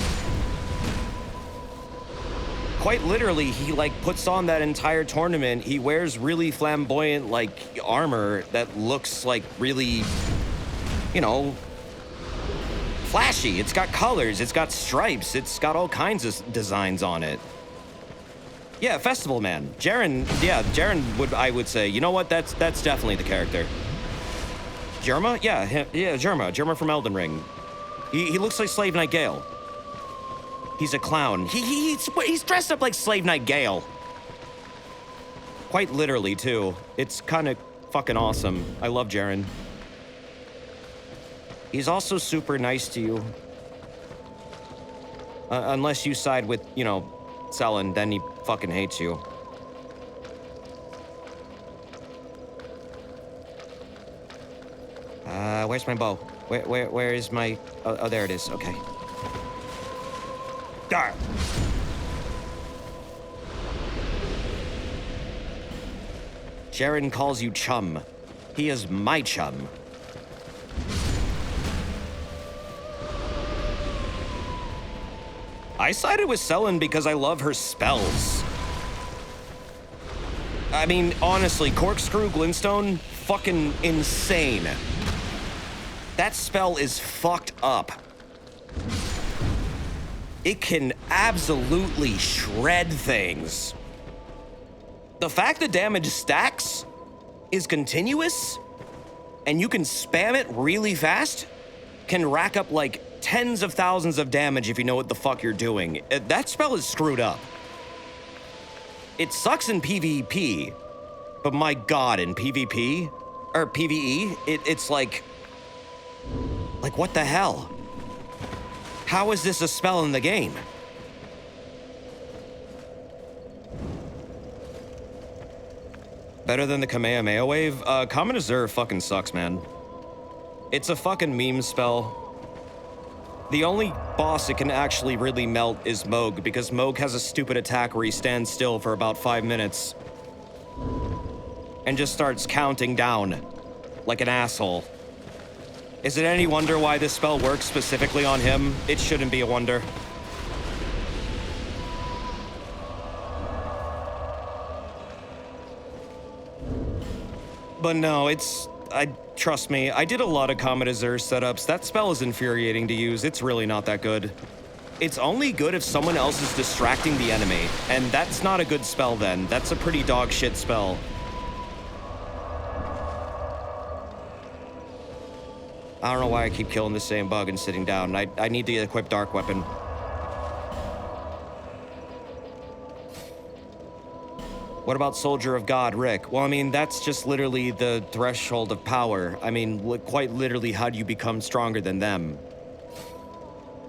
Speaker 2: Quite literally, he, like, puts on that entire tournament. He wears really flamboyant, like, armor that looks, like, really, you know, flashy. It's got colors, it's got stripes, it's got all kinds of designs on it. Yeah, Festival Man. Jaren, yeah, Jaren I would say, you know what, that's definitely the character. Jerma? Yeah, Jerma. Jerma from Elden Ring. He looks like Slave Knight Gale. He's a clown. He's dressed up like Slave Knight Gale. Quite literally, too. It's kind of fucking awesome. I love Jaren. He's also super nice to you. Unless you side with, you know, Selen, then he fucking hates you. Where's my bow? Where is my... Oh, there it is. Okay. Dar! Jaren calls you chum. He is my chum. I sided with Selen because I love her spells. I mean, honestly, Corkscrew Glintstone, fucking insane. That spell is fucked up. It can absolutely shred things. The fact that damage stacks is continuous, and you can spam it really fast, can rack up like tens of thousands of damage if you know what the fuck you're doing. That spell is screwed up. It sucks in PvP, but my god, in PvP, or PvE, it's like what the hell? How is this a spell in the game? Better than the Kamehameha wave? Common Azure fucking sucks, man. It's a fucking meme spell. The only boss it can actually really melt is Moog, because Moog has a stupid attack where he stands still for about 5 minutes and just starts counting down like an asshole. Is it any wonder why this spell works specifically on him? It shouldn't be a wonder. But no, trust me, I did a lot of Comet Azure setups. That spell is infuriating to use. It's really not that good. It's only good if someone else is distracting the enemy, and that's not a good spell then. That's a pretty dog shit spell. I don't know why I keep killing the same bug and sitting down. I need to equip Dark Weapon. What about Soldier of God, Rick? Well, I mean, that's just literally the threshold of power. I mean, quite literally, how do you become stronger than them?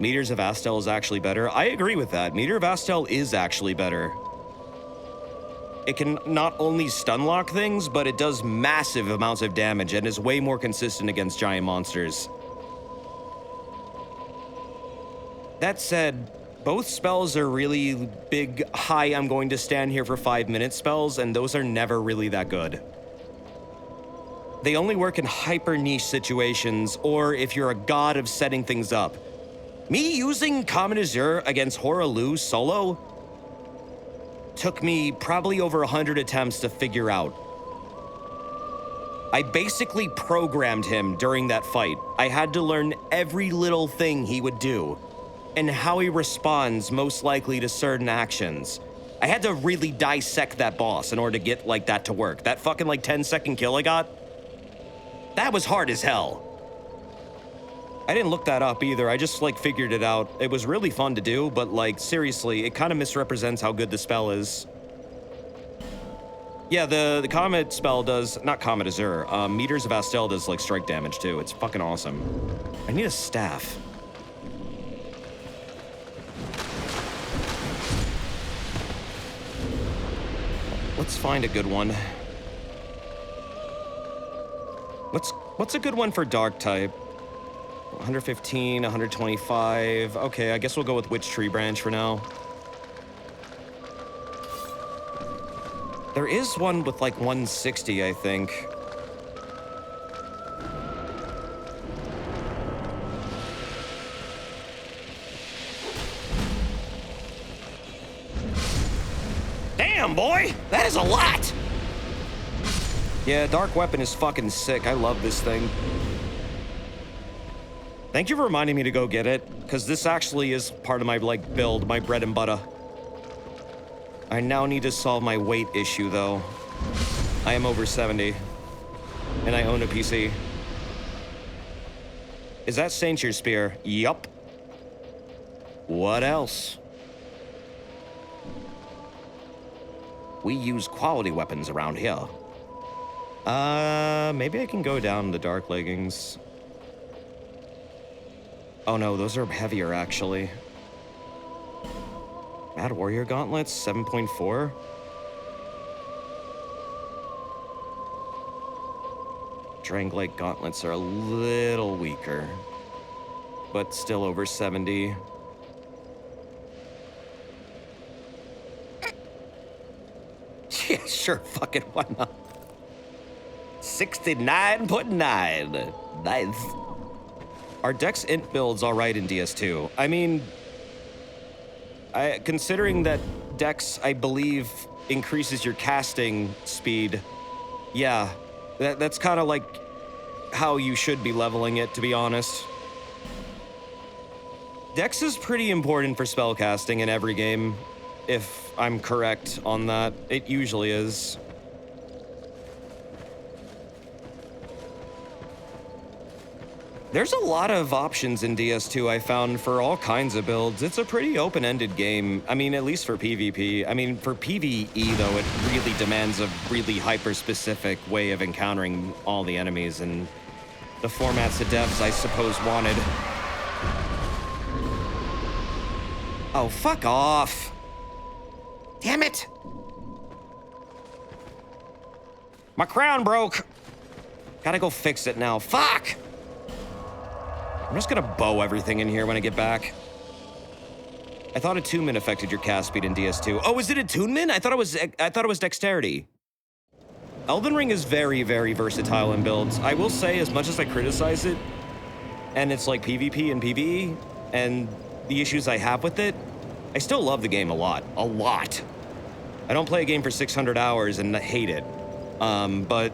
Speaker 2: Meters of Astel is actually better. I agree with that. Meter of Astel is actually better. It can not only stun lock things, but it does massive amounts of damage and is way more consistent against giant monsters. That said, both spells are really big, hi, I'm going to stand here for 5 minutes spells, and those are never really that good. They only work in hyper niche situations, or if you're a god of setting things up. Me using Comet Azure against Horalu solo took me probably over 100 attempts to figure out. I basically programmed him during that fight. I had to learn every little thing he would do and how he responds most likely to certain actions. I had to really dissect that boss in order to get like that to work. That fucking like 10-second kill I got, that was hard as hell. I didn't look that up either. I just like figured it out. It was really fun to do, but like seriously, it kind of misrepresents how good the spell is. Yeah, the Comet spell does, not Comet Azure, Meters of Astel does like strike damage too. It's fucking awesome. I need a staff. Let's find a good one. What's a good one for dark type? 115, 125. Okay, I guess we'll go with Witch Tree Branch for now. There is one with like 160, I think. Damn, boy! That is a lot! Yeah, Dark Weapon is fucking sick. I love this thing. Thank you for reminding me to go get it, because this actually is part of my, like, build, my bread and butter. I now need to solve my weight issue, though. I am over 70, and I own a PC. Is that Saint's Spear? Yup. What else? We use quality weapons around here. Maybe I can go down the Dark Leggings. Oh no, those are heavier, actually. Mad Warrior Gauntlets, 7.4. Dranglite Gauntlets are a little weaker, but still over 70. Yeah, sure, fucking why not? 69.9. Nice. Our Dex Int build's all right in DS2. I mean, considering that Dex, I believe, increases your casting speed, yeah, that's kind of like how you should be leveling it, to be honest. Dex is pretty important for spellcasting in every game, if I'm correct on that. It usually is. There's a lot of options in DS2 I found for all kinds of builds. It's a pretty open-ended game. I mean, at least for PvP. I mean, for PvE, though, it really demands a really hyper-specific way of encountering all the enemies, and the formats the devs, I suppose, wanted. Oh, fuck off. Damn it. My crown broke. Gotta go fix it now. Fuck! I'm just gonna bow everything in here when I get back. I thought attunement affected your cast speed in DS2. Oh, is it attunement? I thought it was dexterity. Elden Ring is very, very versatile in builds. I will say, as much as I criticize it, and it's like PvP and PvE, and the issues I have with it, I still love the game a lot. A lot. I don't play a game for 600 hours and hate it. But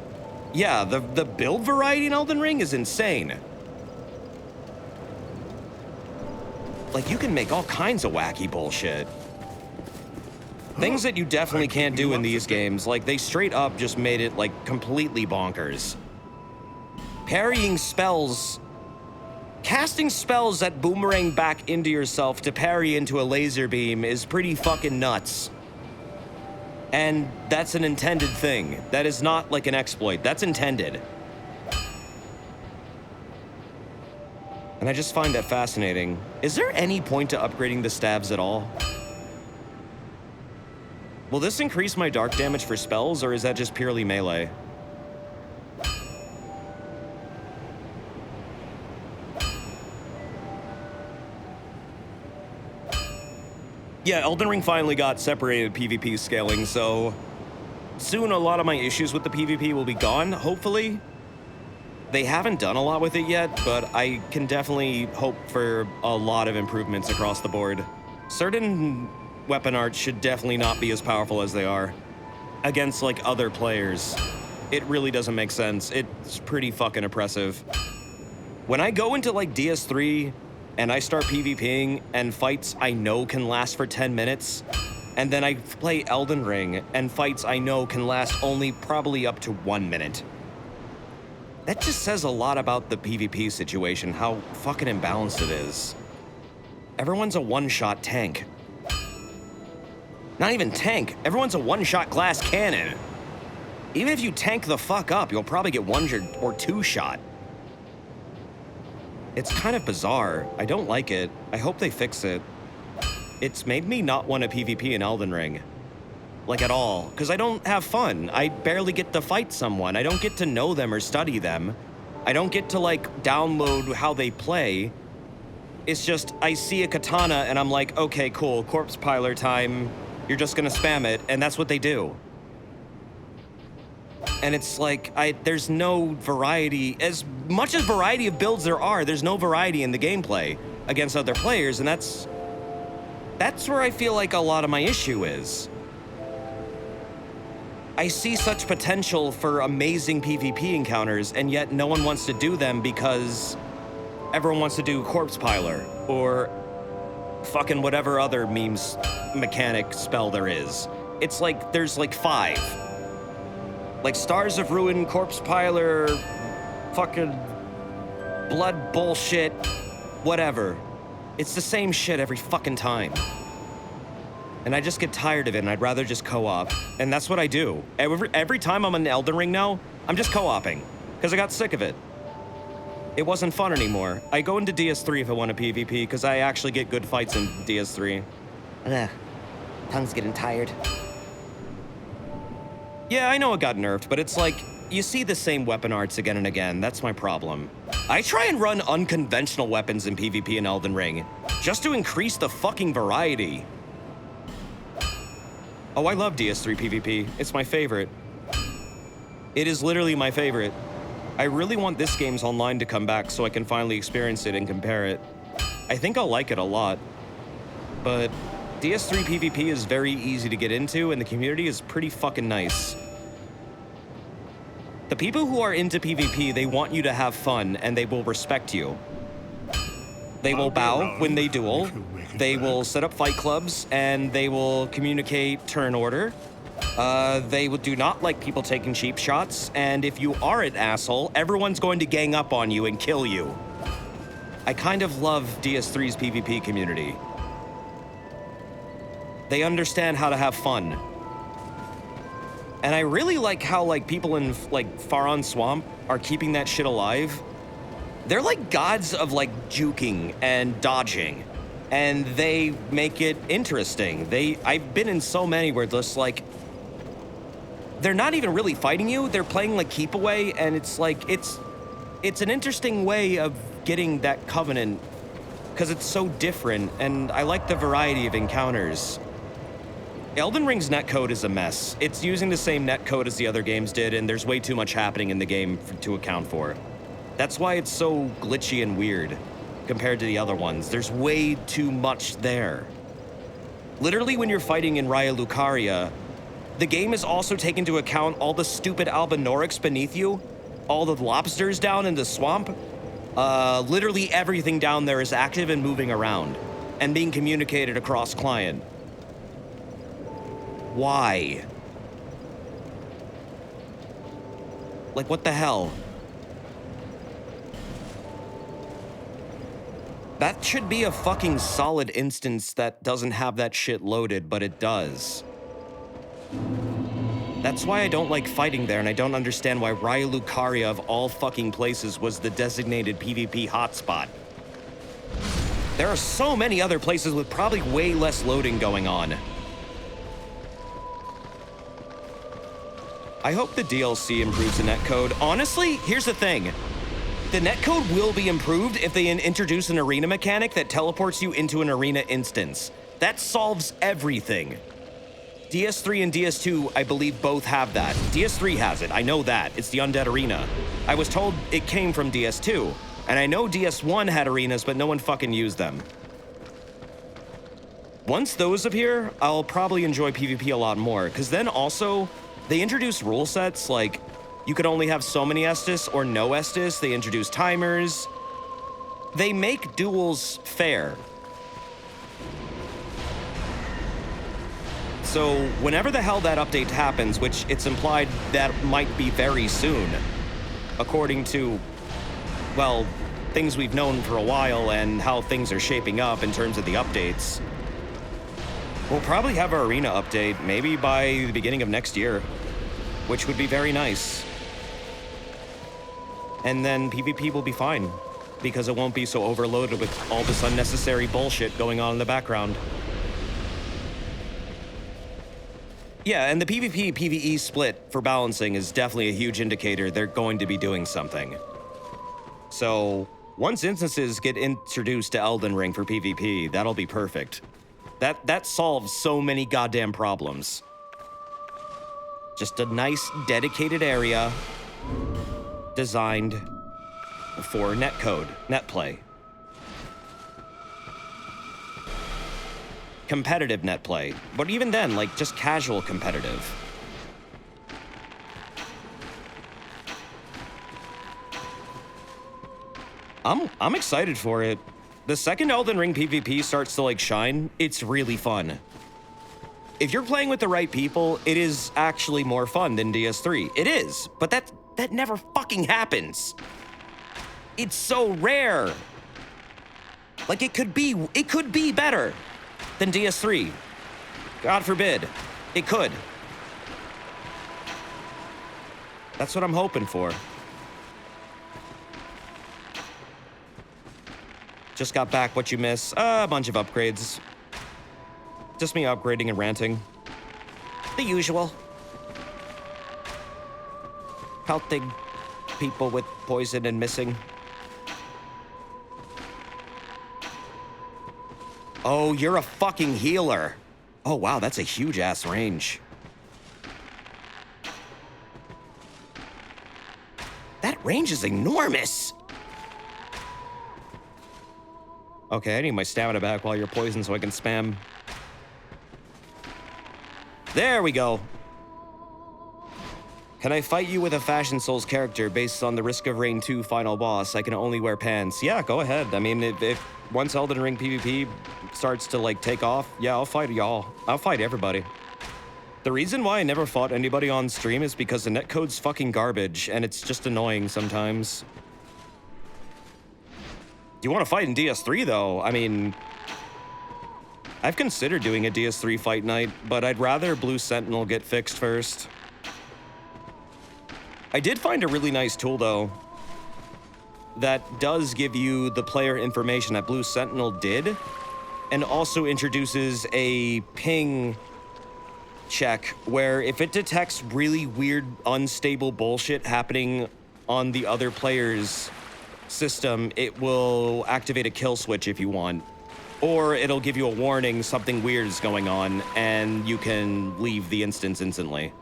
Speaker 2: yeah, the build variety in Elden Ring is insane. Like, you can make all kinds of wacky bullshit. Things that you definitely can't do in these games. Like, they straight up just made it, like, completely bonkers. Parrying spells. Casting spells that boomerang back into yourself to parry into a laser beam is pretty fucking nuts. And that's an intended thing. That is not like an exploit. That's intended. And I just find that fascinating. Is there any point to upgrading the stabs at all? Will this increase my dark damage for spells, or is that just purely melee? Yeah, Elden Ring finally got separated PvP scaling, so soon a lot of my issues with the PvP will be gone, hopefully. They haven't done a lot with it yet, but I can definitely hope for a lot of improvements across the board. Certain weapon arts should definitely not be as powerful as they are against, like, other players. It really doesn't make sense. It's pretty fucking oppressive. When I go into like DS3 and I start PvPing and fights I know can last for 10 minutes, and then I play Elden Ring and fights I know can last only probably up to 1 minute. That just says a lot about the PvP situation, how fucking imbalanced it is. Everyone's a one-shot tank. Not even tank, everyone's a one-shot glass cannon. Even if you tank the fuck up, you'll probably get one or two shot. It's kind of bizarre. I don't like it. I hope they fix it. It's made me not want to PvP in Elden Ring. Like at all, because I don't have fun. I barely get to fight someone. I don't get to know them or study them. I don't get to like download how they play. It's just, I see a katana and I'm like, okay, cool, corpse piler time. You're just gonna spam it, and that's what they do. And it's like, there's no variety. As much as variety of builds there are, there's no variety in the gameplay against other players, and that's where I feel like a lot of my issue is. I see such potential for amazing PvP encounters, and yet no one wants to do them because everyone wants to do corpse piler, or fucking whatever other memes mechanic spell there is. It's like, there's like 5. Like Stars of Ruin, Corpse Piler, fucking blood bullshit, whatever. It's the same shit every fucking time. And I just get tired of it and I'd rather just co-op. And that's what I do. Every time I'm in Elden Ring now, I'm just co-oping. Because I got sick of it. It wasn't fun anymore. I go into DS3 if I want a PvP because I actually get good fights in DS3.
Speaker 5: Ugh. Tongue's getting tired.
Speaker 2: Yeah, I know it got nerfed, but it's like, you see the same weapon arts again and again. That's my problem. I try and run unconventional weapons in PvP in Elden Ring, just to increase the fucking variety. Oh, I love DS3 PvP. It's my favorite. It is literally my favorite. I really want this game's online to come back so I can finally experience it and compare it. I think I'll like it a lot. But DS3 PvP is very easy to get into, and the community is pretty fucking nice. The people who are into PvP, they want you to have fun, and they will respect you. They will bow when they duel, they will set up fight clubs, and they will communicate turn order. They do not like people taking cheap shots, and if you are an asshole, everyone's going to gang up on you and kill you. I kind of love DS3's PvP community. They understand how to have fun. And I really like how like people in like Faron Swamp are keeping that shit alive. They're like gods of like juking and dodging. And they make it interesting. I've been in so many where just like, they're not even really fighting you, they're playing like keep away, and it's like, it's an interesting way of getting that covenant because it's so different, and I like the variety of encounters. Elden Ring's netcode is a mess. It's using the same netcode as the other games did, and there's way too much happening in the game to account for. That's why it's so glitchy and weird compared to the other ones. There's way too much there. Literally, when you're fighting in Raya Lucaria, the game is also taking into account all the stupid Albinorics beneath you, all the lobsters down in the swamp. Literally everything down there is active and moving around, and being communicated across client. Why? Like, what the hell? That should be a fucking solid instance that doesn't have that shit loaded, but it does. That's why I don't like fighting there, and I don't understand why Raya Lucaria of all fucking places was the designated PvP hotspot. There are so many other places with probably way less loading going on. I hope the DLC improves the netcode. Honestly, here's the thing. The netcode will be improved if they introduce an arena mechanic that teleports you into an arena instance. That solves everything. DS3 and DS2, I believe, both have that. DS3 has it, I know that. It's the Undead Arena. I was told it came from DS2, and I know DS1 had arenas, but no one fucking used them. Once those appear, I'll probably enjoy PvP a lot more, because then also, they introduce rule sets like You could only have so many Estus or no Estus. They introduce timers. They make duels fair. So whenever the hell that update happens, which it's implied that might be very soon, according to, well, things we've known for a while and how things are shaping up in terms of the updates, we'll probably have our arena update maybe by the beginning of next year, which would be very nice. And then PvP will be fine, because it won't be so overloaded with all this unnecessary bullshit going on in the background. Yeah, and the PvP-PvE split for balancing is definitely a huge indicator they're going to be doing something. So, once instances get introduced to Elden Ring for PvP, that'll be perfect. That solves so many goddamn problems. Just a nice, dedicated area designed for netcode, netplay. Competitive netplay, but even then, like, just casual competitive. I'm excited for it. The second Elden Ring PvP starts to, like, shine, it's really fun. If you're playing with the right people, it is actually more fun than DS3. It is, but that never fucking happens. It's so rare. Like, it could be better than DS3. God forbid. It could. That's what I'm hoping for. Just got back, what you miss? A bunch of upgrades. Just me upgrading and ranting. The usual. Pelting people with poison and missing. Oh, you're a fucking healer. Oh, wow, that's a huge-ass range. That range is enormous. Okay, I need my stamina back while you're poisoned so I can spam. There we go. Can I fight you with a Fashion Souls character based on the Risk of Rain 2 final boss? I can only wear pants. Yeah, go ahead. I mean, if once Elden Ring PvP starts to, like, take off, yeah, I'll fight y'all. I'll fight everybody. The reason why I never fought anybody on stream is because the netcode's fucking garbage, and it's just annoying sometimes. Do you want to fight in DS3, though? I mean, I've considered doing a DS3 fight night, but I'd rather Blue Sentinel get fixed first. I did find a really nice tool, though, that does give you the player information that Blue Sentinel did, and also introduces a ping check where if it detects really weird, unstable bullshit happening on the other player's system, it will activate a kill switch if you want. Or it'll give you a warning something weird is going on, and you can leave the instance instantly.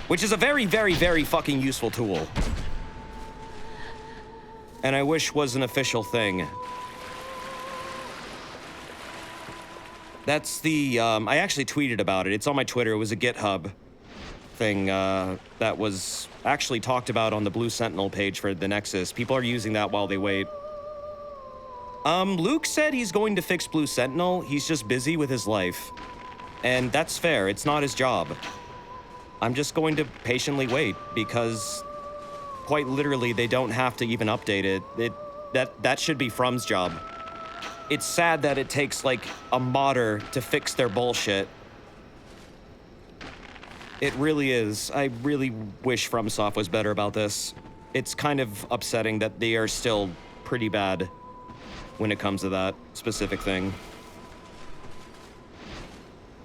Speaker 2: Which is a very, very, very fucking useful tool. And I wish was an official thing. That's the, I actually tweeted about it. It's on my Twitter. It was a GitHub thing that was actually talked about on the Blue Sentinel page for the Nexus. People are using that while they wait. Luke said he's going to fix Blue Sentinel. He's just busy with his life. And that's fair. It's not his job. I'm just going to patiently wait because quite literally they don't have to even update it. That should be From's job. It's sad that it takes like a modder to fix their bullshit. It really is. I really wish FromSoft was better about this. It's kind of upsetting that they are still pretty bad when it comes to that specific thing.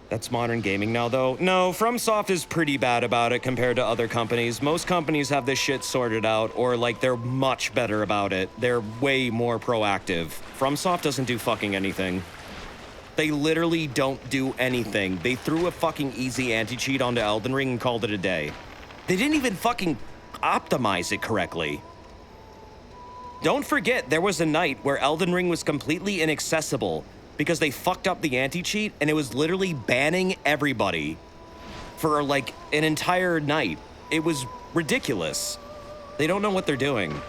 Speaker 2: That's modern gaming now, though. No, FromSoft is pretty bad about it compared to other companies. Most companies have this shit sorted out, or like they're much better about it. They're way more proactive. FromSoft doesn't do fucking anything. They literally don't do anything. They threw a fucking easy anti-cheat onto Elden Ring and called it a day. They didn't even fucking optimize it correctly. Don't forget, there was a night where Elden Ring was completely inaccessible because they fucked up the anti-cheat and it was literally banning everybody for like an entire night. it was ridiculous. They don't know what they're doing.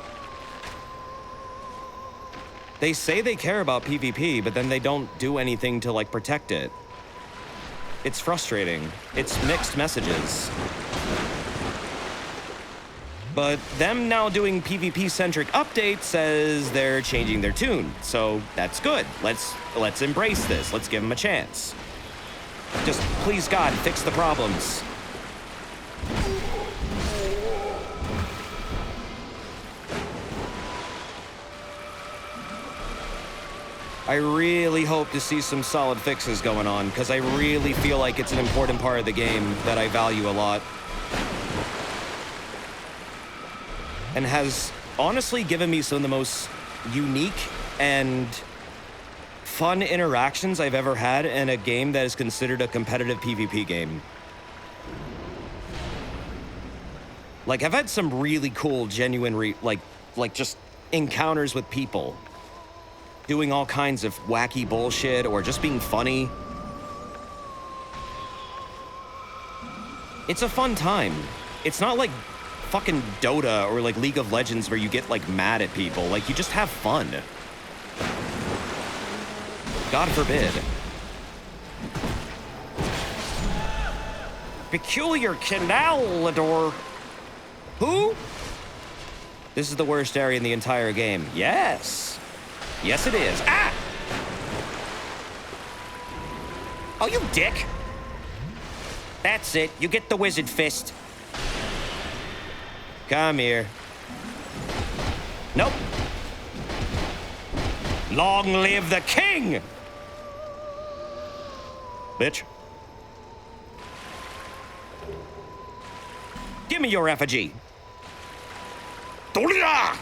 Speaker 2: They say they care about PvP, but then they don't do anything to, like, protect it. It's frustrating. It's mixed messages. But them now doing PvP-centric updates says they're changing their tune, so that's good. Let's embrace this. Let's give them a chance. Just, please God, fix the problems. I really hope to see some solid fixes going on, because I really feel like it's an important part of the game that I value a lot. And has honestly given me some of the most unique and fun interactions I've ever had in a game that is considered a competitive PvP game. Like, I've had some really cool, genuine, like just encounters with people. Doing all kinds of wacky bullshit or just being funny. It's a fun time. It's not like fucking Dota or like League of Legends where you get like mad at people. Like, you just have fun. God forbid. Peculiar Canalador. Who? This is the worst area in the entire game. Yes. Yes, it is. Ah! Oh, you dick. That's it. You get the wizard fist. Come here. Nope. Long live the king! Bitch. Give me your effigy. Dolia!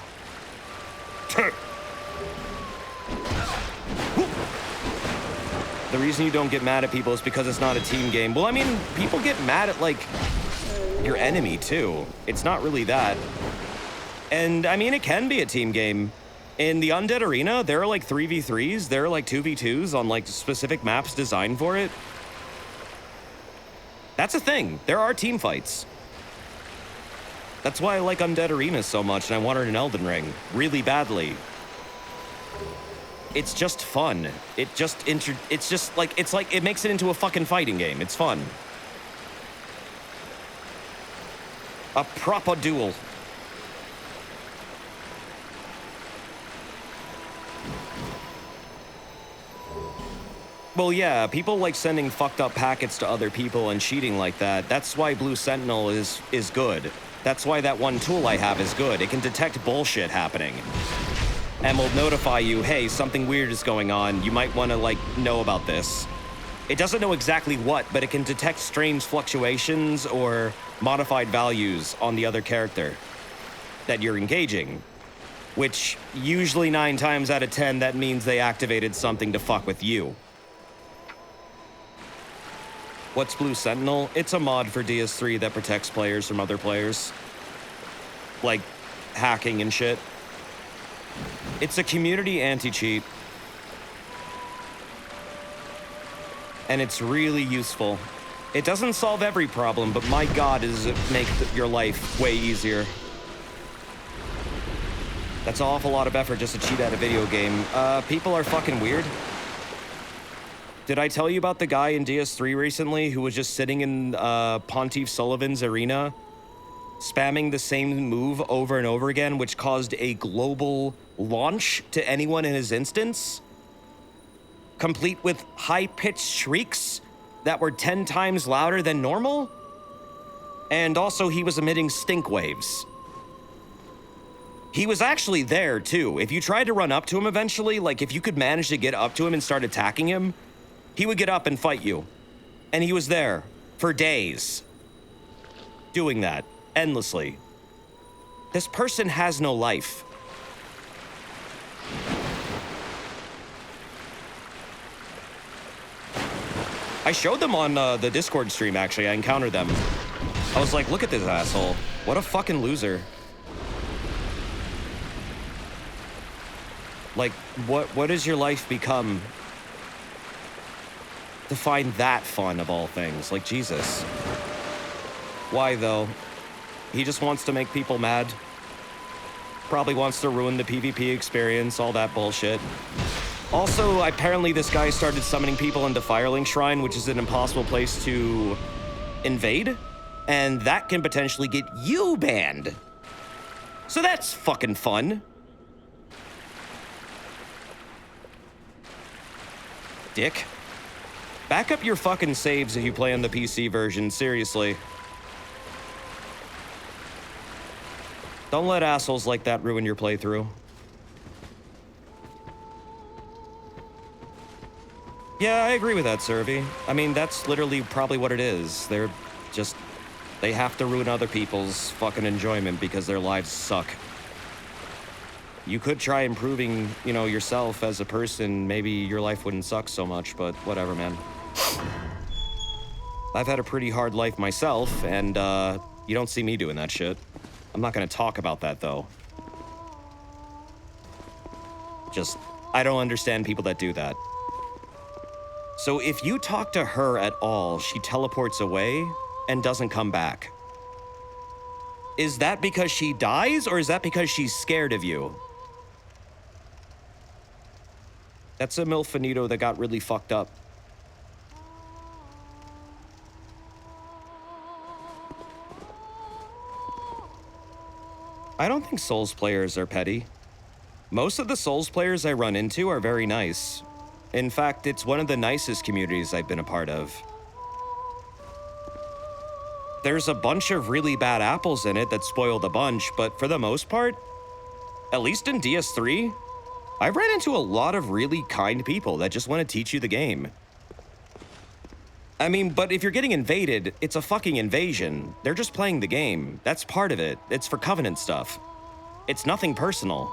Speaker 2: The reason you don't get mad at people is because it's not a team game. Well, I mean, people get mad at, like, your enemy, too. It's not really that. And, I mean, it can be a team game. In the Undead Arena, there are, like, 3v3s. There are, like, 2v2s on, like, specific maps designed for it. That's a thing. There are team fights. That's why I like Undead Arena so much, and I want it in Elden Ring. Really badly. It's just fun. It makes it into a fucking fighting game. It's fun. A proper duel. Well, yeah, people like sending fucked up packets to other people and cheating like that. That's why Blue Sentinel is good. That's why that one tool I have is good. It can detect bullshit happening. And will notify you, hey, something weird is going on. You might want to, like, know about this. It doesn't know exactly what, but it can detect strange fluctuations or modified values on the other character that you're engaging. Which, usually 9 times out of 10, that means they activated something to fuck with you. What's Blue Sentinel? It's a mod for DS3 that protects players from other players. Like, hacking and shit. It's a community anti-cheat. And it's really useful. It doesn't solve every problem, but my God, does it make your life way easier. That's an awful lot of effort just to cheat at a video game. People are fucking weird. Did I tell you about the guy in DS3 recently who was just sitting in Pontiff Sullivan's arena, spamming the same move over and over again, which caused a global launch to anyone in his instance? Complete with high-pitched shrieks that were 10 times louder than normal? And also, he was emitting stink waves. He was actually there, too. If you tried to run up to him eventually, like if you could manage to get up to him and start attacking him, he would get up and fight you. And he was there for days, doing that endlessly. This person has no life. I showed them on the Discord stream, actually. I encountered them. I was like, look at this asshole. What a fucking loser. Like, what does your life become to find that fun of all things? Like, Jesus. Why, though? He just wants to make people mad. Probably wants to ruin the PvP experience, all that bullshit. Also, apparently this guy started summoning people into Firelink Shrine, which is an impossible place to invade, and that can potentially get you banned. So that's fucking fun. Dick. Back up your fucking saves if you play on the PC version, seriously. Don't let assholes like that ruin your playthrough. Yeah, I agree with that, Servy. I mean, that's literally probably what it is. They have to ruin other people's fucking enjoyment because their lives suck. You could try improving, you know, yourself as a person. Maybe your life wouldn't suck so much, but whatever, man. I've had a pretty hard life myself, and you don't see me doing that shit. I'm not gonna talk about that, though. I don't understand people that do that. So if you talk to her at all, she teleports away and doesn't come back. Is that because she dies, or is that because she's scared of you? That's a Milfinito that got really fucked up. I don't think Souls players are petty. Most of the Souls players I run into are very nice. In fact, it's one of the nicest communities I've been a part of. There's a bunch of really bad apples in it that spoil the bunch, but for the most part, at least in DS3, I've ran into a lot of really kind people that just want to teach you the game. I mean, but if you're getting invaded, it's a fucking invasion. They're just playing the game. That's part of it. It's for Covenant stuff. It's nothing personal.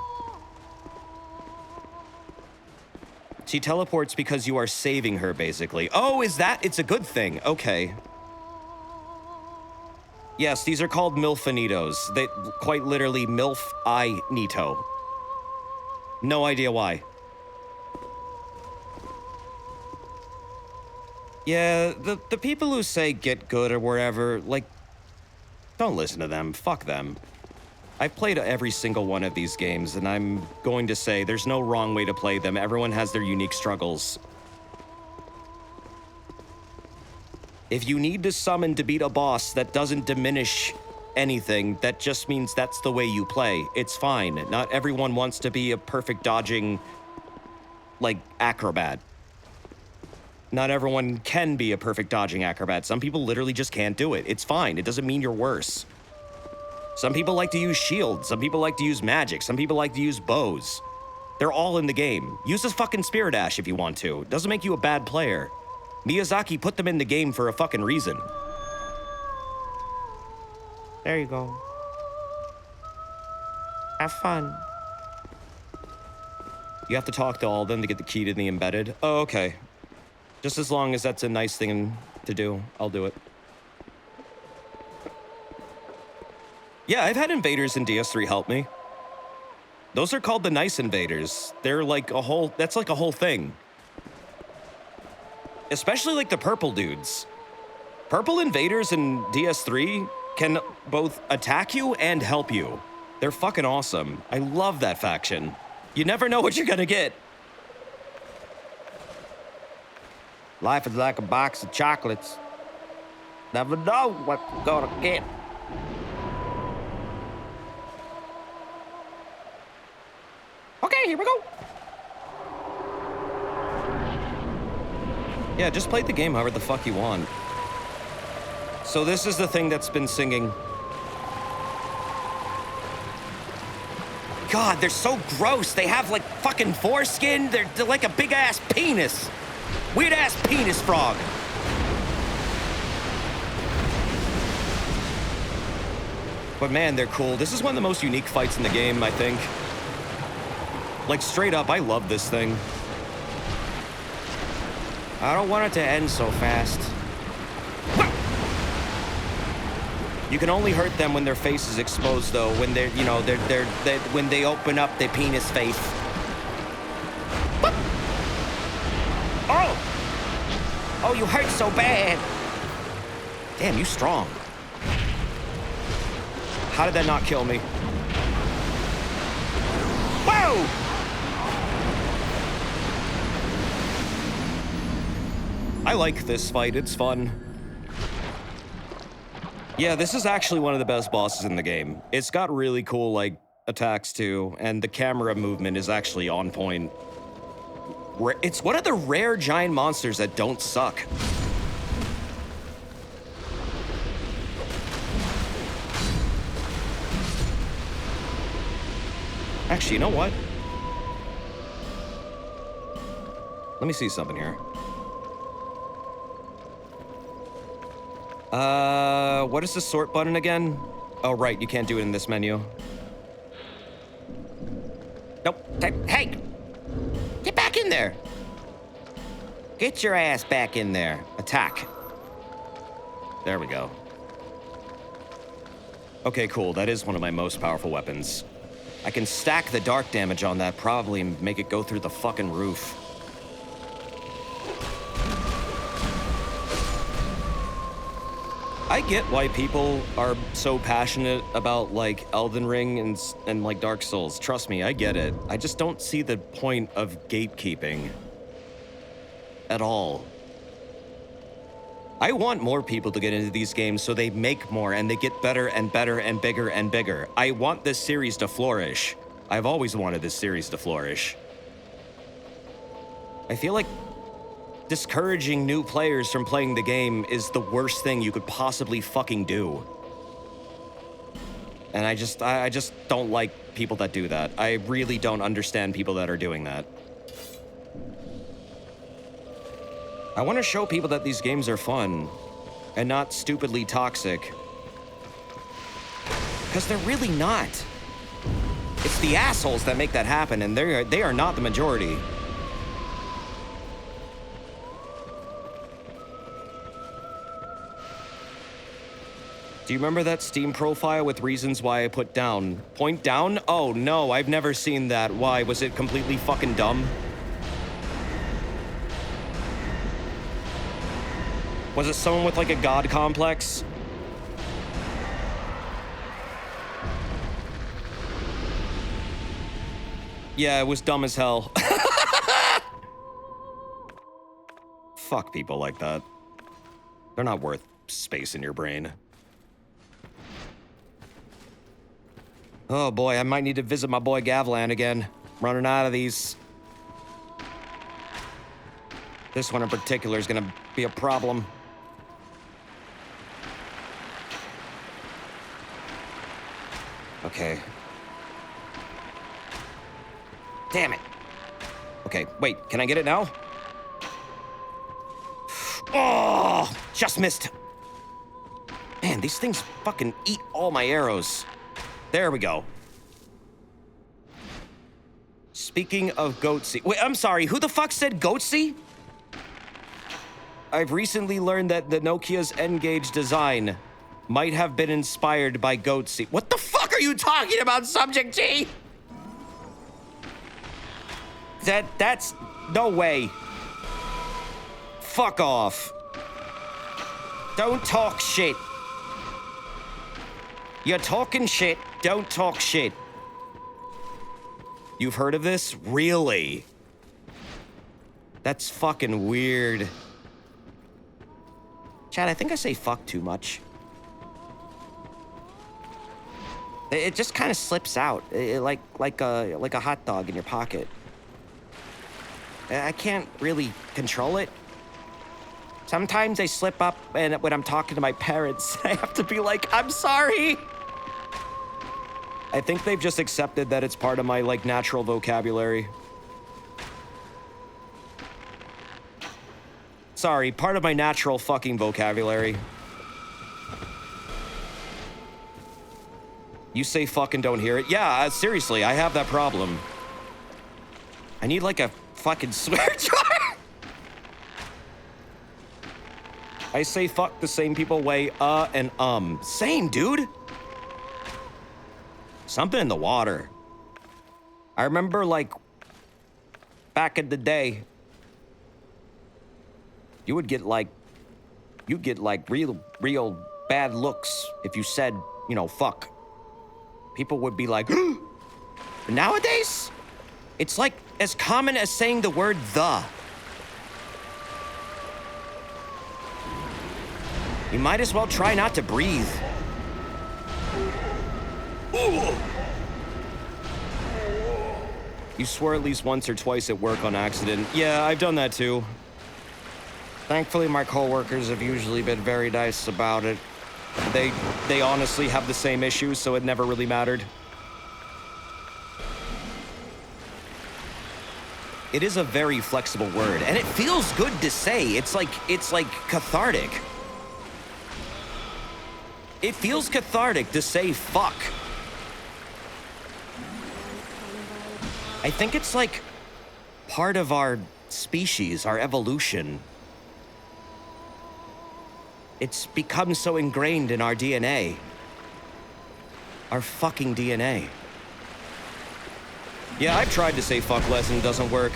Speaker 2: She teleports because you are saving her, basically. Oh, is that? It's a good thing. Okay. Yes, these are called Milfinitos. They quite literally Milf-I-Nito. No idea why. Yeah, the people who say get good or wherever, like, don't listen to them. Fuck them. I've played every single one of these games, and I'm going to say there's no wrong way to play them. Everyone has their unique struggles. If you need to summon to beat a boss, that doesn't diminish anything. That just means that's the way you play. It's fine. Not everyone wants to be a perfect dodging, like, acrobat. Not everyone can be a perfect dodging acrobat. Some people literally just can't do it. It's fine. It doesn't mean you're worse. Some people like to use shields. Some people like to use magic. Some people like to use bows. They're all in the game. Use a fucking Spirit Ash if you want to. It doesn't make you a bad player. Miyazaki put them in the game for a fucking reason.
Speaker 5: There you go. Have fun.
Speaker 2: You have to talk to all of them to get the key to the embedded. Oh, okay. Just as long as that's a nice thing to do, I'll do it. Yeah, I've had invaders in DS3 help me. Those are called the nice invaders. They're like a whole, that's like a whole thing. Especially like the purple dudes. Purple invaders in DS3 can both attack you and help you. They're fucking awesome. I love that faction. You never know what you're gonna get.
Speaker 5: Life is like a box of chocolates. Never know what you're gonna get. Okay, here we go.
Speaker 2: Yeah, just play the game however the fuck you want. So this is the thing that's been singing. God, they're so gross. They have like fucking foreskin. They're like a big ass penis. Weird ass penis frog. But man, they're cool. This is one of the most unique fights in the game, I think. Like straight up, I love this thing.
Speaker 5: I don't want it to end so fast.
Speaker 2: You can only hurt them when their face is exposed, though. When they're, you know, when they open up their penis face.
Speaker 5: Oh! Oh, you hurt so bad.
Speaker 2: Damn, you strong. How did that not kill me? Whoa! I like this fight, it's fun. Yeah, this is actually one of the best bosses in the game. It's got really cool, like, attacks too, and the camera movement is actually on point. It's one of the rare giant monsters that don't suck. Actually, you know what? Let me see something here. What is the sort button again? Oh, right, you can't do it in this menu. Nope. Hey! Get back in there! Get your ass back in there. Attack. There we go. Okay, cool. That is one of my most powerful weapons. I can stack the dark damage on that, probably, and make it go through the fucking roof. I get why people are so passionate about, like, Elden Ring and like, Dark Souls. Trust me, I get it. I just don't see the point of gatekeeping. At all. I want more people to get into these games so they make more and they get better and better and bigger and bigger. I want this series to flourish. I've always wanted this series to flourish. I feel like discouraging new players from playing the game is the worst thing you could possibly fucking do. And I just don't like people that do that. I really don't understand people that are doing that. I want to show people that these games are fun and not stupidly toxic. Because they're really not. It's the assholes that make that happen, and they are not the majority. Do you remember that Steam profile with reasons why I put down? Point down? Oh no, I've never seen that. Why? Was it completely fucking dumb? Was it someone with like a god complex? Yeah, it was dumb as hell. Fuck people like that. They're not worth space in your brain. Oh boy, I might need to visit my boy Gavlan again. Running out of these. This one in particular is gonna be a problem. Okay. Damn it. Okay, wait, can I get it now? Oh, just missed. Man, these things fucking eat all my arrows. There we go. Speaking of Goatsy. Wait, I'm sorry, who the fuck said Goatsy? I've recently learned that the Nokia's N-Gage design might have been inspired by Goatsy. What the fuck are you talking about, Subject G? That's no way. Fuck off. Don't talk shit. You're talking shit, don't talk shit. You've heard of this? Really? That's fucking weird. Chad, I think I say fuck too much. It just kind of slips out, like a hot dog in your pocket. I can't really control it. Sometimes I slip up, and when I'm talking to my parents, I have to be like, I'm sorry. I think they've just accepted that it's part of my, like, natural vocabulary. Sorry, part of my natural fucking vocabulary. You say fuck and don't hear it? Yeah, seriously, I have that problem. I need, like, a fucking swear jar. I say fuck the same people way, and Same, dude. Something in the water. I remember, like, back in the day, you'd get like real bad looks if you said, you know, fuck. people would be like, nowadays, it's like as common as saying the word the. You might as well try not to breathe. You swore at least once or twice at work on accident. Yeah, I've done that too. Thankfully, my coworkers have usually been very nice about it. They honestly have the same issues, so it never really mattered. It is a very flexible word, and it feels good to say. It's like cathartic. It feels cathartic to say fuck. I think it's like part of our species, our evolution. It's become so ingrained in our DNA. Our fucking DNA. Yeah, I've tried to say fuck less and it doesn't work.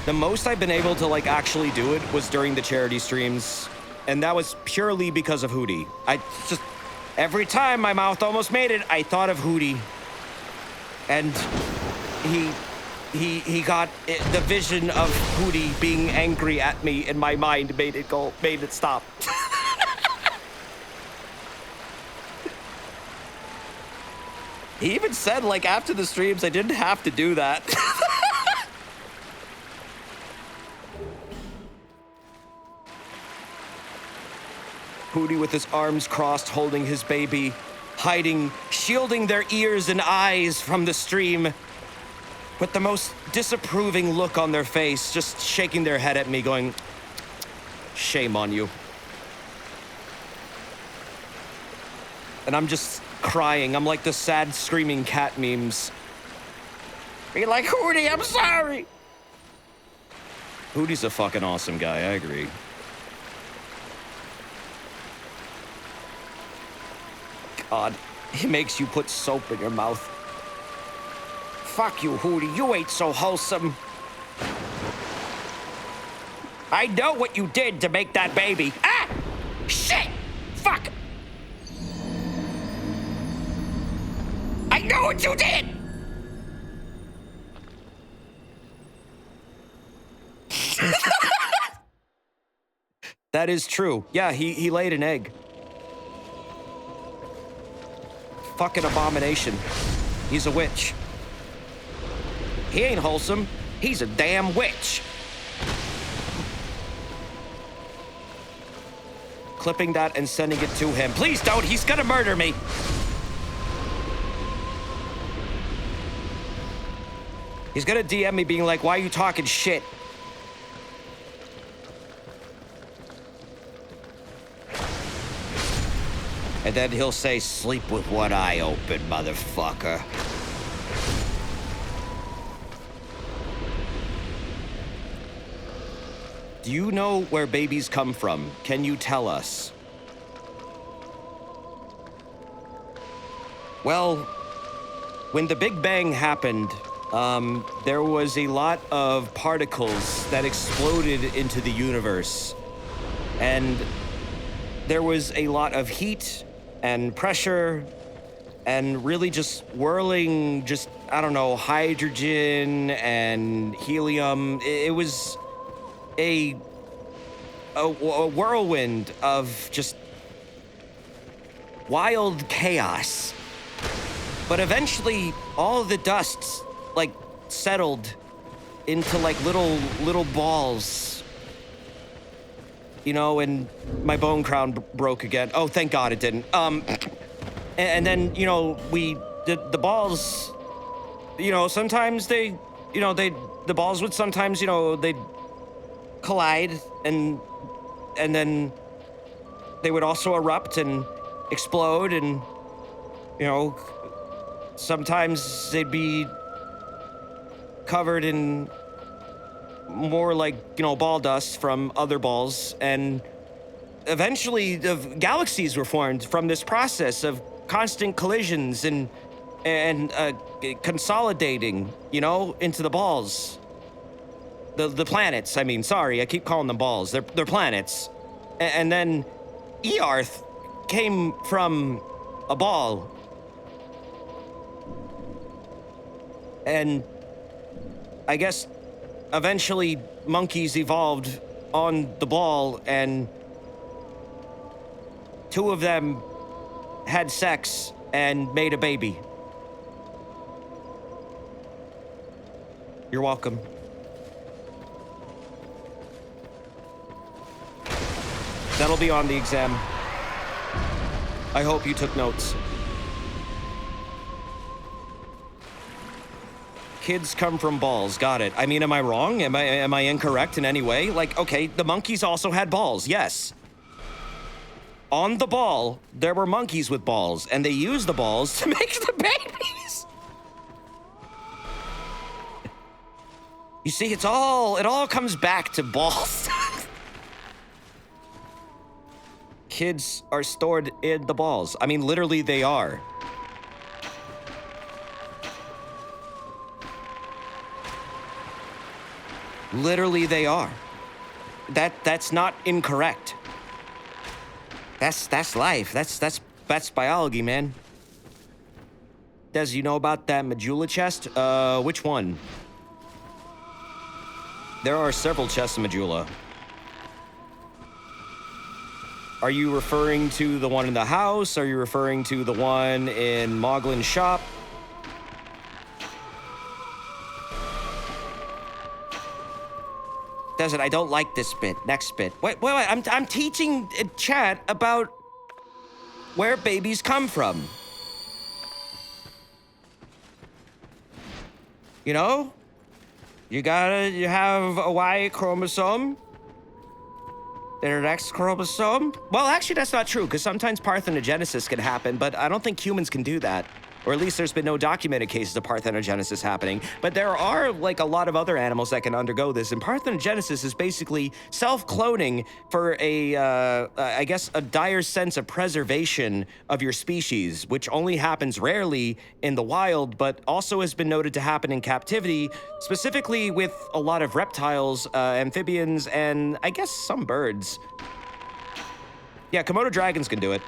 Speaker 2: The most I've been able to like actually do it was during the charity streams. And that was purely because of Hootie. Every time my mouth almost made it, I thought of Hootie. And he got the vision of Hootie being angry at me in my mind made it stop. He even said, like, after the streams, I didn't have to do that. Hootie with his arms crossed, holding his baby, hiding, shielding their ears and eyes from the stream, with the most disapproving look on their face, just shaking their head at me, going, shame on you. And I'm just crying. I'm like the sad screaming cat memes. Be like, Hootie, I'm sorry. Hootie's a fucking awesome guy, I agree. God, he makes you put soap in your mouth. Fuck you, Hootie, you ain't so wholesome. I know what you did to make that baby. Ah! Shit! Fuck! I know what you did! That is true. Yeah, he laid an egg. Fucking abomination. He's a witch. He ain't wholesome. He's a damn witch. Clipping that and sending it to him. Please don't, he's gonna murder me. He's gonna DM me being like, why are you talking shit? And then he'll say, sleep with one eye open, motherfucker. Do you know where babies come from? Can you tell us? Well, when the Big Bang happened, there was a lot of particles that exploded into the universe. And there was a lot of heat and pressure and really just whirling, I don't know, hydrogen and helium. It was a whirlwind of just wild chaos. But eventually, all the dust, like, settled into, like, little balls. You know, and my bone crown broke again. Oh, thank God it didn't. And then, you know, the balls, you know, sometimes the balls would sometimes, you know, they'd collide and then they would also erupt and explode, and, you know, sometimes they'd be covered in more like, you know, ball dust from other balls, and eventually the galaxies were formed from this process of constant collisions and consolidating, you know, into the balls. The planets, I mean, sorry, I keep calling them balls. They're planets. And then Earth came from a ball. And I guess eventually monkeys evolved on the ball, and 2 of them had sex and made a baby. You're welcome. That'll be on the exam. I hope you took notes. Kids come from balls. Got it. I mean, am I wrong? Am I incorrect in any way? Like, okay, the monkeys also had balls. Yes. On the ball, there were monkeys with balls, and they used the balls to make the babies. You see, it all comes back to balls. Kids are stored in the balls. I mean, literally, they are. Literally, they are. That's not incorrect. That's life. That's biology, man. Des, you know about that medulla chest? Which one? There are several chests of medulla. Are you referring to the one in the house? Are you referring to the one in Moglin's shop? Desert, I don't like this bit. Next bit. Wait. I'm teaching chat about where babies come from. You know? You have a Y chromosome, then an X chromosome. Well, actually, that's not true, because sometimes parthenogenesis can happen, but I don't think humans can do that. Or at least there's been no documented cases of parthenogenesis happening. But there are, like, a lot of other animals that can undergo this. And parthenogenesis is basically self-cloning for I guess, a dire sense of preservation of your species, which only happens rarely in the wild, but also has been noted to happen in captivity, specifically with a lot of reptiles, amphibians, and I guess some birds. Yeah, Komodo dragons can do it.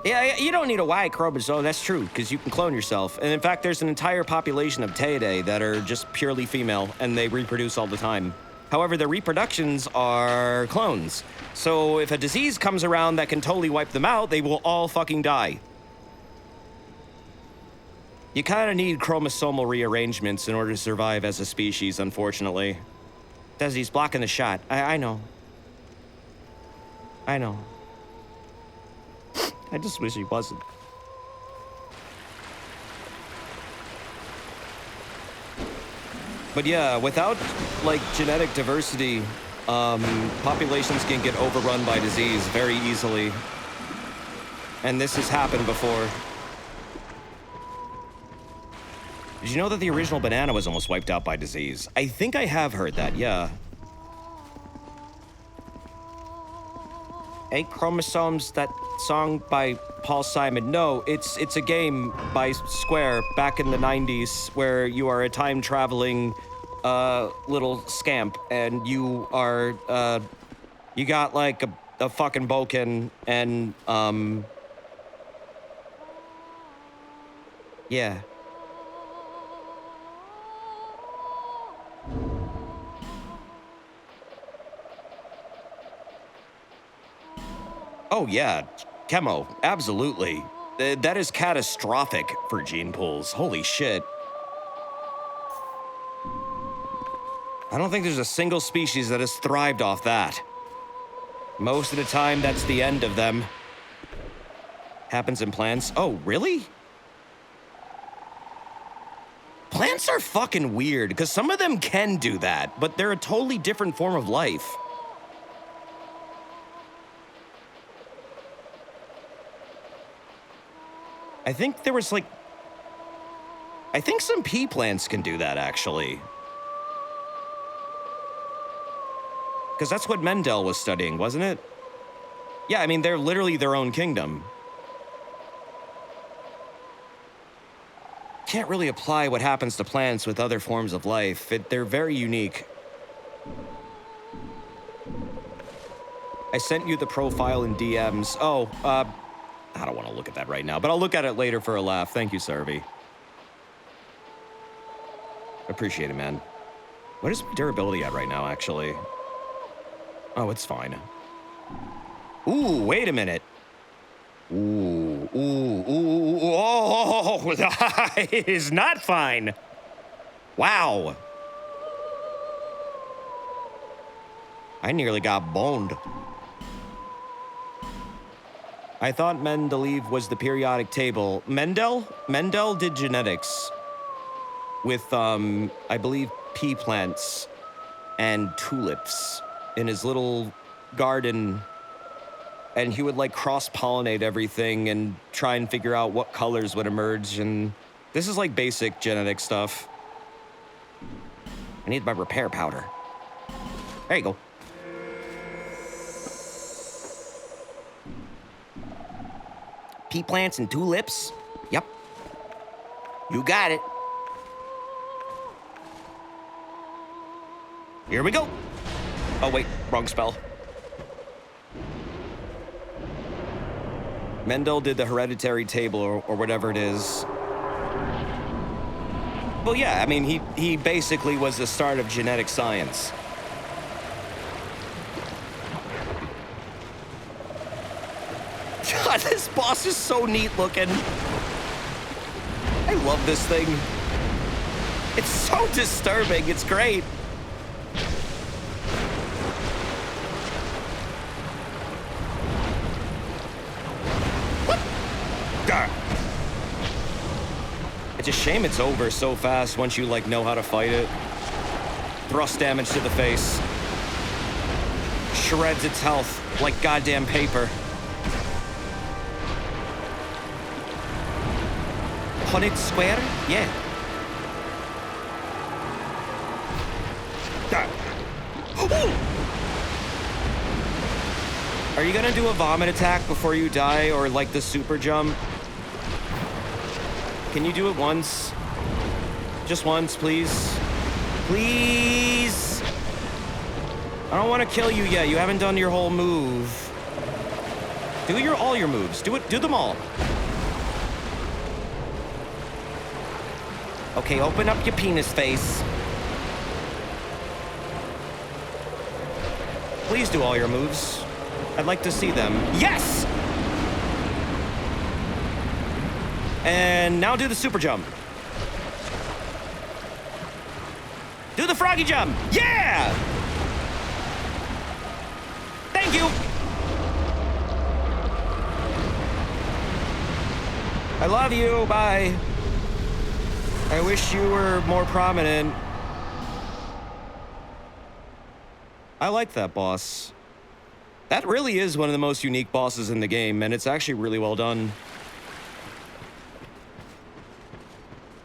Speaker 2: Yeah, you don't need a Y chromosome, that's true, because you can clone yourself. And in fact, there's an entire population of Teidae that are just purely female, and they reproduce all the time. However, their reproductions are clones. So if a disease comes around that can totally wipe them out, they will all fucking die. You kind of need chromosomal rearrangements in order to survive as a species, unfortunately. Desi's blocking the shot. I know. I know. I just wish he wasn't. But yeah, without, like, genetic diversity, populations can get overrun by disease very easily. And this has happened before. Did you know that the original banana was almost wiped out by disease? I think I have heard that, yeah. 8 chromosomes, that song by Paul Simon. No, it's a game by Square back in the 90s where you are a time-traveling little scamp, and you are, you got like a fucking boken, and, yeah. Oh yeah, chemo, absolutely. That is catastrophic for gene pools. Holy shit. I don't think there's a single species that has thrived off that. Most of the time, that's the end of them. Happens in plants. Oh, really? Plants are fucking weird, because some of them can do that, but they're a totally different form of life. I think there was like... I think some pea plants can do that, actually. Because that's what Mendel was studying, wasn't it? Yeah, I mean, they're literally their own kingdom. Can't really apply what happens to plants with other forms of life. They're very unique. I sent you the profile in DMs. Oh, I don't want to look at that right now, but I'll look at it later for a laugh. Thank you, Sarvi. Appreciate it, man. What is my durability at right now, actually? Oh, it's fine. Ooh, wait a minute. Ooh, oh, it is not fine. Wow. I nearly got boned. I thought Mendeleev was the periodic table. Mendel did genetics with, I believe, pea plants and tulips in his little garden. And he would, like, cross-pollinate everything and try and figure out what colors would emerge. And this is, like, basic genetic stuff. I need my repair powder. There you go. Pea plants and tulips? Yep. You got it. Here we go. Oh, wait. Wrong spell. Mendel did the hereditary table or whatever it is. Well, yeah, I mean, he basically was the start of genetic science. God, this boss is so neat looking. I love this thing. It's so disturbing. It's great. It's a shame it's over so fast once you, like, know how to fight it. Thrust damage to the face. Shreds its health like goddamn paper. Punnett square? Yeah. Are you gonna do a vomit attack before you die, or like the super jump? Can you do it once? Just once, please? Please? I don't want to kill you yet. You haven't done your whole move. Do all your moves. Do them all. Okay, open up your penis face. Please do all your moves. I'd like to see them. Yes! And now do the super jump. Do the froggy jump. Yeah! Thank you. I love you. Bye. I wish you were more prominent. I like that boss. That really is one of the most unique bosses in the game, and it's actually really well done.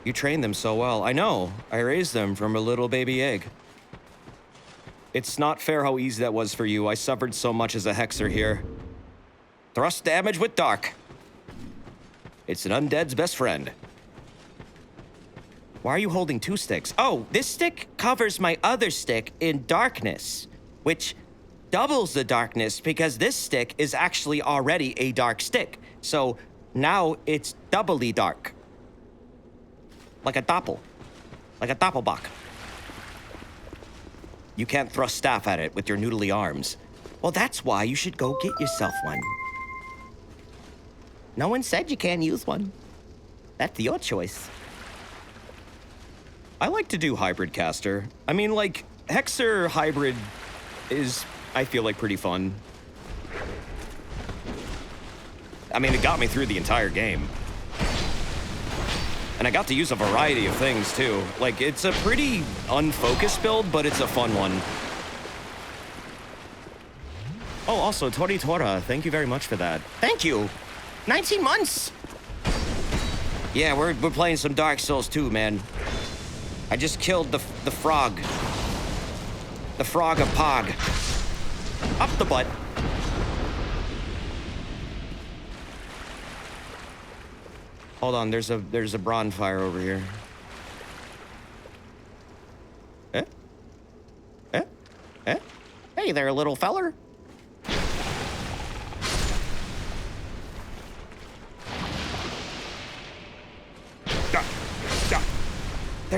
Speaker 2: You trained them so well. I know. I raised them from a little baby egg. It's not fair how easy that was for you. I suffered so much as a hexer here. Thrust damage with dark. It's an undead's best friend. Why are you holding two sticks? Oh, this stick covers my other stick in darkness, which doubles the darkness because this stick is actually already a dark stick. So now it's doubly dark. Like a doppel. Like a doppelbock. You can't thrust staff at it with your noodly arms. Well, that's why you should go get yourself one. No one said you can't use one. That's your choice. I like to do hybrid caster. I mean, like, Hexer hybrid is, I feel like, pretty fun. I mean, it got me through the entire game. And I got to use a variety of things, too. Like, it's a pretty unfocused build, but it's a fun one. Oh, also, Tori Tora, thank you very much for that. Thank you! 19 months! Yeah, we're playing some Dark Souls, too, man. I just killed the frog. The frog of Pog. Up the butt. Hold on, there's a bonfire over here. Eh? Eh? Eh? Hey there, little feller.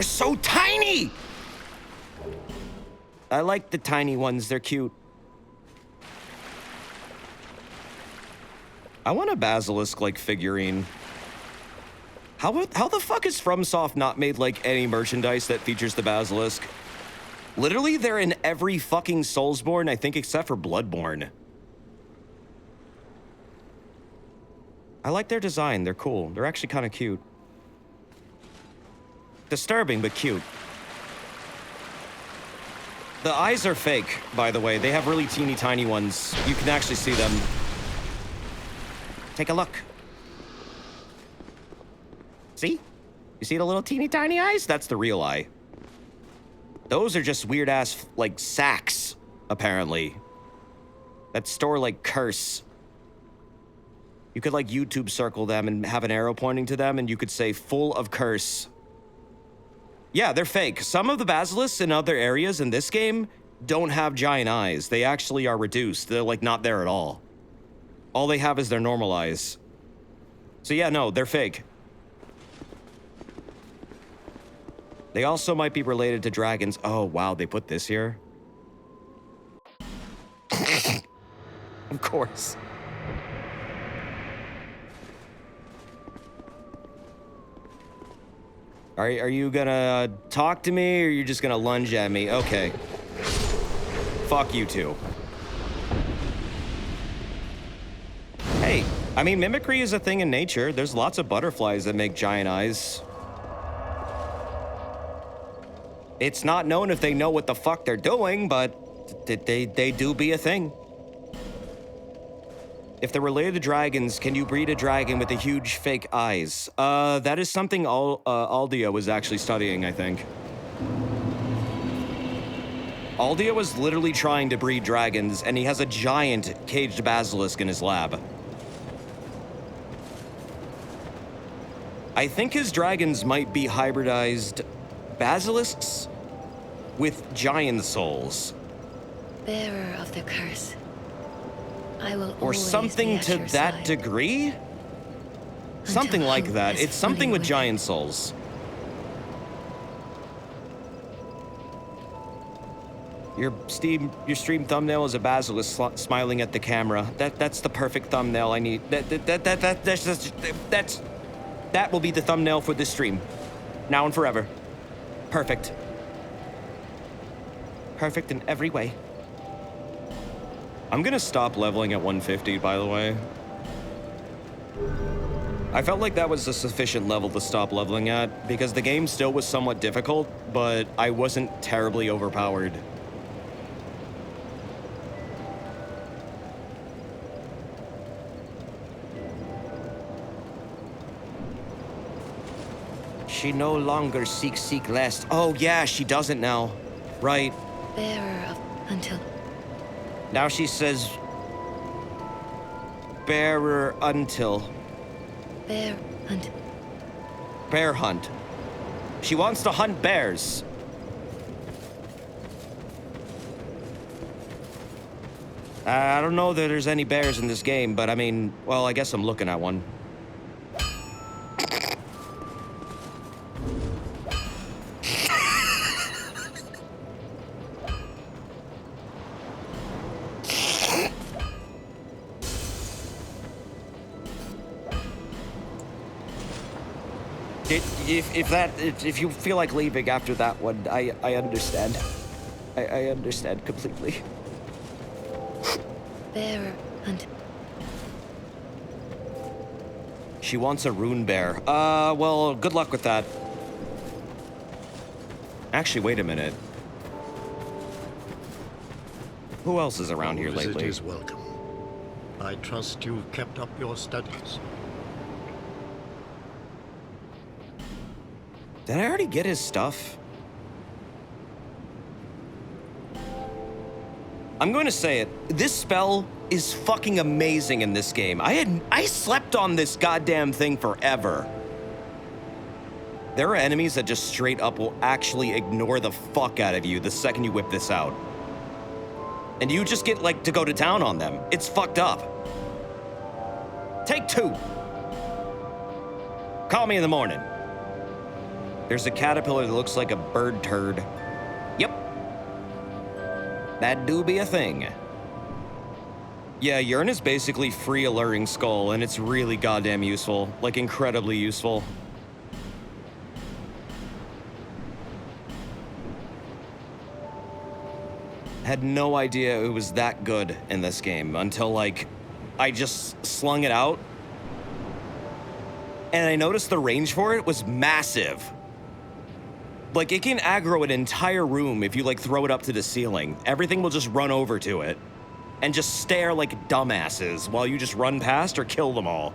Speaker 2: They're so tiny! I like the tiny ones, they're cute. I want a basilisk like figurine. How the fuck is FromSoft not made like any merchandise that features the basilisk? Literally, they're in every fucking Soulsborne, I think, except for Bloodborne. I like their design, they're cool. They're actually kind of cute. Disturbing, but cute. The eyes are fake, by the way. They have really teeny tiny ones. You can actually see them. Take a look. See? You see the little teeny tiny eyes? That's the real eye. Those are just weird ass, like, sacks, apparently. That store, like, curse. You could, like, YouTube circle them and have an arrow pointing to them, and you could say, full of curse. Yeah, they're fake. Some of the basilisks in other areas in this game don't have giant eyes. They actually are reduced. They're, like, not there at all. All they have is their normal eyes. So yeah, no, they're fake. They also might be related to dragons. Oh, wow, they put this here? Of course. Are you gonna talk to me, or are you just gonna lunge at me? Okay. Fuck you two. Hey, I mean, mimicry is a thing in nature. There's lots of butterflies that make giant eyes. It's not known if they know what the fuck they're doing, but they do be a thing. If they're related to dragons, can you breed a dragon with the huge fake eyes? That is something Aldia was actually studying, I think. Aldia was literally trying to breed dragons, and he has a giant caged basilisk in his lab. I think his dragons might be hybridized basilisks with giant souls.
Speaker 20: Bearer of the curse. I will
Speaker 2: or something to that degree? Something like that. It's something with giant souls. Your stream thumbnail is a basilisk smiling at the camera. That's the perfect thumbnail I need. That will be the thumbnail for this stream. Now and forever. Perfect. Perfect in every way. I'm gonna stop leveling at 150, by the way. I felt like that was a sufficient level to stop leveling at, because the game still was somewhat difficult, but I wasn't terribly overpowered. She no longer seek lest. Oh yeah, she doesn't now. Right.
Speaker 20: Bearer of until.
Speaker 2: Now she says, bearer until.
Speaker 20: Bear hunt.
Speaker 2: Bear hunt. She wants to hunt bears. I don't know that there's any bears in this game, but I mean, well, I guess I'm looking at one. If you feel like leaving after that one, I understand. I understand completely.
Speaker 20: Bearer hunt.
Speaker 2: She wants a rune bear. Well, good luck with that. Actually, wait a minute. Who else is around here lately?
Speaker 8: Visit is welcome. I trust you've kept up your studies.
Speaker 2: Did I already get his stuff? I'm going to say it. This spell is fucking amazing in this game. I slept on this goddamn thing forever. There are enemies that just straight up will actually ignore the fuck out of you the second you whip this out. And you just get, like, to go to town on them. It's fucked up. Take 2. Call me in the morning. There's a caterpillar that looks like a bird turd. Yep. That do be a thing. Yeah, Yearn is basically free alluring skull, and it's really goddamn useful. Like, incredibly useful. Had no idea it was that good in this game until, like, I just slung it out. And I noticed the range for it was massive. Like, it can aggro an entire room if you, like, throw it up to the ceiling. Everything will just run over to it and just stare like dumbasses while you just run past or kill them all.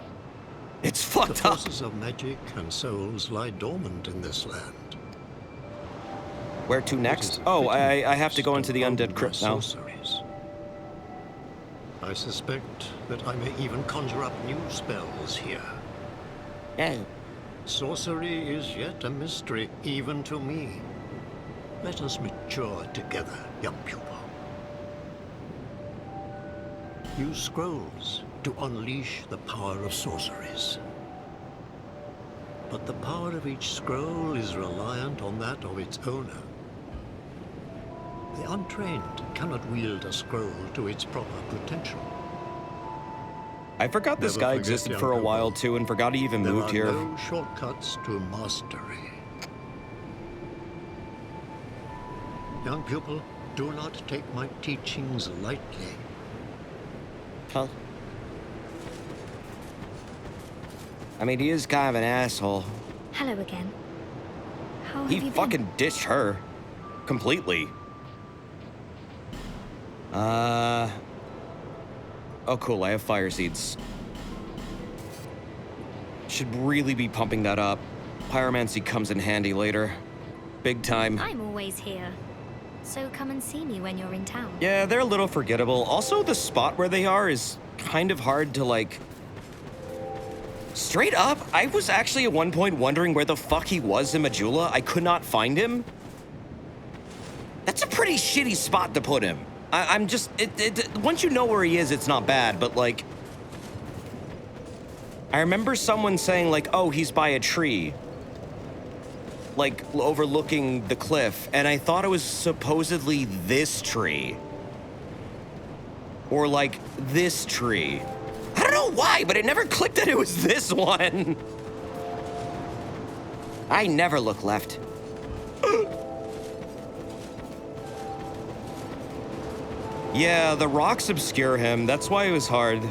Speaker 2: It's fucked
Speaker 8: The
Speaker 2: up.
Speaker 8: forces of magic and souls lie dormant in this land.
Speaker 2: Where to next? Oh, I have to go into the undead crypt now.
Speaker 8: Sorceries. I suspect that I may even conjure up new spells here.
Speaker 2: Yeah.
Speaker 8: Sorcery is yet a mystery, even to me. Let us mature together, young pupil. Use scrolls to unleash the power of sorceries. But the power of each scroll is reliant on that of its owner. The untrained cannot wield a scroll to its proper potential.
Speaker 2: I forgot this
Speaker 8: Never
Speaker 2: guy
Speaker 8: forget,
Speaker 2: existed
Speaker 8: young
Speaker 2: for a
Speaker 8: pupil.
Speaker 2: while too, and forgot he even moved here.
Speaker 8: There are no shortcuts to mastery. Young pupil, do not take my teachings lightly.
Speaker 2: Huh? I mean, he is kind of an asshole.
Speaker 20: Hello again. How have
Speaker 2: He
Speaker 20: you been?
Speaker 2: fucking ditched her. Completely. Oh, cool, I have fire seeds. Should really be pumping that up. Pyromancy comes in handy later. Big time.
Speaker 20: I'm always here. So come and see me when you're in town.
Speaker 2: Yeah, they're a little forgettable. Also, the spot where they are is kind of hard to, like... Straight up, I was actually at one point wondering where the fuck he was in Majula. I could not find him. That's a pretty shitty spot to put him. I'm just... once you know where he is, it's not bad, but, like... I remember someone saying, like, oh, he's by a tree. Like, overlooking the cliff, and I thought it was supposedly this tree. Or, like, this tree. I don't know why, but it never clicked that it was this one. I never look left. Yeah, the rocks obscure him. That's why it was hard.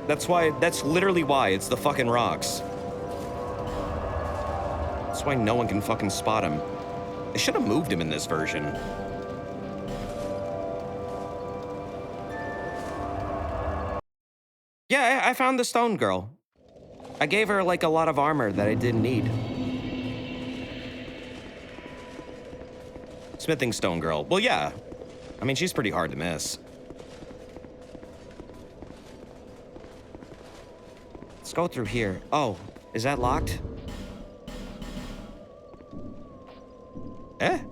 Speaker 2: That's literally why. It's the fucking rocks. That's why no one can fucking spot him. They should have moved him in this version. Yeah, I found the stone girl. I gave her, like, a lot of armor that I didn't need. Smithing stone girl. Well, yeah. I mean, she's pretty hard to miss. Let's go through here. Oh, is that locked?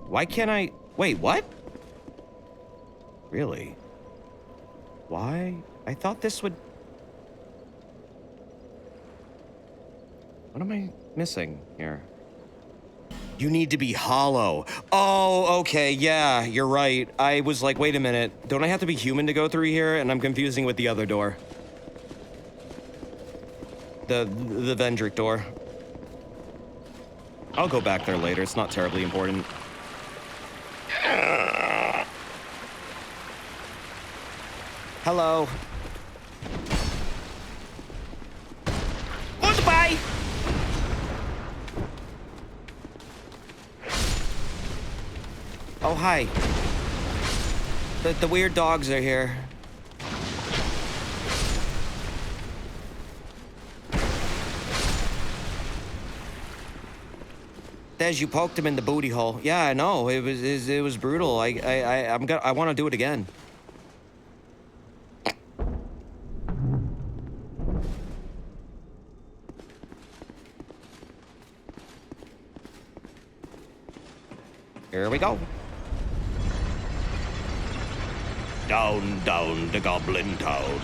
Speaker 2: Why can't I... Wait, what? Really? Why? I thought this would... What am I missing here? You need to be hollow. Oh, okay, yeah, you're right. I was like, wait a minute. Don't I have to be human to go through here? And I'm confusing with the other door. The Vendrick door. I'll go back there later. It's not terribly important. Hello. Goodbye. Oh, hi. The weird dogs are here. Des, you poked him in the booty hole. Yeah, I know. It was brutal. I want to do it again. Here we go.
Speaker 5: Down, down to Goblin Town.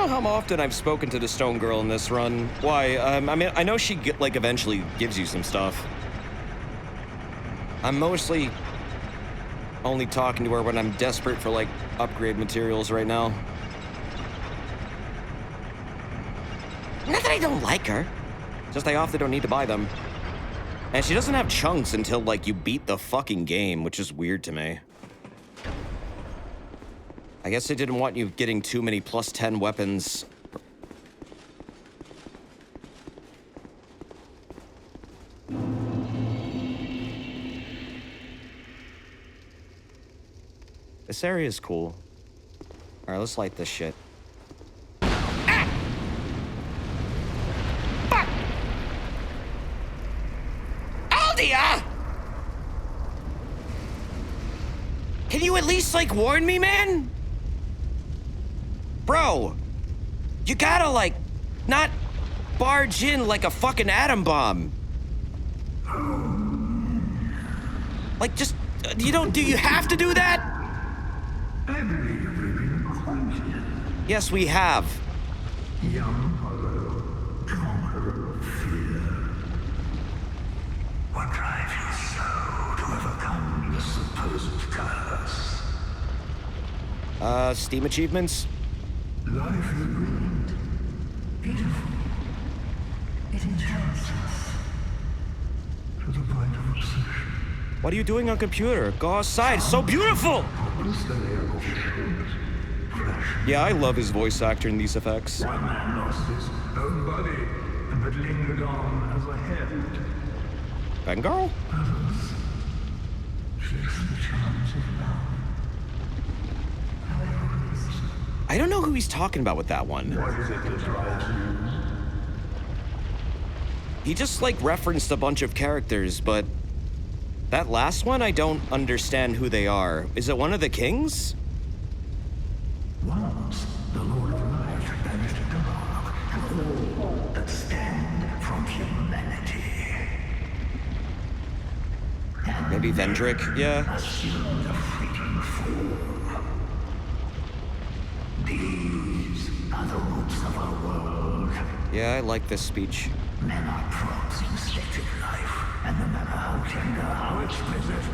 Speaker 2: know how often I've spoken to the Stone Girl in this run. Why? I mean, I know she, like, eventually gives you some stuff. I'm mostly only talking to her when I'm desperate for, like, upgrade materials right now. Not that I don't like her. Just I often don't need to buy them. And she doesn't have chunks until, like, you beat the fucking game, which is weird to me. I guess they didn't want you getting too many plus 10 weapons. This area is cool. Alright, let's light this shit. Ah! Fuck! Aldia! Can you at least, like, warn me, man? Bro, you gotta, like, not barge in like a fucking atom bomb. Like, just, do you have to do that?
Speaker 3: I believe we've been acquainted.
Speaker 2: Yes, we have.
Speaker 3: Young hollow, conqueror of fear. What drives you so to overcome your supposed curse?
Speaker 2: Steam achievements?
Speaker 3: Life is brilliant, beautiful. It enchants us to the point of obsession.
Speaker 2: What are you doing on computer? Go outside, it's so beautiful! Yeah, I love his voice actor in these effects.
Speaker 3: One man lost his own body, but lingered on as a head.
Speaker 2: Bengal?
Speaker 3: Others chase the charms of love.
Speaker 2: I don't know who he's talking about with that one.
Speaker 3: What is it that drives you?
Speaker 2: He just, like, referenced a bunch of characters, but that last one, I don't understand who they are. Is it one of the kings?
Speaker 3: Once, the Lord of Life banished a dog and all that stand from humanity.
Speaker 2: Maybe Vendrick, yeah.
Speaker 3: Assumed a fleeting form. These are the roots of our world.
Speaker 2: Yeah, I like this speech.
Speaker 3: Men are props in static life, and no matter how tender, how exquisite,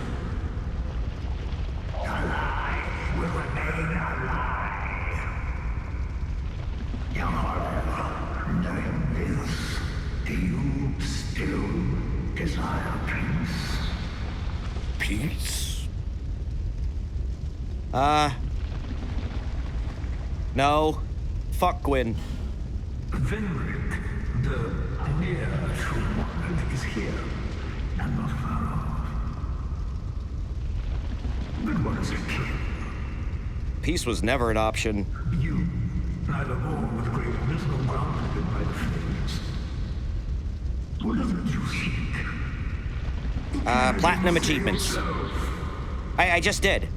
Speaker 3: a lie will remain a lie. Young Harlow, knowing this, do you still desire peace?
Speaker 2: Peace? No. Fuck Gwyn.
Speaker 3: Vendrick, the near true one, is here, and not far off. But what is a king?
Speaker 2: Peace was never an option.
Speaker 3: You, neither born with great wisdom grounded by the flames. What is it you seek?
Speaker 2: Platinum achievements. I just did.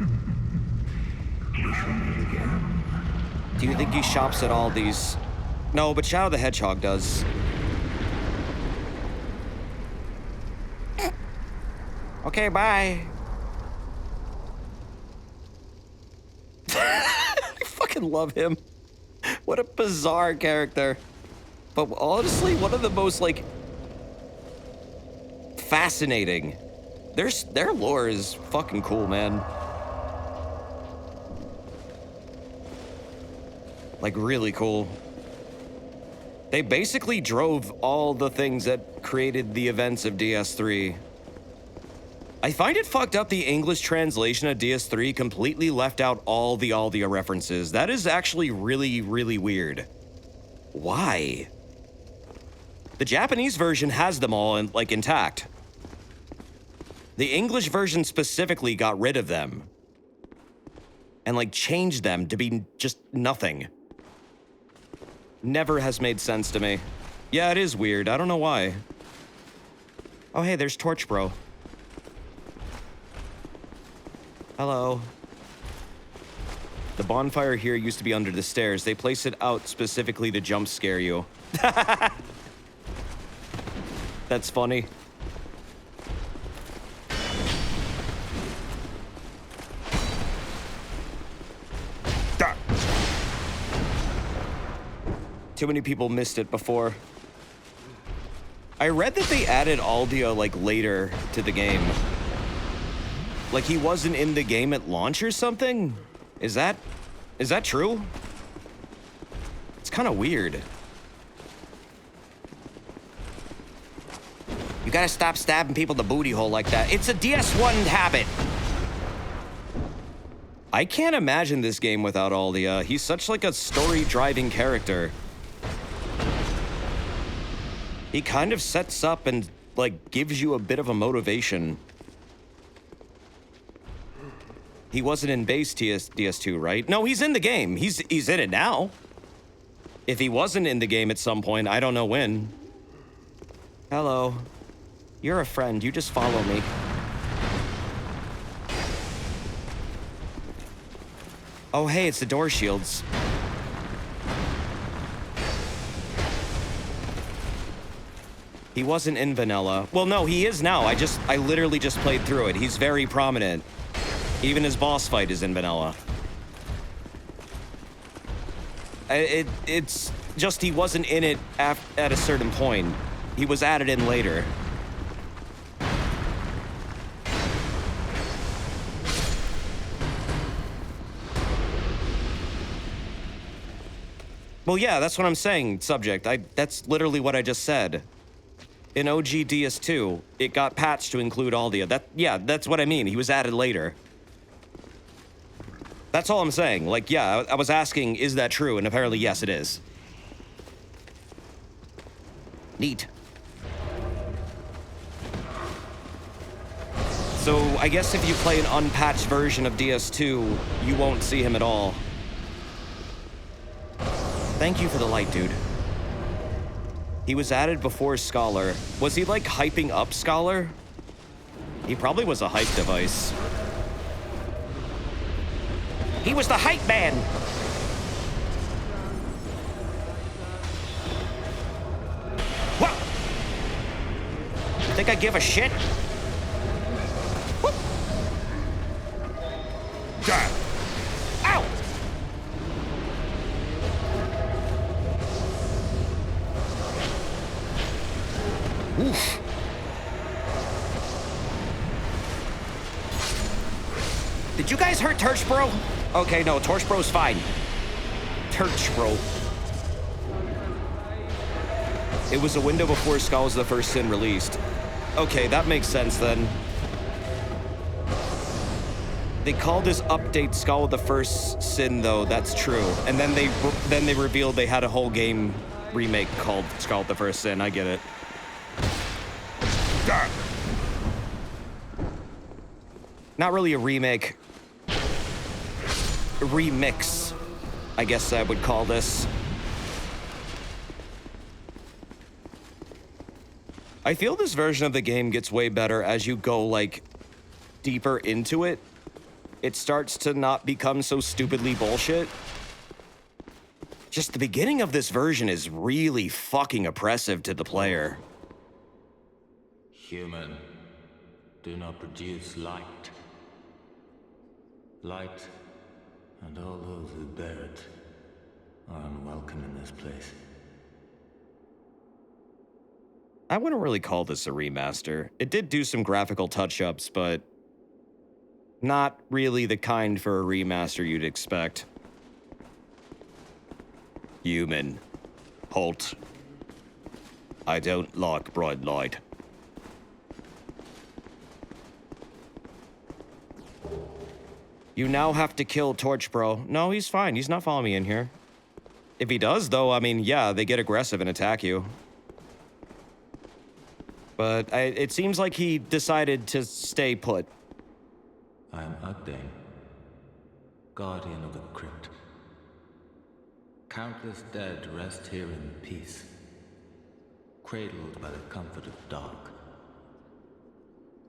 Speaker 3: We shall meet again.
Speaker 2: Do you think he shops at all these? No, but Shadow the Hedgehog does. Okay, bye. I fucking love him. What a bizarre character. But honestly, one of the most, like, fascinating. Their lore is fucking cool, man. Like, really cool. They basically drove all the things that created the events of DS3. I find it fucked up the English translation of DS3 completely left out all the Aldia references. That is actually really, really weird. Why? The Japanese version has them all like intact. The English version specifically got rid of them. And like changed them to be just nothing. Never has made sense to me. Yeah, it is weird. I don't know why. Oh, hey, there's Torch Bro. Hello. The bonfire here used to be under the stairs. They placed it out specifically to jump scare you. That's funny. Too many people missed it before. I read that they added Aldia, like, later to the game. Like, he wasn't in the game at launch or something? Is that true? It's kind of weird. You gotta stop stabbing people in the booty hole like that. It's a DS1 habit. I can't imagine this game without Aldia. He's such, like, a story-driving character. He kind of sets up and, like, gives you a bit of a motivation. He wasn't in base DS2, right? No, he's in the game. He's in it now. If he wasn't in the game at some point, I don't know when. Hello. You're a friend. You just follow me. Oh, hey, it's the door shields. He wasn't in vanilla. Well, no, he is now. I literally just played through it. He's very prominent. Even his boss fight is in vanilla. It's just he wasn't in it at a certain point. He was added in later. Well, yeah, that's what I'm saying, subject. That's literally what I just said. In OG DS2, it got patched to include Aldia. Yeah, that's what I mean. He was added later. That's all I'm saying. Like, yeah, I was asking, is that true? And apparently, yes, it is. Neat. So, I guess if you play an unpatched version of DS2, you won't see him at all. Thank you for the light, dude. He was added before Scholar. Was he, like, hyping up Scholar? He probably was a hype device. He was the hype man! What? You think I give a shit? Whoop. Ow! Oof. Did you guys hurt Torch Bro? Okay, no, Torch Bro's fine. Torch Bro. It was a window before Skull was the first sin released. Okay, that makes sense then. They called this update Skull the First Sin, though. That's true. And then they revealed they had a whole game remake called Skull the First Sin. I get it. Not really a remake. A remix, I guess I would call this. I feel this version of the game gets way better as you go, like, deeper into it. It starts to not become so stupidly bullshit. Just the beginning of this version is really fucking oppressive to the player.
Speaker 18: Human, do not produce light. Light, and all those who bear it, are unwelcome in this place.
Speaker 2: I wouldn't really call this a remaster. It did do some graphical touch-ups, but not really the kind for a remaster you'd expect. Human, halt. I don't like bright light. You now have to kill Torch Bro. No, he's fine. He's not following me in here. If he does, though, I mean, yeah, they get aggressive and attack you. But it seems like he decided to stay put.
Speaker 18: I am Ugdane, guardian of the crypt. Countless dead rest here in peace, cradled by the comfort of dark.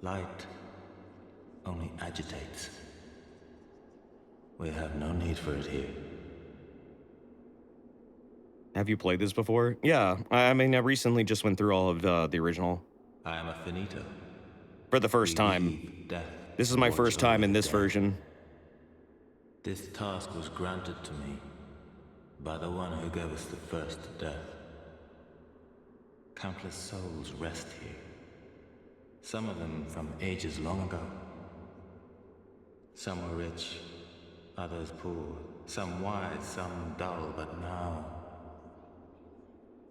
Speaker 18: Light only agitates. We have no need for it here.
Speaker 2: Have you played this before? Yeah, I mean, I recently just went through all of the original.
Speaker 18: I am a finito.
Speaker 2: For the first time. This is my first time in this version.
Speaker 18: This task was granted to me by the one who gave us the first death. Countless souls rest here. Some of them from ages long ago. Some were rich, others poor. Some wise, some dull, but now...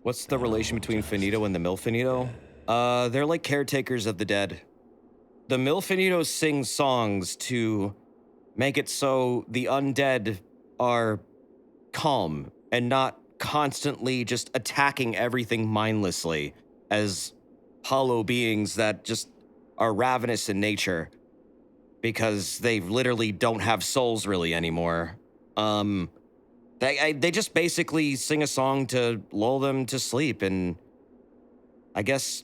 Speaker 2: What's the relation between Finito and the Milfinito? They're like caretakers of the dead. The Milfinitos sing songs to make it so the undead are calm and not constantly just attacking everything mindlessly as hollow beings that just are ravenous in nature because they literally don't have souls really anymore. They just basically sing a song to lull them to sleep and I guess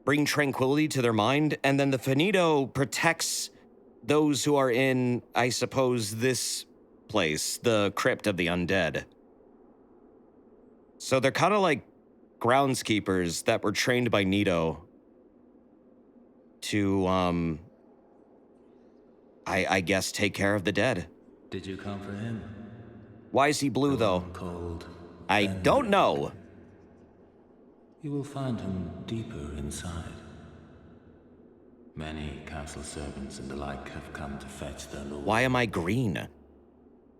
Speaker 2: bring tranquility to their mind. And then the Finito protects those who are in, I suppose, this place, the crypt of the undead. So they're kind of like groundskeepers that were trained by Nito to, I guess, take care of the dead.
Speaker 18: Did you come for him?
Speaker 2: Why is he blue, though?
Speaker 18: Cold.
Speaker 2: I don't know.
Speaker 18: You will find him deeper inside. Many council servants and the like have come to fetch their lord.
Speaker 2: Why am I green?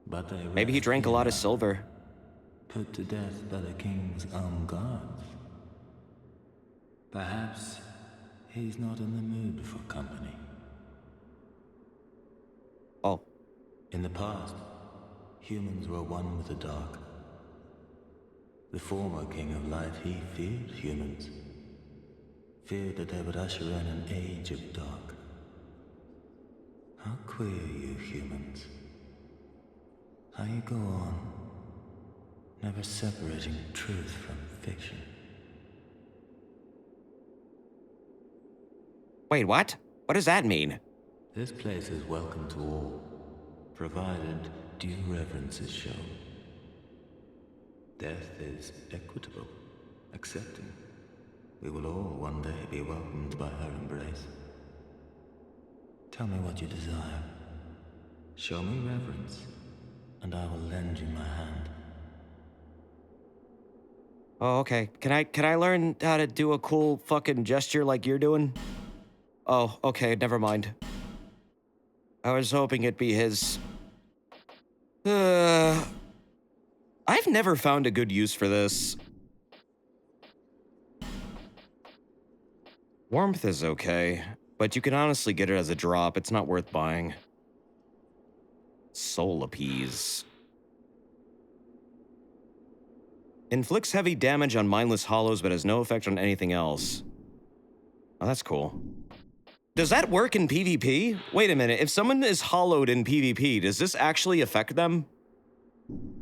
Speaker 18: But they
Speaker 2: maybe he drank a lot of silver.
Speaker 18: Put to death by the king's own guards. Perhaps he's not in the mood for company.
Speaker 2: Oh.
Speaker 18: In the past, humans were one with the dark. The former king of light, he feared humans. Feared that they would usher in an age of dark. How queer you humans. How you go on, never separating truth from fiction.
Speaker 2: Wait, what? What does that mean?
Speaker 18: This place is welcome to all, provided due reverence is shown. Death is equitable, accepting. We will all one day be welcomed by her embrace. Tell me what you desire. Show me reverence, and I will lend you my hand.
Speaker 2: Oh, okay. Can I learn how to do a cool fucking gesture like you're doing? Oh, okay, never mind. I was hoping it'd be his. I've never found a good use for this. Warmth is okay, but you can honestly get it as a drop. It's not worth buying. Soul Appease. Inflicts heavy damage on mindless hollows, but has no effect on anything else. Oh, that's cool. Does that work in PvP? Wait a minute, if someone is hollowed in PvP, does this actually affect them?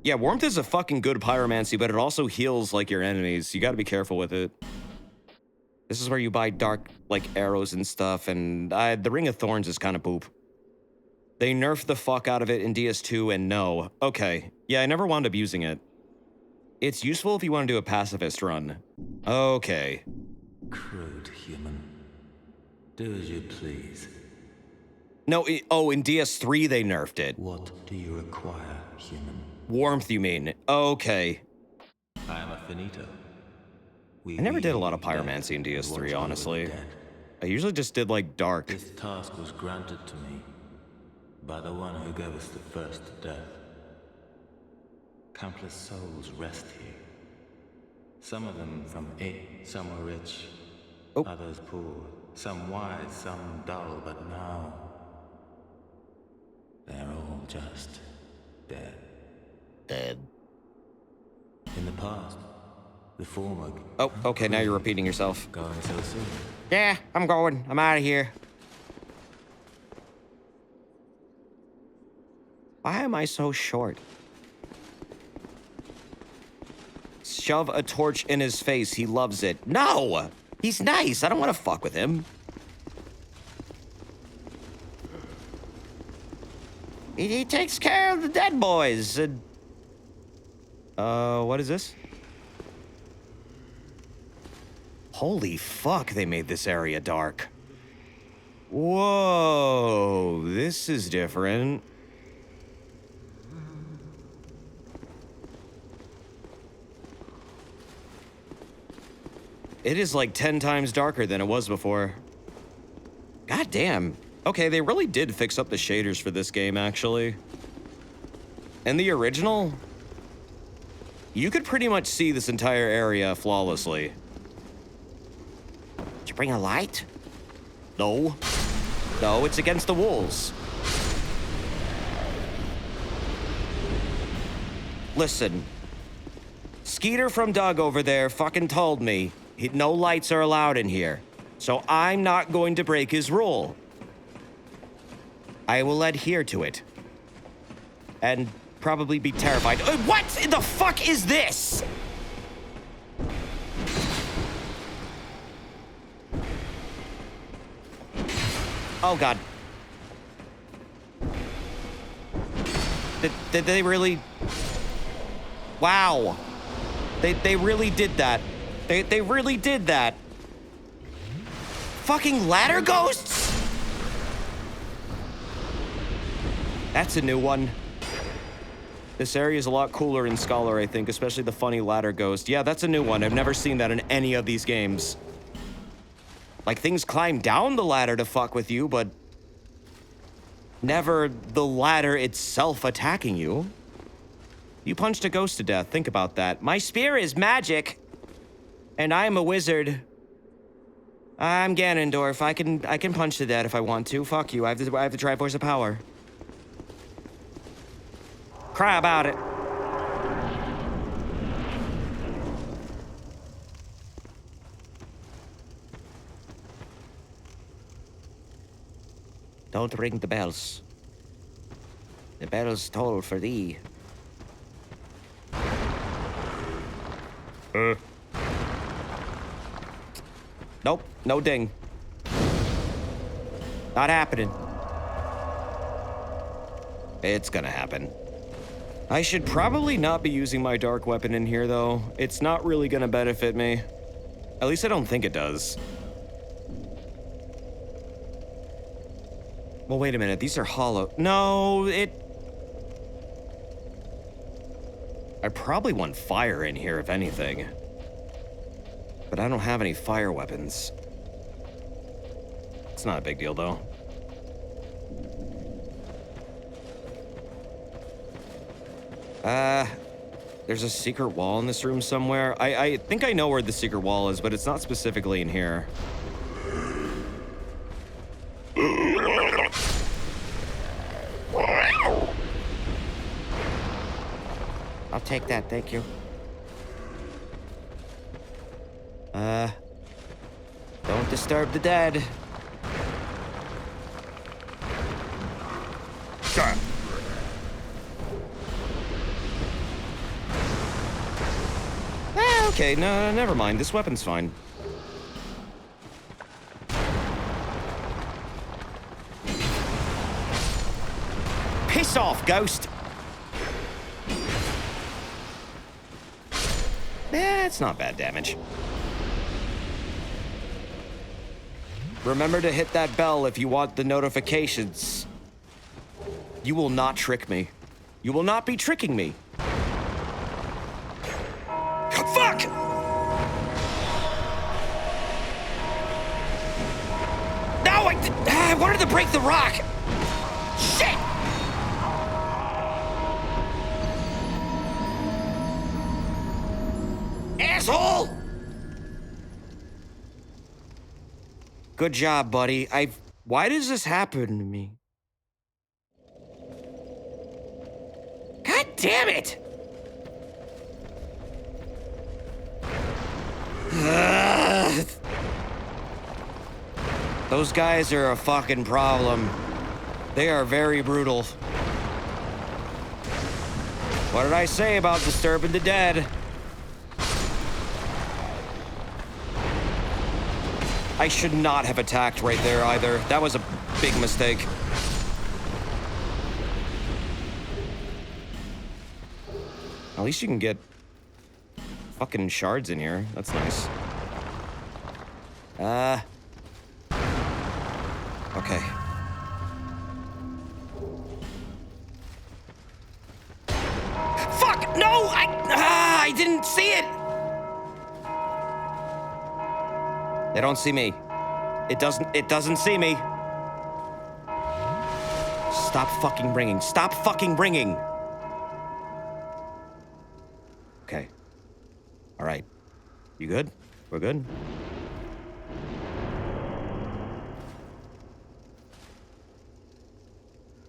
Speaker 2: Yeah, Warmth is a fucking good pyromancy, but it also heals, like, your enemies. You gotta be careful with it. This is where you buy dark, like, arrows and stuff, and the Ring of Thorns is kind of poop. They nerfed the fuck out of it in DS2, and no. Okay. Yeah, I never wound up using it. It's useful if you want to do a pacifist run. Okay.
Speaker 18: Crude human. Do as you please.
Speaker 2: No, in DS3 they nerfed it.
Speaker 18: What do you require, human?
Speaker 2: Warmth, you mean? Okay.
Speaker 18: I am a finito.
Speaker 2: I never did a lot of pyromancy in DS3, honestly. I usually just did, like, dark.
Speaker 18: This task was granted to me by the one who gave us the first death. Countless souls rest here. Some of them from some were rich, others poor. Some wise, some dull, but now they're all just dead.
Speaker 2: Dead.
Speaker 18: In the past, the former...
Speaker 2: Oh, okay, now you're repeating yourself.
Speaker 18: Going so soon?
Speaker 2: Yeah, I'm going. I'm out of here. Why am I so short? Shove a torch in his face. He loves it. No! He's nice. I don't want to fuck with him. He takes care of the dead boys. What is this? Holy fuck, they made this area dark. Whoa, this is different. It is like 10 times darker than it was before. God damn. Okay, they really did fix up the shaders for this game, actually. In the original, you could pretty much see this entire area flawlessly.
Speaker 5: Did you bring a light?
Speaker 2: No. No, it's against the walls. Listen. Skeeter from Doug over there fucking told me no lights are allowed in here. So I'm not going to break his rule. I will adhere to it. And probably be terrified. What the fuck is this? Oh god. Did they really? Wow. They really did that. They really did that. Fucking ladder ghosts? That's a new one. This area is a lot cooler in Scholar, I think, especially the funny ladder ghost. Yeah, that's a new one. I've never seen that in any of these games. Like, things climb down the ladder to fuck with you, but never the ladder itself attacking you. You punched a ghost to death. Think about that. My spear is magic, and I'm a wizard. I'm Ganondorf. I can punch to death if I want to. Fuck you. I have the Triforce of Power. Cry about it.
Speaker 5: Don't ring the bells. The bells toll for thee.
Speaker 2: Nope, no ding. Not happening. It's gonna happen. I should probably not be using my dark weapon in here, though. It's not really gonna benefit me. At least I don't think it does. Well, wait a minute. These are hollow. No, I probably want fire in here, if anything. But I don't have any fire weapons. It's not a big deal, though. There's a secret wall in this room somewhere. I think I know where the secret wall is, but it's not specifically in here.
Speaker 5: I'll take that, thank you.
Speaker 2: Don't disturb the dead. Okay, no, never mind. This weapon's fine. Piss off, ghost! It's not bad damage. Remember to hit that bell if you want the notifications. You will not trick me. You will not be tricking me. Fuck! No, I wanted to break the rock. Shit! Asshole! Good job, buddy. Why does this happen to me? God damn it! Those guys are a fucking problem. They are very brutal. What did I say about disturbing the dead? I should not have attacked right there either. That was a big mistake. At least you can get fucking shards in here. That's nice. Okay. Fuck! No! I didn't see it! They don't see me. It doesn't see me. Stop fucking ringing. Stop fucking ringing. Okay. All right. You good? We're good?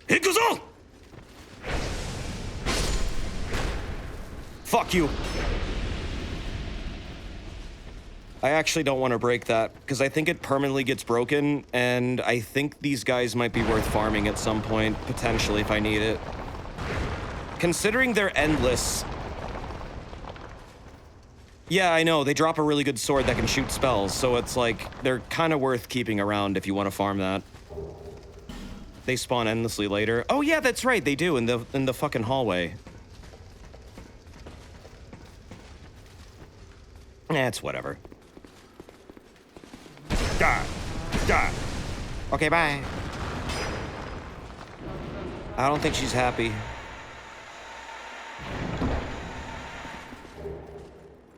Speaker 2: Hikuzo! Fuck you. I actually don't want to break that, because I think it permanently gets broken, and I think these guys might be worth farming at some point, potentially, if I need it. Considering they're endless. Yeah, I know, they drop a really good sword that can shoot spells, so it's like, they're kind of worth keeping around if you want to farm that. They spawn endlessly later. Oh yeah, that's right, they do, in the fucking hallway. It's whatever. Okay, bye. I don't think she's happy.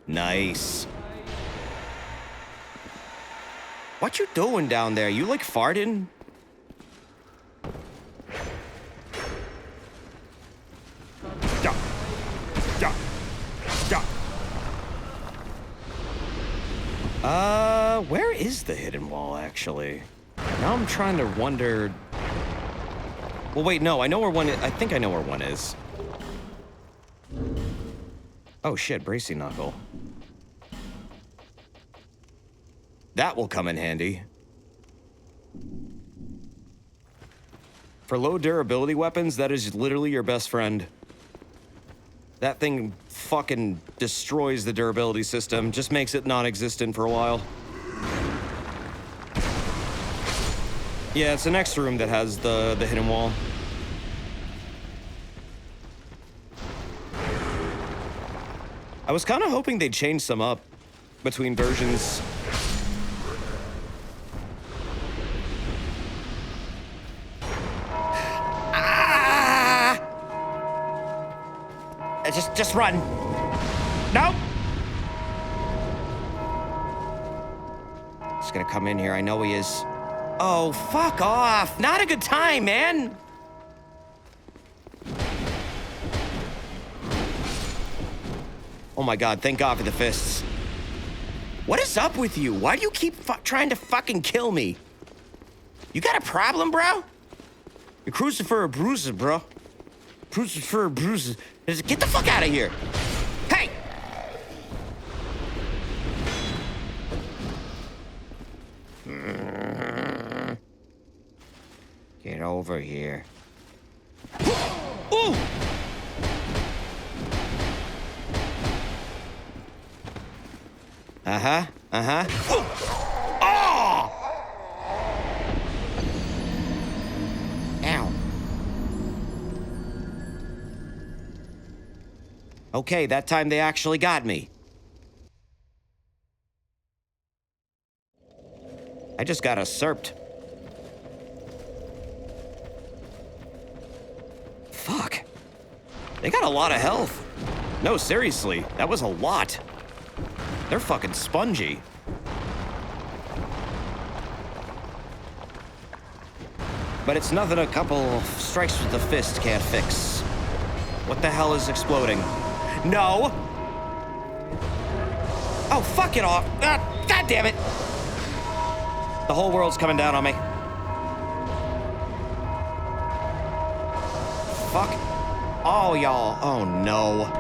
Speaker 2: Nice. What you doing down there? You like farting? Where is the hidden wall, actually? Now I'm trying to wonder... Well, wait, no, I know where one is. I think I know where one is. Oh, shit, Bracy Knuckle. That will come in handy. For low durability weapons, that is literally your best friend. That thing fucking destroys the durability system, just makes it non-existent for a while. Yeah, it's the next room that has the hidden wall. I was kind of hoping they'd change some up between versions. Just run. Nope. He's gonna come in here. I know he is. Oh, fuck off. Not a good time, man. Oh my god, thank God for the fists. What is up with you? Why do you keep trying to fucking kill me? You got a problem, bro? You're cruising for a bruiser, bro. Cruising for a bruiser. Get the fuck out of here. Hey! Get over here. Ooh! Uh-huh, uh-huh. Oh! Ow. Okay, that time they actually got me. I just got usurped. Fuck. They got a lot of health. No, seriously, that was a lot. They're fucking spongy. But it's nothing a couple strikes with the fist can't fix. What the hell is exploding? No! Oh, fuck it off! God damn it! The whole world's coming down on me. Fuck. Oh, y'all. Oh, no.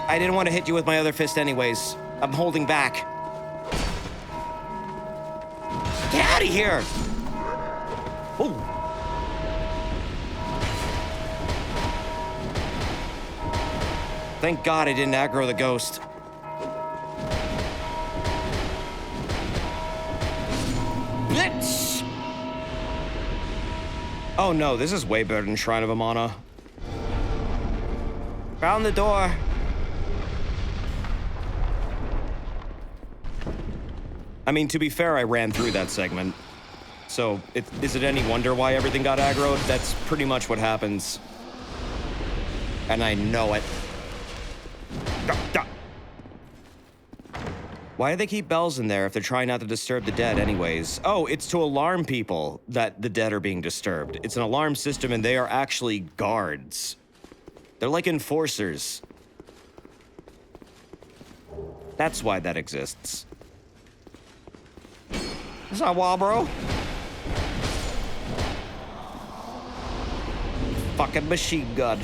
Speaker 2: I didn't want to hit you with my other fist anyways. I'm holding back. Get out of here! Oh. Thank God I didn't aggro the ghost. Bitch! Oh no, this is way better than Shrine of Amana. Found the door. I mean, to be fair, I ran through that segment. So, is it any wonder why everything got aggroed? That's pretty much what happens. And I know it. Why do they keep bells in there if they're trying not to disturb the dead anyways? Oh, it's to alarm people that the dead are being disturbed. It's an alarm system and they are actually guards. They're like enforcers. That's why that exists. Is that wall, bro? Fucking machine gun.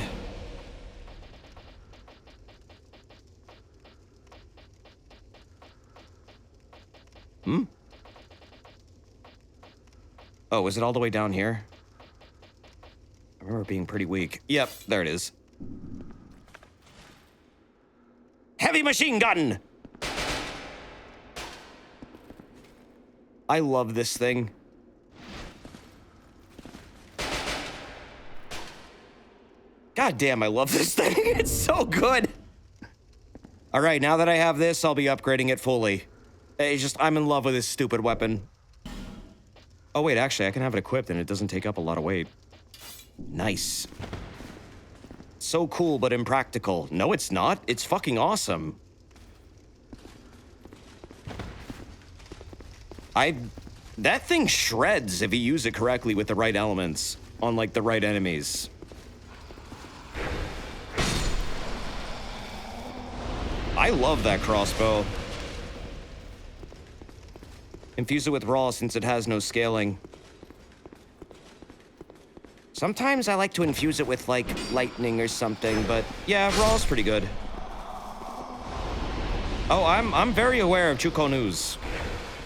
Speaker 2: Hmm? Oh, is it all the way down here? I remember it being pretty weak. Yep, there it is. Heavy machine gun! I love this thing. God damn, I love this thing. It's so good. All right, now that I have this, I'll be upgrading it fully. It's just, I'm in love with this stupid weapon. Oh, wait, actually, I can have it equipped and it doesn't take up a lot of weight. Nice. So cool, but impractical. No, it's not. It's fucking awesome. That thing shreds if you use it correctly with the right elements on, like, the right enemies. I love that crossbow. Infuse it with raw since it has no scaling. Sometimes I like to infuse it with, like, lightning or something, but yeah, raw's pretty good. Oh, I'm very aware of Chukonus.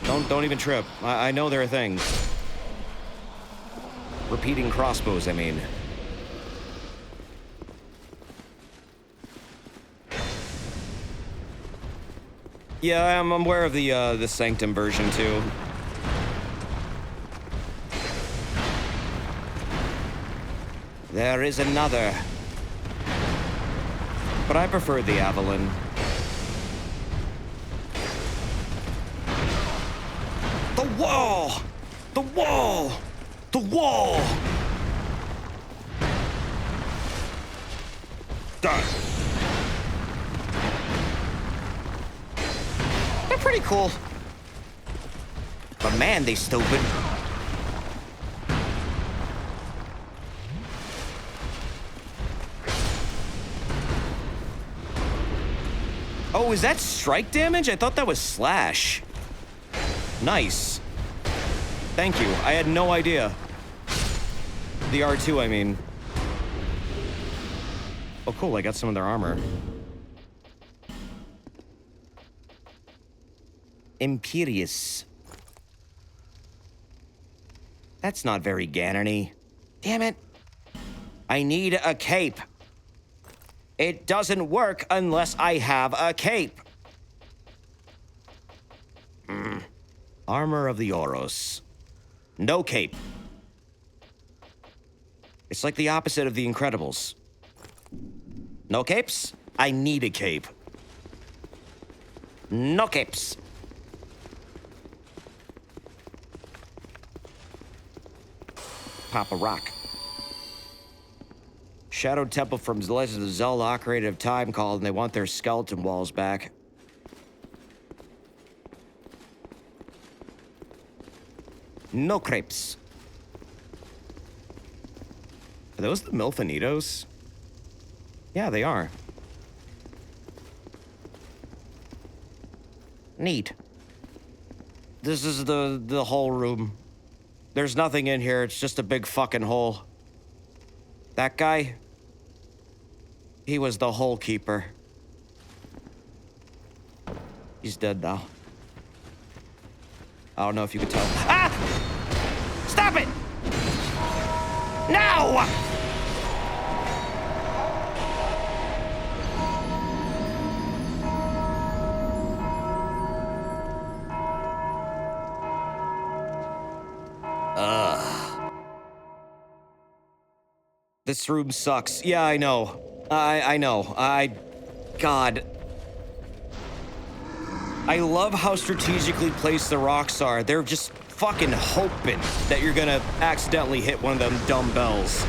Speaker 2: Don't even trip. I know they're a thing. Repeating crossbows, I mean. Yeah, I'm aware of the Sanctum version too. There is another. But I prefer the Avalon. The wall! The wall! The wall! Done. They're pretty cool. But man, they stupid. Oh, is that strike damage? I thought that was slash. Nice. Thank you. I had no idea. The R2, I mean. Oh, cool. I got some of their armor. Imperious. That's not very Ganon-y. Damn it. I need a cape. It doesn't work unless I have a cape. Armor of the Oros. No cape. It's like the opposite of the Incredibles. No capes? I need a cape. No capes. Pop a rock. Shadow Temple from The Legend of Zelda Ocarina of Time called, and they want their skeleton walls back. No crepes. Are those the Milfinitos? Yeah, they are. Neat. This is the whole room. There's nothing in here, it's just a big fucking hole. That guy, he was the hole keeper. He's dead now. I don't know if you could tell. Ah! Stop it! No! This room sucks. Yeah, I know. I know. God. I love how strategically placed the rocks are. They're just fucking hoping that you're gonna accidentally hit one of them dumb bells.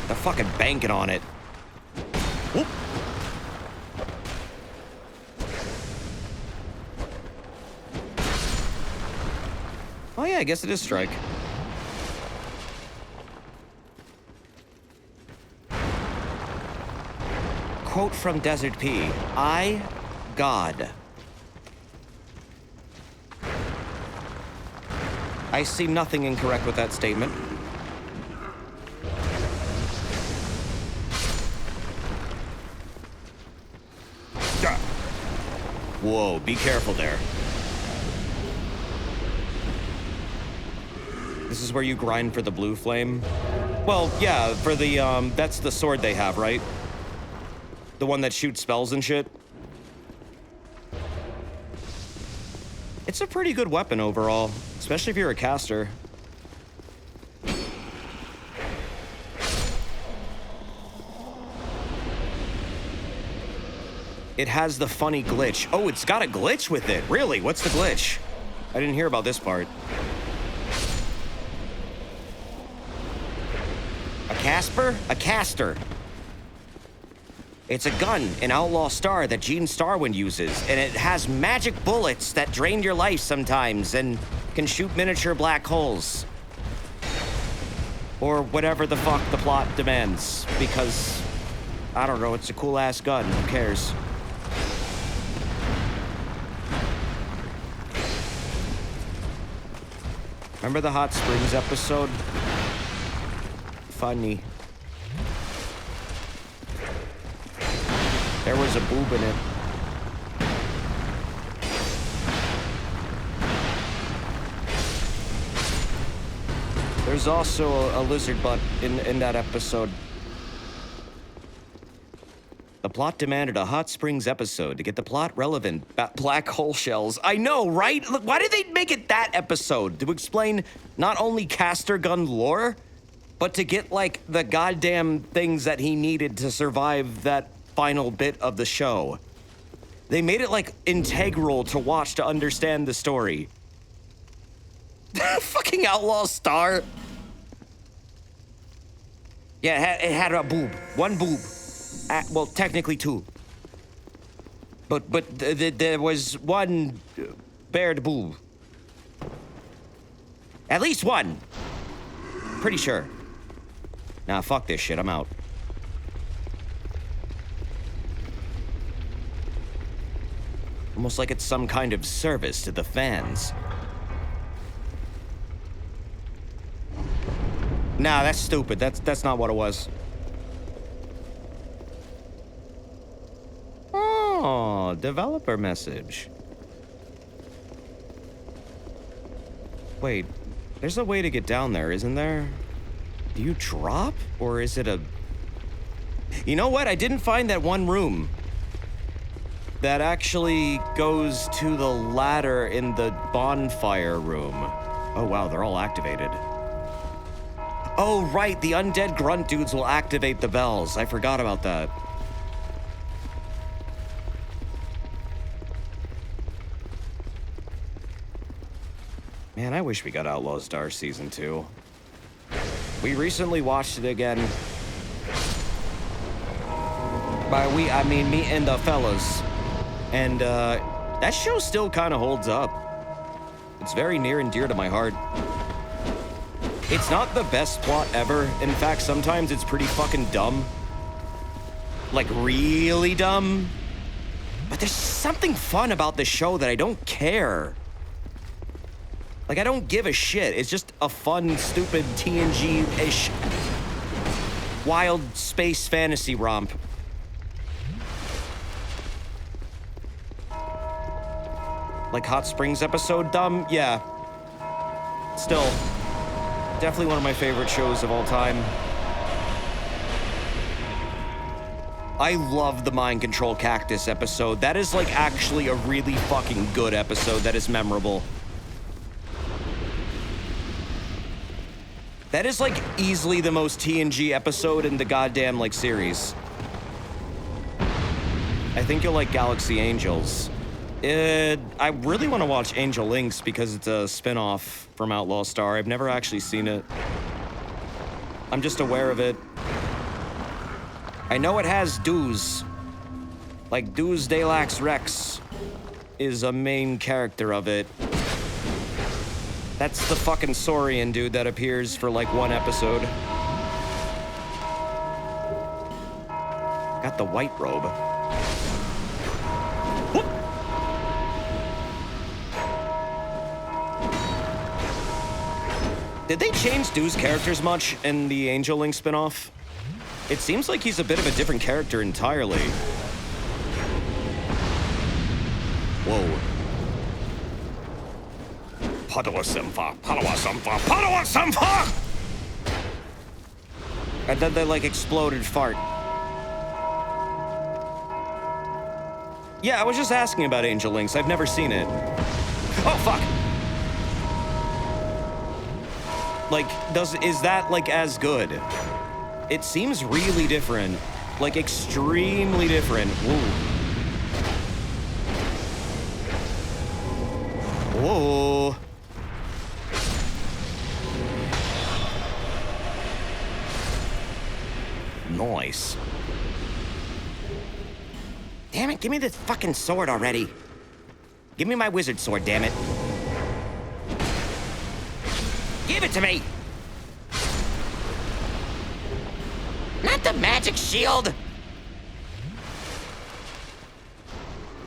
Speaker 2: They're fucking banking on it. Whoop. Oh yeah, I guess it is strike. Quote from Desert P. I, God. I see nothing incorrect with that statement. Whoa, be careful there. This is where you grind for the blue flame? Well, yeah, for the, that's the sword they have, right? The one that shoots spells and shit? It's a pretty good weapon overall, especially if you're a caster. It has the funny glitch. Oh, it's got a glitch with it. Really? What's the glitch? I didn't hear about this part. A Casper? A caster. It's a gun, an outlaw star that Gene Starwind uses, and it has magic bullets that drain your life sometimes and can shoot miniature black holes. Or whatever the fuck the plot demands, because, I don't know, it's a cool-ass gun, who cares? Remember the Hot Springs episode? Funny. There was a boob in it. There's also a lizard butt in that episode. The plot demanded a Hot Springs episode to get the plot relevant. Black hole shells. I know, right? Look, why did they make it that episode? To explain not only caster gun lore, but to get, like, the goddamn things that he needed to survive that final bit of the show. They made it, like, integral to watch to understand the story. Fucking outlaw star. Yeah, it had a boob. One boob. Well, technically two. But there was one bared boob. At least one. Pretty sure. Nah, fuck this shit. I'm out. Almost like it's some kind of service to the fans. Nah, that's stupid. That's not what it was. Oh, developer message. Wait, there's a way to get down there, isn't there? Do you drop? Or is it a... You know what? I didn't find that one room that actually goes to the ladder in the bonfire room. Oh, wow, they're all activated. Oh, right, the undead grunt dudes will activate the bells. I forgot about that. Man, I wish we got Outlaw Star Season 2. We recently watched it again. By we, I mean me and the fellas. And, that show still kind of holds up. It's very near and dear to my heart. It's not the best plot ever. In fact, sometimes it's pretty fucking dumb. Like, really dumb. But there's something fun about this show that I don't care. Like, I don't give a shit. It's just a fun, stupid TNG-ish wild space fantasy romp. Like Hot Springs episode dumb? Yeah. Still, definitely one of my favorite shows of all time. I love the Mind Control Cactus episode. That is, like, actually a really fucking good episode that is memorable. That is, like, easily the most TNG episode in the goddamn, like, series. I think you'll like Galaxy Angels. I really want to watch Angel Links because it's a spin-off from Outlaw Star. I've never actually seen it. I'm just aware of it. I know it has Deuce. Like, Deuce Delax Rex is a main character of it. That's the fucking Saurian dude that appears for like one episode. Got the white robe. Whoop. Did they change Deuce's characters much in the Angel Link spinoff? It seems like he's a bit of a different character entirely. Whoa. Padawa Simfa, Padawa Simfa, Padawa Simfa! And then they like exploded fart. Yeah, I was just asking about Angel Links. I've never seen it. Oh, fuck! Like, is that, like, as good? It seems really different. Like, extremely different. Whoa. Whoa. Nice. Damn it, give me this fucking sword already. Give me my wizard sword, damn it. Give it to me! Not the magic shield!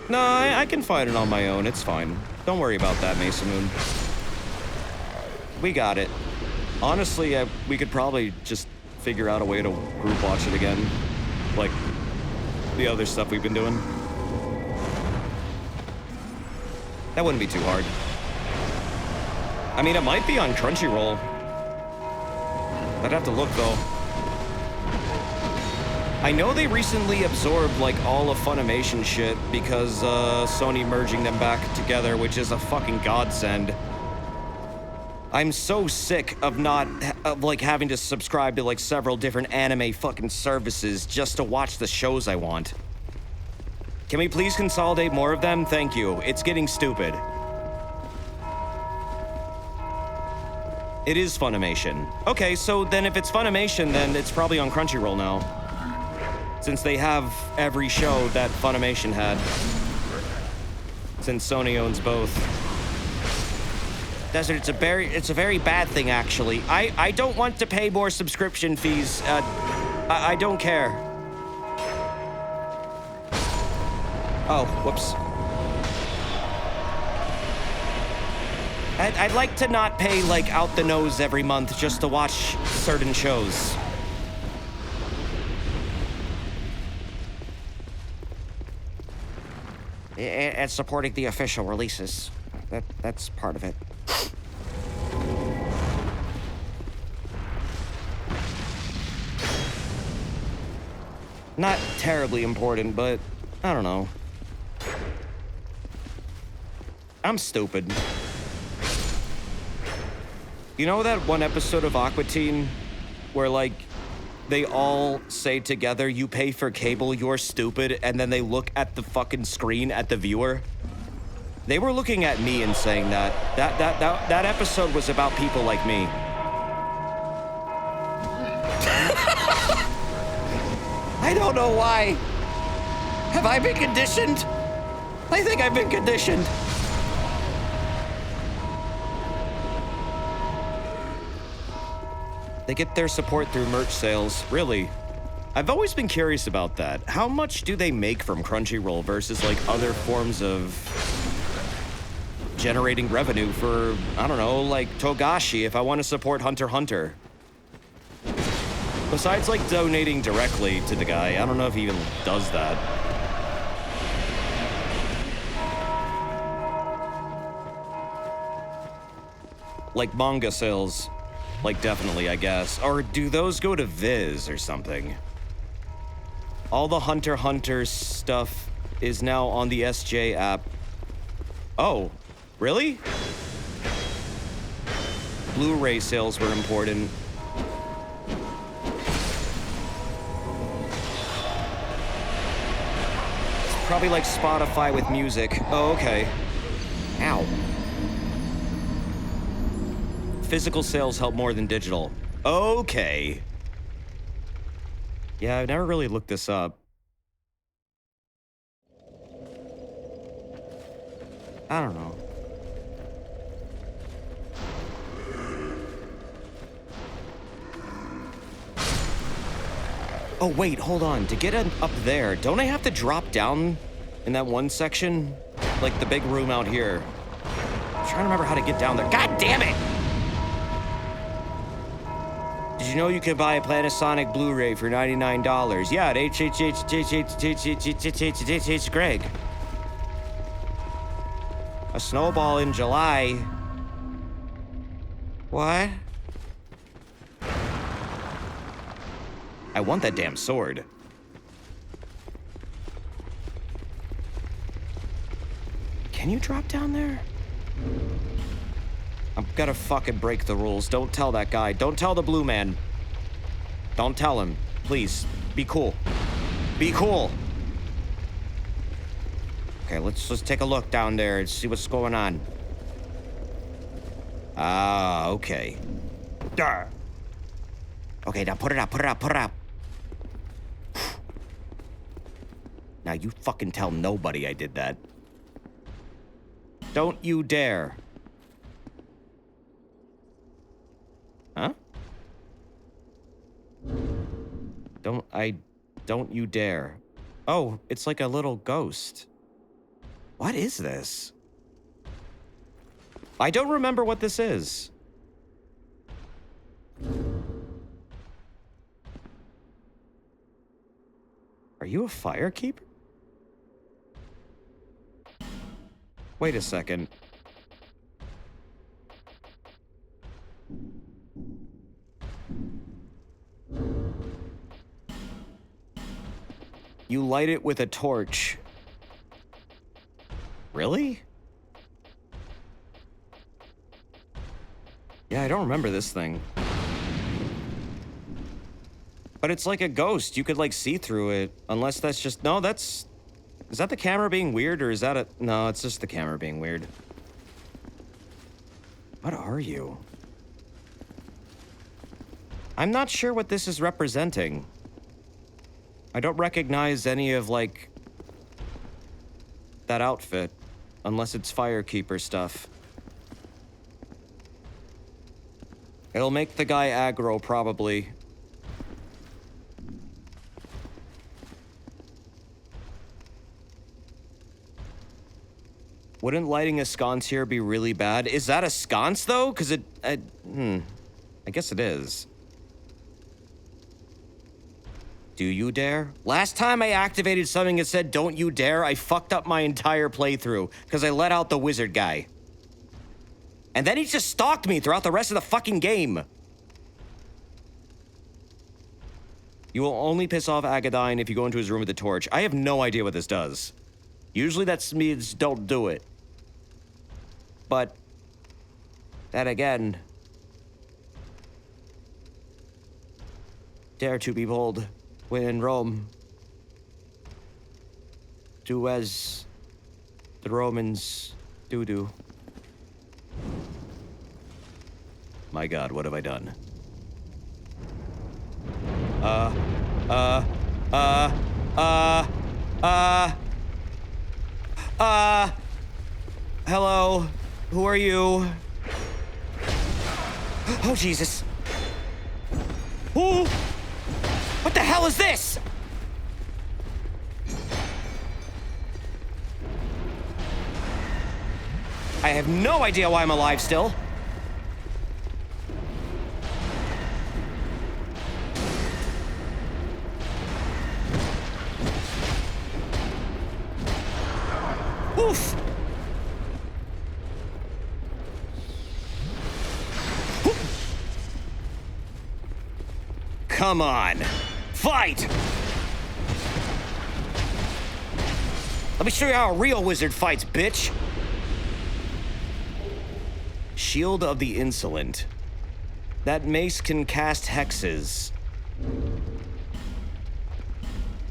Speaker 2: No, I can fight it on my own, it's fine. Don't worry about that, Mesa Moon. We got it. Honestly, we could probably just figure out a way to group watch it again. Like, the other stuff we've been doing. That wouldn't be too hard. I mean, it might be on Crunchyroll. I'd have to look, though. I know they recently absorbed, like, all of Funimation shit because, Sony merging them back together, which is a fucking godsend. I'm so sick of like, having to subscribe to, like, several different anime fucking services just to watch the shows I want. Can we please consolidate more of them? Thank you. It's getting stupid. It is Funimation. Okay, so then if it's Funimation, then it's probably on Crunchyroll now. Since they have every show that Funimation had. Since Sony owns both. Desert, it's a very bad thing, actually. I don't want to pay more subscription fees. I don't care. Oh, whoops. I'd like to not pay, like, out the nose every month just to watch certain shows.
Speaker 5: And supporting the official releases. That's part of it.
Speaker 2: Not terribly important, but I don't know. I'm stupid. You know that one episode of Aqua Teen where, like, they all say together, you pay for cable, you're stupid, and then they look at the fucking screen at the viewer? They were looking at me and saying that. That episode was about people like me. I don't know why. Have I been conditioned? I think I've been conditioned. They get their support through merch sales. Really? I've always been curious about that. How much do they make from Crunchyroll versus, like, other forms of generating revenue for, I don't know, like Togashi if I want to support Hunter x Hunter? Besides, like, donating directly to the guy, I don't know if he even does that. Like manga sales. Like, definitely, I guess. Or do those go to Viz or something? All the Hunter x Hunter stuff is now on the SJ app. Oh, really? Blu-ray sales were important. Probably like Spotify with music. Oh, okay. Ow. Physical sales help more than digital. Okay. Yeah, I've never really looked this up. I don't know. Oh, wait, hold on. To get up there, don't I have to drop down in that one section? Like the big room out here. I'm trying to remember how to get down there. God damn it! Did you know you can buy a Panasonic Blu-ray for $99? Yeah, at HHH Greg. A snowball in July. What? I want that damn sword. Can you drop down there? I'm gonna fucking break the rules. Don't tell that guy. Don't tell the blue man. Don't tell him. Please, be cool. Be cool. Okay, let's just take a look down there and see what's going on. Ah, okay. Duh. Okay, now put it up, put it up, put it up. Now you fucking tell nobody I did that. Don't you dare. Huh? Don't you dare. Oh, it's like a little ghost. What is this? I don't remember what this is. Are you a firekeeper? Wait a second. You light it with a torch. Really? Yeah, I don't remember this thing. But it's like a ghost. You could like see through it. Unless that's just, no, that's, is that the camera being weird or is that a, no, it's just the camera being weird. What are you? I'm not sure what this is representing. I don't recognize any of like that outfit. Unless it's Firekeeper stuff. It'll make the guy aggro, probably. Wouldn't lighting a sconce here be really bad? Is that a sconce, though? Because I guess it is. Do you dare? Last time I activated something that said, don't you dare, I fucked up my entire playthrough because I let out the wizard guy. And then he just stalked me throughout the rest of the fucking game. You will only piss off Agadine if you go into his room with a torch. I have no idea what this does. Usually that means don't do it. But then again, dare to be bold. When in Rome, do as the Romans do. My God, what have I done? Hello? Who are you? Oh, Jesus. Ooh! What the hell is this? I have no idea why I'm alive still. Oof! Come on. Fight! Let me show you how a real wizard fights, bitch. Shield of the Insolent. That mace can cast hexes.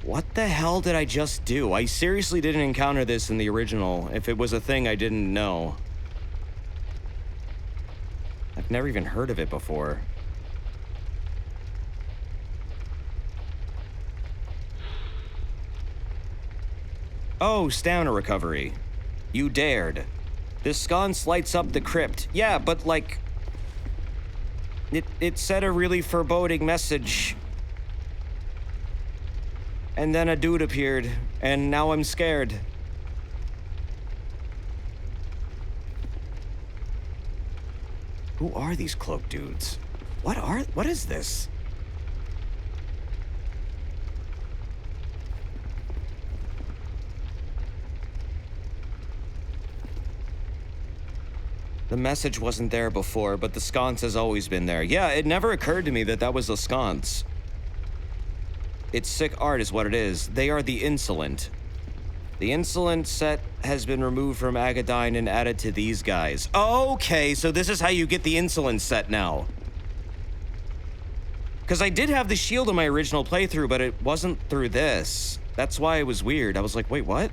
Speaker 2: What the hell did I just do? I seriously didn't encounter this in the original. If it was a thing I didn't know. I've never even heard of it before. Oh, stamina recovery. You dared. The sconce lights up the crypt. Yeah, but like... It said a really foreboding message. And then a dude appeared, and now I'm scared. Who are these cloaked dudes? What is this? The message wasn't there before, but the sconce has always been there. Yeah, it never occurred to me that that was a sconce. It's sick art is what it is. They are the Insolent. The Insolent set has been removed from Agadyne and added to these guys. Okay, so this is how you get the Insolent set now. Because I did have the shield in my original playthrough, but it wasn't through this. That's why it was weird. I was like, wait, what?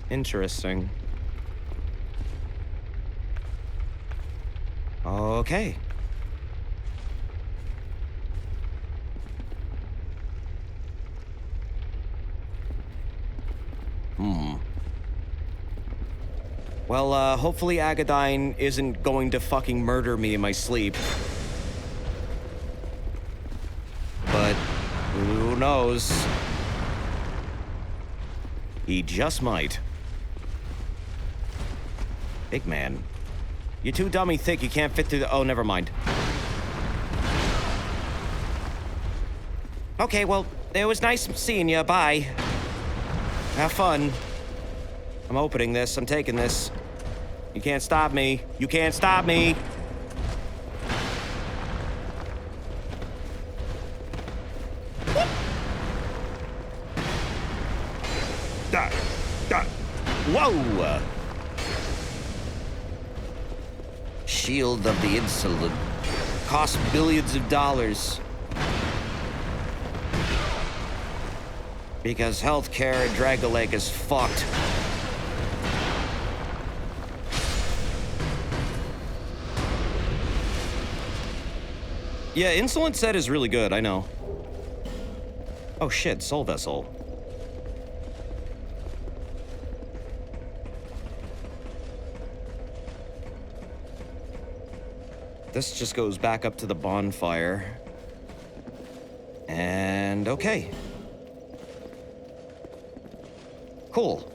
Speaker 2: Interesting. Okay. Well, hopefully Agadyne isn't going to fucking murder me in my sleep. But who knows? He just might. Big man. You're too dummy thick, you can't fit through the... Oh, never mind. Okay, well, it was nice seeing you. Bye. Have fun. I'm opening this. I'm taking this. You can't stop me. You can't stop me. Whoa! Shield of the Insolent. Cost billions of dollars. Because healthcare in Dragon Lake is fucked. Yeah, Insolent set is really good, I know. Oh shit, Soul Vessel. This just goes back up to the bonfire. And okay. Cool.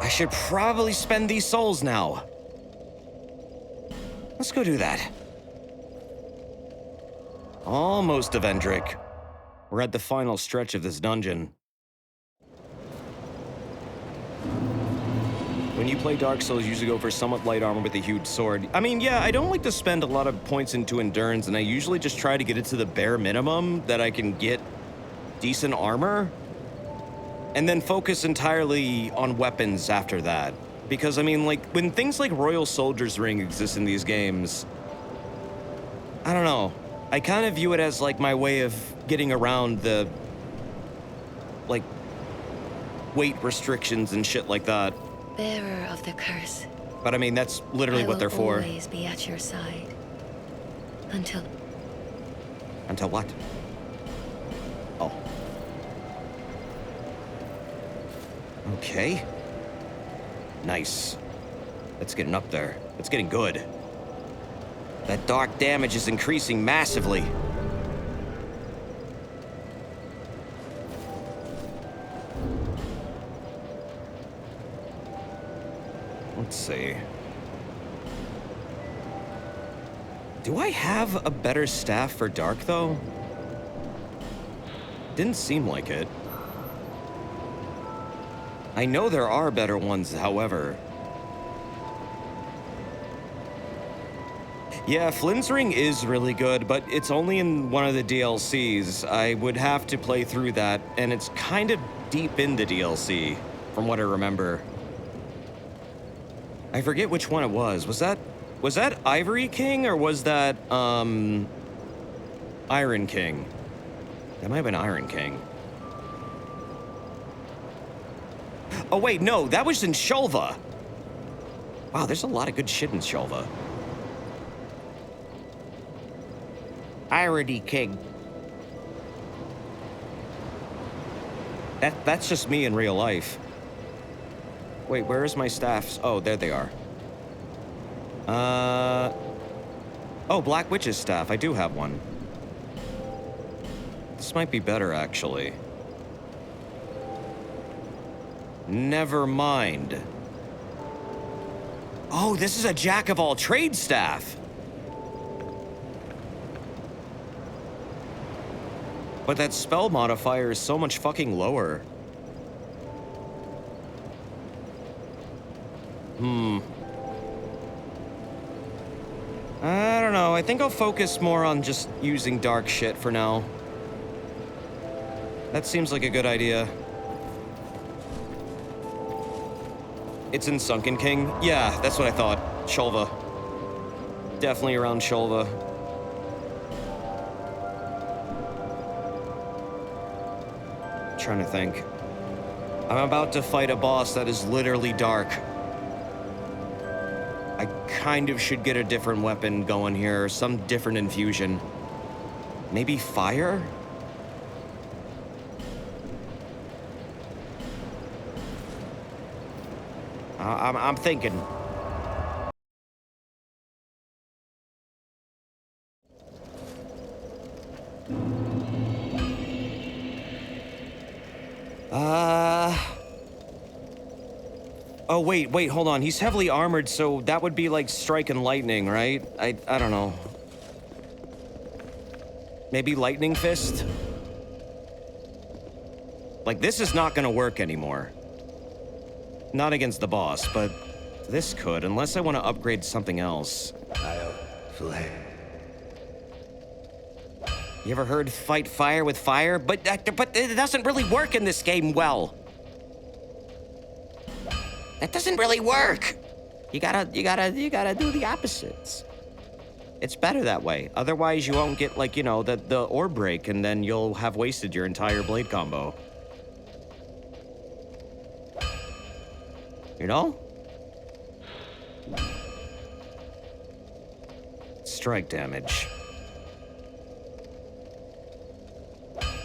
Speaker 2: I should probably spend these souls now. Let's go do that. Almost to Vendrick. We're at the final stretch of this dungeon. When you play Dark Souls, you usually go for somewhat light armor with a huge sword. I mean, yeah, I don't like to spend a lot of points into endurance, and I usually just try to get it to the bare minimum that I can get decent armor, and then focus entirely on weapons after that. Because, I mean, like, when things like Royal Soldier's Ring exist in these games, I don't know. I kind of view it as, like, my way of getting around the, like, weight restrictions and shit like that.
Speaker 20: Bearer of the curse.
Speaker 2: But I mean, that's literally what they're for.
Speaker 20: I will always be at your side. Until...
Speaker 2: Until what? Oh. Okay. Nice. That's getting up there. That's getting good. That dark damage is increasing massively. Let's see. Do I have a better staff for Dark, though? Didn't seem like it. I know there are better ones, however. Yeah, Flynn's Ring is really good, but it's only in one of the DLCs. I would have to play through that, and it's kind of deep in the DLC, from what I remember. I forget which one it was. Was that Was that Ivory King or was that, Iron King? That might have been Iron King. Oh wait, no, that was in Shulva. Wow, there's a lot of good shit in Shulva.
Speaker 5: Irony King.
Speaker 2: That's just me in real life. Wait, where is my staffs? Oh, there they are. Oh, Black Witch's staff. I do have one. This might be better, actually. Never mind. Oh, this is a jack of all trades staff. But that spell modifier is so much fucking lower. I don't know. I think I'll focus more on just using dark shit for now. That seems like a good idea. It's in Sunken King? Yeah, that's what I thought. Shulva. Definitely around Shulva. Trying to think. I'm about to fight a boss that is literally dark. I kind of should get a different weapon going here, some different infusion. Maybe fire?
Speaker 5: I'm thinking.
Speaker 2: Oh, wait, hold on. He's heavily armored, so that would be like strike and lightning, right? I don't know. Maybe lightning fist? Like, this is not gonna work anymore. Not against the boss, but this could, unless I want to upgrade something else. You ever heard fight fire with fire? But it doesn't really work in this game well.
Speaker 5: That doesn't really work. You gotta do the opposites.
Speaker 2: It's better that way. Otherwise, you won't get, like, you know, the orb break, and then you'll have wasted your entire blade combo. You know? Strike damage.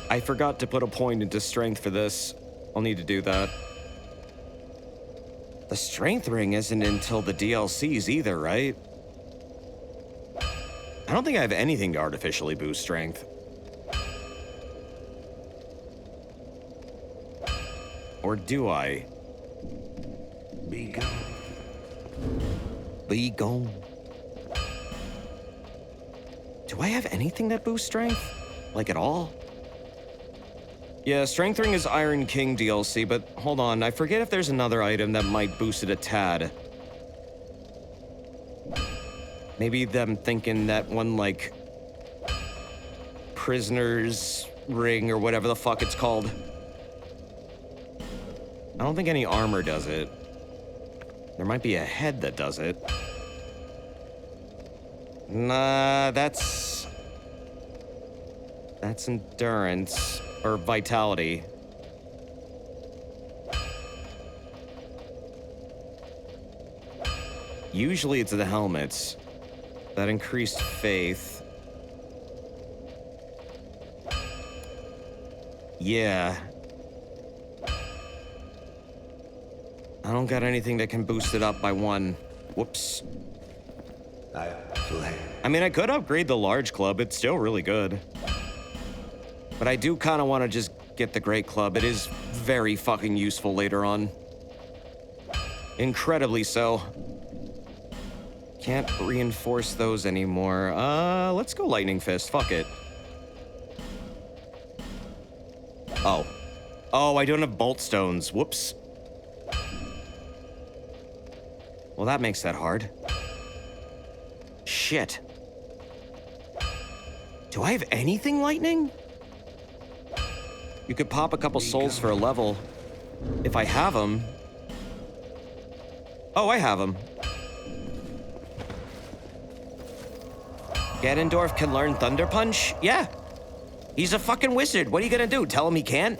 Speaker 2: I forgot to put a point into strength for this. I'll need to do that. The strength ring isn't until the DLCs either, right? I don't think I have anything to artificially boost strength. Or do I?
Speaker 3: Be gone.
Speaker 2: Be gone. Do I have anything that boosts strength? Like at all? Yeah, Strength Ring is Iron King DLC, but hold on, I forget if there's another item that might boost it a tad. Maybe them thinking that one, like, Prisoner's Ring or whatever the fuck it's called. I don't think any armor does it. There might be a head that does it. Nah, that's endurance. Or vitality. Usually it's the helmets. That increased faith. Yeah. I don't got anything that can boost it up by one. Whoops. I mean, I could upgrade the large club. It's still really good. But I do kind of want to just get the Great Club. It is very fucking useful later on. Incredibly so. Can't reinforce those anymore. Let's go Lightning Fist. Fuck it. Oh. Oh, I don't have Bolt Stones. Whoops. Well, that makes that hard. Shit. Do I have anything lightning? You could pop a couple souls for a level. If I have them. Oh, I have them. Ganondorf can learn Thunder Punch? Yeah. He's a fucking wizard. What are you gonna do? Tell him he can't?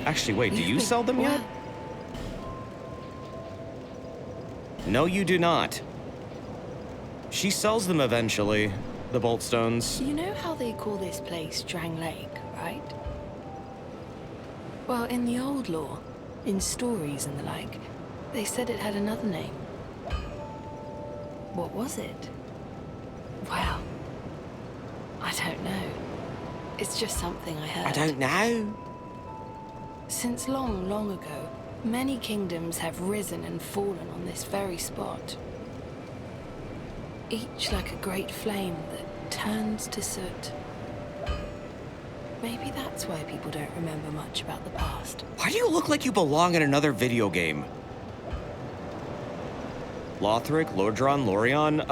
Speaker 2: Actually, wait, do you sell them yet? No, you do not. She sells them eventually, the bolt stones.
Speaker 20: You know how they call this place Drang Lake, right? Well, in the old lore, in stories and the like, they said it had another name. What was it? Well, I don't know. It's just something I heard.
Speaker 2: I don't know.
Speaker 20: Since long, long ago, many kingdoms have risen and fallen on this very spot. Each like a great flame that turns to soot. Maybe that's why people don't remember much about the past.
Speaker 2: Why do you look like you belong in another video game? Lothric, Lordran, Lorien?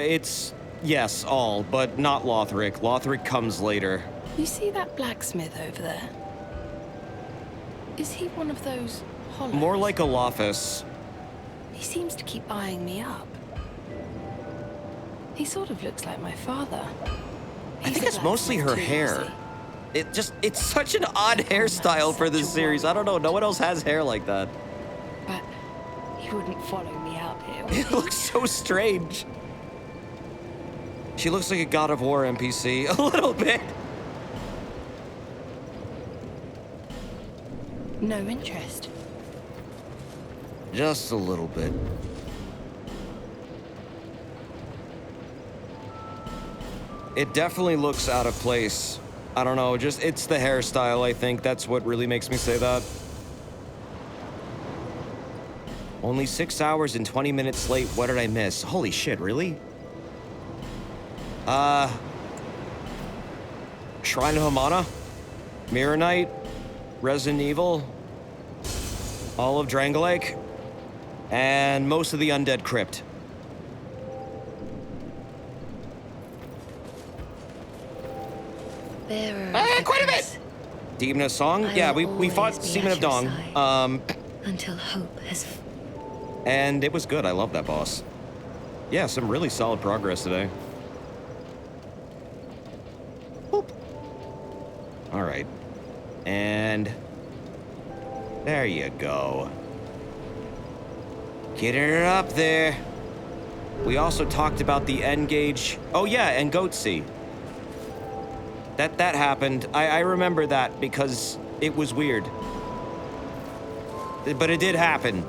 Speaker 2: It's... yes, all, but not Lothric. Lothric comes later.
Speaker 20: You see that blacksmith over there? Is he one of those hollows?
Speaker 2: More like a Lophis.
Speaker 20: He seems to keep eyeing me up. He sort of looks like my father.
Speaker 2: I think it's mostly her hair. It's such an odd hairstyle for this series. I don't know, no one else has hair like that.
Speaker 20: But he wouldn't follow me out here.
Speaker 2: It looks so strange. She looks like a God of War NPC, a little bit.
Speaker 20: No interest.
Speaker 2: Just a little bit. It definitely looks out of place. I don't know, it's the hairstyle, I think. That's what really makes me say that. Only 6 hours and 20 minutes late. What did I miss? Holy shit, really? Shrine of Hamana? Mirror Knight? Resident Evil? All of Drangleic? And most of the Undead Crypt.
Speaker 20: There are
Speaker 2: quite a bit! Demon of Song? Yeah, we fought Seaman of Dong.
Speaker 20: Until hope has...
Speaker 2: And it was good. I love that boss. Yeah, some really solid progress today. Boop. All right. And... there you go. Getting it up there. We also talked about the N-Gauge. Oh yeah, and Goatsea. That happened. I remember that because it was weird. But it did happen.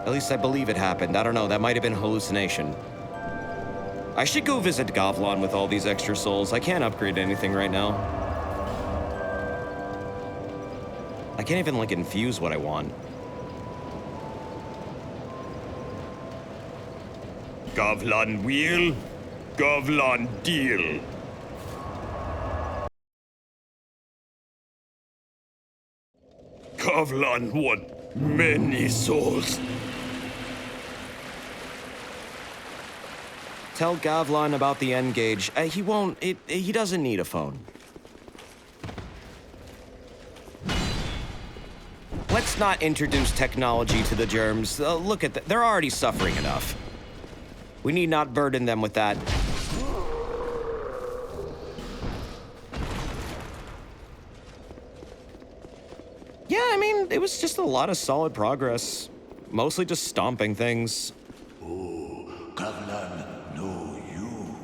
Speaker 2: At least I believe it happened. I don't know, that might have been hallucination. I should go visit Gavlon with all these extra souls. I can't upgrade anything right now. I can't even, like, infuse what I want.
Speaker 19: Gavlan wheel, Gavlan deal. Gavlan want many souls.
Speaker 2: Tell Gavlon about the N-Gauge. He won't, he doesn't need a phone. Let's not introduce technology to the germs. Look at that, they're already suffering enough. We need not burden them with that. Yeah, I mean, it was just a lot of solid progress. Mostly just stomping things.
Speaker 3: Oh, Gavlan, know you.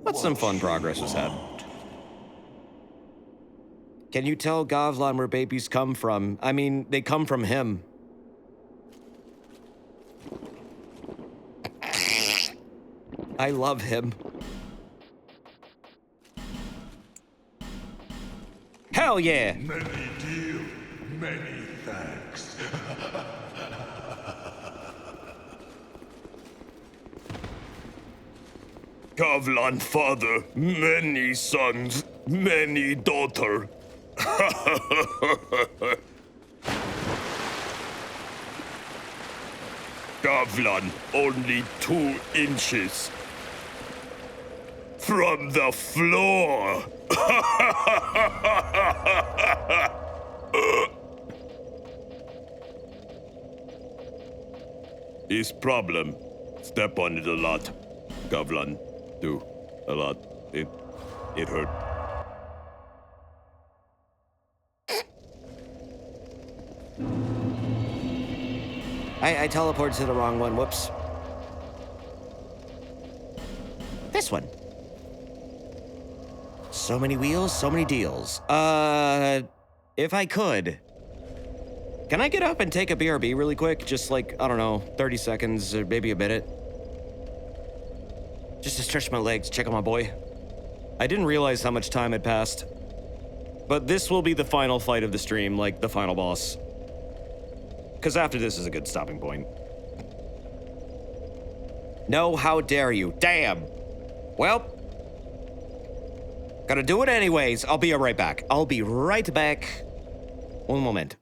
Speaker 2: But some fun progress was had. Can you tell Gavlan where babies come from? I mean, they come from him. I love him. Hell yeah!
Speaker 19: Many deal, many thanks. Gavlan father, many sons, many daughter. Gavlan, only 2 inches from the floor. His problem. Step on it a lot. Gavlan. Do. A lot. It hurt.
Speaker 2: I teleported to the wrong one. Whoops. This one. So many wheels, so many deals. If I could, can I get up and take a BRB really quick? Just like, I don't know, 30 seconds or maybe a minute. Just to stretch my legs, check on my boy. I didn't realize how much time had passed. But this will be the final fight of the stream, like the final boss. Because after this is a good stopping point. No, how dare you? Damn! Well, gotta do it anyways. I'll be right back. I'll be right back. Un moment.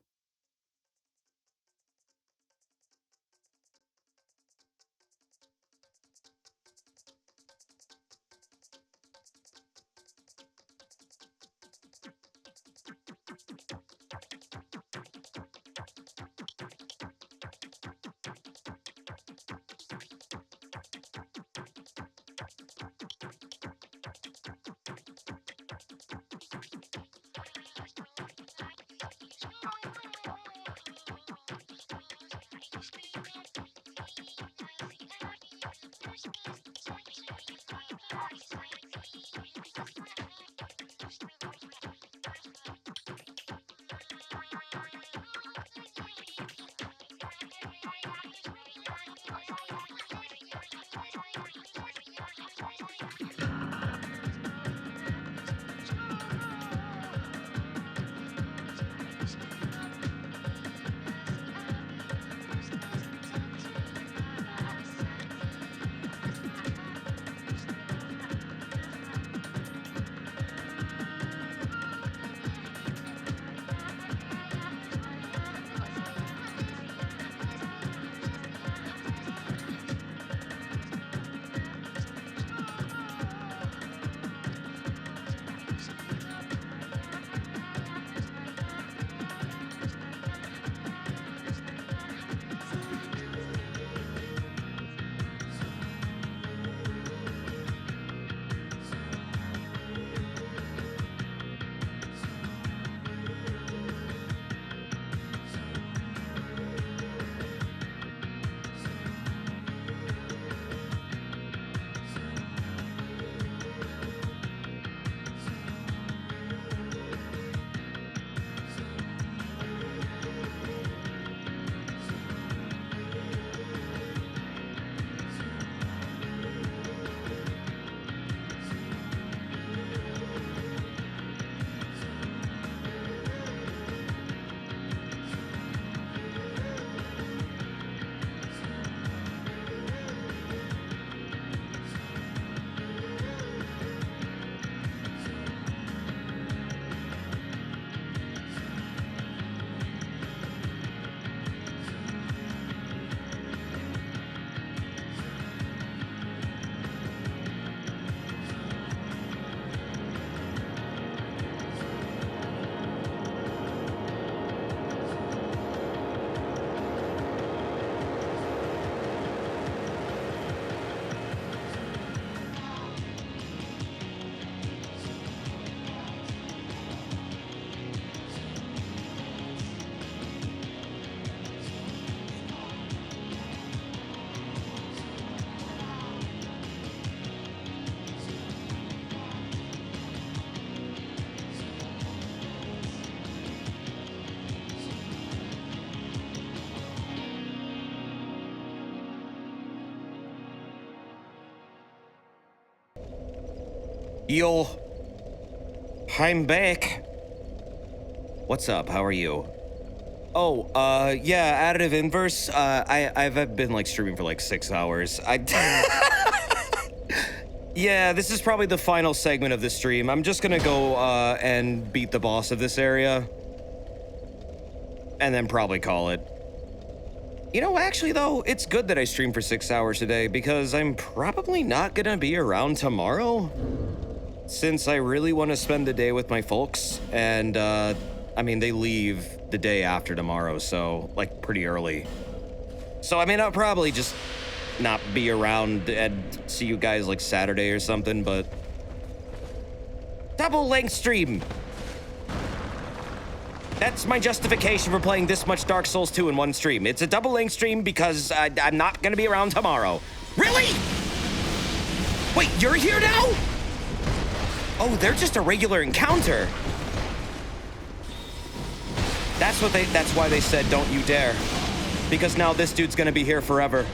Speaker 2: Yo, I'm back. What's up? How are you? Oh, yeah, additive inverse. I've been like streaming for like 6 hours. Yeah, this is probably the final segment of the stream. I'm just gonna go and beat the boss of this area, and then probably call it. You know, actually though, it's good that I streamed for 6 hours today because I'm probably not gonna be around tomorrow. since I really want to spend the day with my folks, and, I mean, they leave the day after tomorrow, so, like, pretty early. So, I mean, I'll probably just not be around and see you guys, like, Saturday or something, but... Double-length stream! That's my justification for playing this much Dark Souls 2 in one stream. It's a double-length stream because I'm not gonna be around tomorrow. Really? Wait, you're here now? Oh, they're just a regular encounter. That's why they said don't you dare. Because now this dude's gonna be here forever.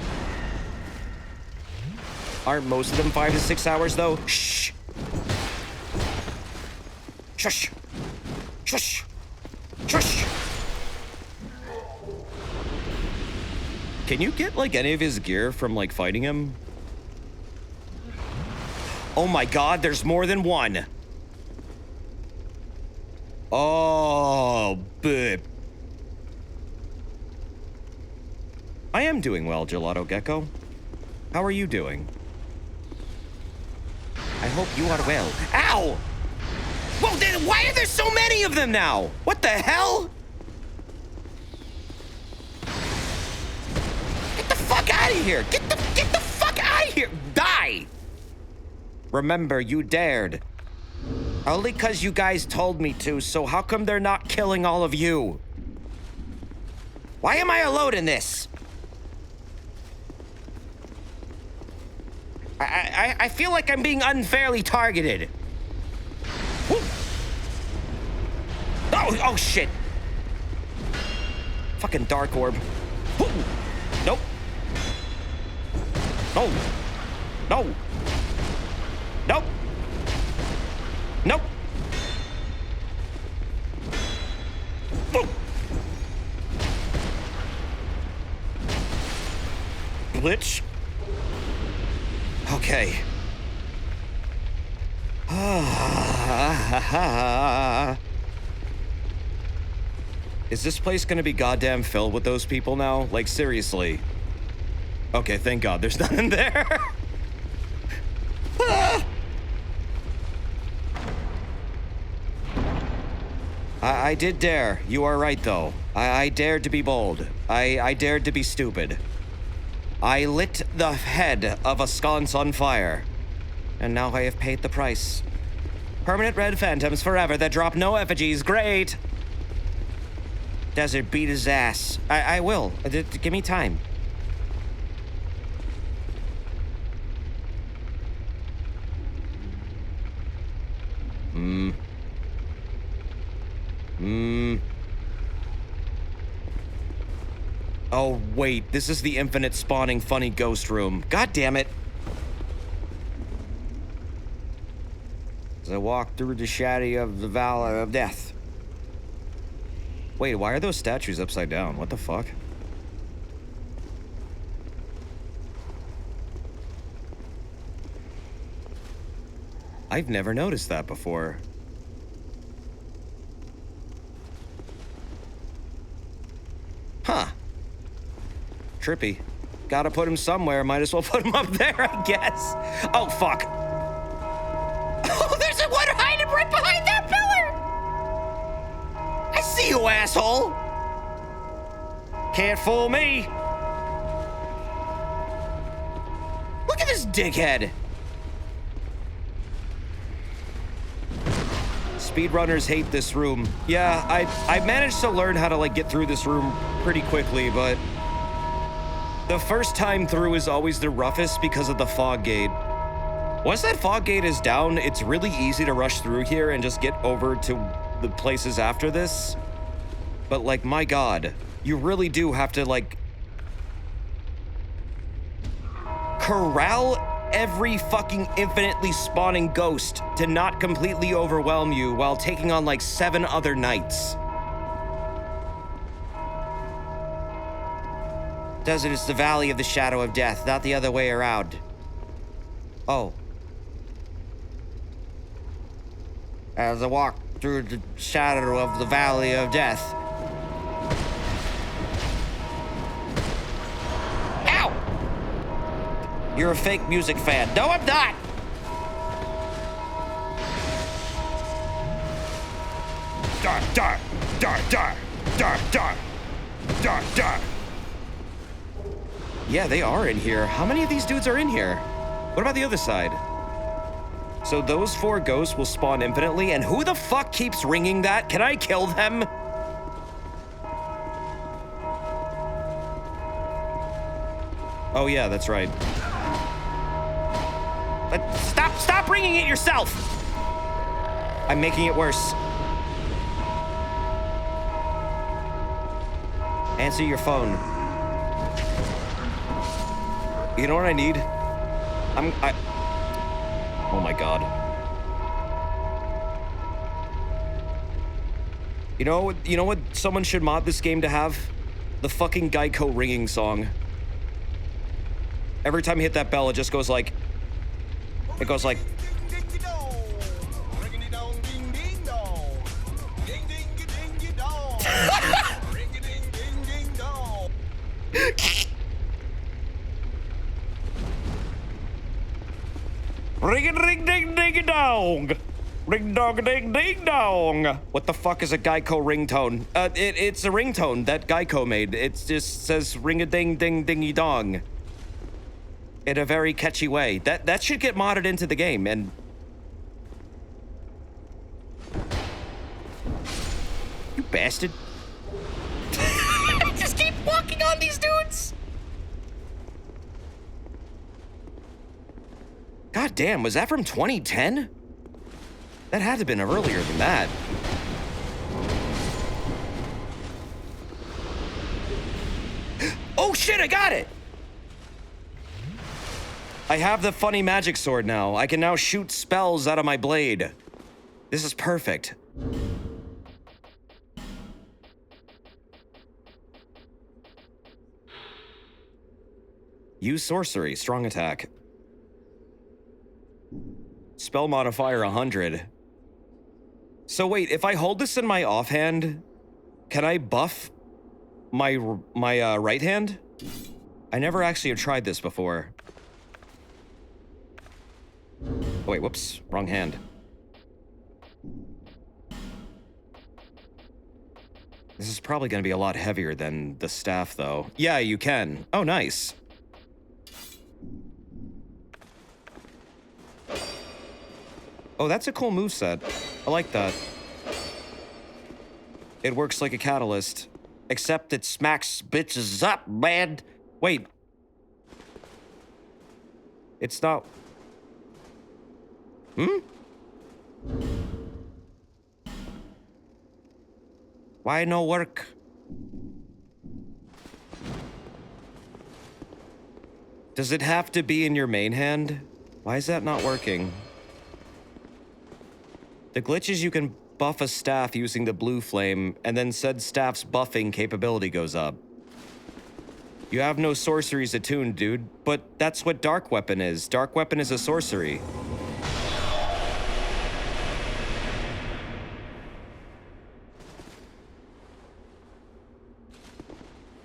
Speaker 2: Aren't most of them 5 to 6 hours though? Shh. Shush. Shush. Shush. Can you get like any of his gear from like fighting him? Oh my god, there's more than one. Oh, babe. I am doing well, Gelato Gecko. How are you doing? I hope you are well. Ow! Whoa, why are there so many of them now? What the hell? Get the fuck out of here! Get the fuck out of here! Die! Remember, you dared. Only 'cause you guys told me to, so how come they're not killing all of you? Why am I alone in this? I feel like I'm being unfairly targeted. Woo. Oh shit. Fucking Dark Orb. Woo. Nope. No. No. Nope. Nope. Woo. Glitch. Okay. Is this place gonna be goddamn filled with those people now? Like, seriously. Okay, thank God there's nothing there. I did dare. You are right, though. I dared to be bold. I dared to be stupid. I lit the head of a sconce on fire. And now I have paid the price. Permanent red phantoms forever that drop no effigies. Great! Desert beat his ass. I will. Give me time. Oh, wait. This is the infinite spawning funny ghost room. God damn it. As I walk through the shadow of the Valley of Death. Wait, why are those statues upside down? What the fuck? I've never noticed that before. Huh. Trippy. Gotta put him somewhere. Might as well put him up there, I guess. Oh, fuck. Oh, there's a one hiding right behind that pillar! I see you, asshole! Can't fool me. Look at this dickhead. Speedrunners hate this room. Yeah, I managed to learn how to, like, get through this room pretty quickly, but the first time through is always the roughest because of the fog gate. Once that fog gate is down, it's really easy to rush through here and just get over to the places after this. But, like, my God, you really do have to, like, corral every fucking infinitely spawning ghost to not completely overwhelm you while taking on, like, 7 other knights. Desert is the valley of the shadow of death, not the other way around. Oh. As I walk through the shadow of the valley of death. Ow! You're a fake music fan. No, I'm not! Dar, dar, dar, dar, dar, dar, dar, dar. Yeah, they are in here. How many of these dudes are in here? What about the other side? So those 4 ghosts will spawn infinitely, and who the fuck keeps ringing that? Can I kill them? Oh yeah, that's right. But stop ringing it yourself! I'm making it worse. Answer your phone. You know what I need? Oh my god. You know what someone should mod this game to have? The fucking Geico ringing song. Every time you hit that bell, it just goes like... It goes like... Ring-a-ding-ding-ding-a-dong! Ring-dong-a-ding-ding-dong! What the fuck is a Geico ringtone? It's a ringtone that Geico made. It just says ring-a-ding-ding-dingy-dong. In a very catchy way. That should get modded into the game, and... You bastard. Just keep walking on these dudes! God damn, was that from 2010? That had to have been earlier than that. Oh shit, I got it! I have the funny magic sword now. I can now shoot spells out of my blade. This is perfect. Use sorcery, strong attack. Spell modifier 100. So wait, if I hold this in my offhand, can I buff my right hand? I never actually have tried this before. Oh, wait, whoops, wrong hand. This is probably gonna be a lot heavier than the staff, though. Yeah, you can. Oh, nice. Oh, that's a cool moveset. I like that. It works like a catalyst. Except it smacks bitches up, man. Wait. It's not... Hmm? Why no work? Does it have to be in your main hand? Why is that not working? The glitch is you can buff a staff using the blue flame, and then said staff's buffing capability goes up. You have no sorceries attuned, dude, but that's what Dark Weapon is. Dark Weapon is a sorcery.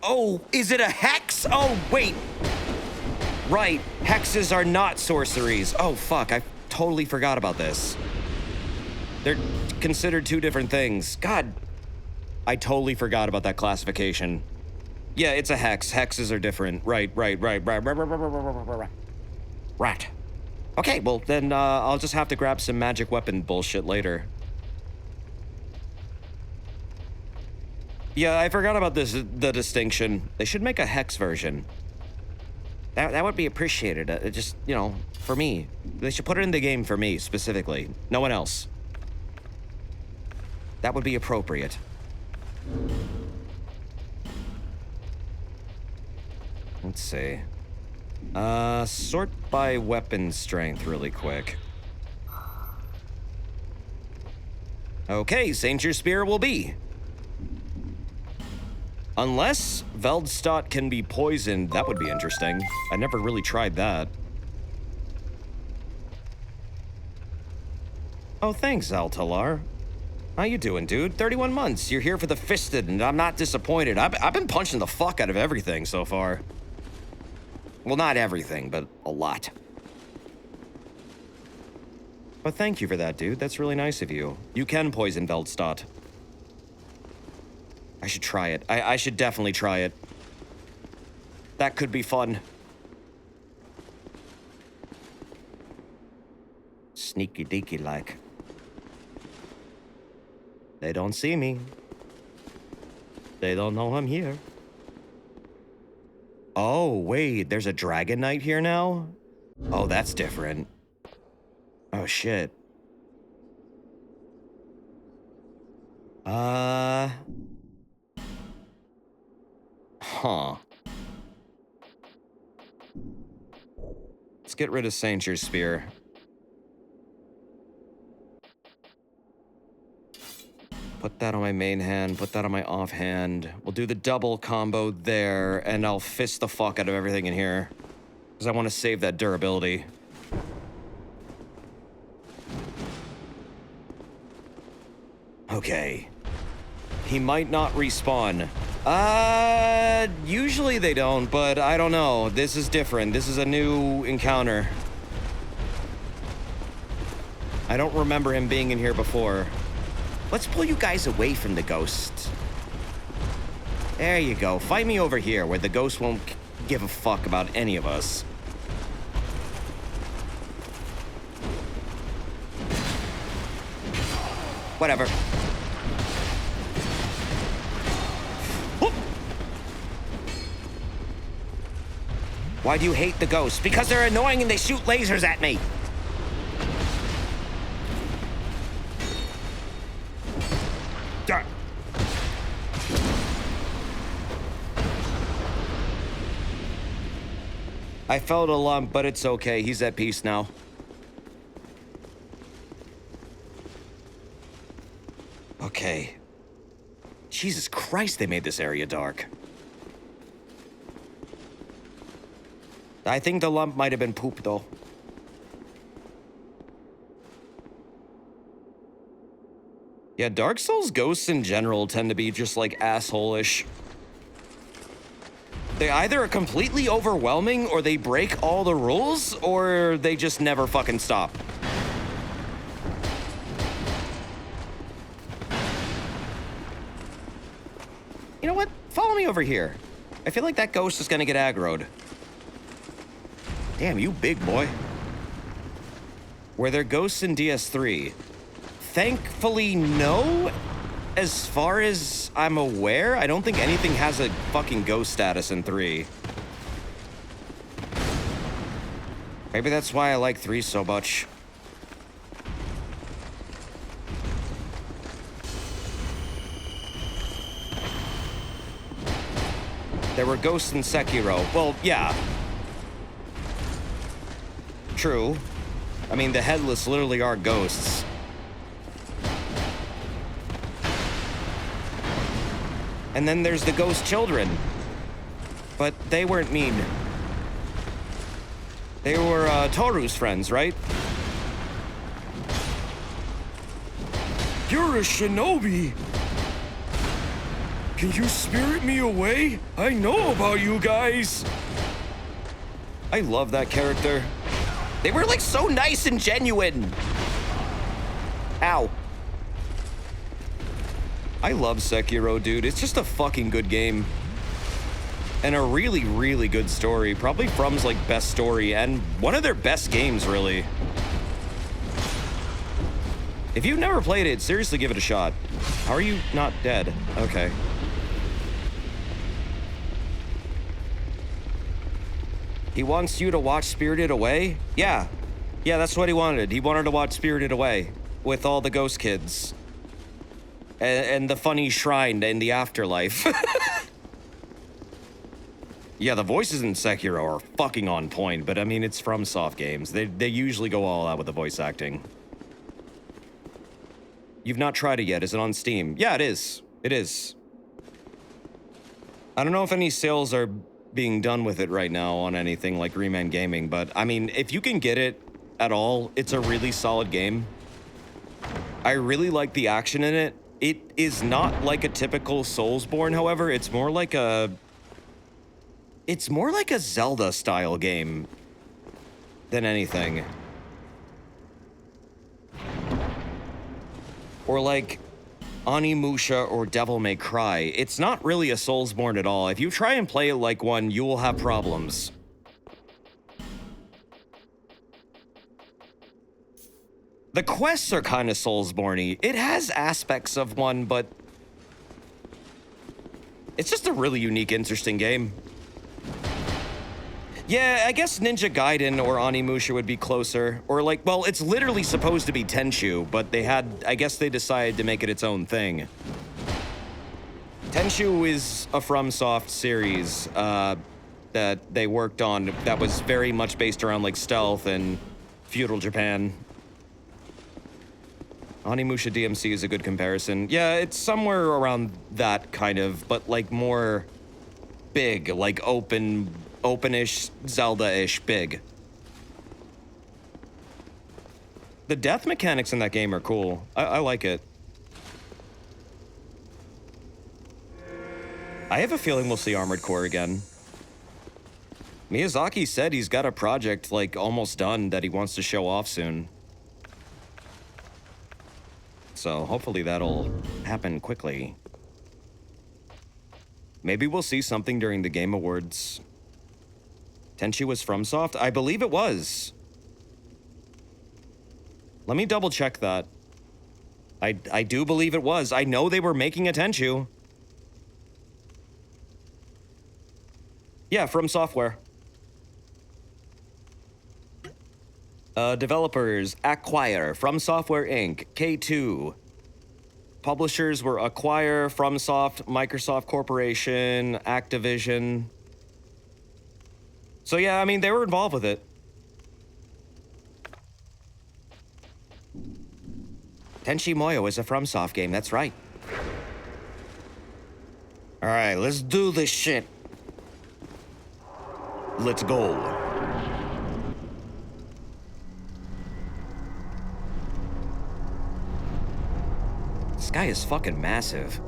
Speaker 2: Oh, is it a hex? Oh, wait. Right, hexes are not sorceries. Oh, fuck, I totally forgot about this. They're considered 2 different things. God, I totally forgot about that classification. Yeah, it's a hex. Hexes are different. Right. Okay, well, then I'll just have to grab some magic weapon bullshit later. Yeah, I forgot about the distinction. They should make a hex version. That would be appreciated. Just, you know, for me. They should put it in the game for me, specifically. No one else. That would be appropriate. Let's see. Sort by weapon strength really quick. Okay, Saint Spear will be. Unless Veldstadt can be poisoned, that would be interesting. I never really tried that. Oh, thanks, Altalar. How you doing, dude? 31 months. You're here for the fisted, and I'm not disappointed. I've been punching the fuck out of everything so far. Well, not everything, but a lot. But thank you for that, dude. That's really nice of you. You can poison Veldstadt. I should try it. I should definitely try it. That could be fun. Sneaky deaky like. They don't see me. They don't know I'm here. Oh, wait, there's a Dragon Knight here now? Oh, that's different. Oh, shit. Huh. Let's get rid of Saintier's Spear. Put that on my main hand, put that on my offhand. We'll do the double combo there, and I'll fist the fuck out of everything in here. Because I want to save that durability. Okay. He might not respawn. Usually they don't, but I don't know. This is different. This is a new encounter. I don't remember him being in here before. Let's pull you guys away from the ghost. There you go. Fight me over here, where the ghost won't give a fuck about any of us. Whatever. Whoop. Why do you hate the ghosts? Because they're annoying and they shoot lasers at me. Darn. I felt a lump, but it's okay. He's at peace now. Okay. Jesus Christ, they made this area dark. I think the lump might have been poop, though. Yeah, Dark Souls ghosts in general tend to be just, like, asshole-ish. They either are completely overwhelming, or they break all the rules, or they just never fucking stop. You know what? Follow me over here. I feel like that ghost is gonna get aggroed. Damn, you big boy. Were there ghosts in DS3? Thankfully, no. As far as I'm aware, I don't think anything has a fucking ghost status in 3. Maybe that's why I like 3 so much. There were ghosts in Sekiro. Well, yeah. True. I mean, the headless literally are ghosts. And then there's the ghost children. But they weren't mean. They were Toru's friends, right? You're a shinobi! Can you spirit me away? I know about you guys! I love that character. They were like so nice and genuine. Ow. I love Sekiro, dude. It's just a fucking good game. And a really, really good story. Probably From's, like, best story, and one of their best games, really. If you've never played it, seriously give it a shot. How are you not dead? Okay. He wants you to watch Spirited Away? Yeah. Yeah, that's what he wanted. He wanted to watch Spirited Away with all the ghost kids. And the funny shrine in the afterlife. Yeah, the voices in Sekiro are fucking on point, but I mean, it's from Soft Games. They usually go all out with the voice acting. You've not tried it yet. Is it on Steam? Yeah, it is. It is. I don't know if any sales are being done with it right now on anything like Remand Gaming, but I mean, if you can get it at all, it's a really solid game. I really like the action in it. It is not like a typical Soulsborne, however. It's more like a Zelda-style game than anything. Or like Onimusha or Devil May Cry. It's not really a Soulsborne at all. If you try and play it like one, you will have problems. The quests are kind of Soulsborne-y. It has aspects of one, but it's just a really unique, interesting game. Yeah, I guess Ninja Gaiden or Onimusha would be closer. Or like, well, it's literally supposed to be Tenchu, but I guess they decided to make it its own thing. Tenchu is a FromSoft series that they worked on that was very much based around like stealth and feudal Japan. Onimusha DMC is a good comparison. Yeah, it's somewhere around that kind of, but like more big, like open-ish, Zelda-ish big. The death mechanics in that game are cool. I like it. I have a feeling we'll see Armored Core again. Miyazaki said he's got a project, like, almost done that he wants to show off soon. So hopefully that'll happen quickly. Maybe we'll see something during the Game Awards. Tenchu was FromSoft? I believe it was. Let me double check that. I do believe it was. I know they were making a Tenchu. Yeah, From Software. Developers, Acquire, From Software Inc., K2. Publishers were Acquire, FromSoft, Microsoft Corporation, Activision. So yeah, I mean, they were involved with it. Tenchi Muyo is a FromSoft game, that's right.
Speaker 5: Alright, let's do this shit.
Speaker 2: Let's go. This guy is fucking massive.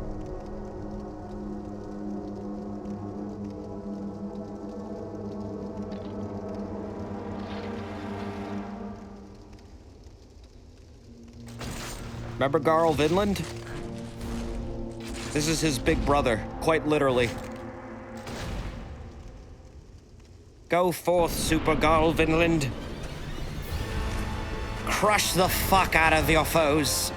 Speaker 2: Remember Garl Vinland? This is his big brother, quite literally.
Speaker 5: Go forth, Super Garl Vinland. Crush the fuck out of your foes.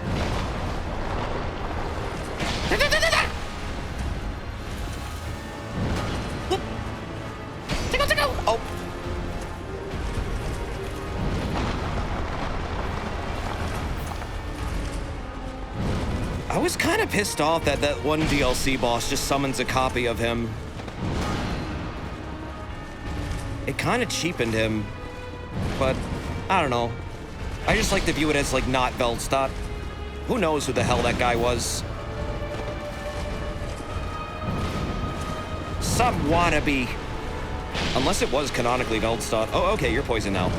Speaker 2: Oh. I was kind of pissed off that that one DLC boss just summons a copy of him. It kind of cheapened him, but I don't know. I just like to view it as like not Veldstadt. Who knows who the hell that guy was?
Speaker 5: Some wannabe.
Speaker 2: Unless it was canonically Veldstadt. Oh, okay, you're poisoned now.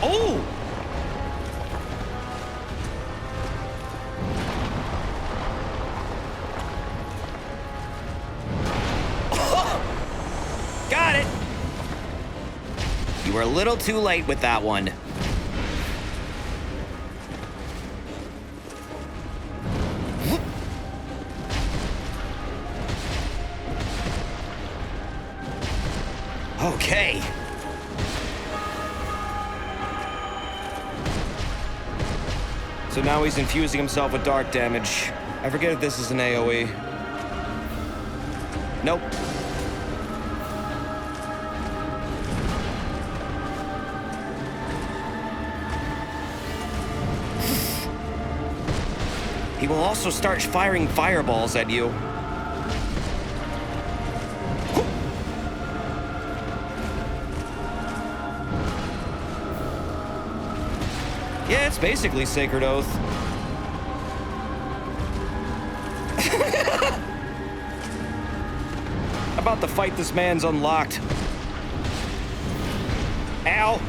Speaker 2: Oh!
Speaker 5: Got it. You were a little too late with that one. Okay.
Speaker 2: So now he's infusing himself with dark damage. I forget if this is an AoE. Nope.
Speaker 5: He will also start firing fireballs at you.
Speaker 2: Yeah, it's basically Sacred Oath. About to fight this man's unlocked.
Speaker 5: Ow!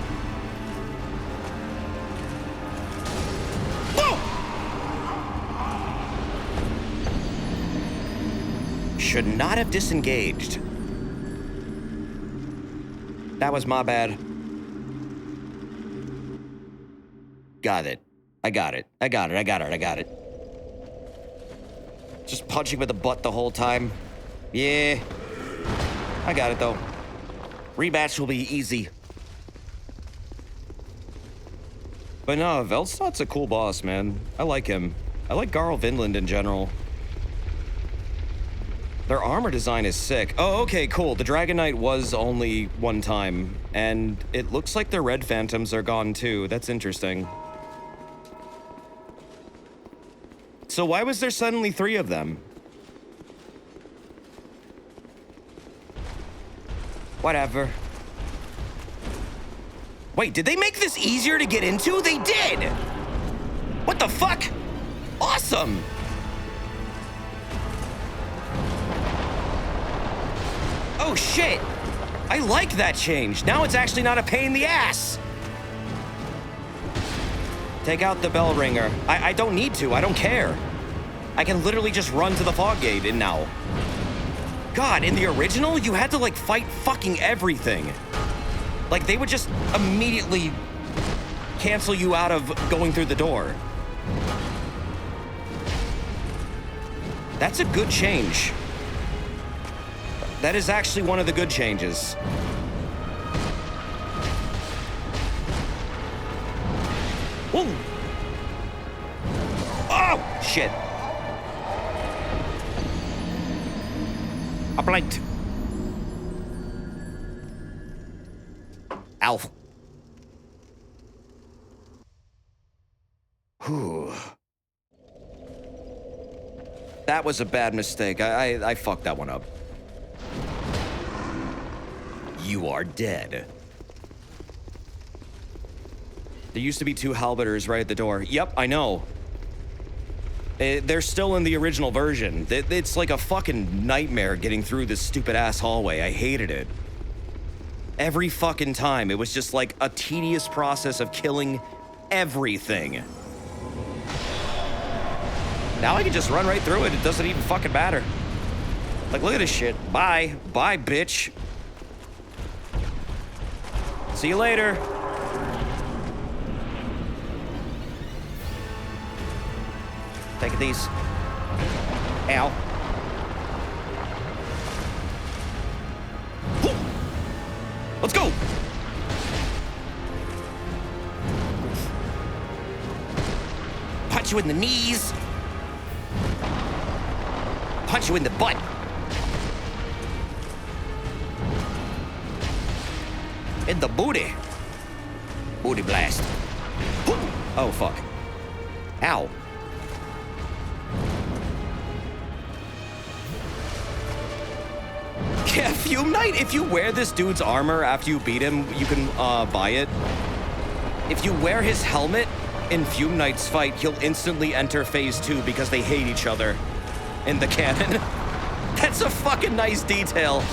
Speaker 2: should not have disengaged. That was my bad. Got it. I got it. I got it. I got it. I got it. Just punching with the butt the whole time. Yeah. I got it, though. Rematch will be easy. But no, Velstad's a cool boss, man. I like him. I like Garl Vinland in general. Their armor design is sick. Oh, okay, cool. The Dragon Knight was only one time, and it looks like their red phantoms are gone too. That's interesting. So why was there suddenly 3 of them? Whatever. Wait, did they make this easier to get into? They did! What the fuck? Awesome! Oh shit! I like that change. Now it's actually not a pain in the ass! Take out the bell ringer. I don't need to, I don't care. I can literally just run to the fog gate and now. God, in the original, you had to like fight fucking everything. Like they would just immediately cancel you out of going through the door. That's a good change. That is actually one of the good changes. Whoa! Oh, shit. I blinked. Ow. Whew. That was a bad mistake. I fucked that one up. You are dead. There used to be 2 halberders right at the door. Yep, I know. They're still in the original version. It's like a fucking nightmare getting through this stupid-ass hallway. I hated it. Every fucking time, it was just like a tedious process of killing everything. Now I can just run right through it. It doesn't even fucking matter. Like, look at this shit. Bye. Bye, bitch. See you later. Take these. Ow. Let's go. Punch you in the knees. Punch you in the butt. In the booty. Booty blast. Oh, fuck. Ow. Yeah, Fume Knight, if you wear this dude's armor after you beat him, you can buy it. If you wear his helmet in Fume Knight's fight, he'll instantly enter phase 2 because they hate each other in the canon. That's a fucking nice detail.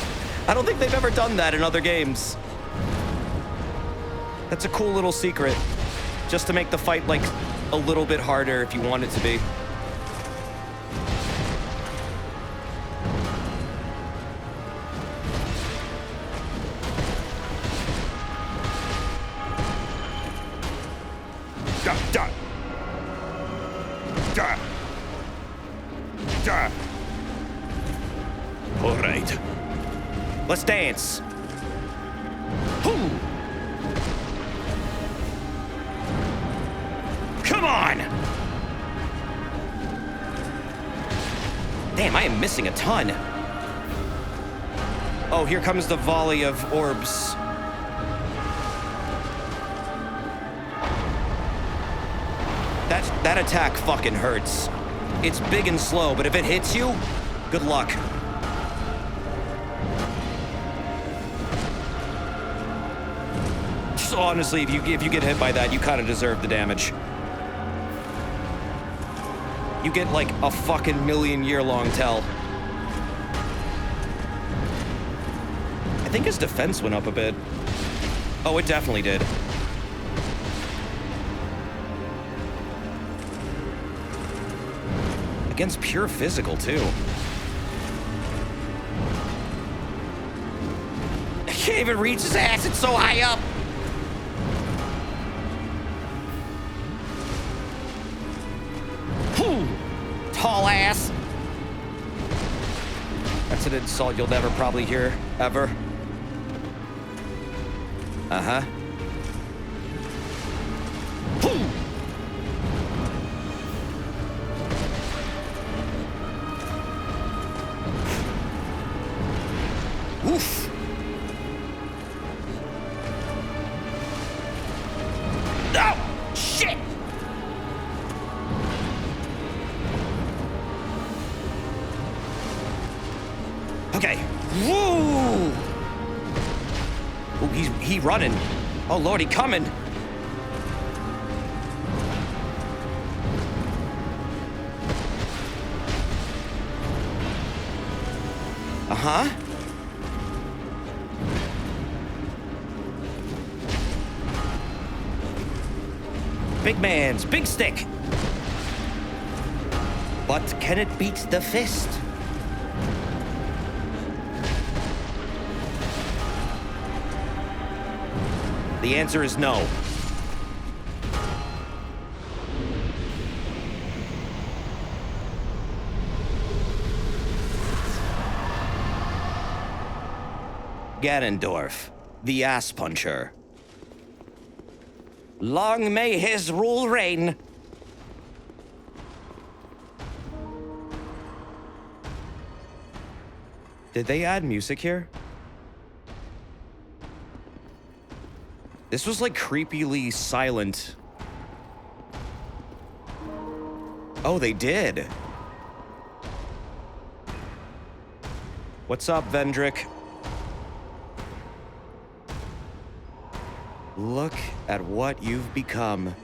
Speaker 2: I don't think they've ever done that in other games. That's a cool little secret. Just to make the fight, like, a little bit harder if you want it to be. All right. Let's dance. Hoo! Come on! Damn, I am missing a ton. Oh, here comes the volley of orbs. That attack fucking hurts. It's big and slow, but if it hits you, good luck. So honestly, if you get hit by that, you kind of deserve the damage. You get like a fucking million-year-long tell. I think his defense went up a bit. Oh, it definitely did. Against pure physical, too. Can't even reach his ass, it's so high up. Tall ass. That's an insult you'll never probably hear, ever. Uh-huh. Oof. Oh, shit. Okay. Woo! Oh, he running. Oh Lord, he coming. Uh-huh. Big man's big stick. But can it beat the fist? The answer is no. Ganondorf, the ass puncher. Long may his rule reign. Did they add music here? This was like creepily silent. Oh, they did. What's up, Vendrick? Look at what you've become.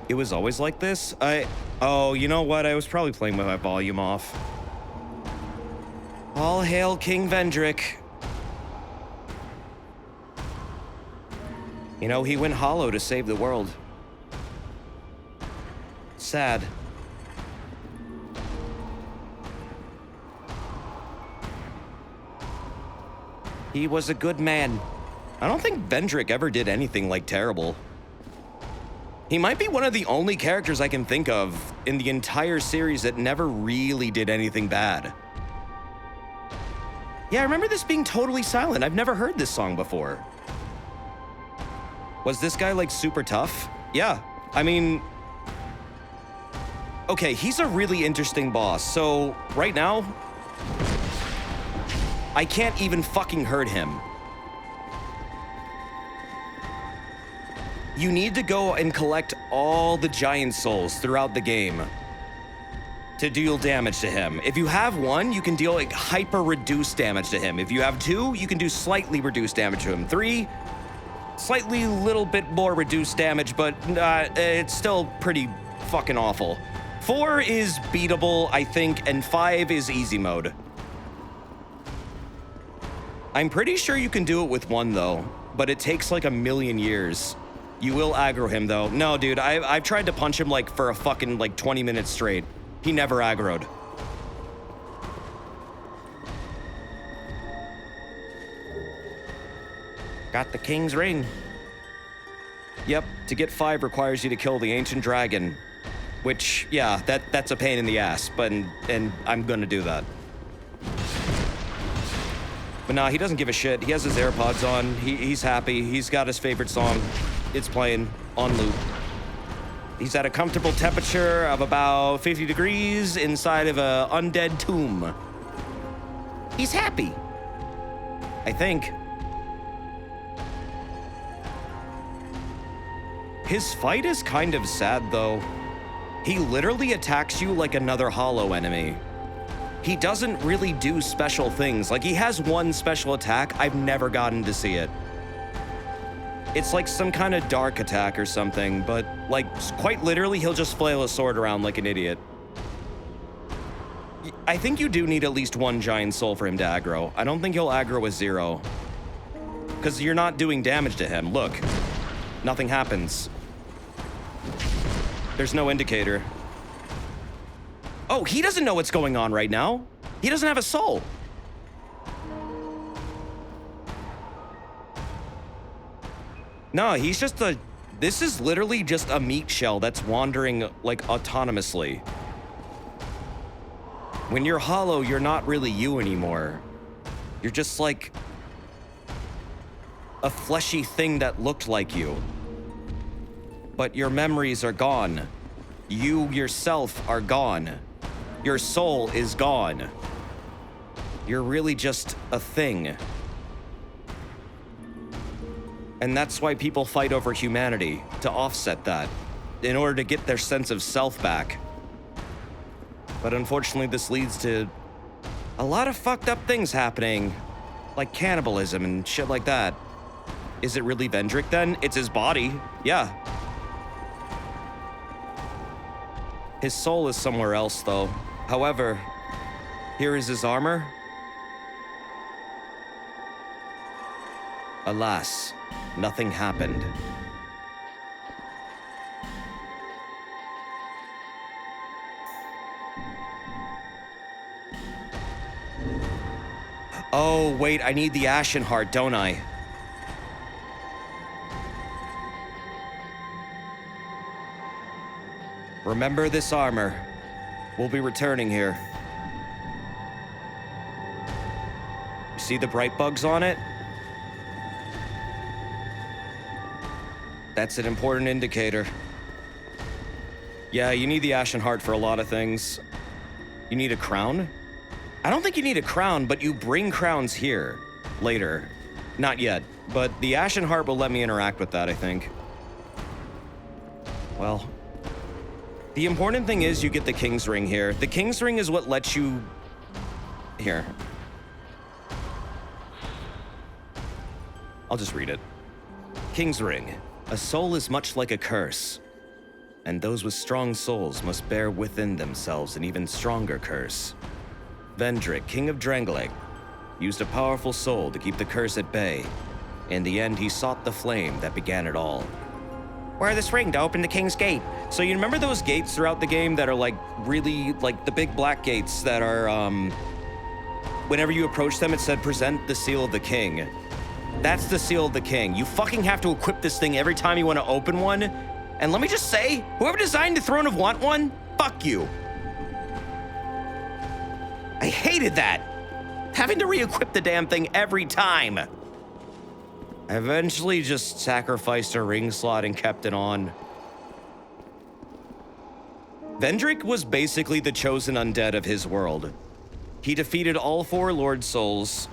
Speaker 2: It was always like this? Oh, you know what? I was probably playing with my volume off. All hail King Vendrick. You know, he went hollow to save the world. Sad. He was a good man. I don't think Vendrick ever did anything, like, terrible. He might be one of the only characters I can think of in the entire series that never really did anything bad. Yeah, I remember this being totally silent. I've never heard this song before. Was this guy, like, super tough? Yeah, I mean... Okay, he's a really interesting boss, so right now, I can't even fucking hurt him. You need to go and collect all the giant souls throughout the game to deal damage to him. If you have one, you can deal like hyper reduced damage to him. If you have two, you can do slightly reduced damage to him. 3, slightly little bit more reduced damage, but it's still pretty fucking awful. 4 is beatable, I think, and 5 is easy mode. I'm pretty sure you can do it with 1 though, but it takes like a million years. You will aggro him though. No, dude, I've tried to punch him like for a fucking like 20 minutes straight. He never aggroed. Got the king's ring. Yep, to get 5 requires you to kill the ancient dragon. Which, yeah, that's a pain in the ass, but and I'm gonna do that. But nah, he doesn't give a shit. He has his AirPods on. He's happy. He's got his favorite song. It's playing on loop. He's at a comfortable temperature of about 50 degrees inside of a undead tomb. He's happy. I think. His fight is kind of sad, though. He literally attacks you like another hollow enemy. He doesn't really do special things. Like, he has one special attack. I've never gotten to see it. It's like some kind of dark attack or something, but like quite literally, he'll just flail a sword around like an idiot. I think you do need at least 1 giant soul for him to aggro. I don't think he'll aggro with 0. Because you're not doing damage to him. Look, nothing happens. There's no indicator. Oh, he doesn't know what's going on right now. He doesn't have a soul. No, he's just a... This is literally just a meat shell that's wandering, like, autonomously. When you're hollow, you're not really you anymore. You're just like... a fleshy thing that looked like you. But your memories are gone. You yourself are gone. Your soul is gone. You're really just a thing. And that's why people fight over humanity, to offset that, in order to get their sense of self back. But unfortunately, this leads to a lot of fucked up things happening, like cannibalism and shit like that. Is it really Vendrick then? It's his body, yeah. His soul is somewhere else, though. However, here is his armor. Alas, nothing happened. Oh, wait, I need the Ashen Heart, don't I? Remember this armor. We'll be returning here. You see the bright bugs on it? That's an important indicator. Yeah, you need the Ashen Heart for a lot of things. You need a crown? I don't think you need a crown, but you bring crowns here later. Not yet, but the Ashen Heart will let me interact with that, I think. Well, the important thing is you get the King's Ring here. The King's Ring is what lets you... Here. I'll just read it. King's Ring. A soul is much like a curse, and those with strong souls must bear within themselves an even stronger curse. Vendrick, King of Drangleic, used a powerful soul to keep the curse at bay. In the end, he sought the flame that began it all. Wear this ring to open the King's Gate. So you remember those gates throughout the game that are like really, like the big black gates that are, whenever you approach them, it said, present the seal of the king. That's the seal of the king. You fucking have to equip this thing every time you want to open one. And let me just say, whoever designed the Throne of Want one, fuck you. I hated that. Having to re-equip the damn thing every time. I eventually just sacrificed a ring slot and kept it on. Vendrick was basically the chosen undead of his world. He defeated all 4 Lord Souls,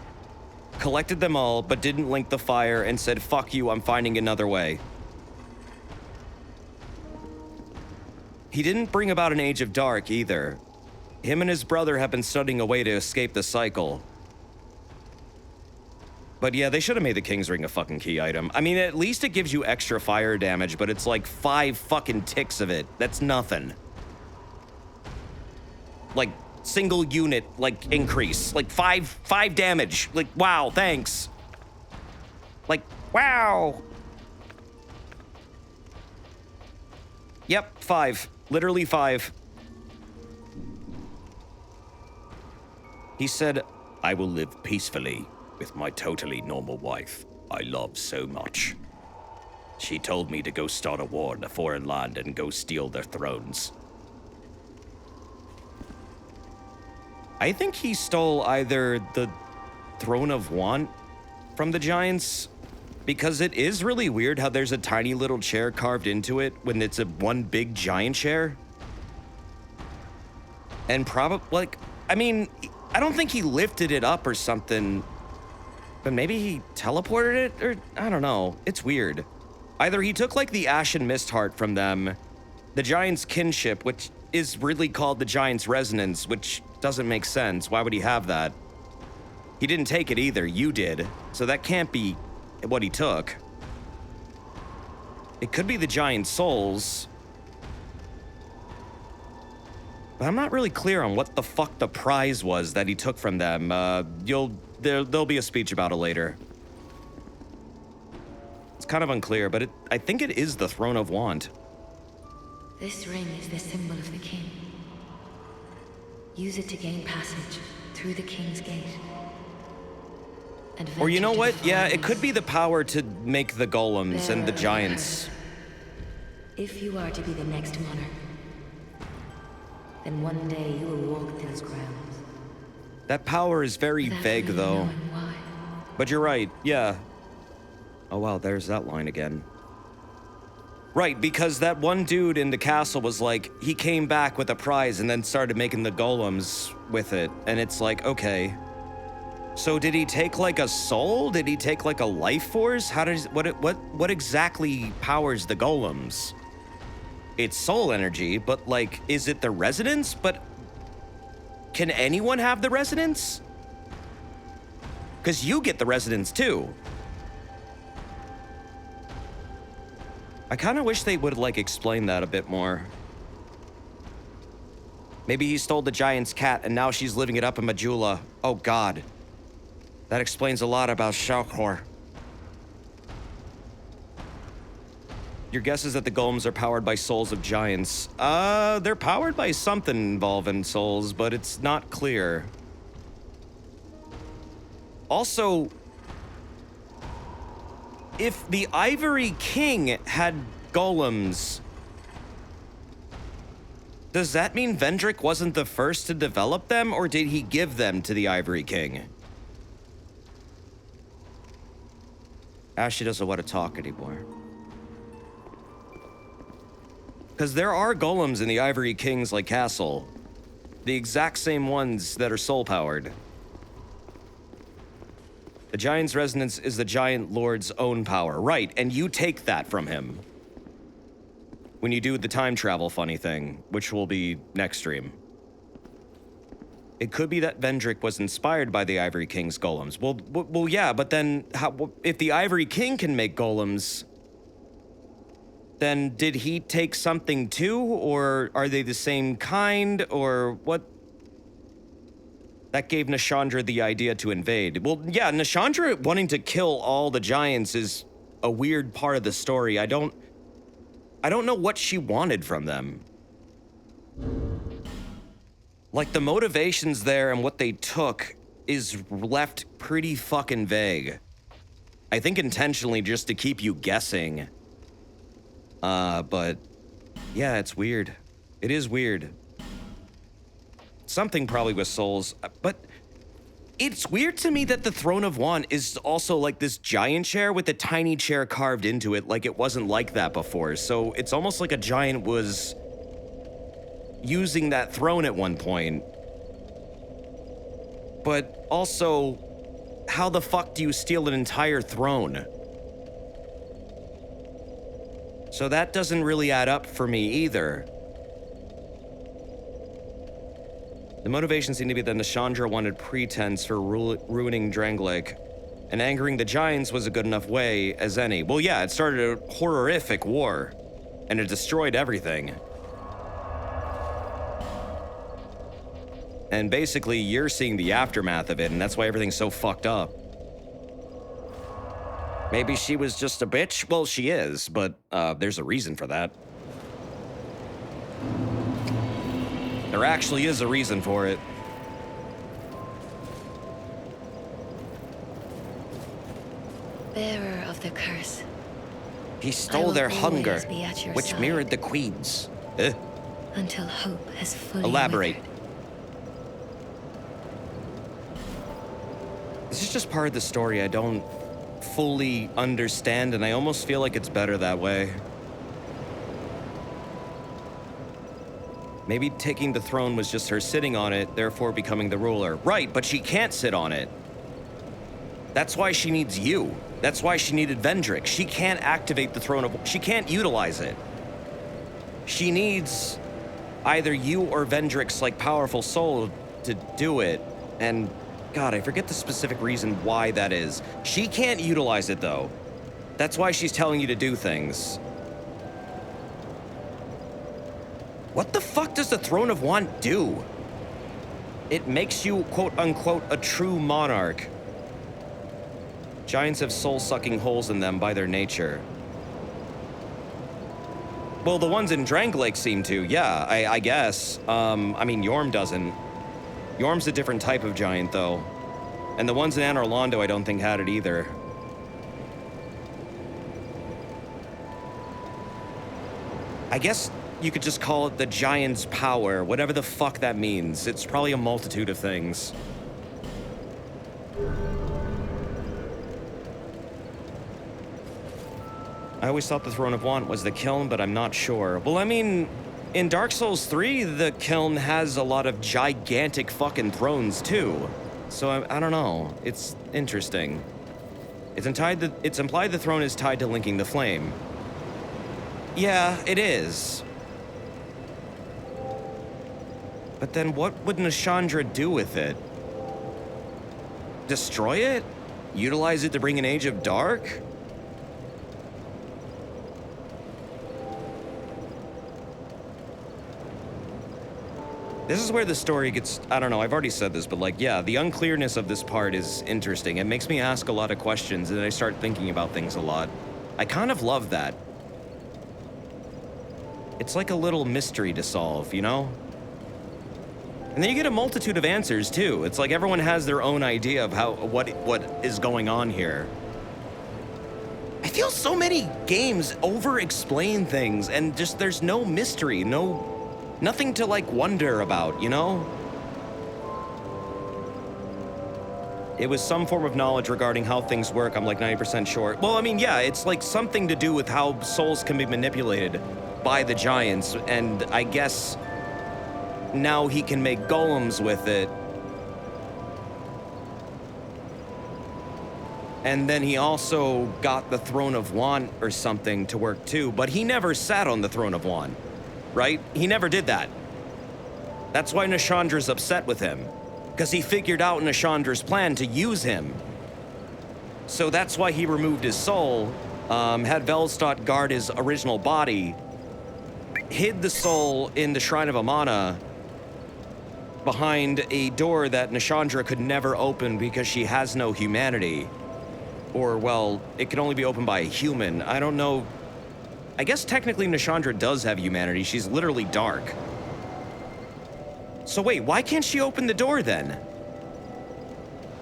Speaker 2: collected them all, but didn't link the fire and said, fuck you, I'm finding another way. He didn't bring about an Age of Dark either. Him and his brother have been studying a way to escape the cycle. But yeah, they should have made the King's Ring a fucking key item. I mean, at least it gives you extra fire damage, but it's like 5 fucking ticks of it. That's nothing. Like, single unit, like, increase. Like, 5 damage. Like, wow, thanks. Like, wow. Yep, 5. Literally 5. He said, I will live peacefully with my totally normal wife I love so much. She told me to go start a war in a foreign land and go steal their thrones. I think he stole either the Throne of Want from the Giants, because it is really weird how there's a tiny little chair carved into it when it's a one big giant chair. And probably, like, I mean, I don't think he lifted it up or something, but maybe he teleported it, or I don't know. It's weird. Either he took like the Ashen Mist Heart from them, the Giant's kinship, which is really called the Giant's Resonance, which doesn't make sense. Why would he have that? He didn't take it either, you did. So that can't be what he took. It could be the Giant Souls. But I'm not really clear on what the fuck the prize was that he took from them. There'll be a speech about it later. It's kind of unclear, but I think it is the Throne of Want.
Speaker 6: This ring is the symbol of the king. Use it to gain passage through the King's Gate.
Speaker 2: Or you know what? Yeah, it could be the power to make the golems and the giants.
Speaker 6: If you are to be the next monarch, then one day you will walk these grounds.
Speaker 2: That power is very vague, though. But you're right, yeah. Oh, wow, there's that line again. Right, because that one dude in the castle was like, he came back with a prize and then started making the golems with it. And it's like, okay. So did he take like a soul? Did he take like a life force? How does, what exactly powers the golems? It's soul energy, but like, is it the resonance? But can anyone have the resonance? Because you get the resonance too. I kind of wish they would like explain that a bit more. Maybe he stole the giant's cat and now she's living it up in Majula. Oh God. That explains a lot about Shaukhor. Your guess is that the golems are powered by souls of giants. They're powered by something involving souls, but it's not clear. Also, if the Ivory King had golems, does that mean Vendrick wasn't the first to develop them, or did he give them to the Ivory King? Ashley doesn't want to talk anymore. Because there are golems in the Ivory King's like castle. The exact same ones that are soul-powered. The giant's resonance is the giant lord's own power. Right, and you take that from him. When you do the time travel funny thing, which will be next stream. It could be that Vendrick was inspired by the Ivory King's golems. Well, yeah, but then if the Ivory King can make golems, then did he take something too, or are they the same kind, or what? That gave Nashandra the idea to invade. Well, yeah, Nashandra wanting to kill all the giants is a weird part of the story. I don't know what she wanted from them. Like, the motivations there and what they took is left pretty fucking vague. I think intentionally just to keep you guessing. But yeah, it's weird. It is weird. Something probably with souls, but it's weird to me that the Throne of Wan is also like this giant chair with a tiny chair carved into it, like it wasn't like that before. So it's almost like a giant was using that throne at one point. But also, how the fuck do you steal an entire throne? So that doesn't really add up for me either. The motivation seemed to be that Nashandra wanted pretense for ruining Drangleic, and angering the giants was a good enough way as any. Well, yeah, it started a horrific war, and it destroyed everything. And basically, you're seeing the aftermath of it, and that's why everything's so fucked up. Maybe she was just a bitch? Well, she is, but there's a reason for that. There actually is a reason for it.
Speaker 6: Bearer of the curse.
Speaker 2: He stole their hunger, which mirrored the queen's.
Speaker 6: Until hope has fully
Speaker 2: Elaborate.
Speaker 6: withered.
Speaker 2: This is just part of the story I don't fully understand, and I almost feel like it's better that way. Maybe taking the throne was just her sitting on it, therefore becoming the ruler. Right, but she can't sit on it. That's why she needs you. That's why she needed Vendrick. She can't activate the throne of... She can't utilize it. She needs either you or Vendrick's, like, powerful soul to do it. And, God, I forget the specific reason why that is. She can't utilize it, though. That's why she's telling you to do things. What the fuck does the Throne of Wan do? It makes you, quote-unquote, a true monarch. Giants have soul-sucking holes in them by their nature. Well, the ones in Drangleic seem to, yeah, I guess. I mean, Yorm doesn't. Yorm's a different type of giant, though. And the ones in Anor Londo I don't think had it either. I guess you could just call it the Giant's Power, whatever the fuck that means. It's probably a multitude of things. I always thought the Throne of Want was the kiln, but I'm not sure. Well, I mean, in Dark Souls 3, the kiln has a lot of gigantic fucking thrones, too. So, I don't know. It's interesting. It's implied the throne is tied to linking the flame. Yeah, it is. But then what would Nashandra do with it? Destroy it? Utilize it to bring an Age of Dark? This is where the story gets, I don't know, I've already said this, but like, yeah, the unclearness of this part is interesting. It makes me ask a lot of questions, and then I start thinking about things a lot. I kind of love that. It's like a little mystery to solve, you know? And then you get a multitude of answers, too. It's like everyone has their own idea of what is going on here. I feel so many games over-explain things, and just there's no mystery, nothing to, like, wonder about, you know? It was some form of knowledge regarding how things work, I'm like 90% sure. Well, I mean, yeah, it's like something to do with how souls can be manipulated by the giants, and I guess now he can make golems with it. And then he also got the Throne of Want or something to work too, but he never sat on the Throne of Want. Right? He never did that. That's why Nashandra's upset with him. Because he figured out Nashandra's plan to use him. So that's why he removed his soul, had Velstadt guard his original body, hid the soul in the Shrine of Amana behind a door that Nashandra could never open because she has no humanity. Or, well, it can only be opened by a human. I don't know. I guess technically Nashandra does have humanity. She's literally dark. So wait, why can't she open the door then?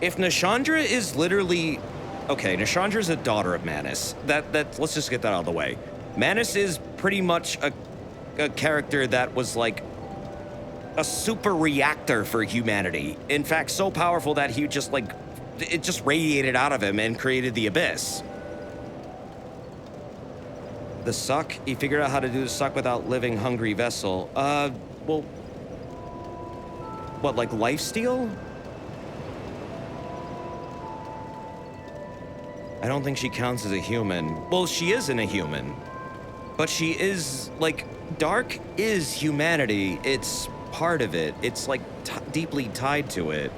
Speaker 2: If Nashandra is literally... Okay, Nashandra's a daughter of Manus. Let's just get that out of the way. Manus is pretty much a character that was like a super reactor for humanity. In fact, so powerful that he just like... It just radiated out of him and created the Abyss. The suck? He figured out how to do the suck without living hungry vessel. Well... What, like lifesteal? I don't think she counts as a human. Well, she isn't a human. But she is, like, dark is humanity. It's part of it. It's, like, deeply tied to it.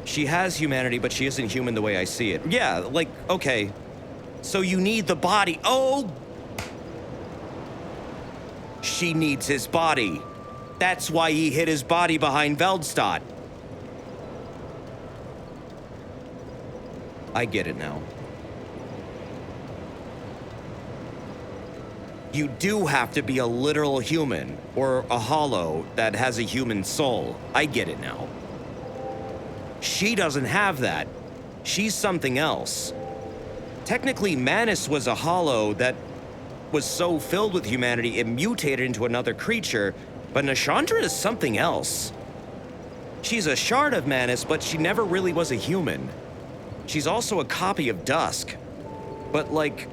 Speaker 2: She has humanity, but she isn't human the way I see it. Yeah, like, okay. So you need the body. Oh! She needs his body. That's why he hid his body behind Velstadt. I get it now. You do have to be a literal human, or a hollow that has a human soul. I get it now. She doesn't have that. She's something else. Technically, Manus was a hollow that was so filled with humanity it mutated into another creature, but Nashandra is something else. She's a shard of Manus, but she never really was a human. She's also a copy of Dusk, but like,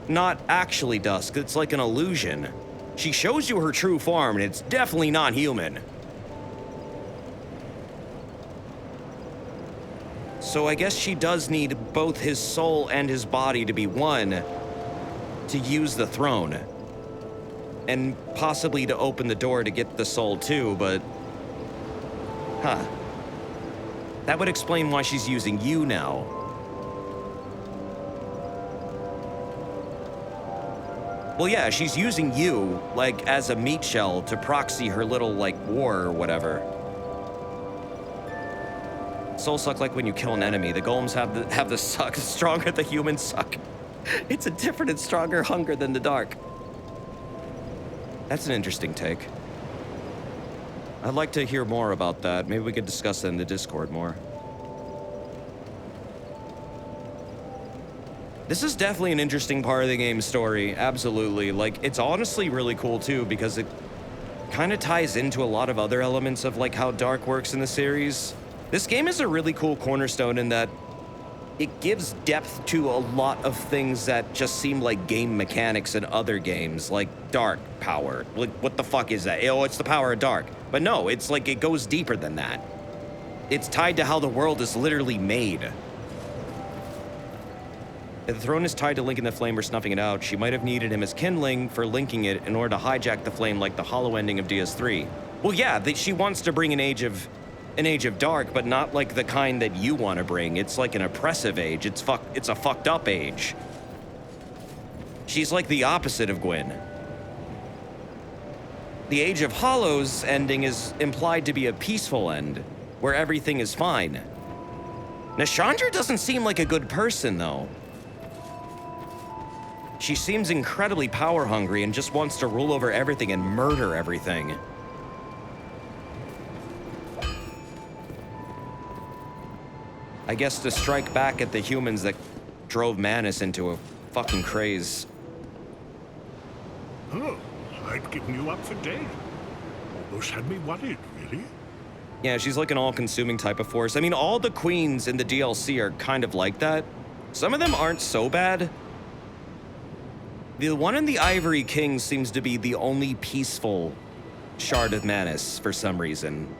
Speaker 2: not actually Dusk, it's like an illusion. She shows you her true form, and it's definitely not human. So I guess she does need both his soul and his body to be one to use the throne. And possibly to open the door to get the soul too, but... Huh. That would explain why she's using you now. Well, yeah, she's using you, like, as a meat shell to proxy her little, like, war or whatever. Soul suck like when you kill an enemy. The golems have the suck stronger the humans suck. It's a different and stronger hunger than the dark. That's an interesting take. I'd like to hear more about that. Maybe we could discuss that in the Discord more. This is definitely an interesting part of the game's story, absolutely. Like, it's honestly really cool too, because it kind of ties into a lot of other elements of like how Dark works in the series. This game is a really cool cornerstone in that it gives depth to a lot of things that just seem like game mechanics in other games, like Dark power. Like, what the fuck is that? Oh, it's the power of Dark. But no, it's like it goes deeper than that. It's tied to how the world is literally made. If the throne is tied to linking the flame or snuffing it out, she might have needed him as kindling for linking it in order to hijack the flame like the hollow ending of DS3. Well, yeah, she wants to bring an age of dark, but not like the kind that you want to bring. It's like an oppressive age. It's a fucked up age. She's like the opposite of Gwyn. The Age of Hollows ending is implied to be a peaceful end, where everything is fine. Nashandra doesn't seem like a good person, though. She seems incredibly power-hungry and just wants to rule over everything and murder everything. I guess to strike back at the humans that drove Manus into a fucking craze.
Speaker 19: Oh, I'd given you up for dead. Almost had me worried, really.
Speaker 2: Yeah, she's like an all-consuming type of force. I mean, all the queens in the DLC are kind of like that. Some of them aren't so bad. The one in the Ivory King seems to be the only peaceful shard of Manus for some reason.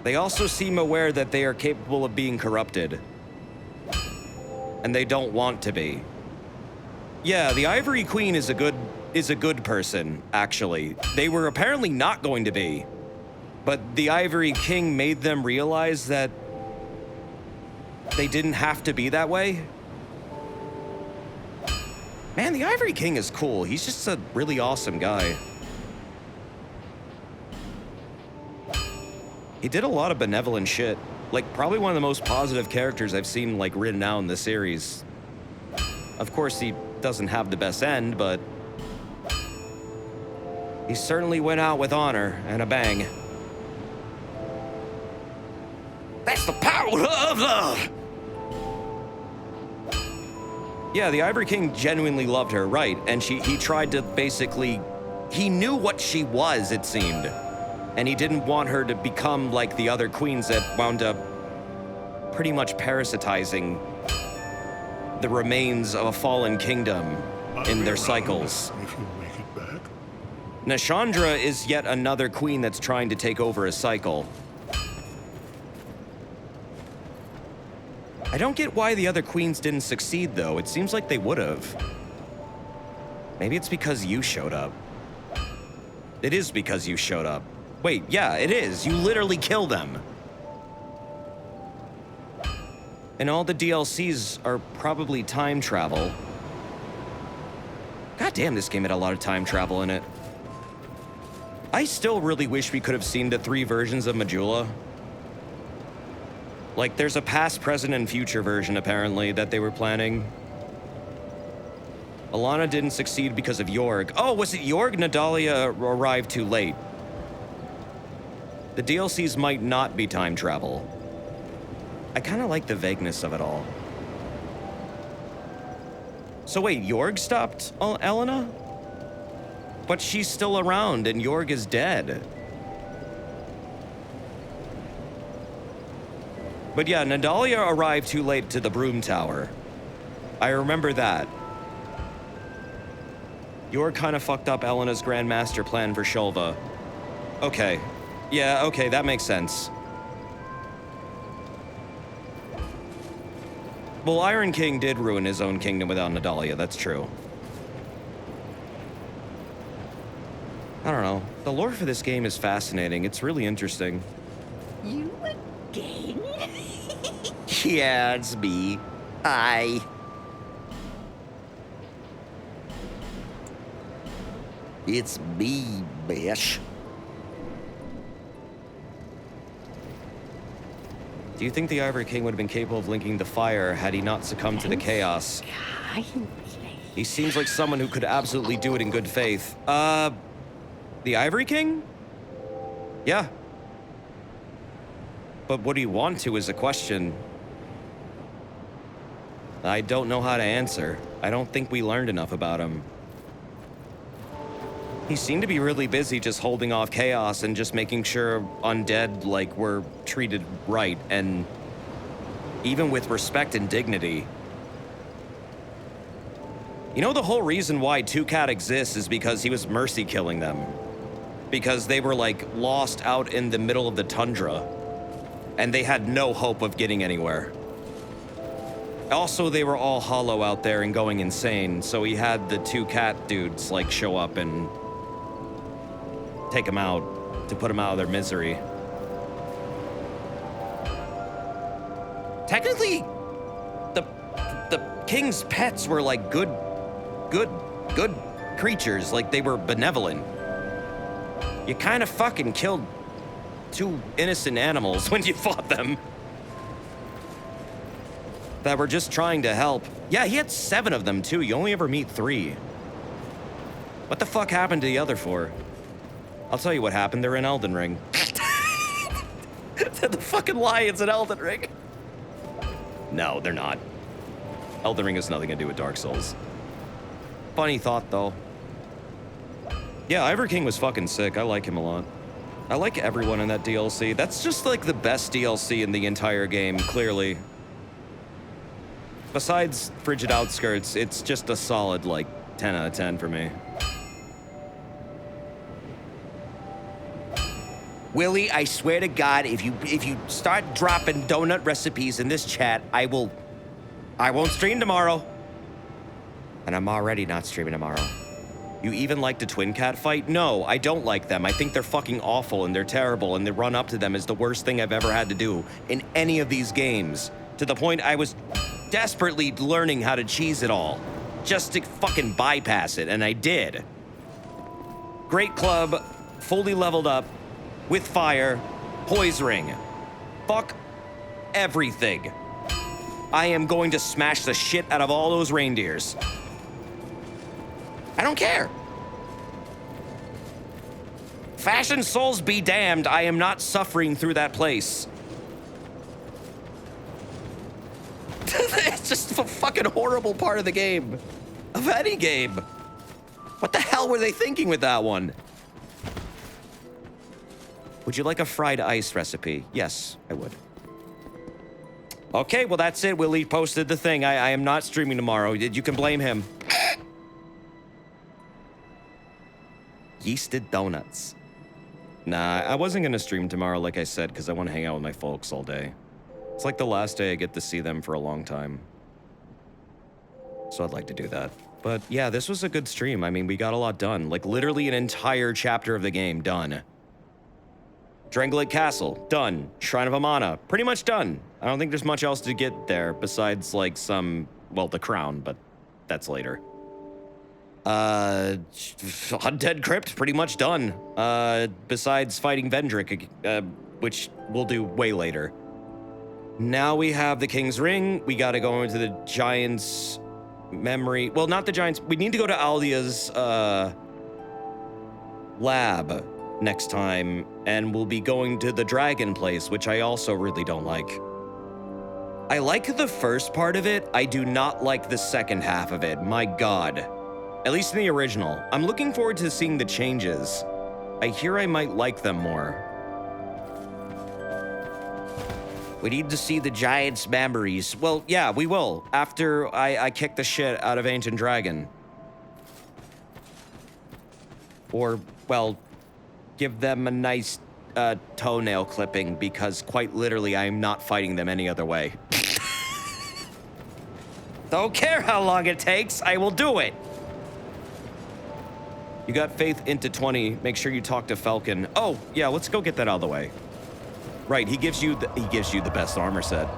Speaker 2: They also seem aware that they are capable of being corrupted. And they don't want to be. Yeah, the Ivory Queen is a good person, actually. They were apparently not going to be. But the Ivory King made them realize that they didn't have to be that way. Man, the Ivory King is cool. He's just a really awesome guy. He did a lot of benevolent shit. Like, probably one of the most positive characters I've seen, like, written out in the series. Of course, he doesn't have the best end, but he certainly went out with honor and a bang. That's the power of love! Yeah, the Ivory King genuinely loved her, right? And he tried to basically... He knew what she was, it seemed. And he didn't want her to become like the other queens that wound up pretty much parasitizing the remains of a fallen kingdom in their cycles.
Speaker 19: If you make it back.
Speaker 2: Nashandra is yet another queen that's trying to take over a cycle. I don't get why the other queens didn't succeed, though. It seems like they would have. Maybe it's because you showed up. It is because you showed up. Wait, yeah, it is. You literally killed them. And all the DLCs are probably time travel. God damn, this game had a lot of time travel in it. I still really wish we could have seen the 3 versions of Majula. Like, there's a past, present, and future version, apparently, that they were planning. Alana didn't succeed because of Yorg. Oh, was it Yorg? Nadalia arrived too late. The DLCs might not be time travel. I kind of like the vagueness of it all. So wait, Yorg stopped Elena? But she's still around and Yorg is dead. But yeah, Nadalia arrived too late to the Broom Tower. I remember that. Yorg kind of fucked up Elena's grand master plan for Shulva. Okay. Yeah, okay, that makes sense. Well, Iron King did ruin his own kingdom without Nadalia, that's true. I don't know. The lore for this game is fascinating. It's really interesting.
Speaker 11: You again?
Speaker 5: Yeah, it's me. Hi. It's me, bitch.
Speaker 2: Do you think the Ivory King would have been capable of linking the fire had he not succumbed to the chaos? He seems like someone who could absolutely do it in good faith. The Ivory King? Yeah. But would he want to is a question. I don't know how to answer. I don't think we learned enough about him. He seemed to be really busy just holding off chaos and just making sure undead, like, were treated right, and even with respect and dignity. You know, the whole reason why Two Cat exists is because he was mercy killing them. Because they were, like, lost out in the middle of the tundra, and they had no hope of getting anywhere. Also, they were all hollow out there and going insane, so he had the Two Cat dudes, like, show up and take them out to put them out of their misery. Technically, the king's pets were, like, good creatures. Like, they were benevolent. You kind of fucking killed 2 innocent animals when you fought them that were just trying to help. Yeah, he had 7 of them, too. You only ever meet 3. What the fuck happened to the other 4? I'll tell you what happened. They're in Elden Ring. The fucking lions in Elden Ring. No, they're not. Elden Ring has nothing to do with Dark Souls. Funny thought, though. Yeah, Ivory King was fucking sick. I like him a lot. I like everyone in that DLC. That's just, like, the best DLC in the entire game, clearly. Besides Frigid Outskirts, it's just a solid, like, 10 out of 10 for me.
Speaker 5: Willie, I swear to God, if you start dropping donut recipes in this chat, I won't stream tomorrow. And I'm already not streaming tomorrow.
Speaker 2: You even liked a twin cat fight? No, I don't like them. I think they're fucking awful and they're terrible, and the run up to them is the worst thing I've ever had to do in any of these games. To the point I was desperately learning how to cheese it all, just to fucking bypass it, and I did. Great club, fully leveled up, with fire, poise ring. Fuck everything. I am going to smash the shit out of all those reindeers. I don't care. Fashion souls be damned, I am not suffering through that place. It's just a fucking horrible part of the game. Of any game. What the hell were they thinking with that one? Would you like a fried ice recipe? Yes, I would. Okay, well that's it. Willie posted the thing. I am not streaming tomorrow. You can blame him. Yeasted donuts. Nah, I wasn't gonna stream tomorrow, like I said, because I want to hang out with my folks all day. It's like the last day I get to see them for a long time. So I'd like to do that. But yeah, this was a good stream. I mean, we got a lot done. Like, literally an entire chapter of the game done. Drangleic Castle, done. Shrine of Amana, pretty much done. I don't think there's much else to get there besides, like, some... well, the crown, but that's later. Undead Crypt, pretty much done. Besides fighting Vendrick, which we'll do way later. Now we have the King's Ring. We gotta go into the Giant's memory. Well, not the Giant's. We need to go to Aldia's, lab next time, and we'll be going to the Dragon Place, which I also really don't like. I like the first part of it. I do not like the second half of it. My God. At least in the original. I'm looking forward to seeing the changes. I hear I might like them more.
Speaker 5: We need to see the Giant's memories.
Speaker 2: Well, yeah, we will. After I kick the shit out of Ancient Dragon. Or, well, give them a nice toenail clipping, because quite literally I am not fighting them any other way. Don't care how long it takes, I will do it. You got faith into 20. Make sure you talk to Falcon. Oh, yeah, let's go get that out of the way. Right, he gives you the best armor set.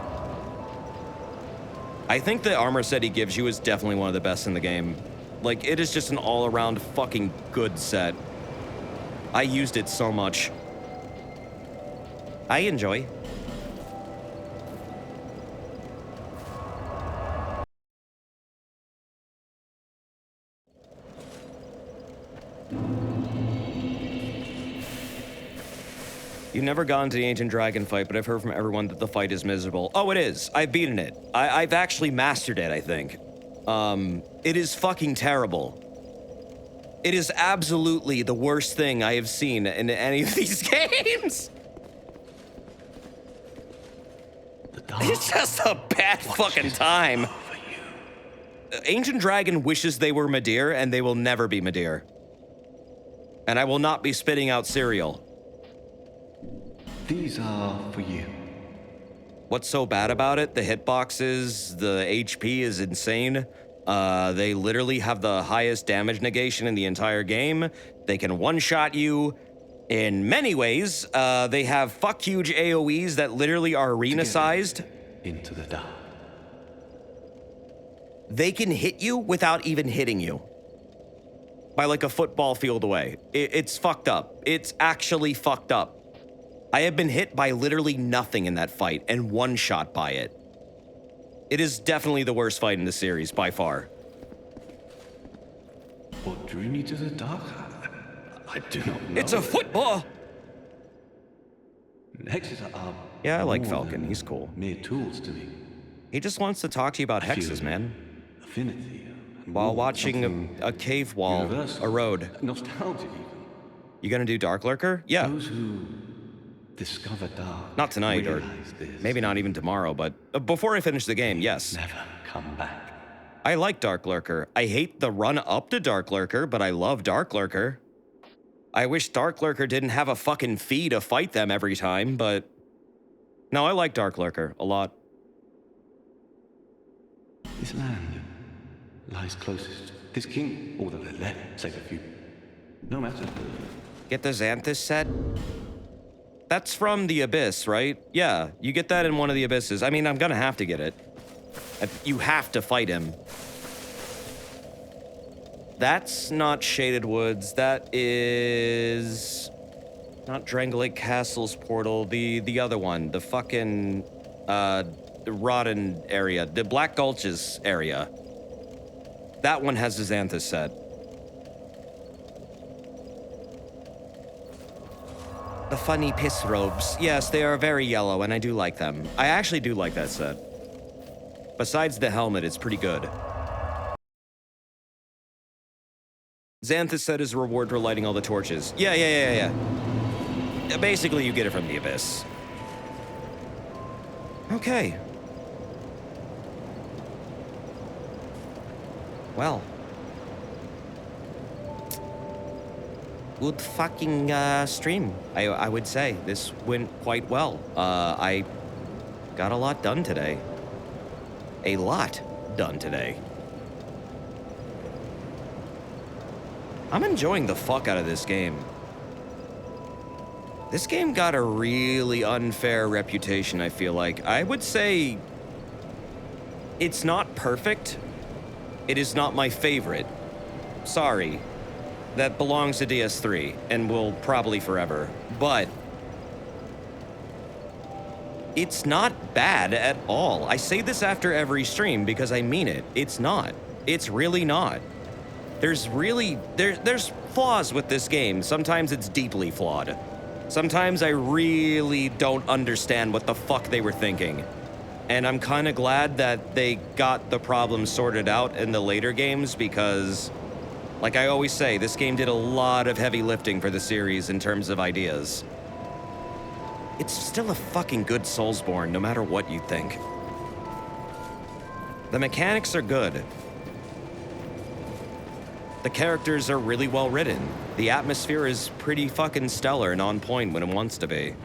Speaker 2: I think the armor set he gives you is definitely one of the best in the game. Like, it is just an all-around fucking good set. I used it so much. I enjoy. You've never gone to the Ancient Dragon fight, but I've heard from everyone that the fight is miserable. Oh, it is. I've beaten it. I've actually mastered it, I think. It is fucking terrible. It is absolutely the worst thing I have seen in any of these games. It's just a bad fucking time. Ancient Dragon wishes they were Midir, and they will never be Midir. And I will not be spitting out cereal.
Speaker 18: These are for you.
Speaker 2: What's so bad about it? The hitboxes, the HP is insane. They literally have the highest damage negation in the entire game. They can one-shot you in many ways. They have fuck huge AoEs that literally are arena-sized.
Speaker 18: Into the dark.
Speaker 2: They can hit you without even hitting you. By like a football field away. It's fucked up. It's actually fucked up. I have been hit by literally nothing in that fight and one-shot by it. It is definitely the worst fight in the series, by far.
Speaker 18: What drew me to the dark? I do not know.
Speaker 2: It's a football!
Speaker 18: Hexes are
Speaker 2: yeah, I like Falcon. He's cool.
Speaker 18: Mere tools to me.
Speaker 2: He just wants to talk to you about hexes, man.
Speaker 18: Affinity.
Speaker 2: While watching a cave wall erode.
Speaker 18: Nostalgia even.
Speaker 2: You gonna do Dark Lurker? Yeah.
Speaker 18: Those who discover dark.
Speaker 2: Not tonight, or maybe not even tomorrow, but before I finish the game, yes.
Speaker 18: Never come back.
Speaker 2: I like Dark Lurker. I hate the run up to Dark Lurker, but I love Dark Lurker. I wish Dark Lurker didn't have a fucking fee to fight them every time, but... No, I like Dark Lurker a lot.
Speaker 18: This land lies closest. This king, all that are left, save a few. No matter.
Speaker 2: Get the Xanthus set? That's from the Abyss, right? Yeah, you get that in one of the Abysses. I mean, I'm gonna have to get it. You have to fight him. That's not Shaded Woods. That is... not Dranglake Castle's portal. The other one. The fucking... the Rodden area. The Black Gulches area. That one has the Xanthus set. The funny piss robes. Yes, they are very yellow, and I do like them. I actually do like that set. Besides the helmet, it's pretty good. Xanthus set is a reward for lighting all the torches. Yeah. Basically, you get it from the Abyss. Okay. Well. Good fucking stream, I would say. This went quite well. I got a lot done today. A lot done today. I'm enjoying the fuck out of this game. This game got a really unfair reputation, I feel like. I would say it's not perfect. It is not my favorite. Sorry. That belongs to DS3 and will probably forever. But it's not bad at all. I say this after every stream because I mean it. It's not. It's really not. There's flaws with this game. Sometimes it's deeply flawed. Sometimes I really don't understand what the fuck they were thinking. And I'm kind of glad that they got the problem sorted out in the later games because, like I always say, this game did a lot of heavy lifting for the series in terms of ideas. It's still a fucking good Soulsborne, no matter what you think. The mechanics are good. The characters are really well written. The atmosphere is pretty fucking stellar and on point when it wants to be.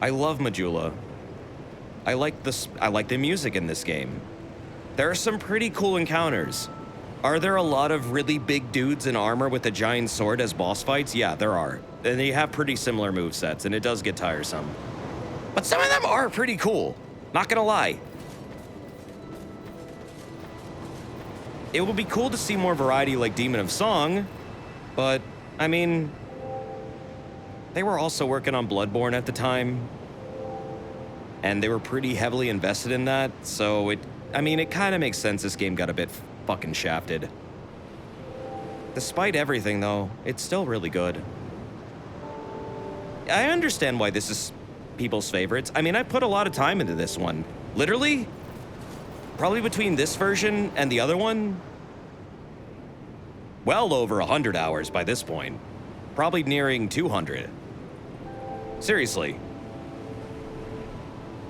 Speaker 2: I love Majula. I like the music in this game. There are some pretty cool encounters. Are there a lot of really big dudes in armor with a giant sword as boss fights? Yeah, there are. And they have pretty similar movesets, and it does get tiresome. But some of them are pretty cool. Not gonna lie. It would be cool to see more variety like Demon of Song, but, I mean, they were also working on Bloodborne at the time, and they were pretty heavily invested in that, so it kind of makes sense this game got a bit fucking shafted. Despite everything, though, it's still really good. I understand why this is people's favorites. I mean, I put a lot of time into this one. Literally, probably between this version and the other one, well over 100 hours by this point. Probably nearing 200. Seriously.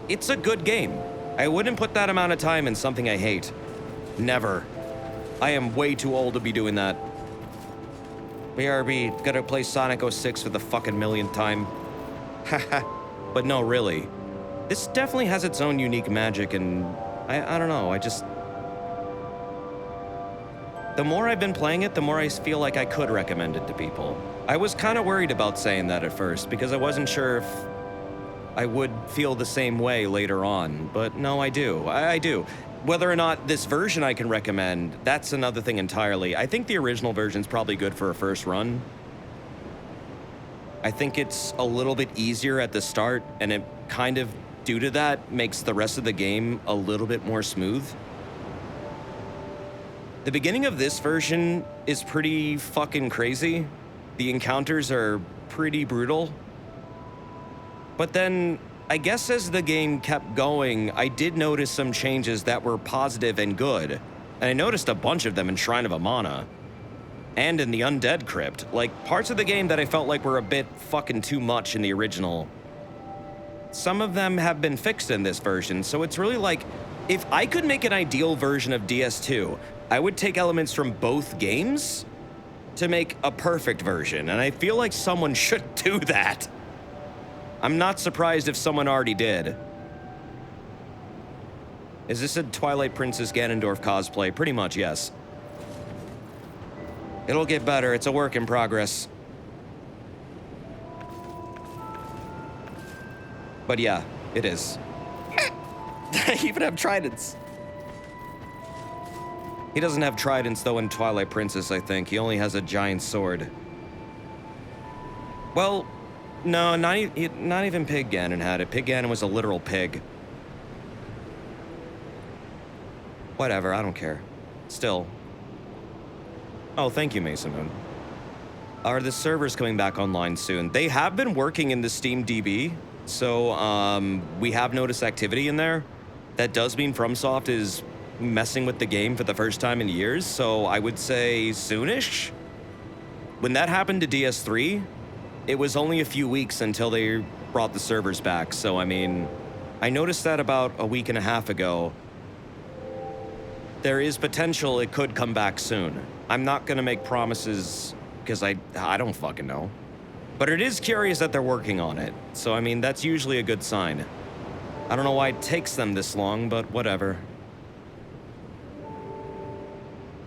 Speaker 2: It's a good game. I wouldn't put that amount of time in something I hate. Never. I am way too old to be doing that. BRB, gotta play Sonic 06 for the fucking millionth time. Haha. But no, really. This definitely has its own unique magic, and I don't know, I just... The more I've been playing it, the more I feel like I could recommend it to people. I was kind of worried about saying that at first, because I wasn't sure if I would feel the same way later on, but no, I do. I do. Whether or not this version I can recommend, that's another thing entirely. I think the original version's probably good for a first run. I think it's a little bit easier at the start, and it kind of, due to that, makes the rest of the game a little bit more smooth. The beginning of this version is pretty fucking crazy. The encounters are pretty brutal. But then, I guess as the game kept going, I did notice some changes that were positive and good. And I noticed a bunch of them in Shrine of Amana. And in the Undead Crypt. Like, parts of the game that I felt like were a bit fucking too much in the original. Some of them have been fixed in this version, so it's really like, if I could make an ideal version of DS2, I would take elements from both games to make a perfect version, and I feel like someone should do that. I'm not surprised if someone already did. Is this a Twilight Princess Ganondorf cosplay? Pretty much, yes. It'll get better. It's a work in progress. But yeah, it is. I even have tridents. He doesn't have tridents, though, in Twilight Princess, I think. He only has a giant sword. Well, no, not even Pig Ganon had it. Pig Ganon was a literal pig. Whatever, I don't care. Still. Oh, thank you, Mason Moon. Are the servers coming back online soon? They have been working in the Steam DB, so we have noticed activity in there. That does mean FromSoft is messing with the game for the first time in years, so I would say soonish. When that happened to DS3, it was only a few weeks until they brought the servers back, so I mean, I noticed that about a week and a half ago. There is potential it could come back soon. I'm not gonna make promises because I don't fucking know. But it is curious that they're working on it, so I mean, that's usually a good sign. I don't know why it takes them this long, but whatever.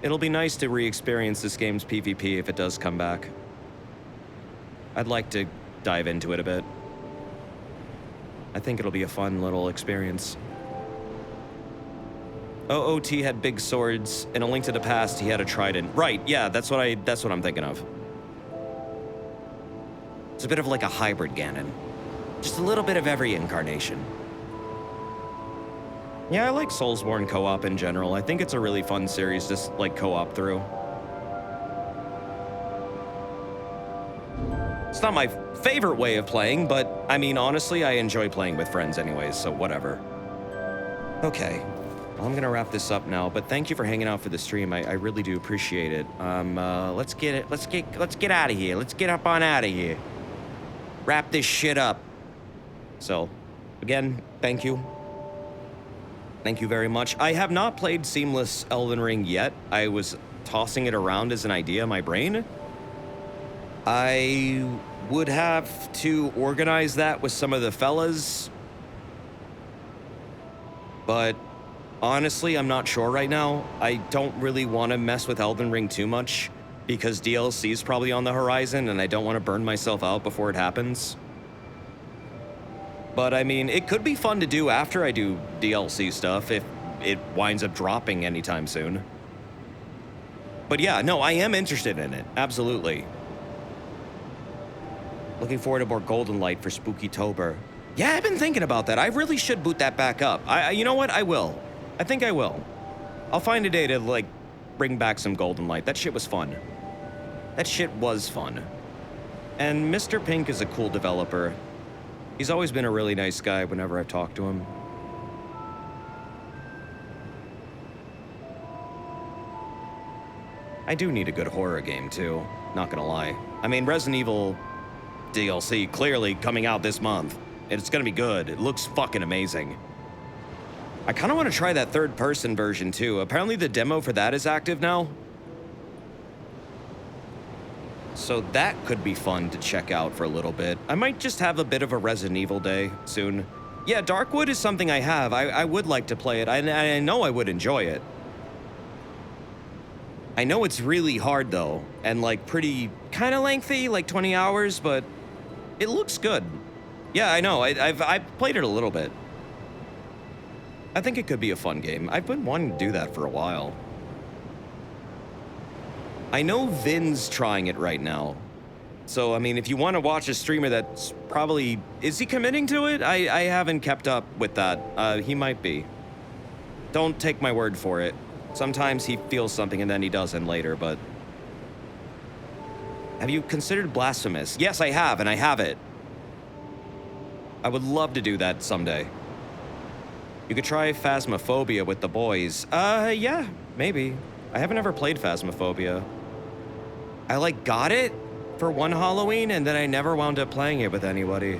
Speaker 2: It'll be nice to re-experience this game's PvP if it does come back. I'd like to dive into it a bit. I think it'll be a fun little experience. OOT had big swords. In A Link to the Past, he had a trident. Right, yeah, that's what I'm thinking of. It's a bit of like a hybrid Ganon. Just a little bit of every incarnation. Yeah, I like Soulsborne co-op in general. I think it's a really fun series to like co-op through. It's not my favorite way of playing, but I mean, honestly, I enjoy playing with friends anyways, so whatever. Okay, well, I'm gonna wrap this up now, but thank you for hanging out for the stream. I really do appreciate it. Let's get out of here. Let's get up on out of here. Wrap this shit up. So, again, thank you. Thank you very much. I have not played Seamless Elden Ring yet. I was tossing it around as an idea in my brain. I would have to organize that with some of the fellas. But honestly, I'm not sure right now. I don't really want to mess with Elden Ring too much because DLC is probably on the horizon and I don't want to burn myself out before it happens. But I mean, it could be fun to do after I do DLC stuff if it winds up dropping anytime soon. But yeah, no, I am interested in it. Absolutely. Looking forward to more Golden Light for Spooky-tober. Yeah, I've been thinking about that. I really should boot that back up. You know what? I will. I think I will. I'll find a day to, like, bring back some Golden Light. That shit was fun. That shit was fun. And Mr. Pink is a cool developer. He's always been a really nice guy whenever I've talked to him. I do need a good horror game too, not gonna lie. I mean, Resident Evil DLC clearly coming out this month. It's gonna be good. It looks fucking amazing. I kinda wanna try that third-person version too. Apparently the demo for that is active now. So that could be fun to check out for a little bit. I might just have a bit of a Resident Evil day soon. Yeah, Darkwood is something I have. I would like to play it. I know I would enjoy it. I know it's really hard though, and like pretty kind of lengthy, like 20 hours, but it looks good. Yeah, I know. I've played it a little bit. I think it could be a fun game. I've been wanting to do that for a while. I know Vin's trying it right now. So, I mean, if you want to watch a streamer that's probably... Is he committing to it? I haven't kept up with that. He might be. Don't take my word for it. Sometimes he feels something and then he doesn't later, but... Have you considered Blasphemous? Yes, I have, and I have it. I would love to do that someday. You could try Phasmophobia with the boys. Yeah, maybe. I haven't ever played Phasmophobia. I, like, got it for one Halloween, and then I never wound up playing it with anybody.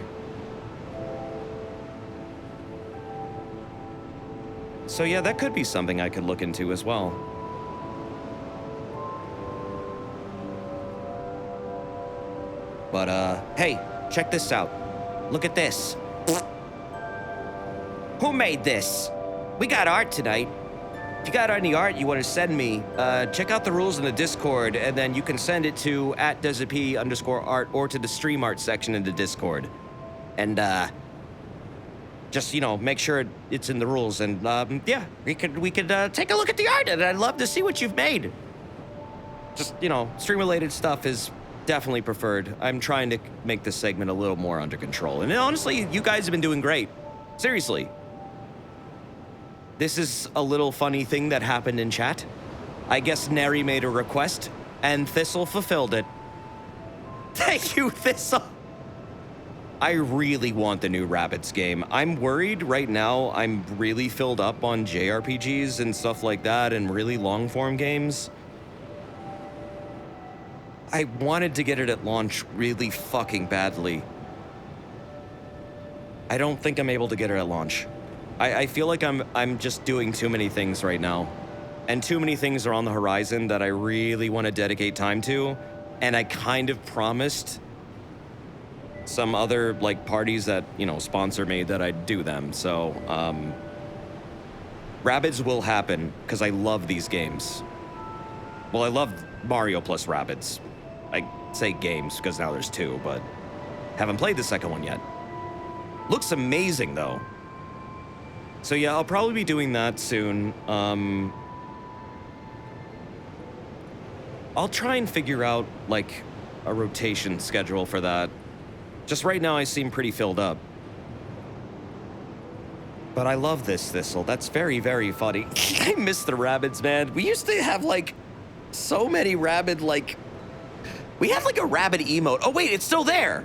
Speaker 2: So yeah, that could be something I could look into as well. But, hey, check this out. Look at this. Who made this? We got art tonight. If you got any art you want to send me, check out the rules in the Discord, and then you can send it to @DesiP_art or to the stream art section in the Discord. And, just, you know, make sure it's in the rules, and, yeah, we could take a look at the art, and I'd love to see what you've made. Just, you know, stream-related stuff is definitely preferred. I'm trying to make this segment a little more under control. And honestly, you guys have been doing great. Seriously. This is a little funny thing that happened in chat. I guess Neri made a request, and Thistle fulfilled it. Thank you, Thistle! I really want the new Rabbids game. I'm worried right now I'm really filled up on JRPGs and stuff like that and really long-form games. I wanted to get it at launch really fucking badly. I don't think I'm able to get it at launch. I feel like I'm just doing too many things right now. And too many things are on the horizon that I really want to dedicate time to. And I kind of promised some other, like, parties that, you know, sponsor me that I'd do them. So, Rabbids will happen, because I love these games. Well, I love Mario plus Rabbids. I say games, because now there's two, but haven't played the second one yet. Looks amazing, though. So yeah, I'll probably be doing that soon. I'll try and figure out, like, a rotation schedule for that. Just right now, I seem pretty filled up. But I love this Thistle. That's very, very funny. I miss the Rabbids, man. We used to have, like, so many Rabbid, like... We had, like, a Rabbid emote. Oh, wait, it's still there!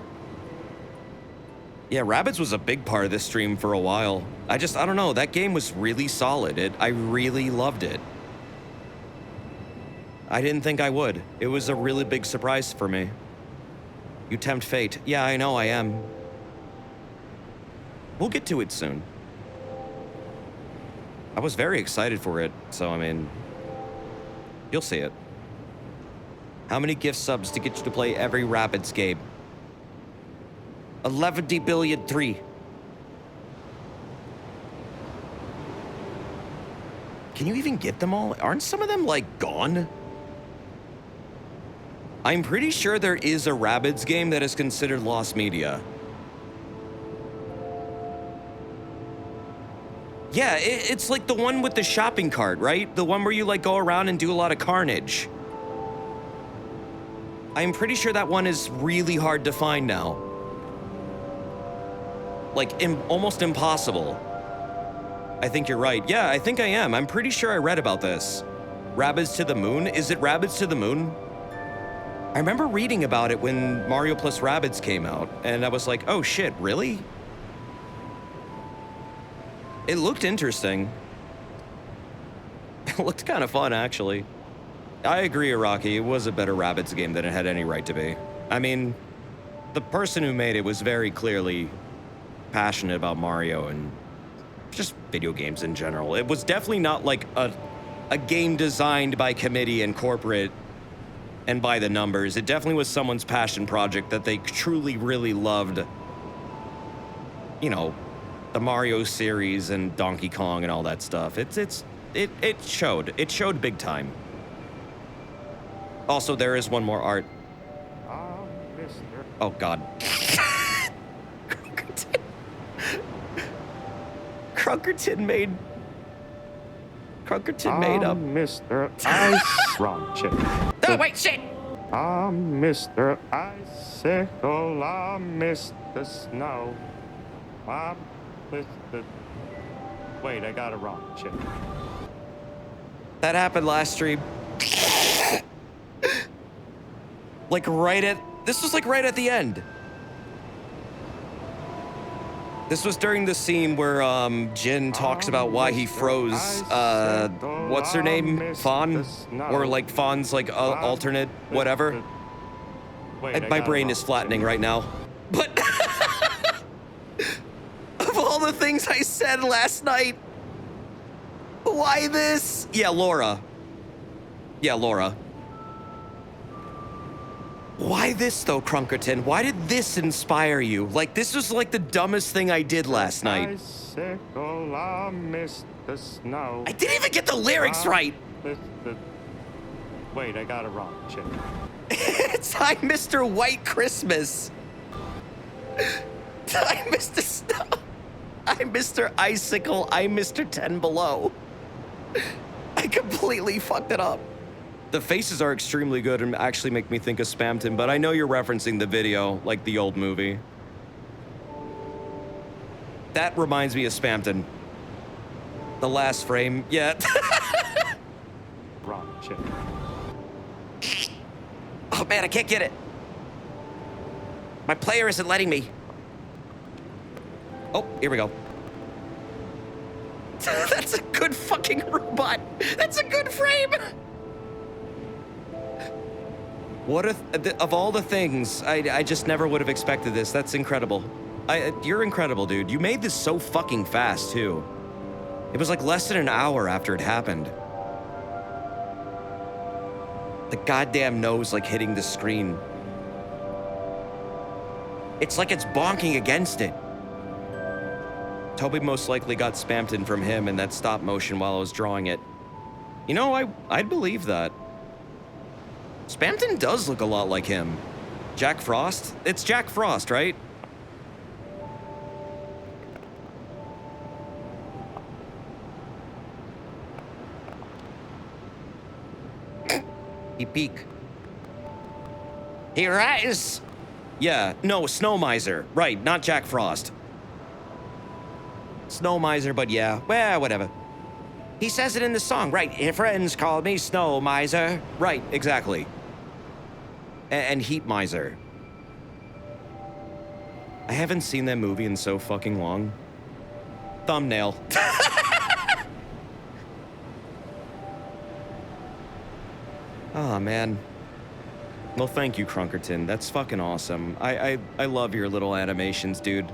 Speaker 2: Yeah, Rabbids was a big part of this stream for a while. I don't know, that game was really solid. I really loved it. I didn't think I would. It was a really big surprise for me. You tempt fate. Yeah, I know I am. We'll get to it soon. I was very excited for it, so I mean, you'll see it. How many gift subs to get you to play every Rabbids game? 11,000,000,003. Can you even get them all? Aren't some of them, like, gone? I'm pretty sure there is a Rabbids game that is considered lost media. Yeah, it's like the one with the shopping cart, right? The one where you, like, go around and do a lot of carnage. I'm pretty sure that one is really hard to find now. Like, almost impossible. I think you're right. Yeah, I think I am. I'm pretty sure I read about this. Rabbids to the Moon? Is it Rabbids to the Moon? I remember reading about it when Mario plus Rabbids came out, and I was like, oh shit, really? It looked interesting. It looked kind of fun, actually. I agree, Iraqi, it was a better Rabbids game than it had any right to be. I mean, the person who made it was very clearly passionate about Mario and just video games in general. It was definitely not like a game designed by committee and corporate and by the numbers. It definitely was someone's passion project that they truly really loved. You know, the Mario series and Donkey Kong and all that stuff. It showed. It showed big time. Also, there is one more art. Oh God. Crunkerton made up.
Speaker 1: Mr. Ice Wrong chick.
Speaker 5: Oh, wait, shit!
Speaker 1: I'm Mr. Icicle, I'm Mr. Snow. I'm Mr. Wait, I got it wrong, chick.
Speaker 2: That happened last stream. This was like right at the end. This was during the scene where Jin talks about why he froze what's her name? Fawn? Or like Fawn's like alternate whatever. My brain is flattening right now. But of all the things I said last night, why this? Yeah, Laura. Why this though, Crunkerton? Why did this inspire you? Like, this was like the dumbest thing I did last night.
Speaker 1: Icicle, I'm Mr. Snow.
Speaker 2: I didn't even get the lyrics right.
Speaker 1: Wait, I got it wrong, chick.
Speaker 2: It's I'm Mr. White Christmas. I'm Mr. Snow. I'm Mr. Icicle. I'm Mr. 10 Below. I completely fucked it up. The faces are extremely good and actually make me think of Spamton, but I know you're referencing the video, like the old movie. That reminds me of Spamton. The last frame, yeah.
Speaker 1: Wrong chick.
Speaker 5: Oh man, I can't get it. My player isn't letting me.
Speaker 2: Oh, here we go. That's a good fucking robot. That's a good frame. What of all the things, I just never would have expected this. That's incredible. You're incredible, dude. You made this so fucking fast, too. It was like less than an hour after it happened. The goddamn nose like hitting the screen. It's like it's bonking against it. Toby most likely got Spamton from him and that stop motion while I was drawing it. You know, I'd believe that. Spamton does look a lot like him. Jack Frost? It's Jack Frost, right? He peek.
Speaker 5: He rise.
Speaker 2: Yeah, no, Snow Miser. Right, not Jack Frost. Snow Miser, but yeah, well, whatever.
Speaker 5: He says it in the song, right? Your friends call me Snow Miser.
Speaker 2: Right, exactly. And Heat Miser. I haven't seen that movie in so fucking long. Thumbnail. Oh, man. Well, thank you, Crunkerton. That's fucking awesome. I love your little animations, dude.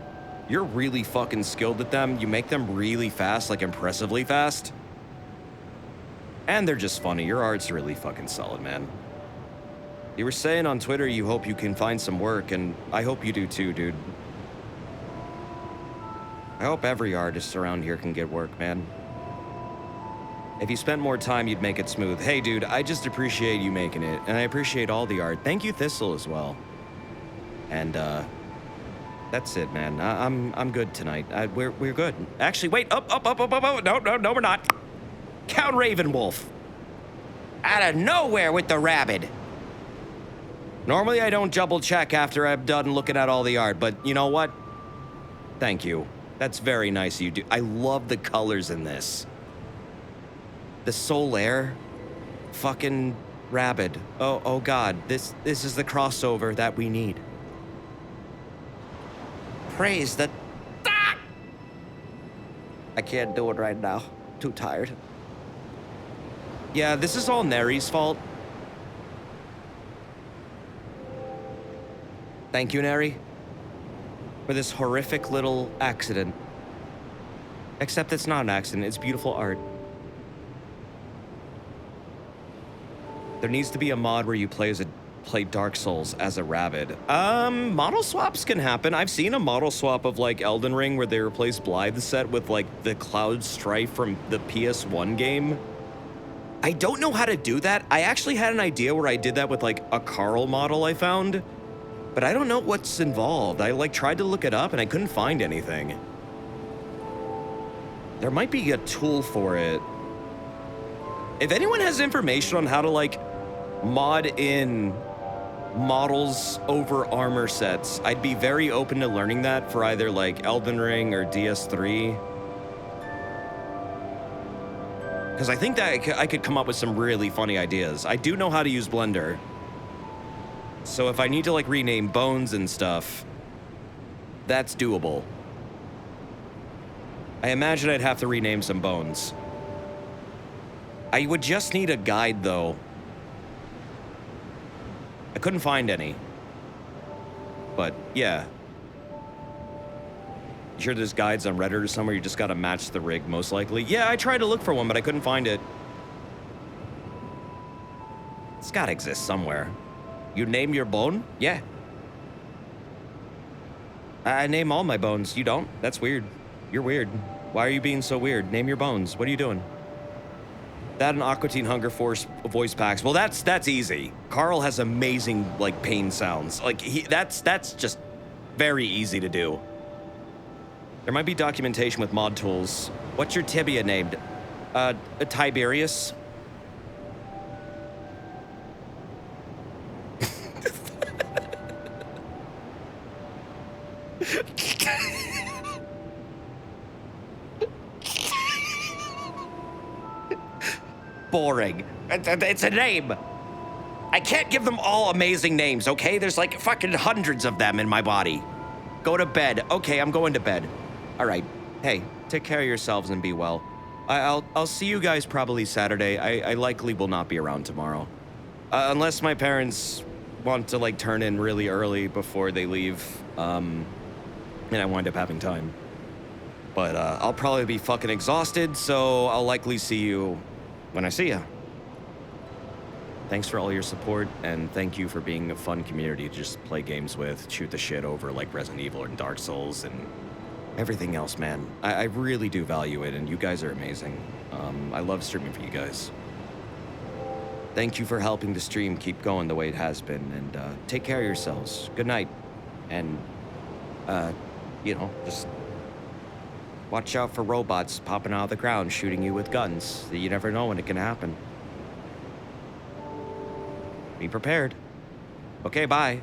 Speaker 2: You're really fucking skilled at them. You make them really fast, like impressively fast. And they're just funny. Your art's really fucking solid, man. You were saying on Twitter you hope you can find some work, and I hope you do too, dude. I hope every artist around here can get work, man. If you spent more time, you'd make it smooth. Hey, dude, I just appreciate you making it, and I appreciate all the art. Thank you, Thistle, as well. And, that's it, man. I'm good tonight. We're good. Actually, wait, up. No, we're not. Count Ravenwolf.
Speaker 5: Out of nowhere with the rabbit.
Speaker 2: Normally, I don't double check after I'm done looking at all the art, but you know what? Thank you. That's very nice of you, dude. I love the colors in this. The Solaire fucking
Speaker 5: Rabid. Oh God, this is the crossover that we need. Praise the... Ah! I can't do it right now. Too tired. Yeah, this is all Neri's fault. Thank you, Neri, for this horrific little accident. Except it's not an accident, it's beautiful art. There needs to be a mod where you play Dark Souls as a Rabid. Model swaps can happen. I've seen a model swap of like Elden Ring where they replace Blythe's set with like the Cloud Strife from the PS1 game. I don't know how to do that. I actually had an idea where I did that with like a Carl model I found, but I don't know what's involved. I like tried to look it up and I couldn't find anything. There might be a tool for it. If anyone has information on how to like mod in models over armor sets, I'd be very open to learning that for either like Elden Ring or DS3. Because I think that I could come up with some really funny ideas. I do know how to use Blender. So if I need to like rename bones and stuff, that's doable. I imagine I'd have to rename some bones. I would just need a guide though. I couldn't find any. But yeah. You sure there's guides on Reddit or somewhere? You just gotta match the rig, most likely. Yeah, I tried to look for one, but I couldn't find it. It's gotta exist somewhere. You name your bone? Yeah. I name all my bones. You don't? That's weird. You're weird. Why are you being so weird? Name your bones. What are you doing? That and Aqua Teen Hunger Force voice packs. Well, that's easy. Carl has amazing like pain sounds. Like that's just very easy to do. There might be documentation with mod tools. What's your tibia named? Tiberius. Boring. It's a name. I can't give them all amazing names, okay? There's like fucking hundreds of them in my body. Go to bed. Okay, I'm going to bed. All right. Hey, take care of yourselves and be well. I'll see you guys probably Saturday. I likely will not be around tomorrow. Unless my parents want to like turn in really early before they leave. And I wind up having time. But I'll probably be fucking exhausted, so I'll likely see you when I see ya. Thanks for all your support, and thank you for being a fun community to just play games with, shoot the shit over like Resident Evil and Dark Souls and everything else, man. I really do value it, and you guys are amazing. I love streaming for you guys. Thank you for helping the stream keep going the way it has been, and take care of yourselves. Good night. And, you know, just watch out for robots popping out of the ground, shooting you with guns. You never know when it can happen. Be prepared. Okay, bye.